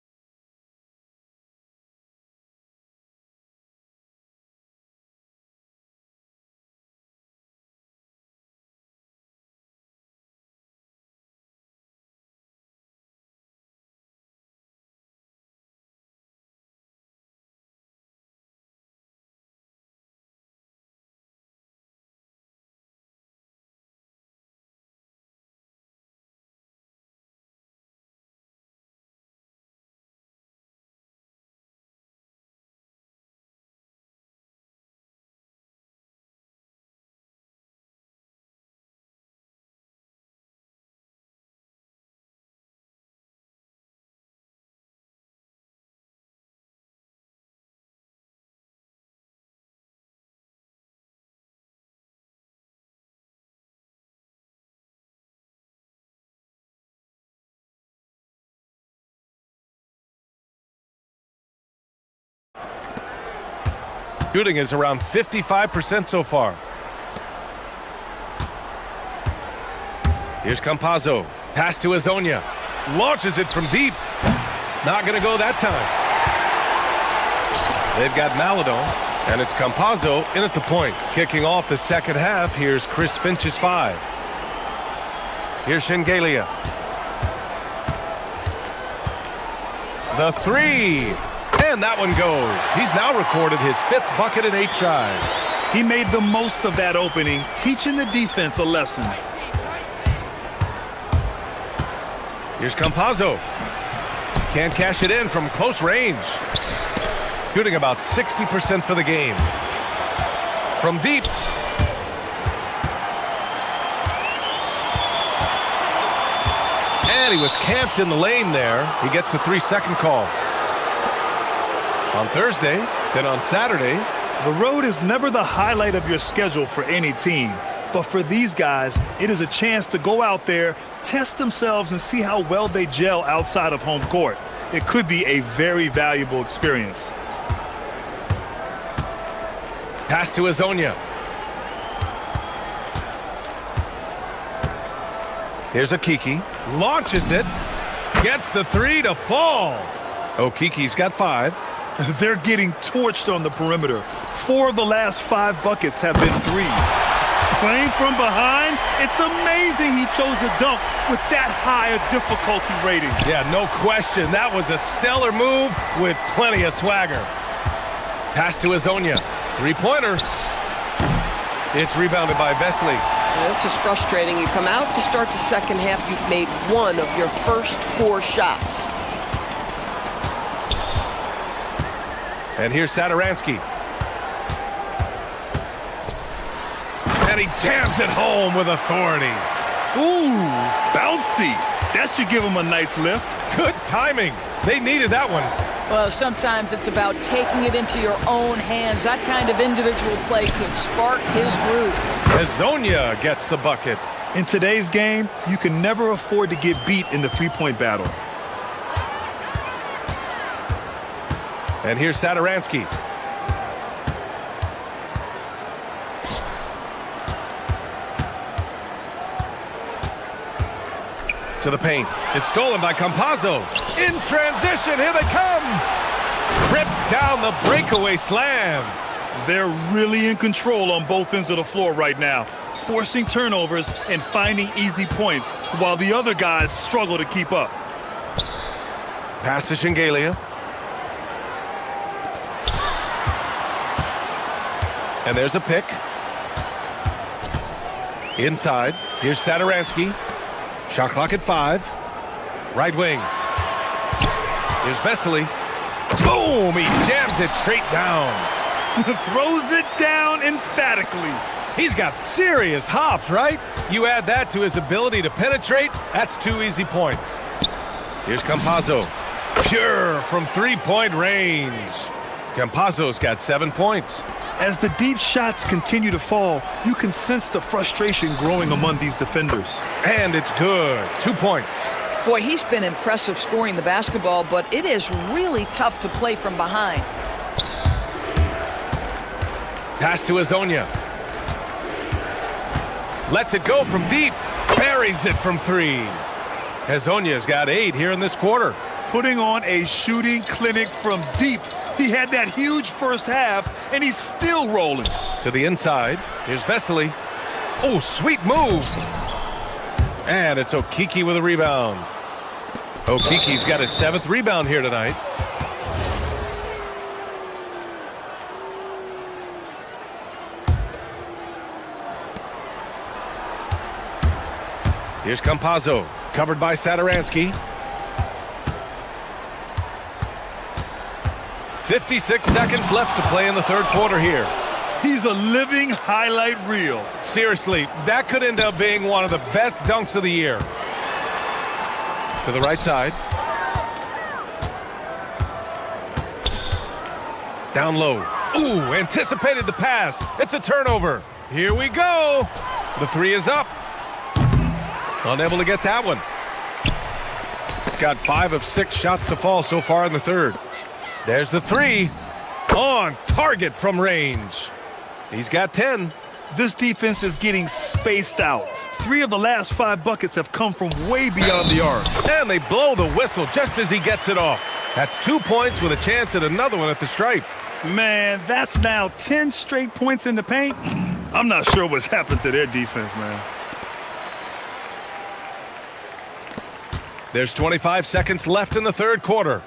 Shooting is around 55% so far. Here's Campazzo. Pass to Hazonia. Launches it from deep. Not going to go that time. They've got Maladon, and it's Campazzo in at the point. Kicking off the second half, here's Chris Finch's 5. Here's Shengelia. The three. And that one goes. He's now recorded his 5th bucket in 8 tries. He made the most of that opening, teaching the defense a lesson. Here's Campazzo. Can't cash it in from close range. Shooting about 60% for the game. From deep. And he was camped in the lane there. He gets a 3-second call. On Thursday, then on Saturday. The road is never the highlight of your schedule for any team. But for these guys, it is a chance to go out there, test themselves, and see how well they gel outside of home court. It could be a very valuable experience. Pass to Azonia. Here's Okiki. Launches it. Gets the 3 to fall. Okiki's got 5. They're getting torched on the perimeter. 4 of the last 5 buckets have been threes. Playing from behind, it's amazing he chose a dunk with that high a difficulty rating. Yeah, no question. That was a stellar move with plenty of swagger. Pass to Azonia. 3-pointer. It's rebounded by Vesely. This is frustrating. You come out to start the second half, you've made 1 of your first 4 shots. And here's Satoransky. And he jams it home with authority. Ooh, bouncy. That should give him a nice lift. Good timing. They needed that one. Well, sometimes it's about taking it into your own hands. That kind of individual play could spark his groove. Azonia gets the bucket. In today's game, you can never afford to get beat in the three-point battle. And here's Satoransky. To the paint. It's stolen by Campazzo. In transition, here they come. Rips down the breakaway slam. They're really in control on both ends of the floor right now, forcing turnovers and finding easy points while the other guys struggle to keep up. Pass to Shingalia. And there's a pick. Inside. Here's Satoransky. Shot clock at 5. Right wing. Here's Vesely. Boom! He jams it straight down. Throws it down emphatically. He's got serious hops, right? You add that to his ability to penetrate, that's 2 easy points. Here's Campazzo. Pure from 3-point range. Campazzo's got 7 points. As the deep shots continue to fall, you can sense the frustration growing among these defenders. And it's good. 2 points. Boy, he's been impressive scoring the basketball, but it is really tough to play from behind. Pass to Azonia. Lets it go from deep. Buries it from 3. Azonia's got 8 here in this quarter. Putting on a shooting clinic from deep. He had that huge first half, and he's still rolling. To the inside. Here's Vesely. Oh, sweet move. And it's Okiki with a rebound. Okiki's got his 7th rebound here tonight. Here's Campazzo, covered by Satoransky. 56 seconds left to play in the 3rd quarter here. He's a living highlight reel. Seriously, that could end up being one of the best dunks of the year. To the right side. Down low. Ooh, anticipated the pass. It's a turnover. Here we go. The 3 is up. Unable to get that one. Got 5 of 6 shots to fall so far in the 3rd. There's the 3. On target from range. He's got 10. This defense is getting spaced out. 3 of the last 5 buckets have come from way beyond the arc. And they blow the whistle just as he gets it off. That's 2 points with a chance at another one at the stripe. Man, that's now 10 straight points in the paint. I'm not sure what's happened to their defense, man. There's 25 seconds left in the 3rd quarter.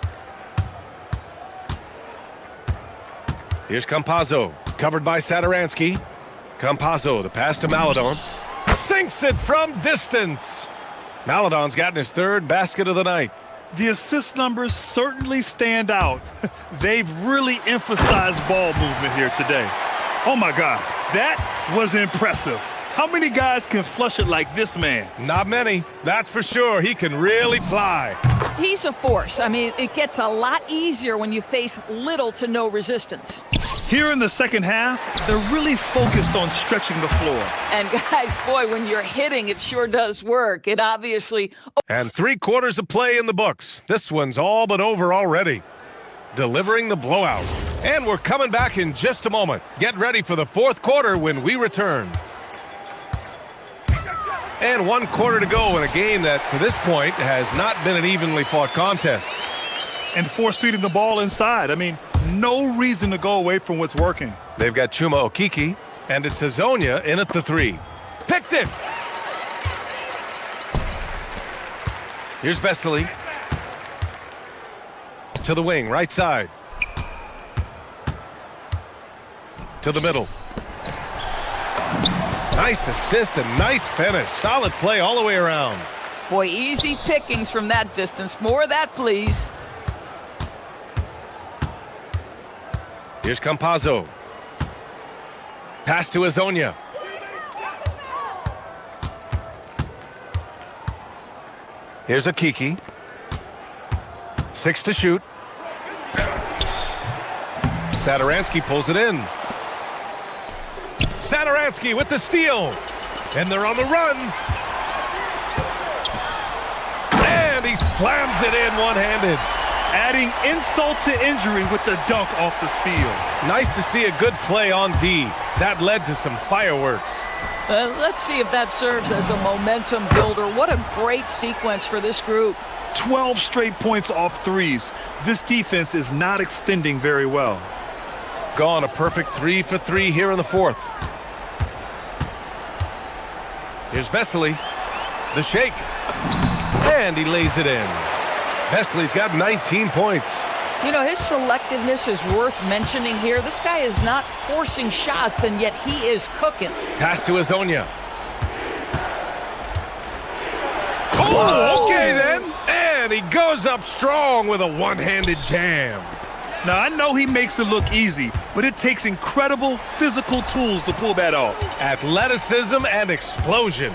Here's Campazzo, covered by Satoransky. Campazzo, the pass to Maledon. Sinks it from distance. Maledon's gotten his third basket of the night. The assist numbers certainly stand out. They've really emphasized ball movement here today. Oh my God, that was impressive. How many guys can flush it like this man? Not many, that's for sure. He can really fly. He's a force. I mean, it gets a lot easier when you face little to no resistance. Here in the second half, they're really focused on stretching the floor. And guys, boy, when you're hitting, it sure does work. It obviously... And 3/4 of play in the books. This one's all but over already. Delivering the blowout. And we're coming back in just a moment. Get ready for the fourth quarter when we return. And 1 quarter to go in a game that, to this point, has not been an evenly fought contest. And force-feeding the ball inside. I mean, no reason to go away from what's working. They've got Chuma Okiki, and it's Hazonia in at the 3. Picked it! Here's Vesely. To the wing, right side. To the middle. Nice assist and nice finish. Solid play all the way around. Boy, easy pickings from that distance. More of that, please. Here's Campazzo. Pass to Hazonia. Here's Okiki. 6 to shoot. Satoransky pulls it in. Satoransky with the steal. And they're on the run. And he slams it in one-handed. Adding insult to injury with the dunk off the steal. Nice to see a good play on D. That led to some fireworks. Let's see if that serves as a momentum builder. What a great sequence for this group. 12 straight points off threes. This defense is not extending very well. Gone a perfect 3 for 3 here in the fourth. Here's Vesely. The shake. And he lays it in. Vesely's got 19 points. You know, his selectiveness is worth mentioning here. This guy is not forcing shots, and yet he is cooking. Pass to Hazonia. Oh, okay then. And he goes up strong with a one-handed jam. Now, I know he makes it look easy, but it takes incredible physical tools to pull that off. Athleticism and explosion.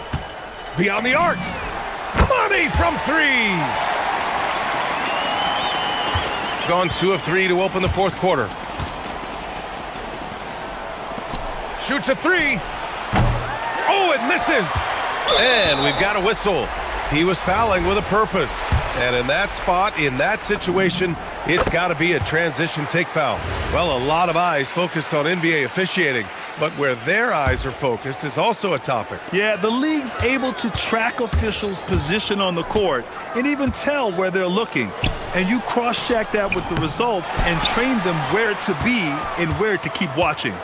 Beyond the arc. Money from 3. Gone 2 of 3 to open the fourth quarter. Shoots a 3. Oh, it misses. And we've got a whistle. He was fouling with a purpose. And in that spot, in that situation, it's got to be a transition take foul. Well, a lot of eyes focused on NBA officiating, but where their eyes are focused is also a topic. Yeah, the league's able to track officials' position on the court and even tell where they're looking. And you cross-check that with the results and train them where to be and where to keep watching.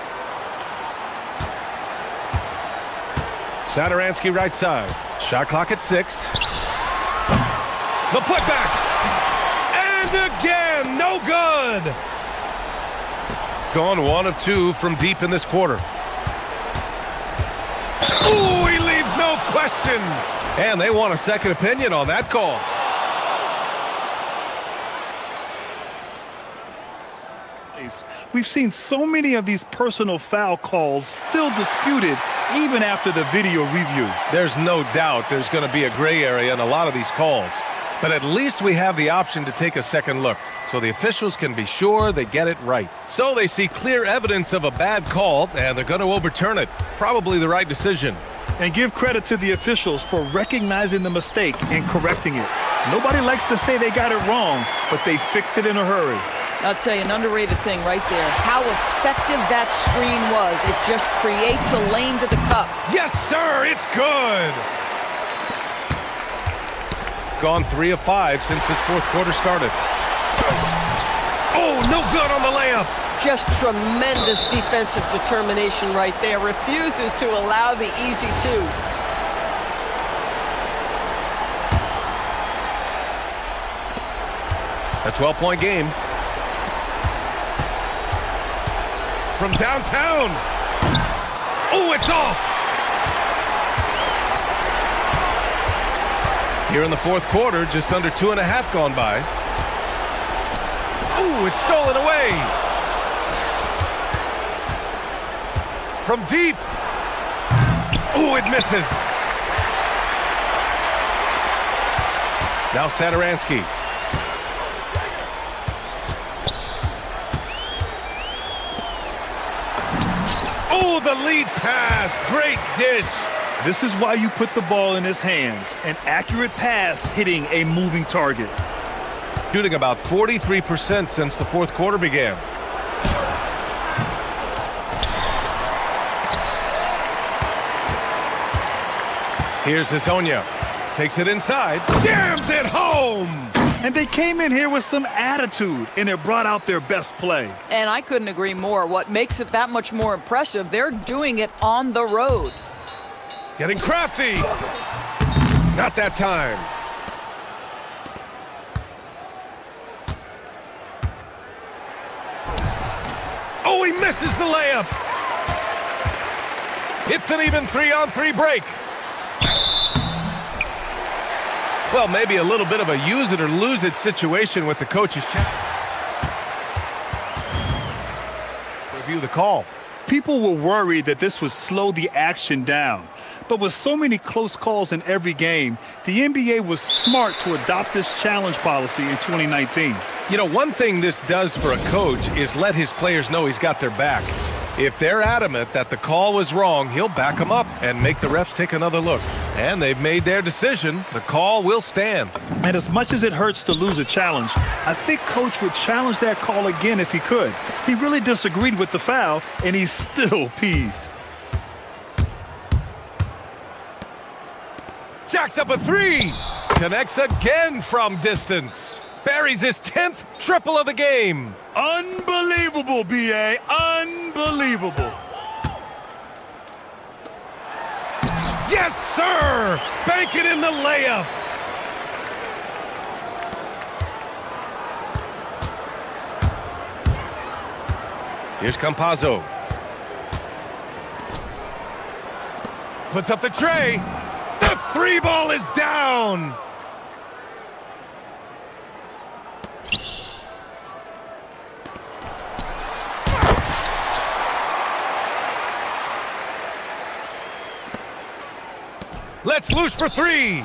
Satoransky right side. Shot clock at 6. The putback. And again, no good. Gone 1 of 2 from deep in this quarter. Ooh, he leaves no question. And they want a second opinion on that call. We've seen so many of these personal foul calls still disputed even after the video review. There's no doubt there's going to be a gray area in a lot of these calls. But at least we have the option to take a second look, so the officials can be sure they get it right. So they see clear evidence of a bad call, and they're going to overturn it. Probably the right decision. And give credit to the officials for recognizing the mistake and correcting it. Nobody likes to say they got it wrong, but they fixed it in a hurry. I'll tell you, an underrated thing right there. How effective that screen was. It just creates a lane to the cup. Yes, sir, it's good. Gone 3 of 5 since this fourth quarter started. Oh, no good on the layup. Just tremendous defensive determination right there. Refuses to allow the easy 2. A 12-point game. from downtown. Oh, it's off. Here in the fourth quarter, just under 2.5 gone by. Oh, it's stolen away. From deep. Oh, it misses. Now Sadaransky. Oh, the lead pass. Great dish. This is why you put the ball in his hands. An accurate pass hitting a moving target. Shooting about 43% since the fourth quarter began. Here's Hazonia. Takes it inside. Jams it home! And they came in here with some attitude, and it brought out their best play. And I couldn't agree more. What makes it that much more impressive, they're doing it on the road. Getting crafty. Not that time. Oh, he misses the layup. It's an even 3-on-3 break. Well, maybe a little bit of a use it or lose it situation with the coach's check. Review the call. People were worried that this would slow the action down. But with so many close calls in every game, the NBA was smart to adopt this challenge policy in 2019. You know, one thing this does for a coach is let his players know he's got their back. If they're adamant that the call was wrong, he'll back them up and make the refs take another look. And they've made their decision. The call will stand. And as much as it hurts to lose a challenge, I think Coach would challenge that call again if he could. He really disagreed with the foul, and he's still peeved. Jacks up a three. Connects again from distance. Buries his 10th triple of the game. Unbelievable, B.A. Unbelievable. Yes, sir! Bank it in the layup. Here's Campazzo. Puts up the tray. The three ball is down. Let's loose for three.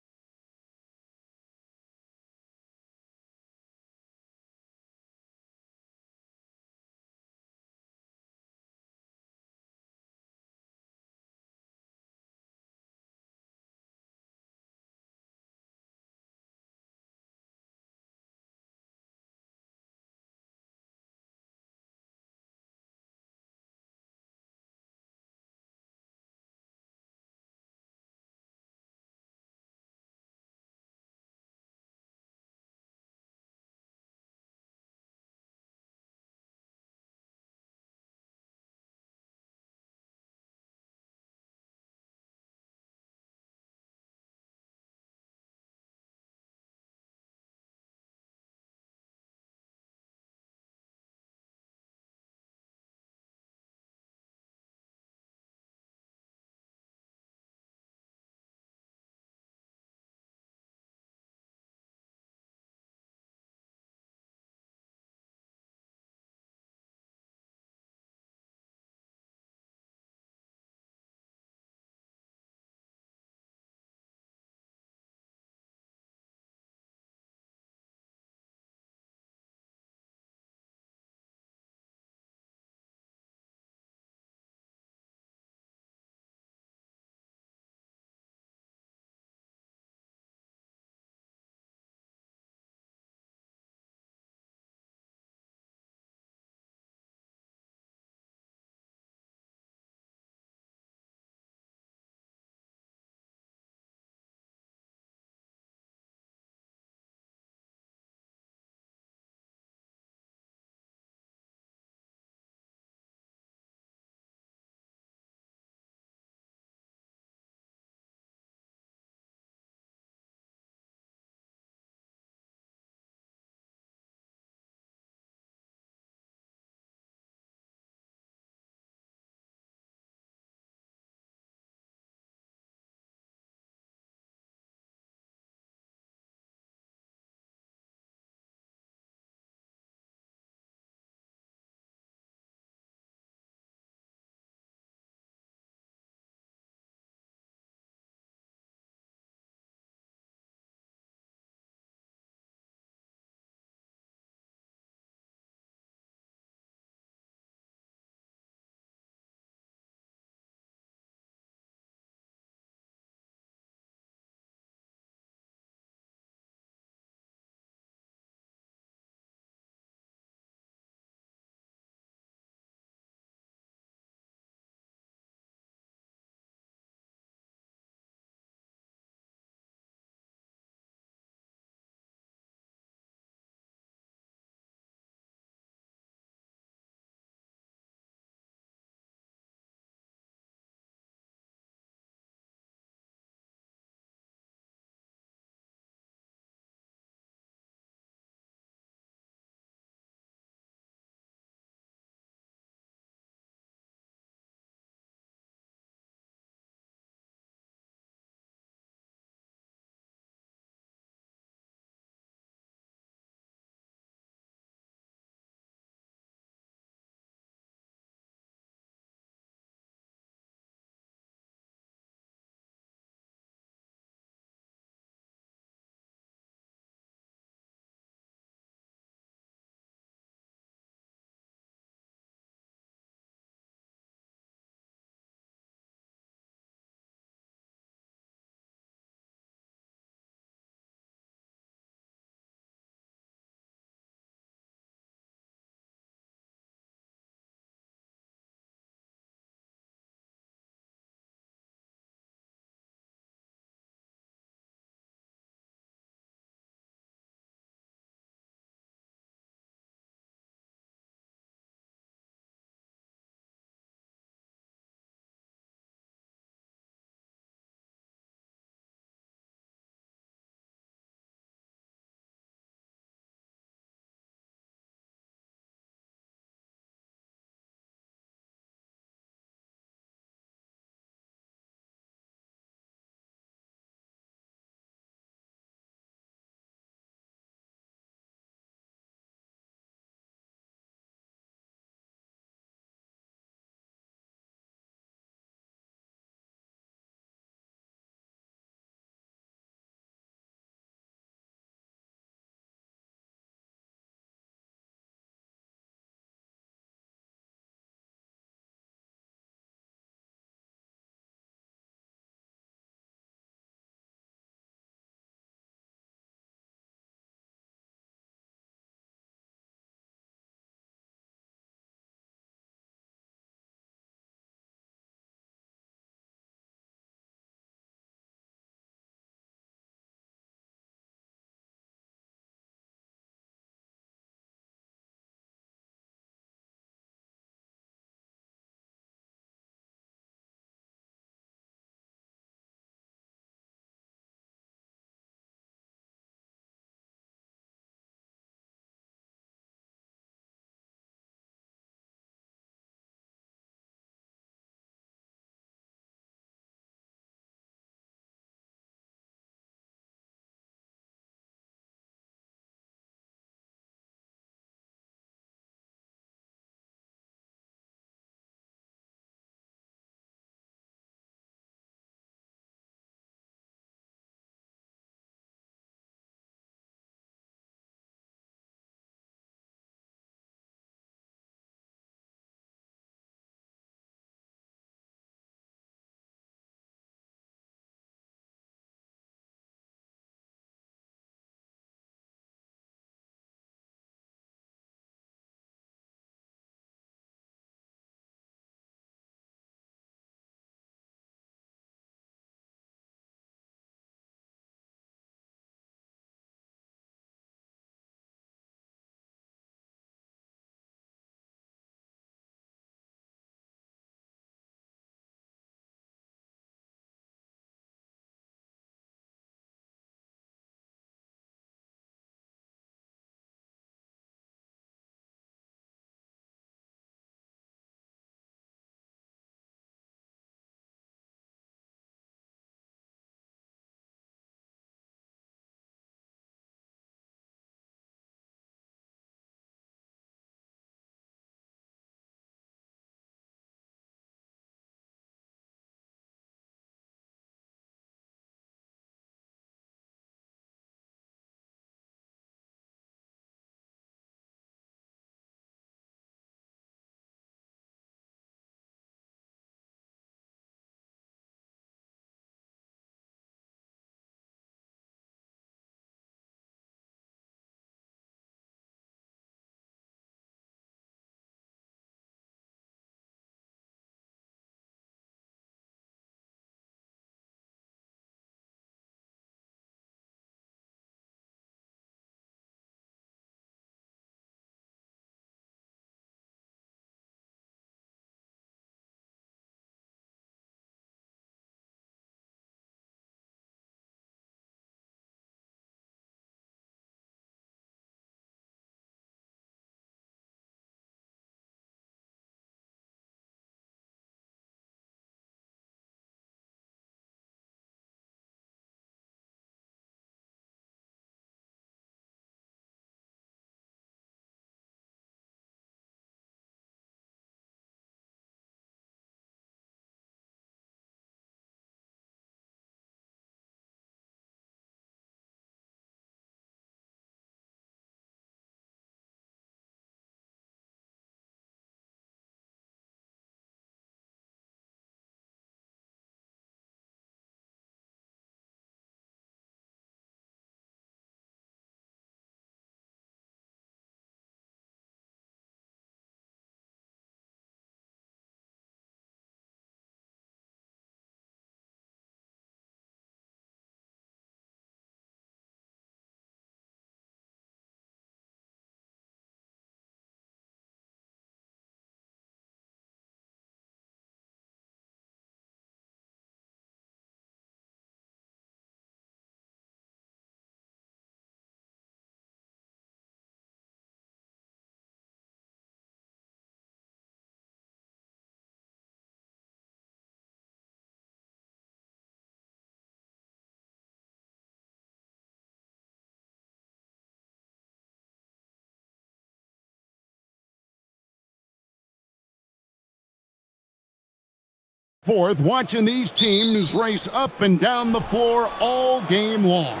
Fourth, watching these teams race up and down the floor all game long.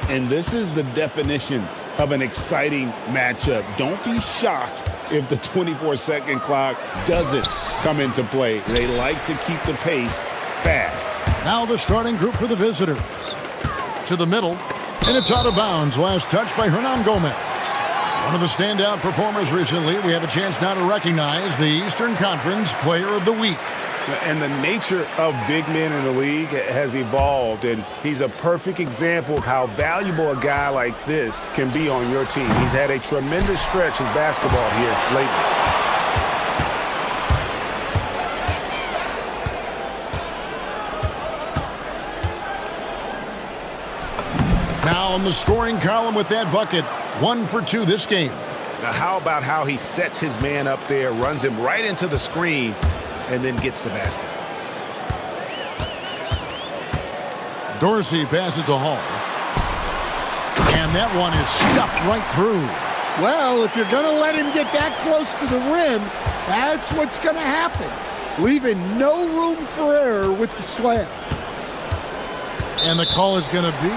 And this is the definition of an exciting matchup. Don't be shocked if the 24-second clock doesn't come into play. They like to keep the pace fast. Now the starting group for the visitors. To the middle, and it's out of bounds. Last touch by Hernan Gomez. One of the standout performers recently. We have a chance now to recognize the Eastern Conference Player of the Week. And the nature of big men in the league has evolved, and he's a perfect example of how valuable a guy like this can be on your team. He's had a tremendous stretch of basketball here lately. Now on the scoring column with that bucket. 1 for 2 this game. Now how about how he sets his man up there, runs him right into the screen, and then gets the basket. Dorsey passes to Hall. And that one is stuffed right through. Well, if you're going to let him get that close to the rim, that's what's going to happen. Leaving no room for error with the slam. And the call is going to be,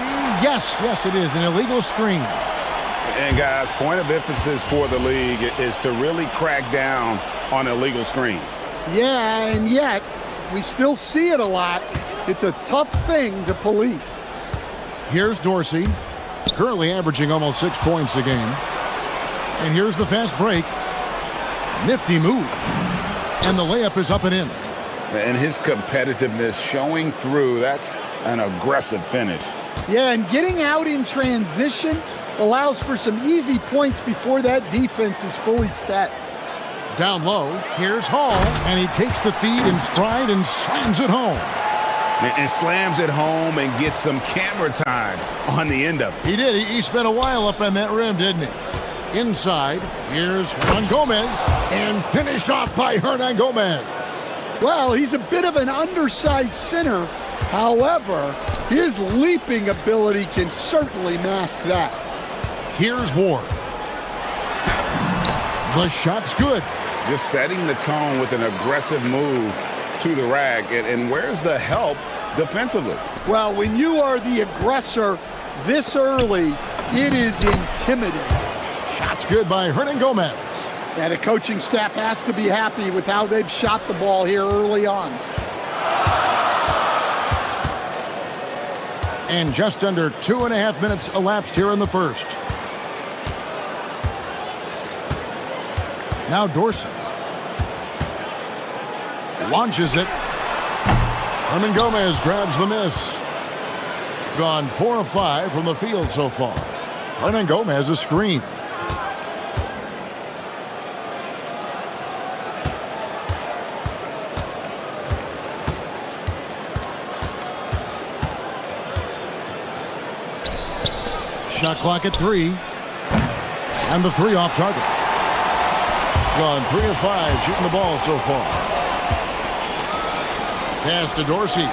yes, it is, an illegal screen. And guys, point of emphasis for the league is to really crack down on illegal screens. Yeah, and yet, we still see it a lot. It's a tough thing to police. Here's Dorsey, currently averaging almost 6 points a game. And here's the fast break. Nifty move. And the layup is up and in. And his competitiveness showing through. That's an aggressive finish. Yeah, and getting out in transition allows for some easy points before that defense is fully set. Down low, here's Hall, and he takes the feed in stride and slams it home. And slams it home and gets some camera time on the end of it. He did. He spent a while up on that rim, didn't he? Inside, here's Hernan Gomez, and finished off by Hernan Gomez. Well, he's a bit of an undersized center. However, his leaping ability can certainly mask that. Here's Ward. The shot's good. Just setting the tone with an aggressive move to the rack. And where's the help defensively? Well, when you are the aggressor this early, it is intimidating. Shot's good by Hernan Gomez. And the coaching staff has to be happy with how they've shot the ball here early on. And just under 2.5 minutes elapsed here in the first. Now Dorsey launches it. Hernan Gomez grabs the miss. Gone 4 of 5 from the field so far. Hernan Gomez a screen. Shot clock at 3. And the 3 off target. Gone 3 of 5 shooting the ball so far. Pass to Dorsey.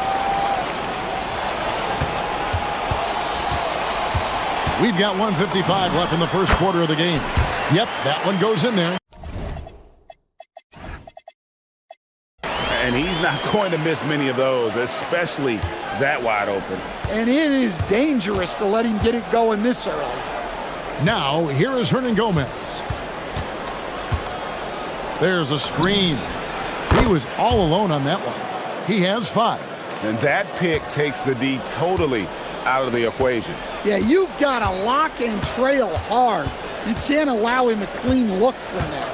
We've got 1:55 left in the first quarter of the game. Yep, that one goes in there. And he's not going to miss many of those, especially that wide open. And it is dangerous to let him get it going this early. Now, here is Hernan Gomez. There's a screen. He was all alone on that one. He has 5. And that pick takes the D totally out of the equation. Yeah, you've got to lock and trail hard. You can't allow him a clean look from there.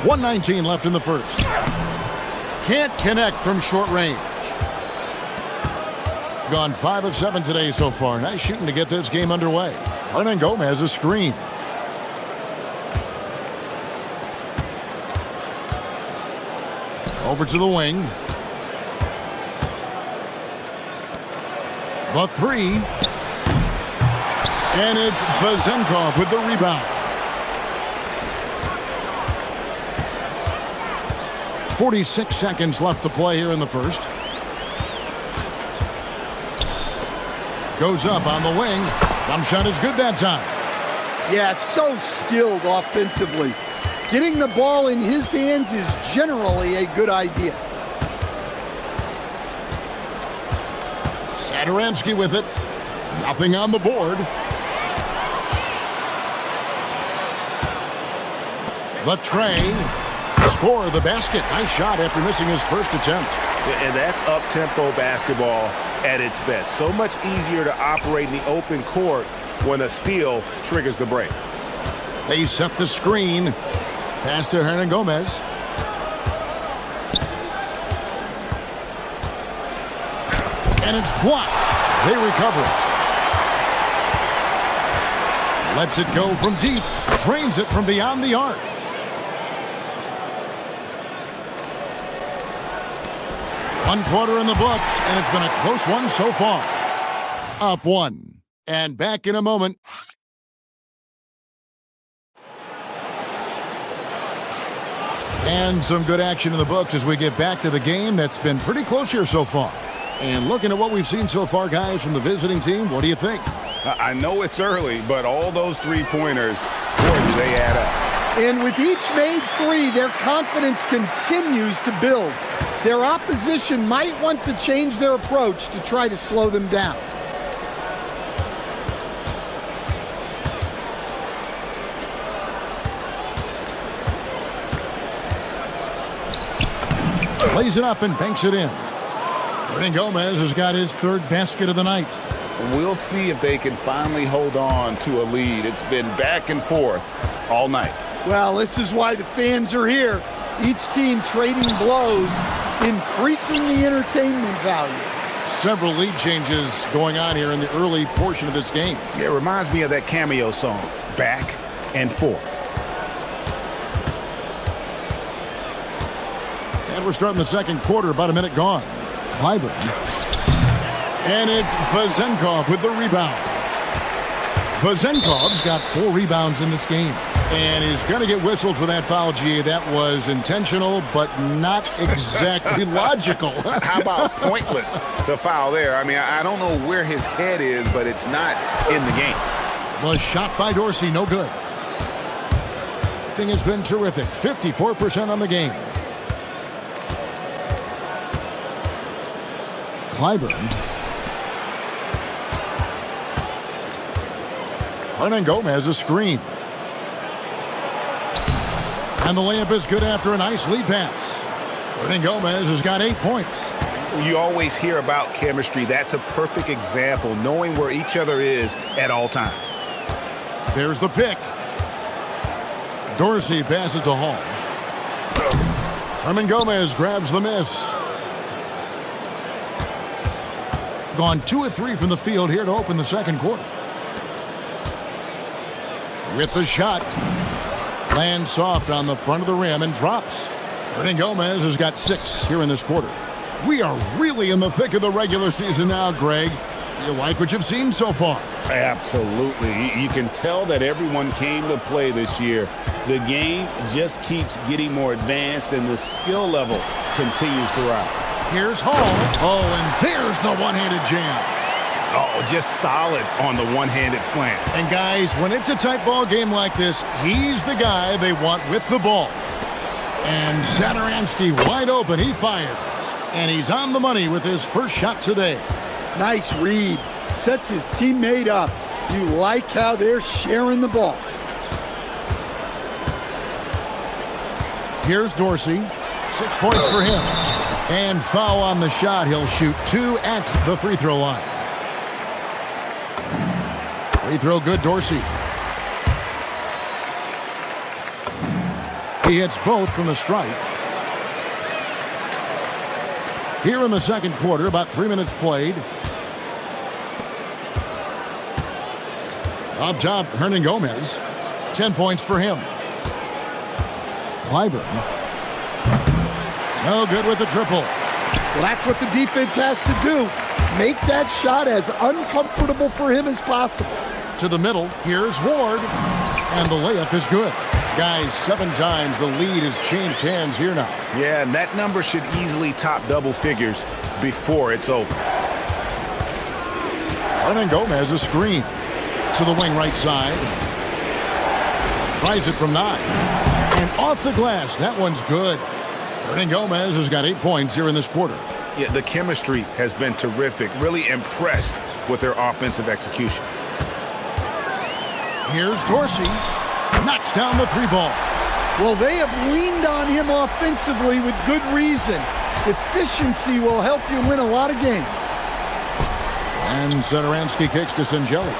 1:19 left in the first. Can't connect from short range. Gone 5 of 7 today so far. Nice shooting to get this game underway. Hernan Gomez a screen. Over to the wing. The 3. And it's Vazenkov with the rebound. 46 seconds left to play here in the first. Goes up on the wing. Jump shot is good that time. Yeah, so skilled offensively. Getting the ball in his hands is generally a good idea. Satoransky with it. Nothing on the board. The tray. Score the basket. Nice shot after missing his first attempt. And that's up-tempo basketball at its best. So much easier to operate in the open court when a steal triggers the break. They set the screen. Pass to Hernan Gomez. And it's blocked. They recover it. Lets it go from deep. Drains it from beyond the arc. One quarter in the books, and it's been a close one so far. Up one. And back in a moment. And some good action in the books as we get back to the game that's been pretty close here so far. And looking at what we've seen so far, guys, from the visiting team, what do you think? I know it's early, but all those three-pointers, boy, do they add up. And with each made three, their confidence continues to build. Their opposition might want to change their approach to try to slow them down. Plays it up and banks it in. Hernan Gomez has got his third basket of the night. We'll see if they can finally hold on to a lead. It's been back and forth all night. Well, this is why the fans are here. Each team trading blows, increasing the entertainment value. Several lead changes going on here in the early portion of this game. Yeah, it reminds me of that Cameo song, Back and Forth. And we're starting the second quarter, about a minute gone. Clyburn. And it's Vezenkov with the rebound. Vezenkov's got 4 rebounds in this game. And he's going to get whistled for that foul, G. That was intentional, but not exactly logical. How about pointless to foul there? I mean, I don't know where his head is, but it's not in the game. The shot by Dorsey, no good. Thing has been terrific. 54% on the game. Clyburn. Hernan Gomez a screen. And the layup is good after a nice lead pass. Hernan Gomez has got 8 points. You always hear about chemistry. That's a perfect example, knowing where each other is at all times. There's the pick. Dorsey passes to Hall. Hernan Gomez grabs the miss. Gone 2 of 3 from the field here to open the second quarter. With the shot. Lands soft on the front of the rim and drops. Hernan Gomez has got 6 here in this quarter. We are really in the thick of the regular season now, Greg. You like what you've seen so far? Absolutely. You can tell that everyone came to play this year. The game just keeps getting more advanced and the skill level continues to rise. Here's Hall. Oh, and there's the one-handed jam. Oh, just solid on the one-handed slam. And guys, when it's a tight ball game like this, he's the guy they want with the ball. And Satoransky wide open. He fires. And he's on the money with his first shot today. Nice read. Sets his teammate up. You like how they're sharing the ball. Here's Dorsey. 6 points for him. And foul on the shot. He'll shoot 2 at the free throw line. Free throw good, Dorsey. He hits both from the stripe. Here in the second quarter, about 3 minutes played. Up top, Hernan Gomez. 10 points for him. Clyburn. No good with the triple. Well, that's what the defense has to do. Make that shot as uncomfortable for him as possible. To the middle, here's Ward. And the layup is good. Guys, 7 times the lead has changed hands here now. Yeah, and that number should easily top double figures before it's over. Hernan Gomez a screen. To the wing right side. Tries it from 9. And off the glass. That one's good. Gomez has got 8 points here in this quarter. Yeah, the chemistry has been terrific. Really impressed with their offensive execution. Here's Dorsey. Knocks down the 3-ball. Well, they have leaned on him offensively with good reason. Efficiency will help you win a lot of games. And Satoransky kicks to Singelli.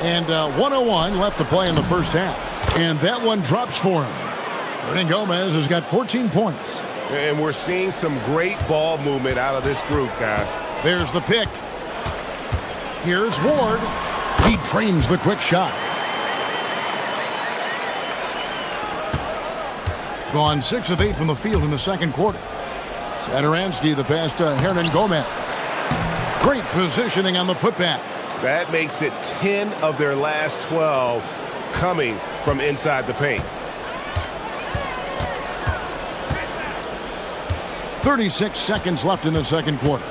And 1:01 left to play in the first half. And that one drops for him. Gomez has got 14 points. And we're seeing some great ball movement out of this group, guys. There's the pick. Here's Ward. He drains the quick shot. Gone 6 of 8 from the field in the second quarter. Satoransky the pass to Hernan Gomez. Great positioning on the putback. That makes it 10 of their last 12 coming from inside the paint. 36 seconds left in the second quarter.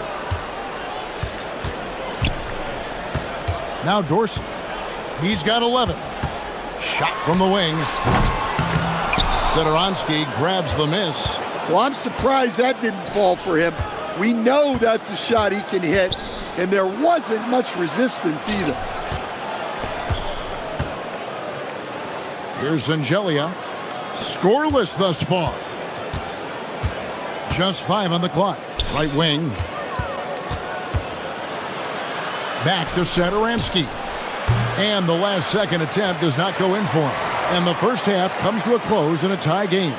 Now Dorsey. He's got 11. Shot from the wing. Satoransky grabs the miss. Well, I'm surprised that didn't fall for him. We know that's a shot he can hit, and there wasn't much resistance either. Here's Angelia. Scoreless thus far. Just 5 on the clock. Right wing. Back to Satoransky. And the last second attempt does not go in for him. And the first half comes to a close in a tie game.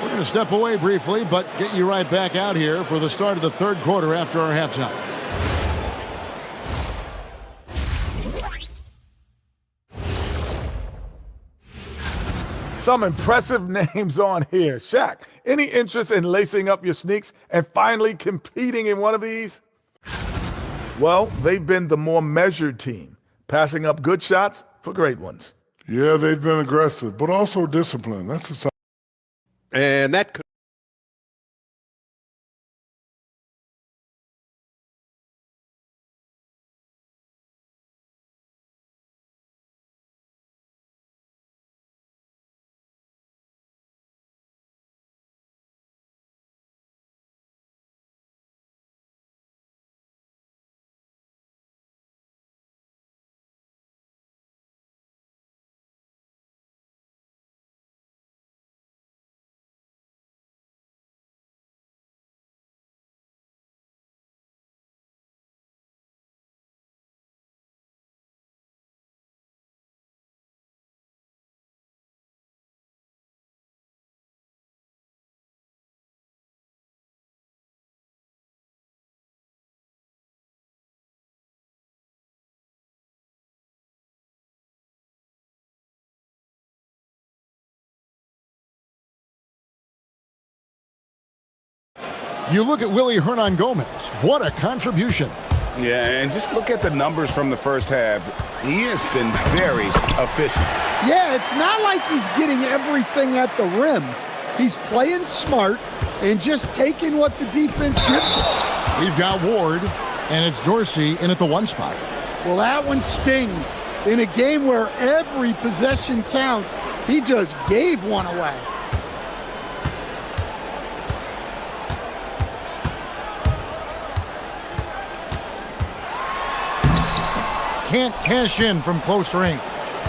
We're going to step away briefly, but get you right back out here for the start of the third quarter after our halftime. Some impressive names on here. Shaq, any interest in lacing up your sneaks and finally competing in one of these? Well, they've been the more measured team, passing up good shots for great ones. Yeah, they've been aggressive, but also disciplined. That's a sign. And that could You look at Willie Hernan Gomez. What a contribution. Yeah, and just look at the numbers from the first half. He has been very efficient. Yeah, it's not like he's getting everything at the rim. He's playing smart and just taking what the defense gives him. We've got Ward, and it's Dorsey in at the 1 spot. Well, that one stings. In a game where every possession counts, he just gave one away. Can't cash in from close range.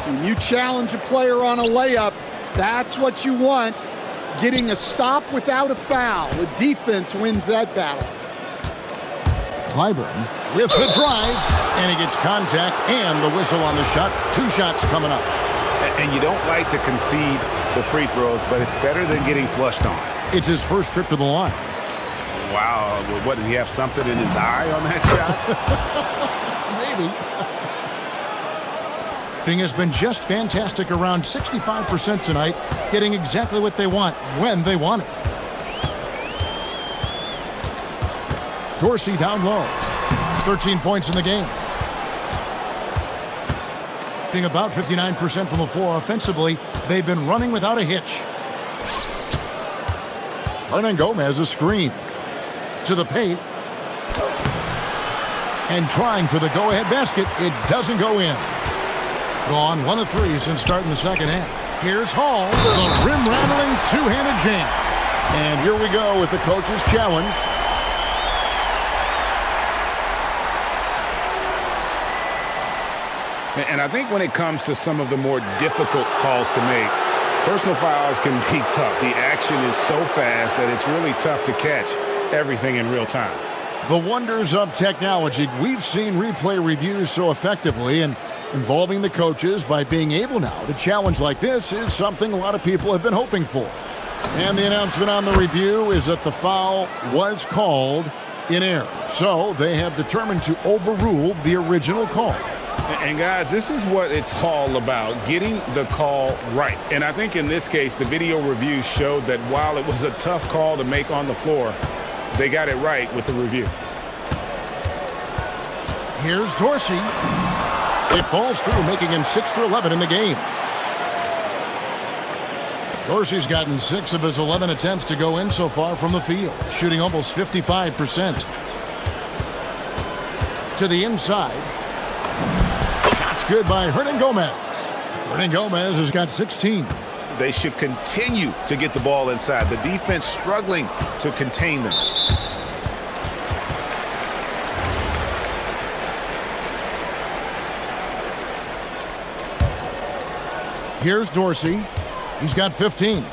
When you challenge a player on a layup, that's what you want. Getting a stop without a foul. The defense wins that battle. Clyburn with the drive, and he gets contact and the whistle on the shot. 2 shots coming up. And you don't like to concede the free throws, but it's better than getting flushed on. It's his first trip to the line. Wow, what, did he have something in his eye on that shot? Maybe. Has been just fantastic, around 65% tonight, getting exactly what they want when they want it. Dorsey down low. 13 points in the game. Being about 59% from the floor offensively, they've been running without a hitch. Hernan Gomez a screen. To the paint. And trying for the go-ahead basket, it doesn't go in. Gone 1 of 3 since starting the second half. Here's Hall, the rim-rattling two-handed jam. And here we go with the coach's challenge. And I think when it comes to some of the more difficult calls to make, personal fouls can be tough. The action is so fast that it's really tough to catch everything in real time. The wonders of technology. We've seen replay reviews so effectively, and involving the coaches by being able now to challenge like this is something a lot of people have been hoping for. And the announcement on the review is that the foul was called in error. So they have determined to overrule the original call. And guys, this is what it's all about, getting the call right. And I think in this case, the video review showed that while it was a tough call to make on the floor, they got it right with the review. Here's Dorsey. It falls through, making him 6 for 11 in the game. Dorsey's gotten 6 of his 11 attempts to go in so far from the field, shooting almost 55%. To the inside. Shot's good by Hernan Gomez. Hernan Gomez has got 16. They should continue to get the ball inside. The defense struggling to contain them. Here's Dorsey. He's got 15.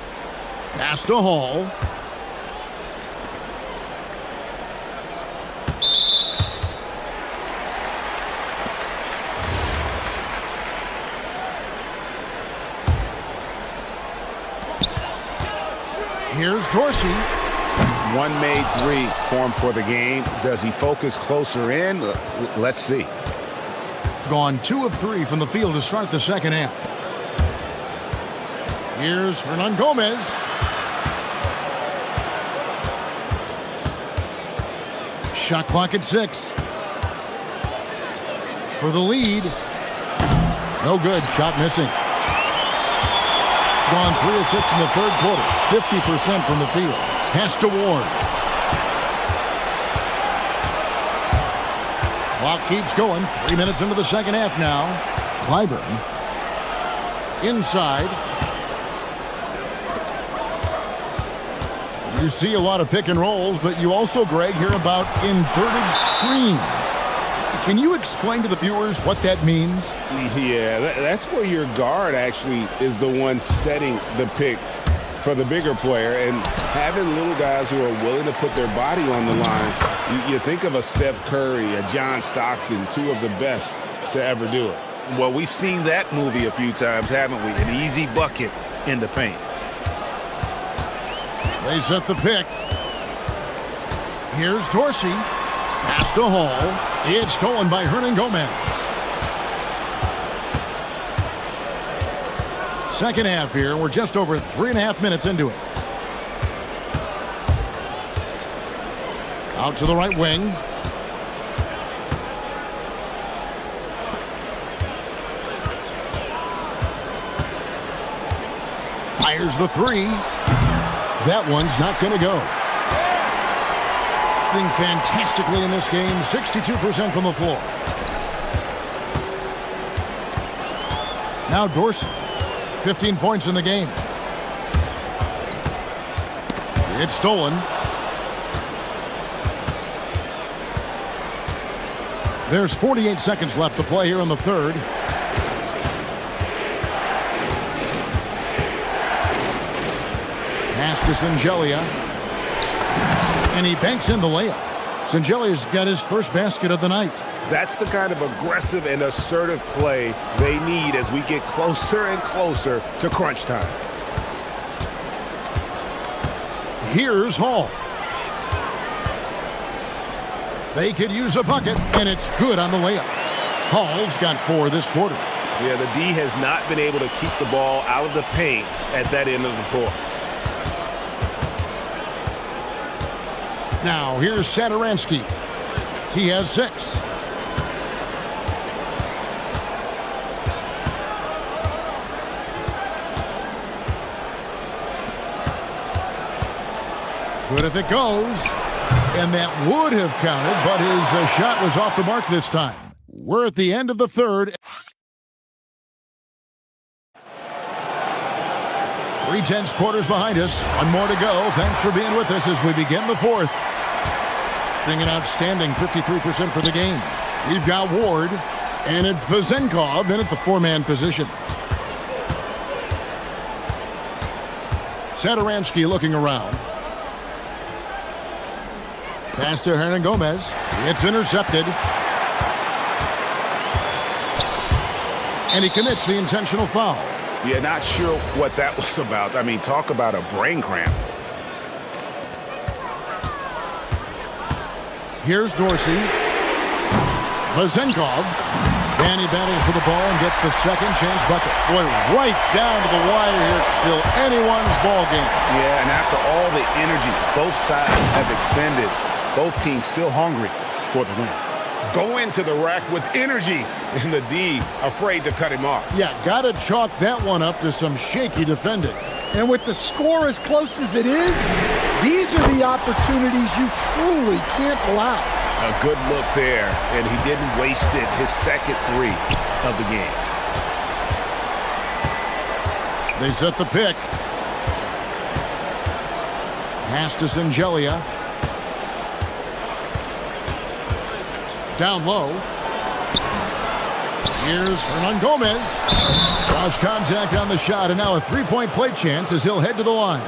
Pass to Hall. Here's Dorsey. One made 3 formed for the game. Does he focus closer in? Let's see. Gone 2 of 3 from the field to start the second half. Here's Hernan Gomez. Shot clock at 6. For the lead. No good. Shot missing. Gone 3 of 6 in the third quarter. 50% from the field. Pass to Ward. Clock keeps going. 3 minutes into the second half now. Clyburn. Inside. You see a lot of pick and rolls, but you also, Greg, hear about inverted screens. Can you explain to the viewers what that means? Yeah, that's where your guard actually is the one setting the pick for the bigger player, and having little guys who are willing to put their body on the line. You think of a Steph Curry, a John Stockton, 2 of the best to ever do it. Well, we've seen that movie a few times, haven't we? An easy bucket in the paint. They set the pick. Here's Dorsey. Pass to Hall. It's stolen by Hernan Gomez. Second half here. We're just over 3.5 minutes into it. Out to the right wing. Fires the 3. That one's not going to go. Doing fantastically in this game, 62% from the floor. Now Dorsey, 15 points in the game. It's stolen. There's 48 seconds left to play here in the third. Pass to Singelia. And he banks in the layup. Singelia's got his first basket of the night. That's the kind of aggressive and assertive play they need as we get closer and closer to crunch time. Here's Hall. They could use a bucket, and it's good on the layup. Hall's got 4 this quarter. Yeah, the D has not been able to keep the ball out of the paint at that end of the floor. Now, here's Satoransky. He has 6. Good if it goes. And that would have counted, but his shot was off the mark this time. We're at the end of the third. 3/10 quarters behind us. One more to go. Thanks for being with us as we begin the fourth. Being an outstanding 53% for the game. We've got Ward, and it's Vazenkov in at the four-man position. Satoransky looking around. Pass to Hernan Gomez. It's intercepted. And he commits the intentional foul. Yeah, not sure what that was about. I mean, talk about a brain cramp. Here's Dorsey. Vazenkov. And he battles for the ball and gets the second chance bucket. Boy, right down to the wire here. Still anyone's ball game. Yeah, and after all the energy both sides have expended, both teams still hungry for the win. Go into the rack with energy, and the D afraid to cut him off. Yeah, got to chalk that one up to some shaky defending. And with the score as close as it is, these are the opportunities you truly can't allow. A good look there, and he didn't waste it. His second three of the game. They set the pick. Pass to Singelia. Down low. Here's Hernan Gomez. Cross contact on the shot, and now a three-point play chance as he'll head to the line.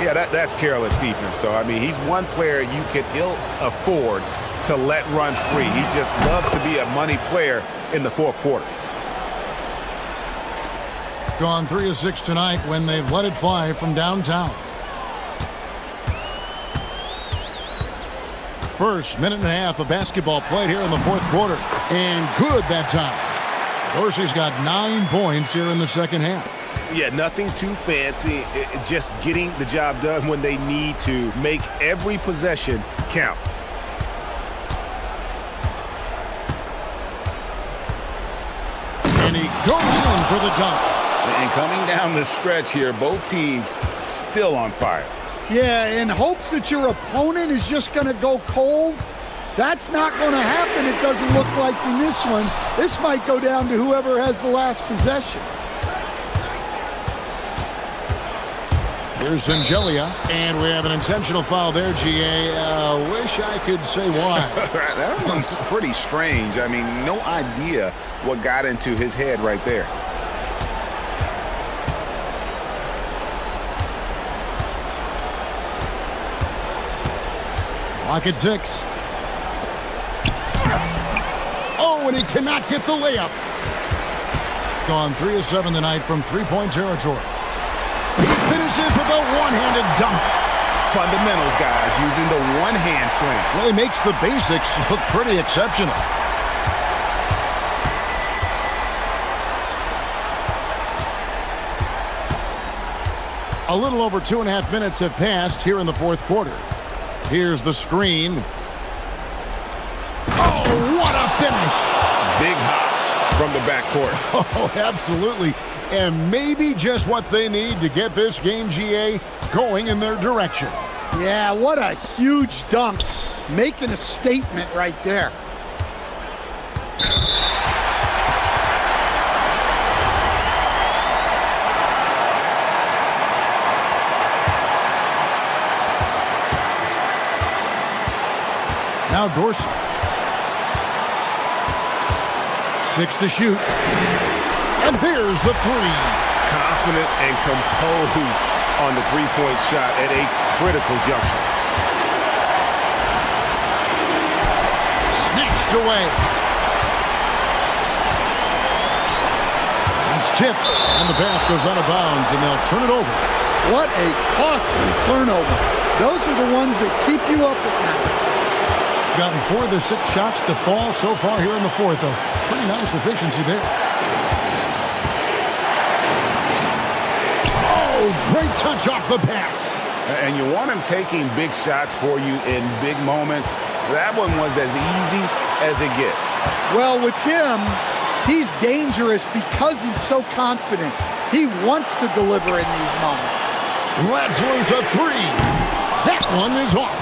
Yeah, that's careless defense, though. I mean, he's one player you can ill afford to let run free. He just loves to be a money player in the fourth quarter. Gone 3 of 6 tonight when they've let it fly from downtown. First minute and a half of basketball played here in the fourth quarter. And good that time. Dorsey's got 9 points here in the second half. Yeah, nothing too fancy. Just getting the job done when they need to. Make every possession count. And he goes in for the dunk. And coming down the stretch here, both teams still on fire. Yeah, in hopes that your opponent is just going to go cold. That's not going to happen, it doesn't look like in this one. This might go down to whoever has the last possession. Here's Singelia, and we have an intentional foul there, GA. Wish I could say why. That one's pretty strange. I mean, no idea what got into his head right there. Clock at 6. Oh, and he cannot get the layup. Gone 3 of 7 tonight from three-point territory. He finishes with a one-handed dunk. Fundamentals, guys, using the one-hand slam. Well, he makes the basics look pretty exceptional. A little over 2.5 minutes have passed here in the fourth quarter. Here's the screen. Oh, what a finish! Big hops from the backcourt. Oh, absolutely. And maybe just what they need to get this game, GA, going in their direction. Yeah, what a huge dunk. Making a statement right there. Now Dorsey. 6 to shoot. And there's the three. Confident and composed on the three-point shot at a critical juncture. Snatched away. It's tipped, and the pass goes out of bounds, and they'll turn it over. What a costly turnover. Those are the ones that keep you up at night. Gotten 4 of the 6 shots to fall so far here in the fourth, though. Pretty nice efficiency there. Oh, great touch off the pass. And you want him taking big shots for you in big moments. That one was as easy as it gets. Well, with him, he's dangerous because he's so confident. He wants to deliver in these moments. Let's lose a 3. That one is off.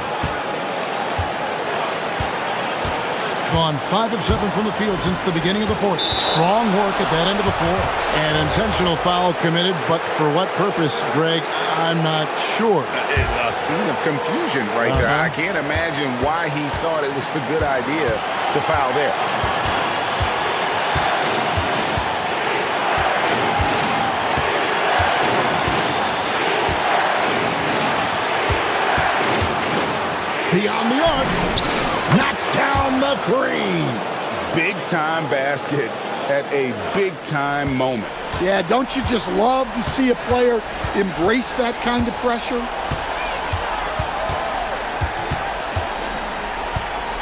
gone 5 of 7 from the field since the beginning of the fourth. Strong work at that end of the floor. An intentional foul committed, but for what purpose, Greg, I'm not sure. A scene of confusion right there. I can't imagine why he thought it was a good idea to foul there. Beyond the arc, knocks down the three. Big-time basket at a big-time moment. Yeah, don't you just love to see a player embrace that kind of pressure?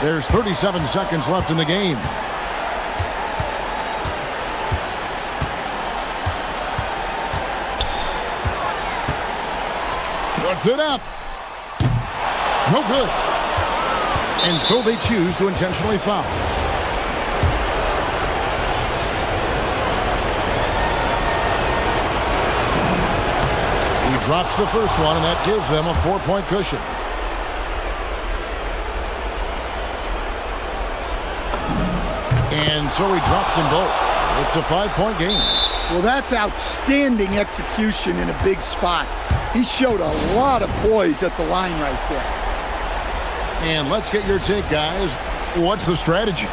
There's 37 seconds left in the game. Puts it up. No good. And so they choose to intentionally foul. He drops the first one, and that gives them a 4-point cushion. And so he drops them both. It's a 5-point game. Well, that's outstanding execution in a big spot. He showed a lot of poise at the line right there. And let's get your take, guys. What's the strategy?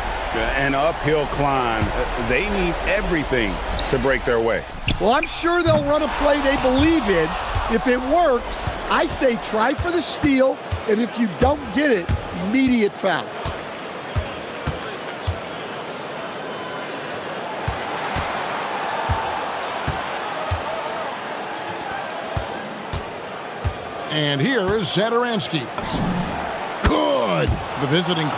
An uphill climb. They need everything to break their way. Well, I'm sure they'll run a play they believe in. If it works, I say try for the steal, and if you don't get it, immediate foul. And here is Satoransky. Good. The visiting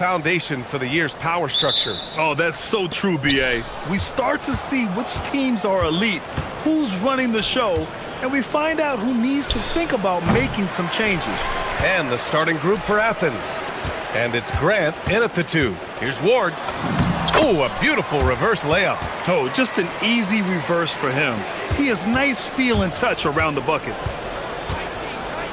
foundation for the year's power structure. Oh, that's so true, B.A. We start to see which teams are elite, who's running the show, and we find out who needs to think about making some changes. And the starting group for Athens. And it's Grant in at the 2. Here's Ward. Oh, a beautiful reverse layup. Oh, just an easy reverse for him. He has nice feel and touch around the bucket.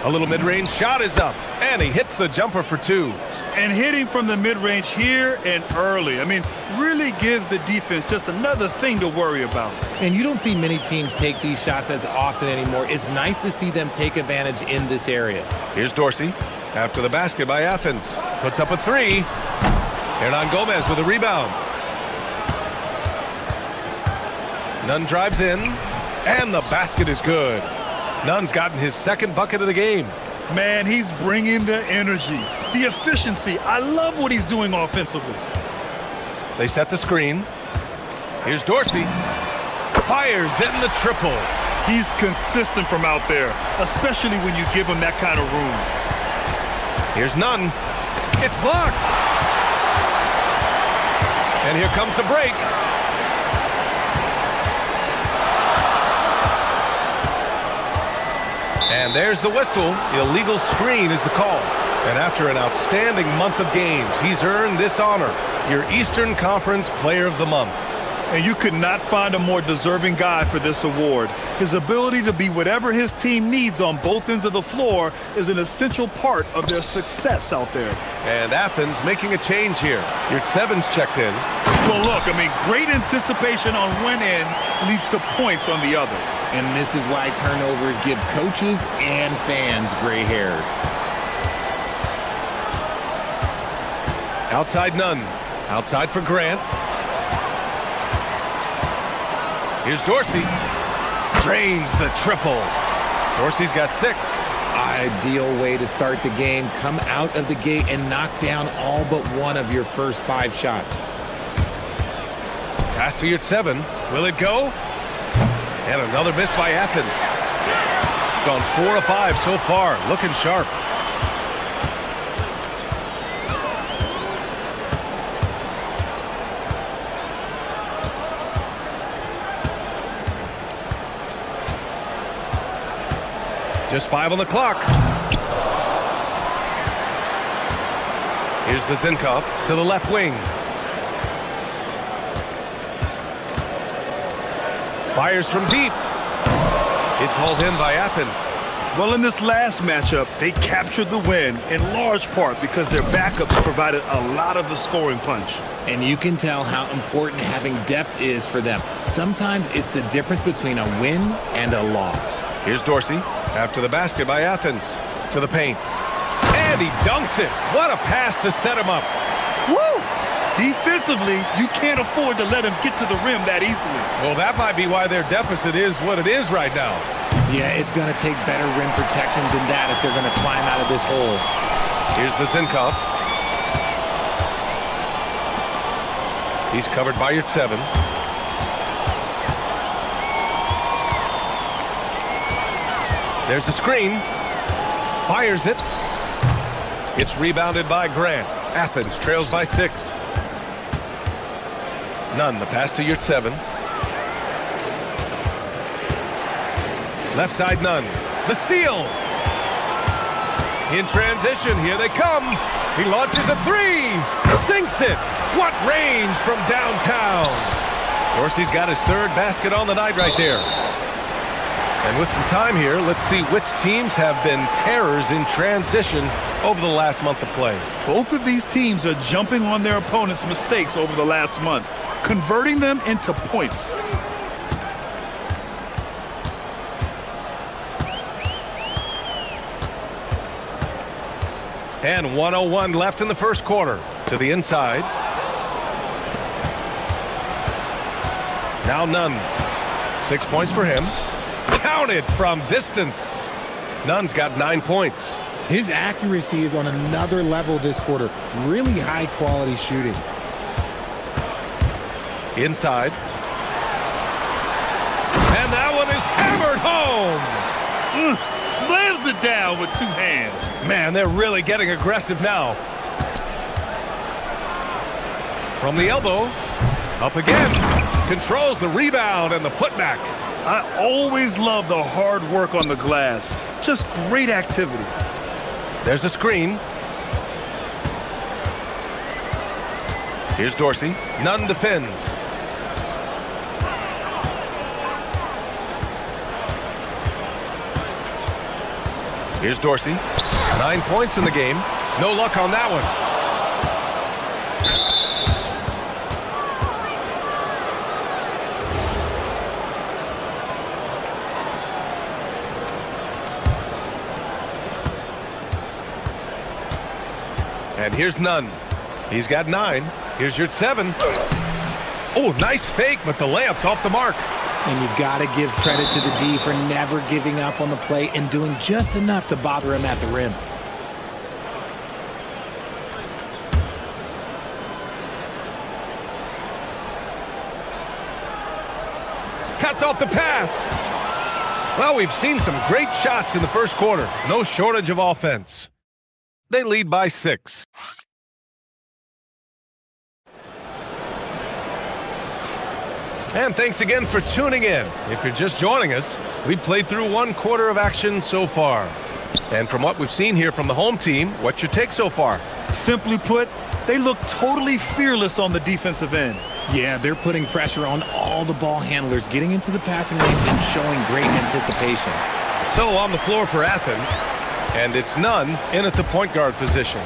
A little mid-range shot is up, and he hits the jumper for 2. And hitting from the mid-range here and early. I mean, really gives the defense just another thing to worry about. And you don't see many teams take these shots as often anymore. It's nice to see them take advantage in this area. Here's Dorsey. After the basket by Athens. Puts up a 3. Hernan Gomez with a rebound. Nunn drives in, and the basket is good. Nunn's gotten his second bucket of the game. Man, he's bringing the energy, the efficiency. I love what he's doing offensively. They set the screen. Here's Dorsey. Fires in the triple. He's consistent from out there, especially when you give him that kind of room. Here's Nunn. It's blocked. And here comes the break. And there's the whistle. Illegal screen is the call. And after an outstanding month of games, he's earned this honor, your Eastern Conference Player of the Month. And you could not find a more deserving guy for this award. His ability to be whatever his team needs on both ends of the floor is an essential part of their success out there. And Athens making a change here. Your 7's checked in. Well, look, I mean, great anticipation on one end leads to points on the other. And this is why turnovers give coaches and fans gray hairs. Outside Nunn. Outside for Grant. Here's Dorsey. Drains the triple. Dorsey's got 6. Ideal way to start the game. Come out of the gate and knock down all but one of your first 5 shots. Pass to your 7. Will it go? And another miss by Athens. Gone 4 of 5 so far. Looking sharp. Just 5 on the clock. Here's the Zinkov to the left wing. Fires from deep. It's hauled in by Athens. Well, in this last matchup, they captured the win in large part because their backups provided a lot of the scoring punch. And you can tell how important having depth is for them. Sometimes it's the difference between a win and a loss. Here's Dorsey after the basket by Athens to the paint. And he dunks it. What a pass to set him up. Woo! Defensively, you can't afford to let him get to the rim that easily. Well, that might be why their deficit is what it is right now. Yeah, it's going to take better rim protection than that if they're going to climb out of this hole. Here's the Zinkov. He's covered by your 7. There's the screen. Fires it. It's rebounded by Grant. Athens trails by 6. Nunn, the pass to your 7. Left side Nunn. The steal. In transition, here they come. He launches a 3. Sinks it. What range from downtown. Dorsey's got his 3rd basket on the night right there. And with some time here, let's see which teams have been terrors in transition over the last month of play. Both of these teams are jumping on their opponents' mistakes over the last month, converting them into points. And 1:01 left in the first quarter. To the inside. Now Nunn. 6 points for him. Counted from distance. Nunn's got 9 points. His accuracy is on another level this quarter. Really high quality shooting. Inside. And that one is hammered home. Slams it down with 2 hands. Man, they're really getting aggressive now. From the elbow. Up again. Controls the rebound and the putback. I always love the hard work on the glass. Just great activity. There's a screen. Here's Dorsey. Nunn defends. Here's Dorsey. 9 points in the game. No luck on that one. And here's Nunn. He's got 9. Here's your 7. Oh, nice fake, but the layup's off the mark. And you got to give credit to the D for never giving up on the play and doing just enough to bother him at the rim. Cuts off the pass. Well, we've seen some great shots in the first quarter. No shortage of offense. They lead by 6. And thanks again for tuning in. If you're just joining us, we've played through 1 quarter of action so far. And from what we've seen here from the home team, what's your take so far? Simply put, they look totally fearless on the defensive end. Yeah, they're putting pressure on all the ball handlers, getting into the passing lanes and showing great anticipation. So on the floor for Athens, and it's Nunn in at the point guard position.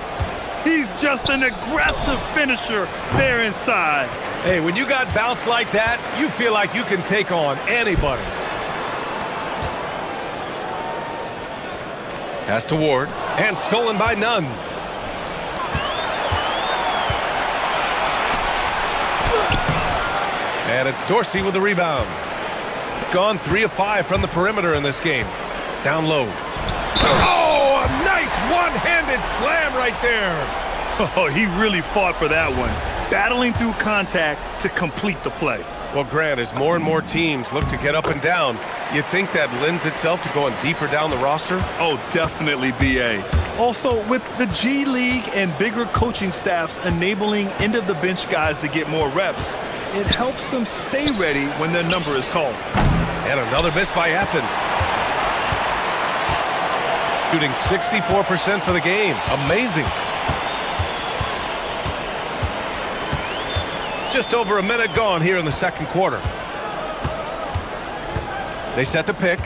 He's just an aggressive finisher there inside. Hey, when you got bounce like that, you feel like you can take on anybody. Pass to Ward, and stolen by Nunn. And it's Dorsey with the rebound. Gone 3 of 5 from the perimeter in this game. Down low. Oh, a nice one-handed slam right there. Oh, he really fought for that one. Battling through contact to complete the play. Well, Grant, as more and more teams look to get up and down, you think that lends itself to going deeper down the roster? Oh, definitely, BA. Also, with the G League and bigger coaching staffs enabling end-of-the-bench guys to get more reps, it helps them stay ready when their number is called. And another miss by Athens. Shooting 64% for the game. Amazing. Just over a minute gone here in the second quarter. They set the pick.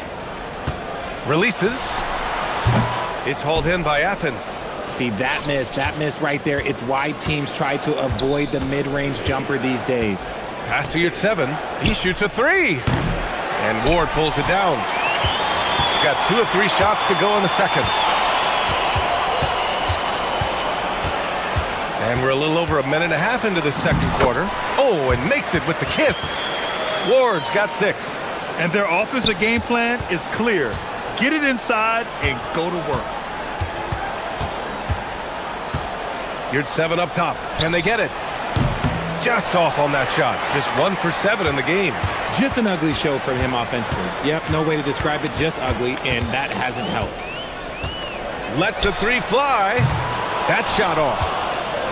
Releases. It's hauled in by Athens. See, that miss right there. It's why teams try to avoid the mid-range jumper these days. Pass to your 7. He shoots a 3. And Ward pulls it down. Got 2 of 3 shots to go in the second. And we're a little over a minute and a half into the second quarter. Oh, and makes it with the kiss. Ward's got 6. And their offensive game plan is clear. Get it inside and go to work. Here's 7 up top. Can they get it? Just off on that shot. Just 1 for 7 in the game. Just an ugly show from him offensively. Yep, no way to describe it, just ugly, and that hasn't helped. Lets the 3 fly. That shot off.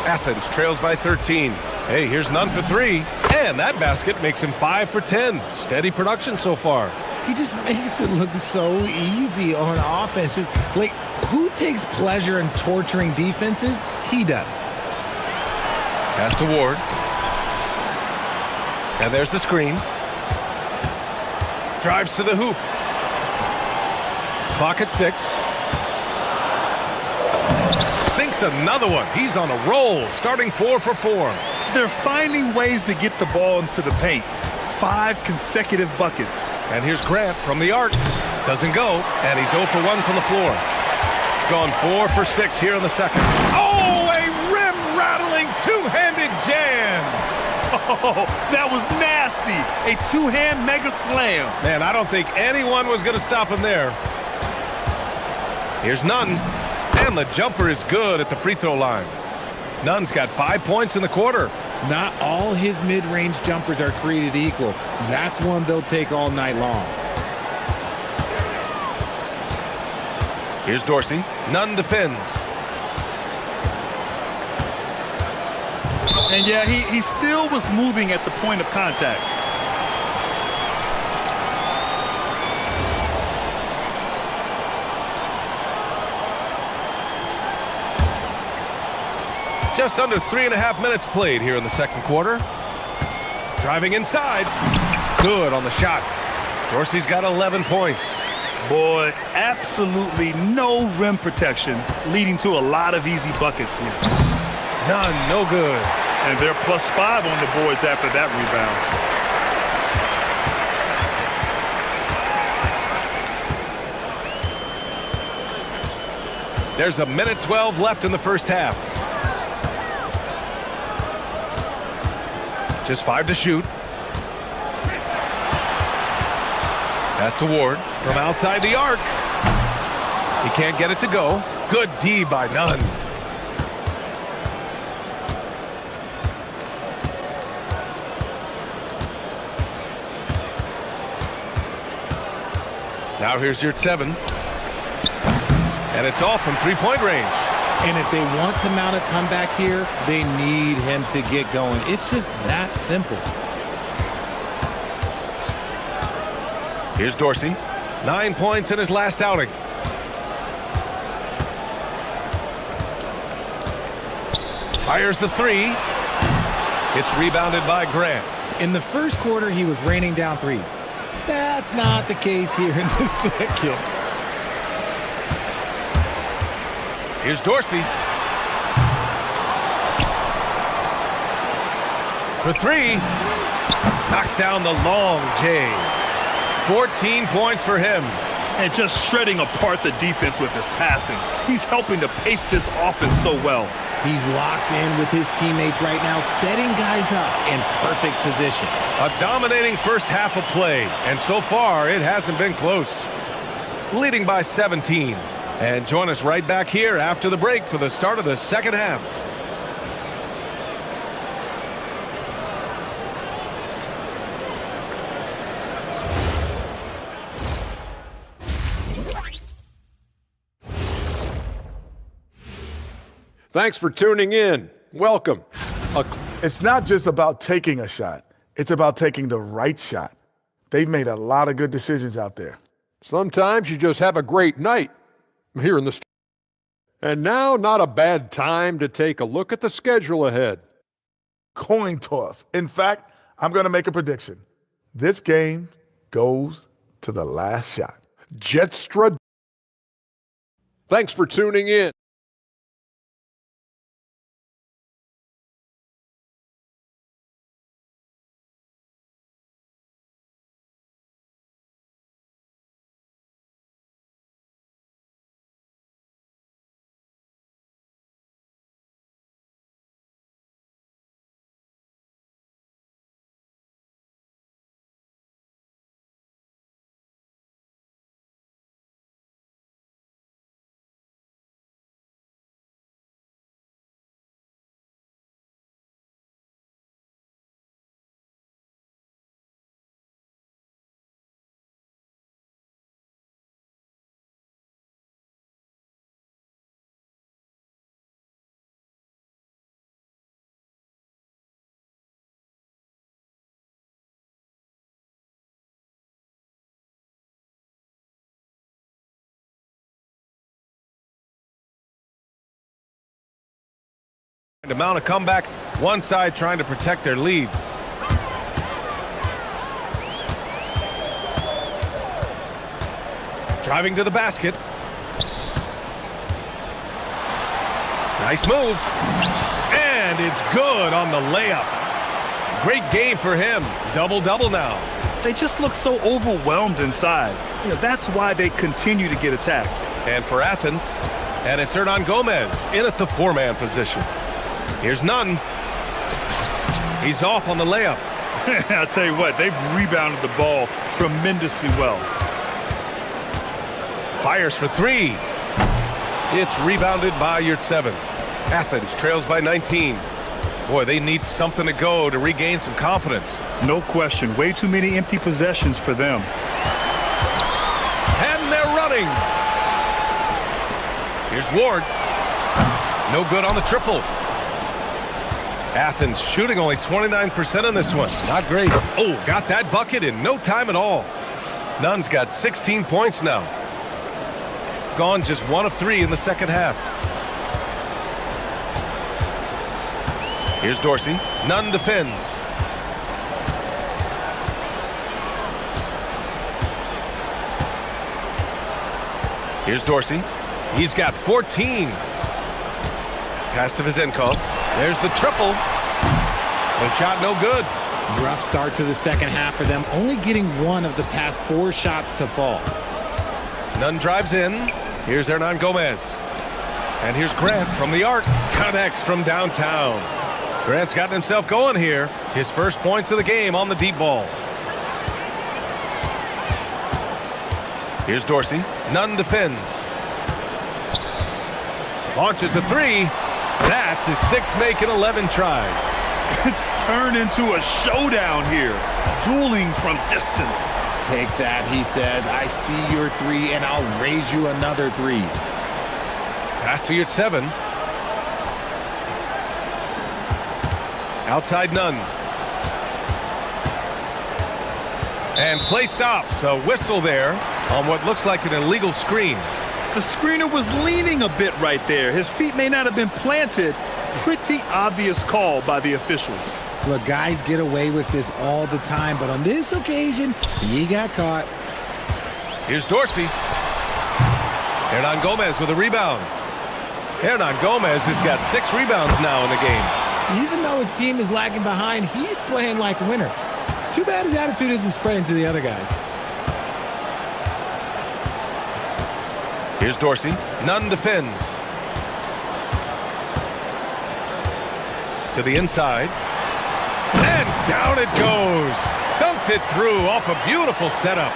Athens trails by 13. Hey, here's Nunn for 3. And that basket makes him 5 for 10. Steady production so far. He just makes it look so easy on offense. Like, who takes pleasure in torturing defenses? He does. Pass to Ward. And there's the screen. Drives to the hoop. Clock at 6. Sinks another one. He's on a roll, starting 4 for 4. They're finding ways to get the ball into the paint. 5 consecutive buckets. And here's Grant from the arc. Doesn't go, and he's 0 for 1 from the floor. Gone 4 for 6 here in the second. Oh, a rim-rattling two-handed jam. Oh, that was nasty. A two-hand mega slam. Man, I don't think anyone was going to stop him there. Here's Nunn. And the jumper is good at the free throw line. Nunn's got 5 points in the quarter. Not all his mid-range jumpers are created equal. That's one they'll take all night long. Here's Dorsey. Nunn defends. And yeah, he still was moving at the point of contact. Just under 3.5 minutes played here in the second quarter. Driving inside. Good on the shot. Dorsey's got 11 points. Boy, absolutely no rim protection, leading to a lot of easy buckets here. None, no good. And they're +5 on the boards after that rebound. There's a minute 12 left in the first half. Just 5 to shoot. Pass to Ward from outside the arc. He can't get it to go. Good D by Nunn. Now here's your 7. And it's off from three-point range. And if they want to mount a comeback here, they need him to get going. It's just that simple. Here's Dorsey. 9 points in his last outing. Fires the 3. It's rebounded by Grant. In the first quarter, he was raining down threes. That's not the case here in the second. Here's Dorsey. For 3. Knocks down the long J. 14 points for him. And just shredding apart the defense with his passing. He's helping to pace this offense so well. He's locked in with his teammates right now, setting guys up in perfect position. A dominating first half of play, and so far it hasn't been close. Leading by 17. And join us right back here after the break for the start of the second half. Thanks for tuning in. Welcome. It's not just about taking a shot. It's about taking the right shot. They've made a lot of good decisions out there. Sometimes you just have a great night here in the studio. And now, not a bad time to take a look at the schedule ahead. Coin toss. In fact, I'm going to make a prediction. This game goes to the last shot. Jetstra. Thanks for tuning in. To mount a comeback, one side trying to protect their lead. Driving to the basket. Nice move. And it's good on the layup. Great game for him. Double-double now. They just look so overwhelmed inside. That's why they continue to get attacked. And for Athens, and it's Hernan Gomez in at the 4-man position. Here's Nunn. He's off on the layup. I'll tell you what, they've rebounded the ball tremendously well. Fires for 3. It's rebounded by Yurtseven. Athens trails by 19. Boy, they need something to go to regain some confidence. No question. Way too many empty possessions for them. And they're running. Here's Ward. No good on the triple. Athens shooting only 29% in this one. Not great. Oh, got that bucket in no time at all. Nunn's got 16 points now. Gone just 1 of 3 in the second half. Here's Dorsey. Nunn defends. Here's Dorsey. He's got 14. Pass to Vizenkov. There's the triple. The shot no good. Rough start to the second half for them, only getting 1 of the past 4 shots to fall. Nunn drives in. Here's Hernan Gomez. And here's Grant from the arc. Connects from downtown. Grant's gotten himself going here. His first points of the game on the deep ball. Here's Dorsey. Nunn defends. Launches a 3. That's his 6th make in 11 tries. It's turned into a showdown here. Dueling from distance. Take that, he says. I see your 3, and I'll raise you another 3. Pass to your 7. Outside Nunn. And play stops. A whistle there on what looks like an illegal screen. The screener was leaning a bit right there. His feet may not have been planted. Pretty obvious call by the officials. Look, guys get away with this all the time, but on this occasion, he got caught. Here's Dorsey. Hernan Gomez with a rebound. Hernan Gomez has got 6 rebounds now in the game. Even though his team is lagging behind, he's playing like a winner. Too bad his attitude isn't spreading to the other guys. Here's Dorsey. Nunn defends. To the inside. And down it goes. Dunked it through off a beautiful setup.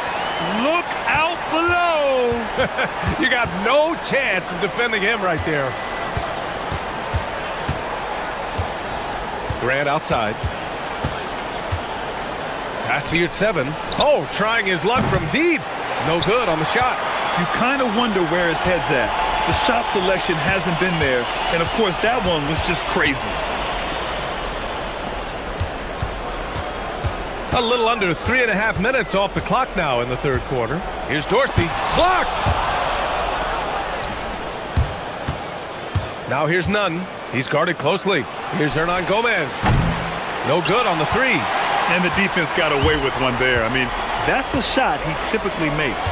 Look out below. You got no chance of defending him right there. Grant outside. Pass to your 7. Oh, trying his luck from deep. No good on the shot. You kind of wonder where his head's at. The shot selection hasn't been there. And, of course, that one was just crazy. A little under 3.5 minutes off the clock now in the third quarter. Here's Dorsey. Blocked! Now here's Nunn. He's guarded closely. Here's Hernan Gomez. No good on the 3. And the defense got away with one there. I mean, that's a shot he typically makes.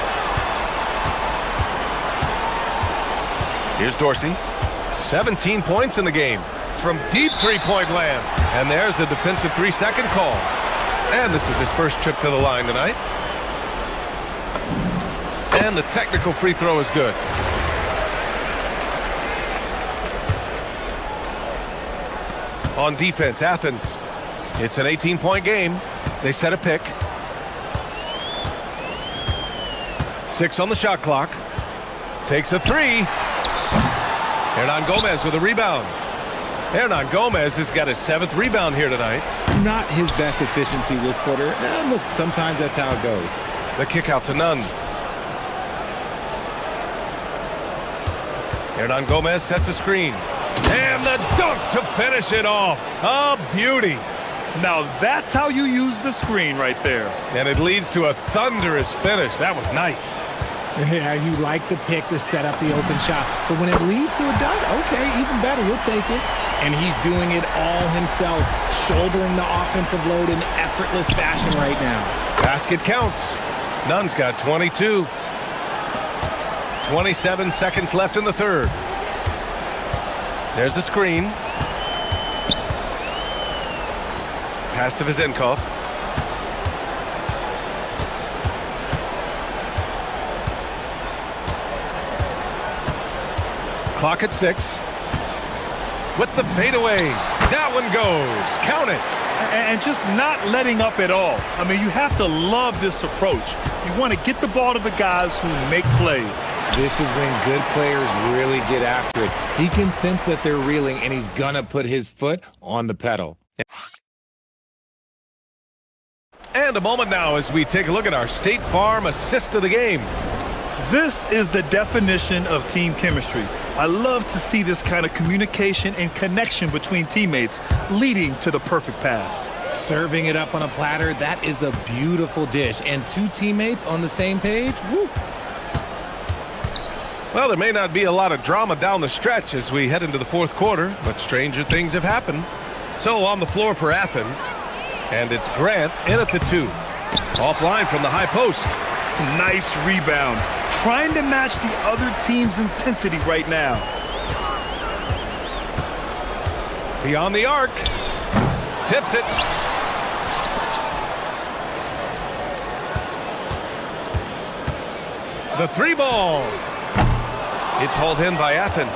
Here's Dorsey. 17 points in the game from deep three-point land. And there's a defensive 3-second call. And this is his first trip to the line tonight. And the technical free throw is good. On defense, Athens. It's an 18-point game. They set a pick. 6 on the shot clock. Takes a 3. Hernan Gomez with a rebound. Hernan Gomez has got his 7th rebound here tonight. Not his best efficiency this quarter. Look, sometimes that's how it goes. The kick out to Nunn. Hernan Gomez sets a screen. And the dunk to finish it off. A beauty. Now that's how you use the screen right there. And it leads to a thunderous finish. That was nice. Yeah, you like the pick to set up the open shot. But when it leads to a dunk, okay, even better, he'll take it. And he's doing it all himself, shouldering the offensive load in effortless fashion right now. Basket counts. Nunn's got 22. 27 seconds left in the third. There's a screen. Pass to Vizenkov. Clock at 6. With the fadeaway. That one goes. Count it. And just not letting up at all. I mean, you have to love this approach. You want to get the ball to the guys who make plays. This is when good players really get after it. He can sense that they're reeling, and he's going to put his foot on the pedal. And a moment now as we take a look at our State Farm assist of the game. This is the definition of team chemistry. I love to see this kind of communication and connection between teammates leading to the perfect pass. Serving it up on a platter, that is a beautiful dish. And two teammates on the same page, woo. Well, there may not be a lot of drama down the stretch as we head into the fourth quarter, but stranger things have happened. So on the floor for Athens, and it's Grant in at the 2. Offline from the high post. Nice rebound. Trying to match the other team's intensity right now. Beyond the arc. Tips it. The 3 ball. It's hauled in by Athens.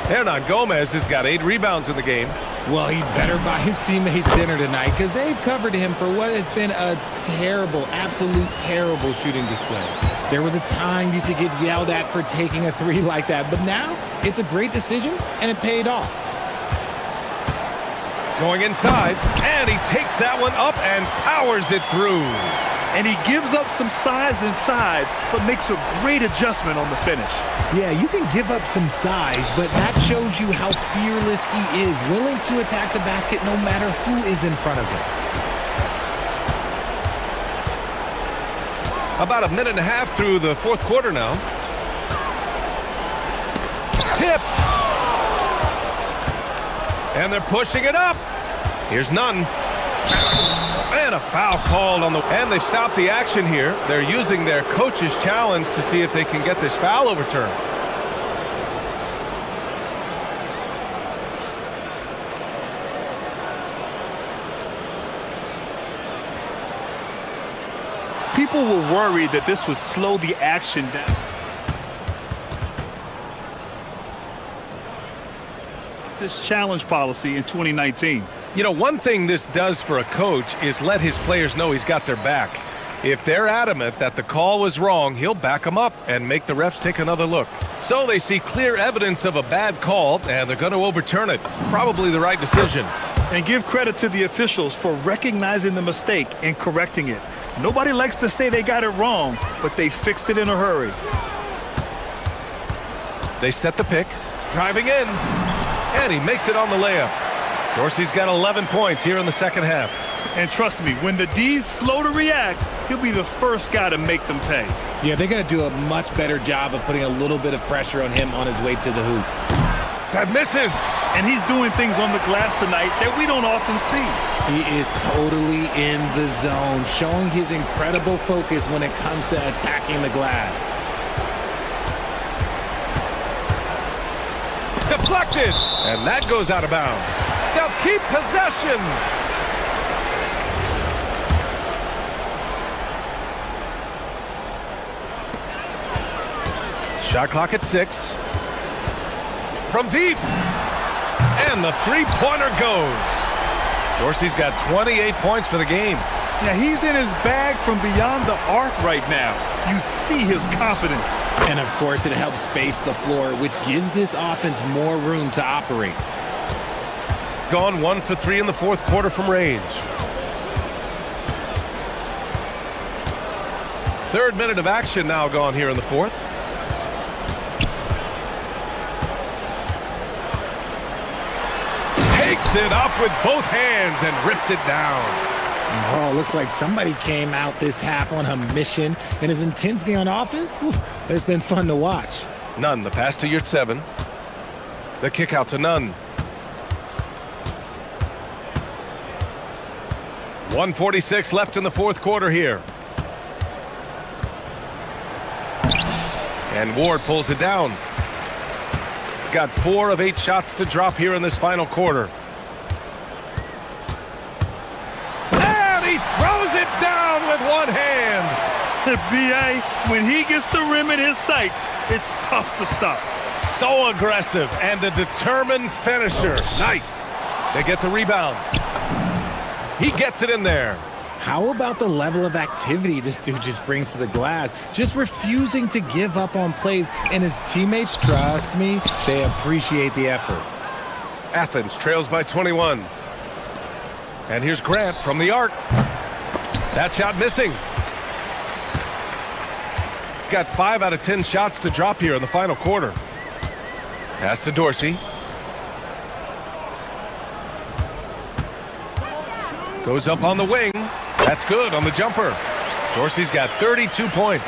Hernan Gomez has got 8 rebounds in the game. Well, he better buy his teammates dinner tonight because they've covered him for what has been a terrible, absolute terrible shooting display. There was a time you could get yelled at for taking a 3 like that, but now it's a great decision and it paid off. Going inside, and he takes that one up and powers it through. And he gives up some size inside, but makes a great adjustment on the finish. Yeah, you can give up some size, but that shows you how fearless he is, willing to attack the basket no matter who is in front of him. About a minute and a half through the fourth quarter now. Tipped. And they're pushing it up. Here's none. And a foul called on the... And they stopped the action here. They're using their coach's challenge to see if they can get this foul overturned. People were worried that this would slow the action down. This challenge policy in 2019. You know, one thing this does for a coach is let his players know he's got their back. If they're adamant that the call was wrong, he'll back them up and make the refs take another look. So they see clear evidence of a bad call, and they're going to overturn it. Probably the right decision. And give credit to the officials for recognizing the mistake and correcting it. Nobody likes to say they got it wrong, but they fixed it in a hurry. They set the pick, driving in, and he makes it on the layup. Dorsey's got 11 points here in the second half. And trust me, when the D's slow to react, he'll be the first guy to make them pay. Yeah, they're going to do a much better job of putting a little bit of pressure on him on his way to the hoop. That misses. And he's doing things on the glass tonight that we don't often see. He is totally in the zone, showing his incredible focus when it comes to attacking the glass. Deflected, and that goes out of bounds. They'll keep possession. Shot clock at 6. From deep, and the three-pointer goes. Dorsey's got 28 points for the game. Yeah, he's in his bag from beyond the arc right now. You see his confidence. And, of course, it helps space the floor, which gives this offense more room to operate. Gone 1 for 3 in the fourth quarter from range. Third minute of action now gone here in the fourth. Takes it up with both hands and rips it down. Oh, looks like somebody came out this half on a mission, and his intensity on offense, it's been fun to watch. Nunn, the pass to Yurtseven. The kick out to Nunn. 1:46 left in the fourth quarter here. And Ward pulls it down. Got 4 of 8 shots to drop here in this final quarter. And he throws it down with one hand. B.A., when he gets the rim in his sights, it's tough to stop. So aggressive and a determined finisher. Nice. They get the rebound. He gets it in there. How about the level of activity this dude just brings to the glass? Just refusing to give up on plays, and his teammates, trust me, they appreciate the effort. Athens trails by 21. And here's Grant from the arc. That shot missing. Got 5 out of 10 shots to drop here in the final quarter. Pass to Dorsey. Goes up on the wing. That's good on the jumper. Dorsey's got 32 points.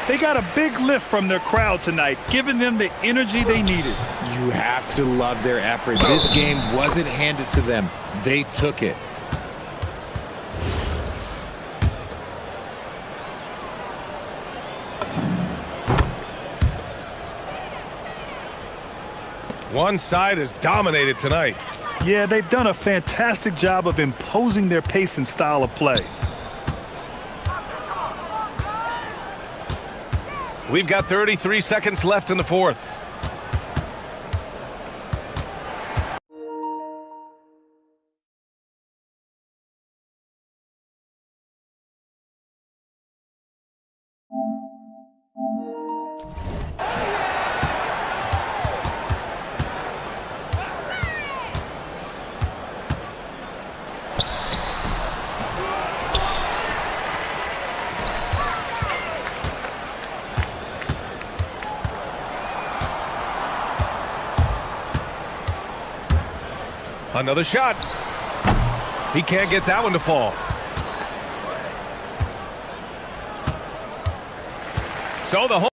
They got a big lift from their crowd tonight, giving them the energy they needed. You have to love their effort. This game wasn't handed to them. They took it. One side is dominated tonight. Yeah, they've done a fantastic job of imposing their pace and style of play. We've got 33 seconds left in the fourth. Another shot. He can't get that one to fall. So the whole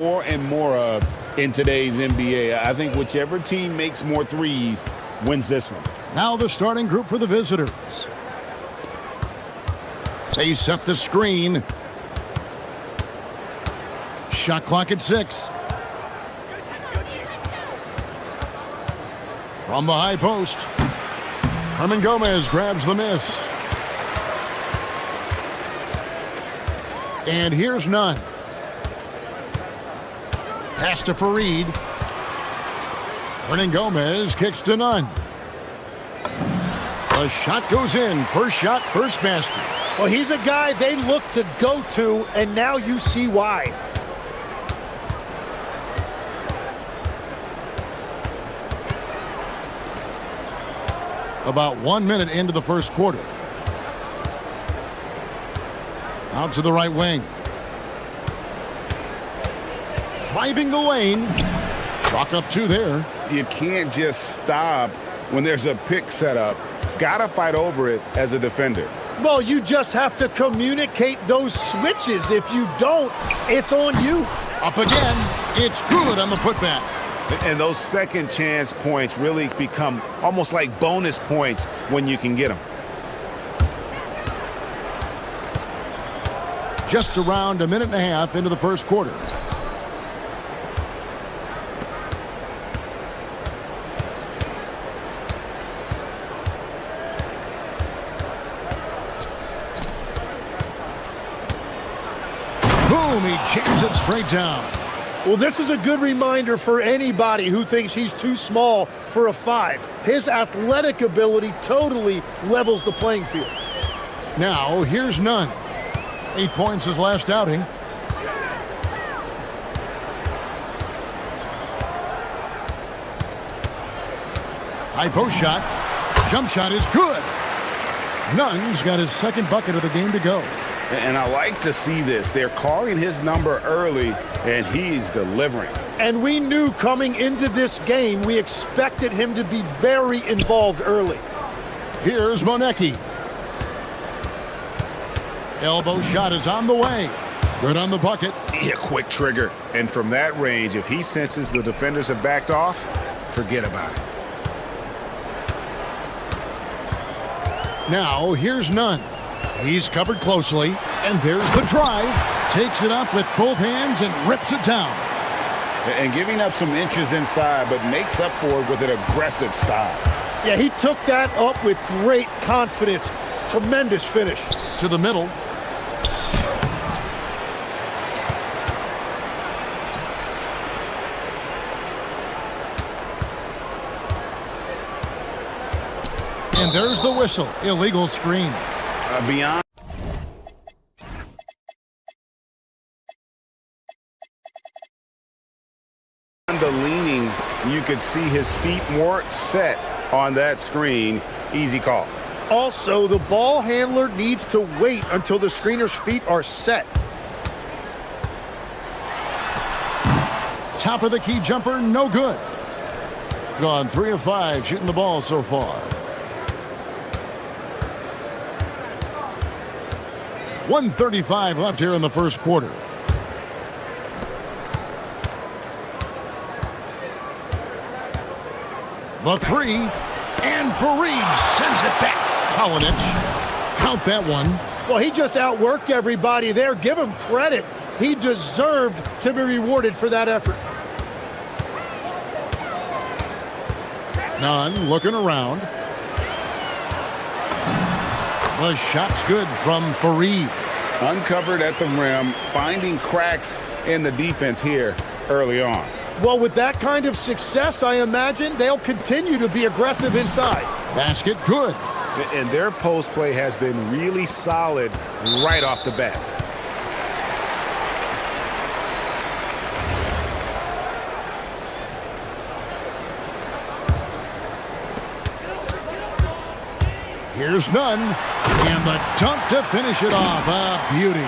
More and more of in today's NBA. I think whichever team makes more threes wins this one. Now the starting group for the visitors. They set the screen. Shot clock at 6. From the high post, Herman Gomez grabs the miss. And here's none. Pass to Fareed. Hernan Gomez kicks to none. The shot goes in. First shot, first basket. Well, he's a guy they look to go to, and now you see why. About 1 minute into the first quarter. Out to the right wing. Driving the lane. Chalk up 2 there. You can't just stop when there's a pick set up. Gotta fight over it as a defender. Well, you just have to communicate those switches. If you don't, it's on you. Up again. It's good on the putback. And those second chance points really become almost like bonus points when you can get them. Just around a minute and a half into the first quarter. Boom, he jams it straight down. Well, this is a good reminder for anybody who thinks he's too small for a 5. His athletic ability totally levels the playing field. Now, here's none. 8 points his last outing. High post shot. Jump shot is good. Nunn's got his second bucket of the game to go. And I like to see this. They're calling his number early, and he's delivering. And we knew coming into this game, we expected him to be very involved early. Here's Monecki. Elbow shot is on the way. Good on the bucket. Yeah, quick trigger. And from that range, if he senses the defenders have backed off, forget about it. Now, here's Nunn. He's covered closely, and there's the drive. Takes it up with both hands and rips it down. And giving up some inches inside, but makes up for it with an aggressive style. Yeah, he took that up with great confidence. Tremendous finish. To the middle. And there's the whistle. Illegal screen. Beyond the leaning, you could see his feet more set on that screen. Easy call. Also, the ball handler needs to wait until the screener's feet are set. Top of the key jumper, no good. Gone 3 of 5 shooting the ball so far. 1:35 left here in the first quarter. The 3, and Fareed sends it back. Kalinic, count that one. Well, he just outworked everybody there. Give him credit. He deserved to be rewarded for that effort. Nunn looking around. The shot's good from Fareed. Uncovered at the rim, finding cracks in the defense here early on. Well, with that kind of success, I imagine they'll continue to be aggressive inside. Basket good. And their post play has been really solid right off the bat. Here's Nunn, and the dunk to finish it off. A beauty.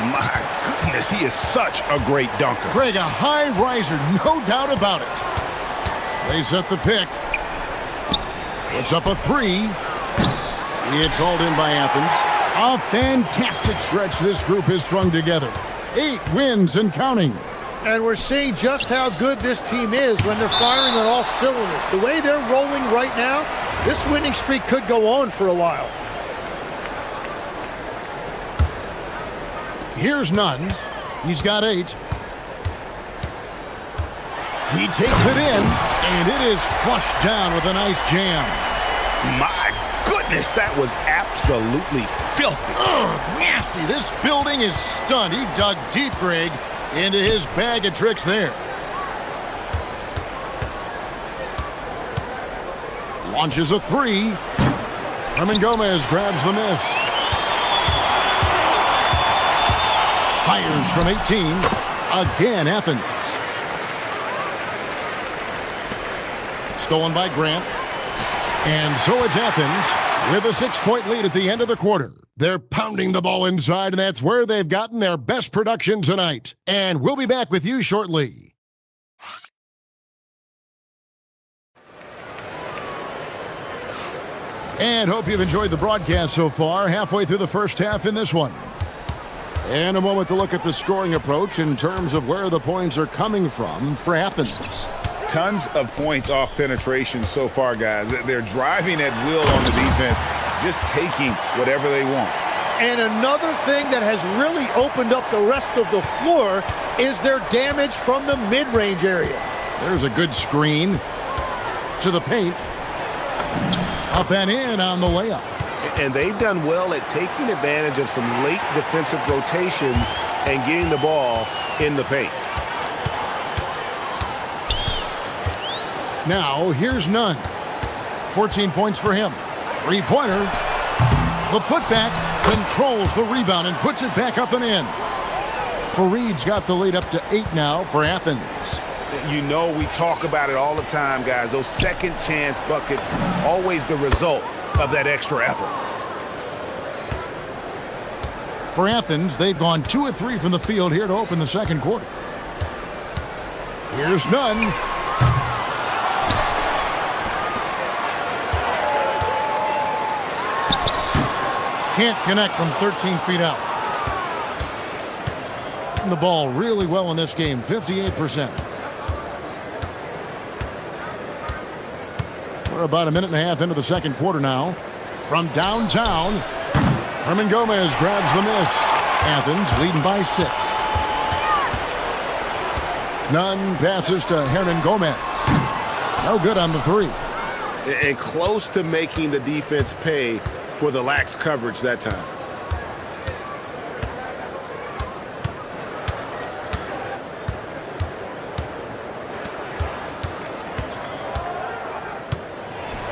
My goodness, he is such a great dunker. Greg, a high riser, no doubt about it. They set the pick. Puts up a 3. It's hauled in by Athens. A fantastic stretch this group has strung together. 8 wins and counting. And we're seeing just how good this team is when they're firing on all cylinders. The way they're rolling right now, this winning streak could go on for a while. Here's Nunn. He's got 8. He takes it in, and it is flushed down with a nice jam. My goodness, that was absolutely filthy. Nasty. This building is stunned. He dug deep, Greg, into his bag of tricks there. Launches a 3. Herman Gomez grabs the miss. Fires from 18. Again, Athens. Stolen by Grant. And so it's Athens with a 6-point lead at the end of the quarter. They're pounding the ball inside, and that's where they've gotten their best production tonight. And we'll be back with you shortly. And hope you've enjoyed the broadcast so far. Halfway through the first half in this one. And a moment to look at the scoring approach in terms of where the points are coming from for Athens. Tons of points off penetration so far, guys. They're driving at will on the defense, just taking whatever they want. And another thing that has really opened up the rest of the floor is their damage from the mid-range area. There's a good screen to the paint. Up and in on the layup. And they've done well at taking advantage of some late defensive rotations and getting the ball in the paint. Now, here's Nunn. 14 points for him. 3-pointer. The putback controls the rebound and puts it back up and in. Fareed's got the lead up to 8 now for Athens. You know, we talk about it all the time, guys. Those second chance buckets, always the result of that extra effort. For Athens, they've gone 2 of 3 from the field here to open the second quarter. Here's Nunn. Can't connect from 13 feet out. The ball really well in this game, 58%. We're about a minute and a half into the second quarter now. From downtown, Herman Gomez grabs the miss. Athens leading by 6. Nunn passes to Hernan Gomez. No good on the 3. And close to making the defense pay for the lax coverage that time.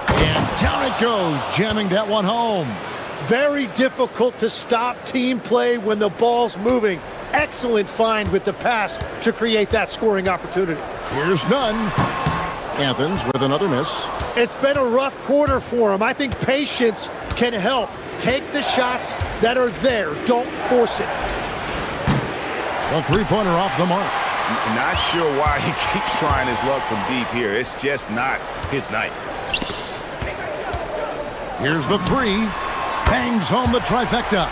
And down it goes, jamming that one home. Very difficult to stop team play when the ball's moving. Excellent find with the pass to create that scoring opportunity. Here's Nunn. Athens with another miss. It's been a rough quarter for him. I think patience can help. Take the shots that are there. Don't force it. A 3-pointer off the mark. Not sure why he keeps trying his luck from deep here. It's just not his night. Here's the 3. Bangs home the trifecta.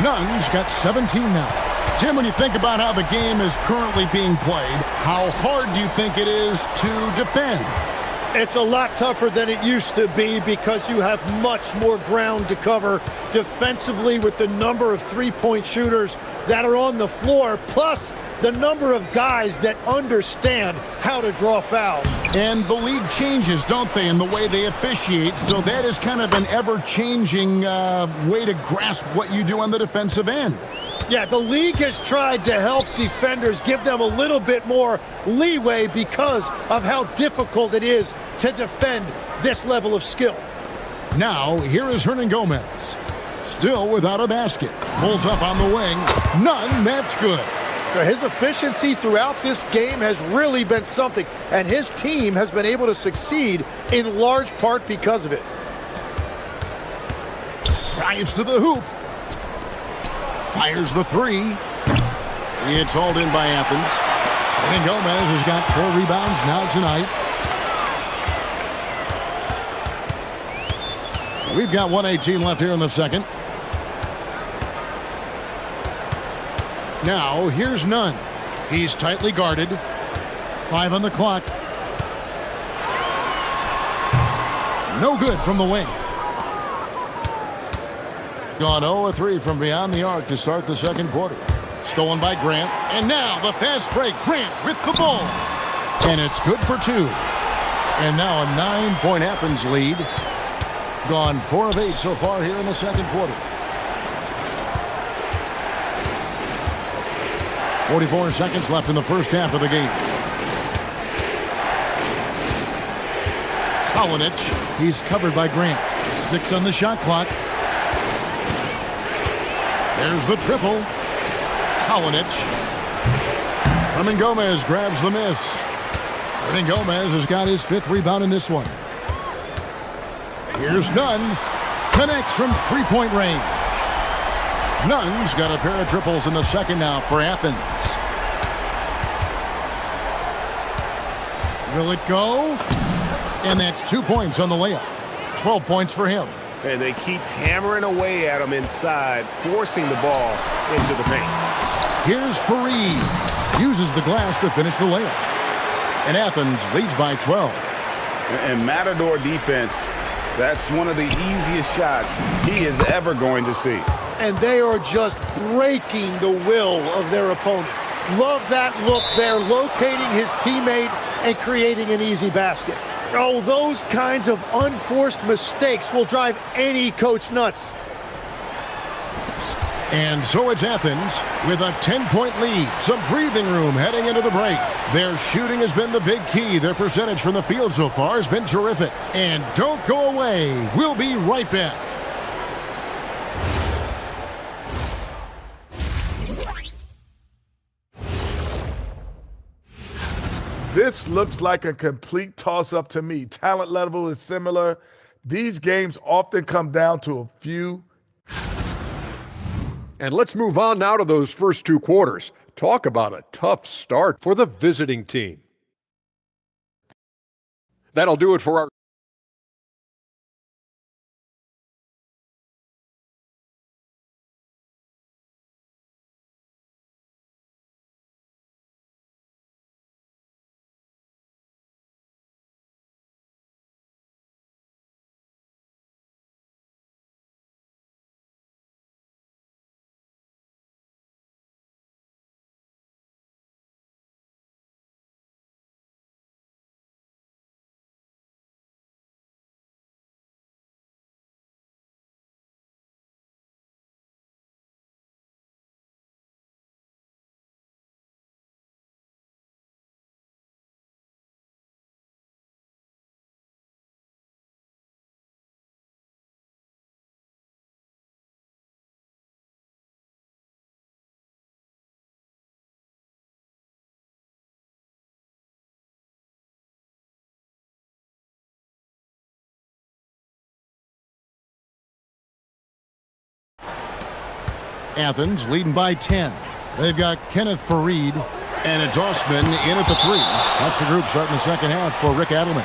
Nunn's got 17 now. Tim, when you think about how the game is currently being played, how hard do you think it is to defend? It's a lot tougher than it used to be because you have much more ground to cover defensively with the number of three-point shooters that are on the floor, plus the number of guys that understand how to draw fouls. And the league changes, don't they, in the way they officiate, so that is kind of an ever-changing way to grasp what you do on the defensive end. Yeah, the league has tried to help defenders, give them a little bit more leeway because of how difficult it is to defend this level of skill. Now, here is Hernan Gomez. Still without a basket. Pulls up on the wing. None, that's good. His efficiency throughout this game has really been something, and his team has been able to succeed in large part because of it. Drives to the hoop. Fires the 3. It's hauled in by Athens. And Gomez has got 4 rebounds now tonight. We've got 1:18 left here in the second. Now, here's Nunn. He's tightly guarded. 5 on the clock. No good from the wing. Gone 0-3 from beyond the arc to start the second quarter. Stolen by Grant. And now the fast break. Grant with the ball. And it's good for 2. And now a 9-point Athens lead. Gone 4 of 8 so far here in the second quarter. 44 seconds left in the first half of the game. Kalinic, he's covered by Grant. 6 on the shot clock. There's the triple. Kalinic. Hernan Gomez grabs the miss. Hernan Gomez has got his 5th rebound in this one. Here's Nunn. Connects from 3-point range. Nunn's got a pair of triples in the second now for Athens. Will it go? And that's 2 points on the layup. 12 points for him. And they keep hammering away at him inside, forcing the ball into the paint. Here's Fareed. Uses the glass to finish the layup. And Athens leads by 12. And Matador defense, that's one of the easiest shots he is ever going to see. And they are just breaking the will of their opponent. Love that look there, locating his teammate and creating an easy basket. Oh, those kinds of unforced mistakes will drive any coach nuts. And so it's Athens with a 10-point lead. Some breathing room heading into the break. Their shooting has been the big key. Their percentage from the field so far has been terrific. And don't go away. We'll be right back. This looks like a complete toss-up to me. Talent level is similar. These games often come down to a few. And let's move on now to those first 2 quarters. Talk about a tough start for the visiting team. That'll do it for our Athens leading by 10. They've got Kenneth Fareed, and it's Osman in at the 3. That's the group starting the second half for Rick Adelman.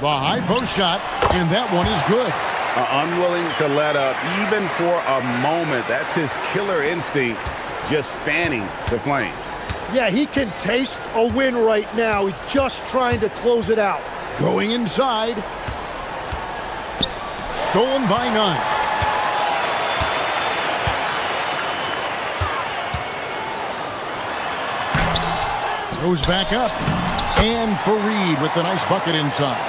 The high post shot, and that one is good. Unwilling to let up even for a moment. That's his killer instinct, just fanning the flames. Yeah, he can taste a win right now. He's just trying to close it out. Going inside. Stolen by Nunn. Goes back up. And Fareed with the nice bucket inside.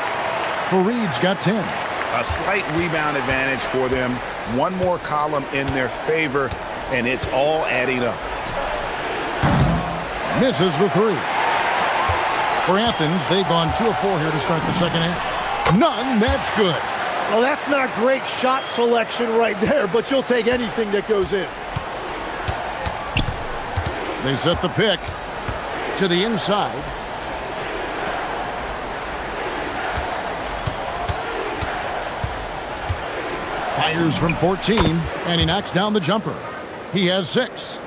Fareed's got 10. A slight rebound advantage for them. One more column in their favor, and it's all adding up. Misses the 3. For Athens, they've gone 2 of 4 here to start the second half. None, that's good. Well, that's not great shot selection right there, but you'll take anything that goes in. They set the pick to the inside. Fires from 14, and he knocks down the jumper. He has 6.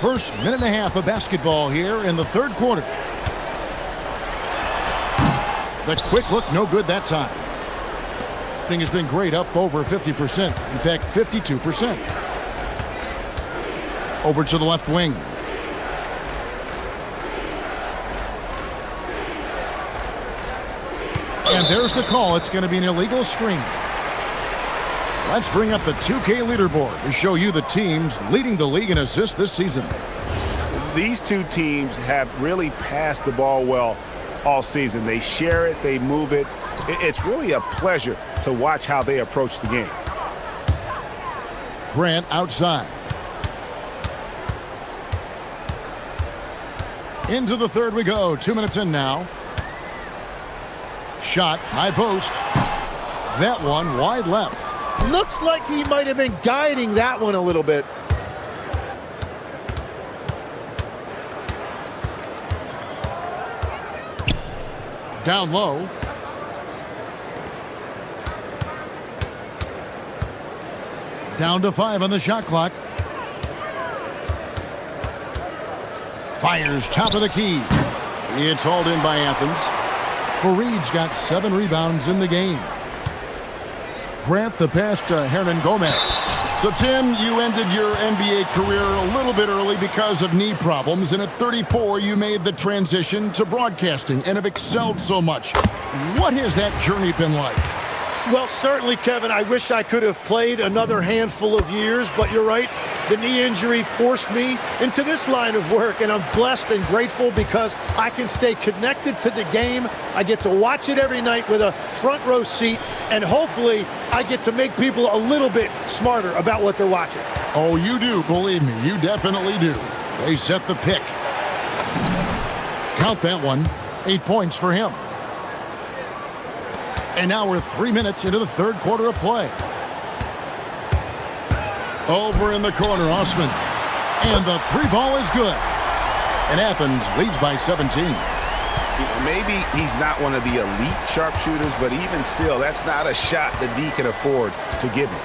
First minute and a half of basketball here in the third quarter. The quick look, no good that time. Shooting has been great, up over 50%. In fact, 52%. Over to the left wing. And there's the call. It's going to be an illegal screen. Let's bring up the 2K leaderboard to show you the teams leading the league in assists this season. These two teams have really passed the ball well all season. They share it, they move it. It's really a pleasure to watch how they approach the game. Grant outside. Into the third we go. 2 minutes in now. Shot, high post. That one wide left. Looks like he might have been guiding that one a little bit. Down low. Down to 5 on the shot clock. Fires top of the key. It's hauled in by Athens. Fareed's got 7 rebounds in the game. Grant the pass to Hernan Gomez. So, Tim, you ended your NBA career a little bit early because of knee problems, and at 34, you made the transition to broadcasting and have excelled so much. What has that journey been like? Well, certainly, Kevin, I wish I could have played another handful of years, but you're right. The knee injury forced me into this line of work, and I'm blessed and grateful because I can stay connected to the game. I get to watch it every night with a front row seat, and hopefully I get to make people a little bit smarter about what they're watching. Oh, you do, believe me. You definitely do. They set the pick. Count that one. 8 points for him. And now we're 3 minutes into the third quarter of play. Over in the corner, Osman. And the 3 ball is good. And Athens leads by 17. Maybe he's not one of the elite sharpshooters, but even still, that's not a shot that D can afford to give him.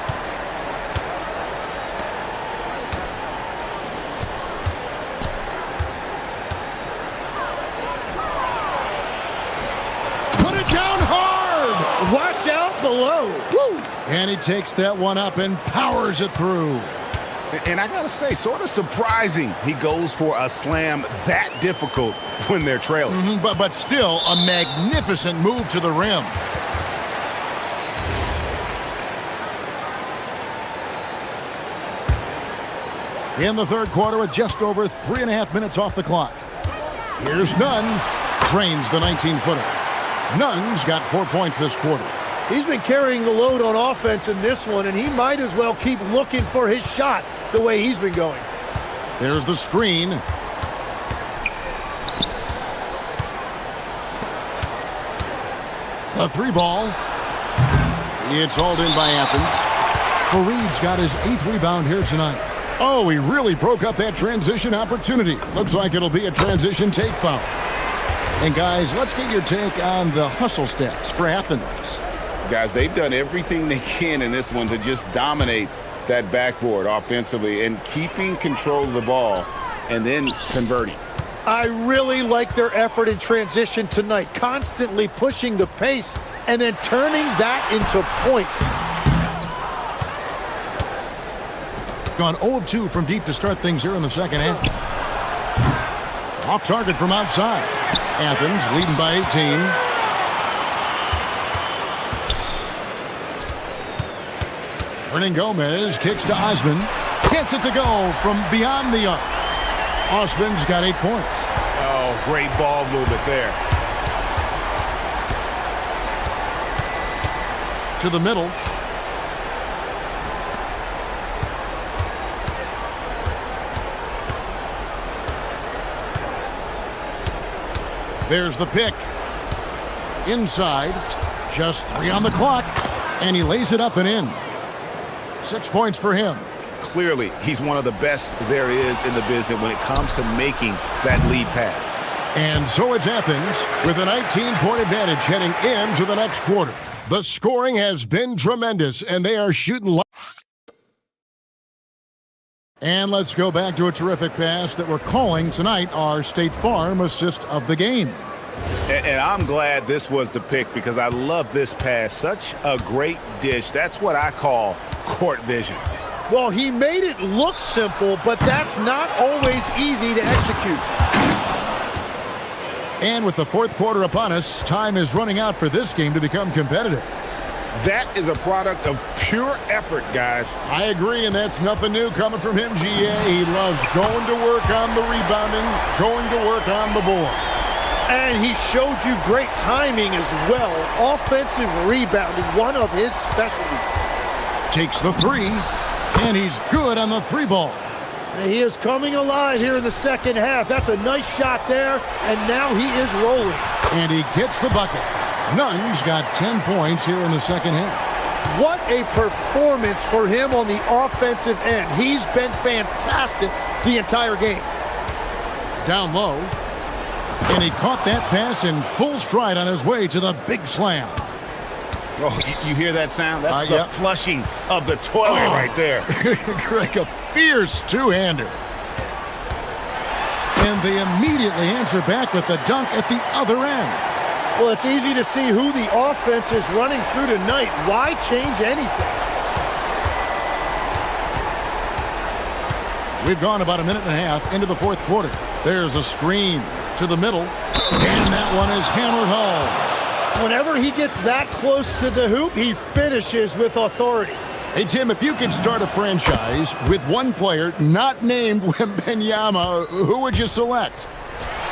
Put it down hard! Watch out below. Woo! And he takes that one up and powers it through. And I gotta say, sort of surprising he goes for a slam that difficult when they're trailing. But still a magnificent move to the rim. In the third quarter with just over 3.5 minutes off the clock. Here's Nunn. Trains the 19-footer. Nunn's got 4 points this quarter. He's been carrying the load on offense in this one, and he might as well keep looking for his shot the way he's been going. There's the screen. The 3 ball. It's hauled in by Athens. Fareed's got his 8th rebound here tonight. Oh, he really broke up that transition opportunity. Looks like it'll be a transition take foul. And guys, let's get your take on the hustle stats for Athens. Guys, they've done everything they can in this one to just dominate that backboard offensively and keeping control of the ball and then converting. I really like their effort in transition tonight, constantly pushing the pace and then turning that into points. Gone 0 of 2 from deep to start things here in the second half. Off target from outside. Athens leading by 18. Hernan Gomez kicks to Osman. Gets it to go from beyond the arc. Osman's got 8 points. Oh, great ball movement there. To the middle. There's the pick. Inside. Just 3 on the clock. And he lays it up and in. 6 points for him. Clearly, he's one of the best there is in the business when it comes to making that lead pass. And so it's Athens with a 19-point advantage heading into the next quarter. The scoring has been tremendous, and they are shooting And let's go back to a terrific pass that we're calling tonight our State Farm assist of the game. And I'm glad this was the pick because I love this pass. Such a great dish. That's what I call court vision. Well, he made it look simple, but that's not always easy to execute. And with the fourth quarter upon us, time is running out for this game to become competitive. That is a product of pure effort, guys. I agree, and that's nothing new coming from him, GA. He loves going to work on the rebounding, going to work on the board. And he showed you great timing as well. Offensive rebounding, one of his specialties. Takes the three, and he's good on the three ball. He is coming alive here in the second half. That's a nice shot there, and now he is rolling. And he gets the bucket. Nunn's got 10 points here in the second half. What a performance for him on the offensive end. He's been fantastic the entire game. Down low. And he caught that pass in full stride on his way to the big slam. Oh, you hear that sound? That's the flushing of the toilet right there. Greg, a fierce two-hander. And they immediately answer back with the dunk at the other end. Well, it's easy to see who the offense is running through tonight. Why change anything? We've gone about a minute and a half into the fourth quarter. There's a screen to the middle, and that one is hammered home. Whenever he gets that close to the hoop, he finishes with authority. Hey, Tim, if you could start a franchise with one player not named Wembanyama, who would you select?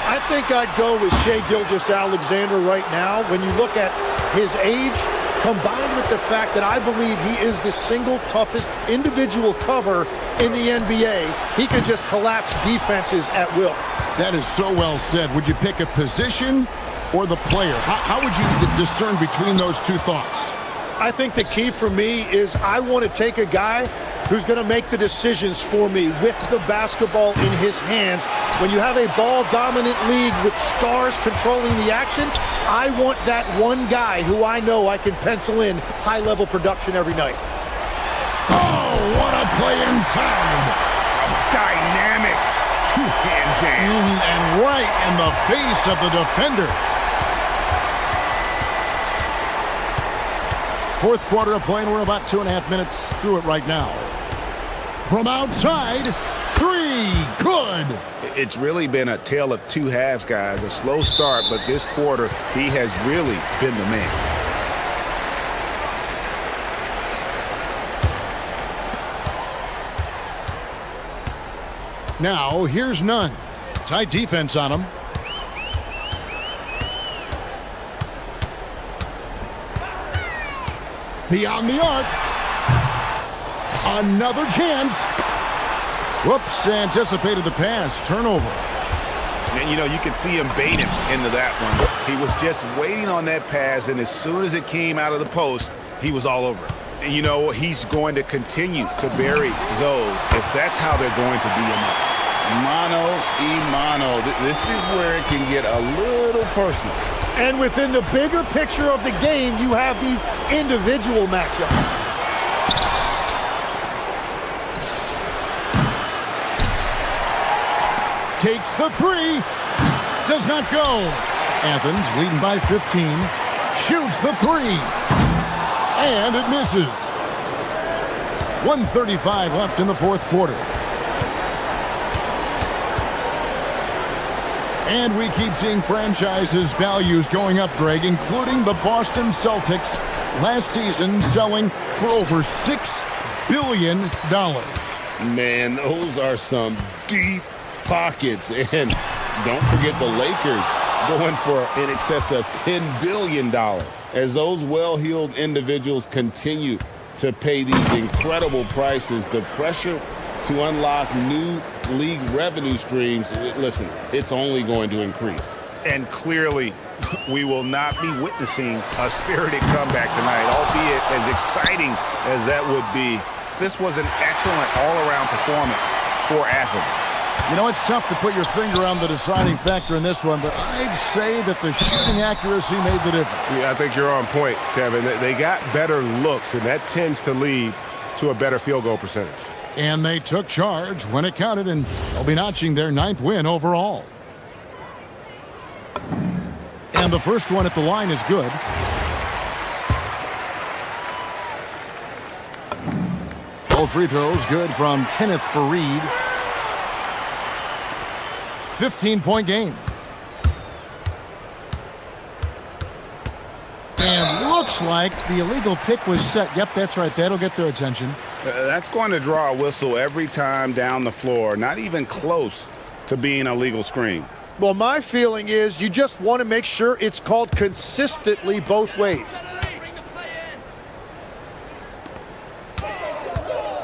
I think I'd go with Shai Gilgeous-Alexander right now. When you look at his age, combined with the fact that I believe he is the single toughest individual cover in the NBA, he could just collapse defenses at will. That is so well said. Would you pick a position or the player? How would you discern between those two thoughts? I think the key for me is I want to take a guy who's going to make the decisions for me with the basketball in his hands. When you have a ball-dominant league with stars controlling the action, I want that one guy who I know I can pencil in high-level production every night. Oh, what a play inside. Dynamic two-hand jam. And right in the face of the defender. Fourth quarter of play, and we're about 2.5 minutes through it right now. From outside, three, good. It's really been a tale of two halves, guys. A slow start, but this quarter, he has really been the man. Now, here's Nunn. Tight defense on him. Beyond the arc. Another chance. Whoops, anticipated the pass. Turnover. And, you know, you could see him baiting into that one. He was just waiting on that pass, and as soon as it came out of the post, he was all over it. And, you know, he's going to continue to bury those if that's how they're going to be in mano. This is where it can get a little personal. And within the bigger picture of the game, you have these individual matchups. Takes the three. Does not go. Athens leading by 15. Shoots the three. And it misses. 1:35 left in the fourth quarter. And we keep seeing franchises' values going up, Greg, including the Boston Celtics last season selling for over $6 billion. Man, those are some deep pockets. And don't forget the Lakers going for in excess of $10 billion. As those well-heeled individuals continue to pay these incredible prices, the pressure to unlock new league revenue streams, listen, it's only going to increase. And clearly, we will not be witnessing a spirited comeback tonight, albeit as exciting as that would be. This was an excellent all-around performance for Athens. You know, it's tough to put your finger on the deciding factor in this one, but I'd say that the shooting accuracy made the difference. Yeah, I think you're on point, Kevin. They got better looks, and that tends to lead to a better field goal percentage. And they took charge when it counted, and they'll be notching their 9th win overall. And the first one at the line is good. Both free throws good from Kenneth Fareed. 15-point game. And looks like the illegal pick was set. Yep, that's right. That'll get their attention. That's going to draw a whistle every time down the floor. Not even close to being a legal screen. Well, my feeling is you just want to make sure it's called consistently both ways.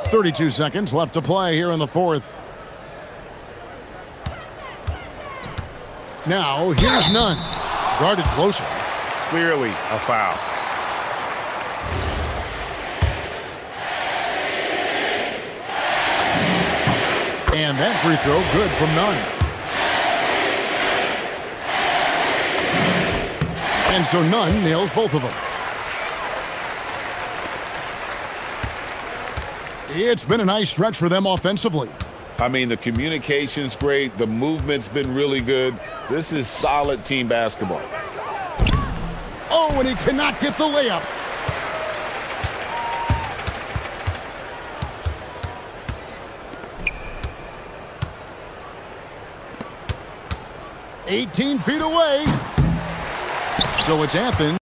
32 seconds left to play here in the fourth. Now, here's Nunn. Guarded closer. Clearly a foul. And that free throw good from Nunn. And so Nunn nails both of them. It's been a nice stretch for them offensively. I mean, the communication's great. The movement's been really good. This is solid team basketball. Oh, and he cannot get the layup. "18 feet away." So it's Athens.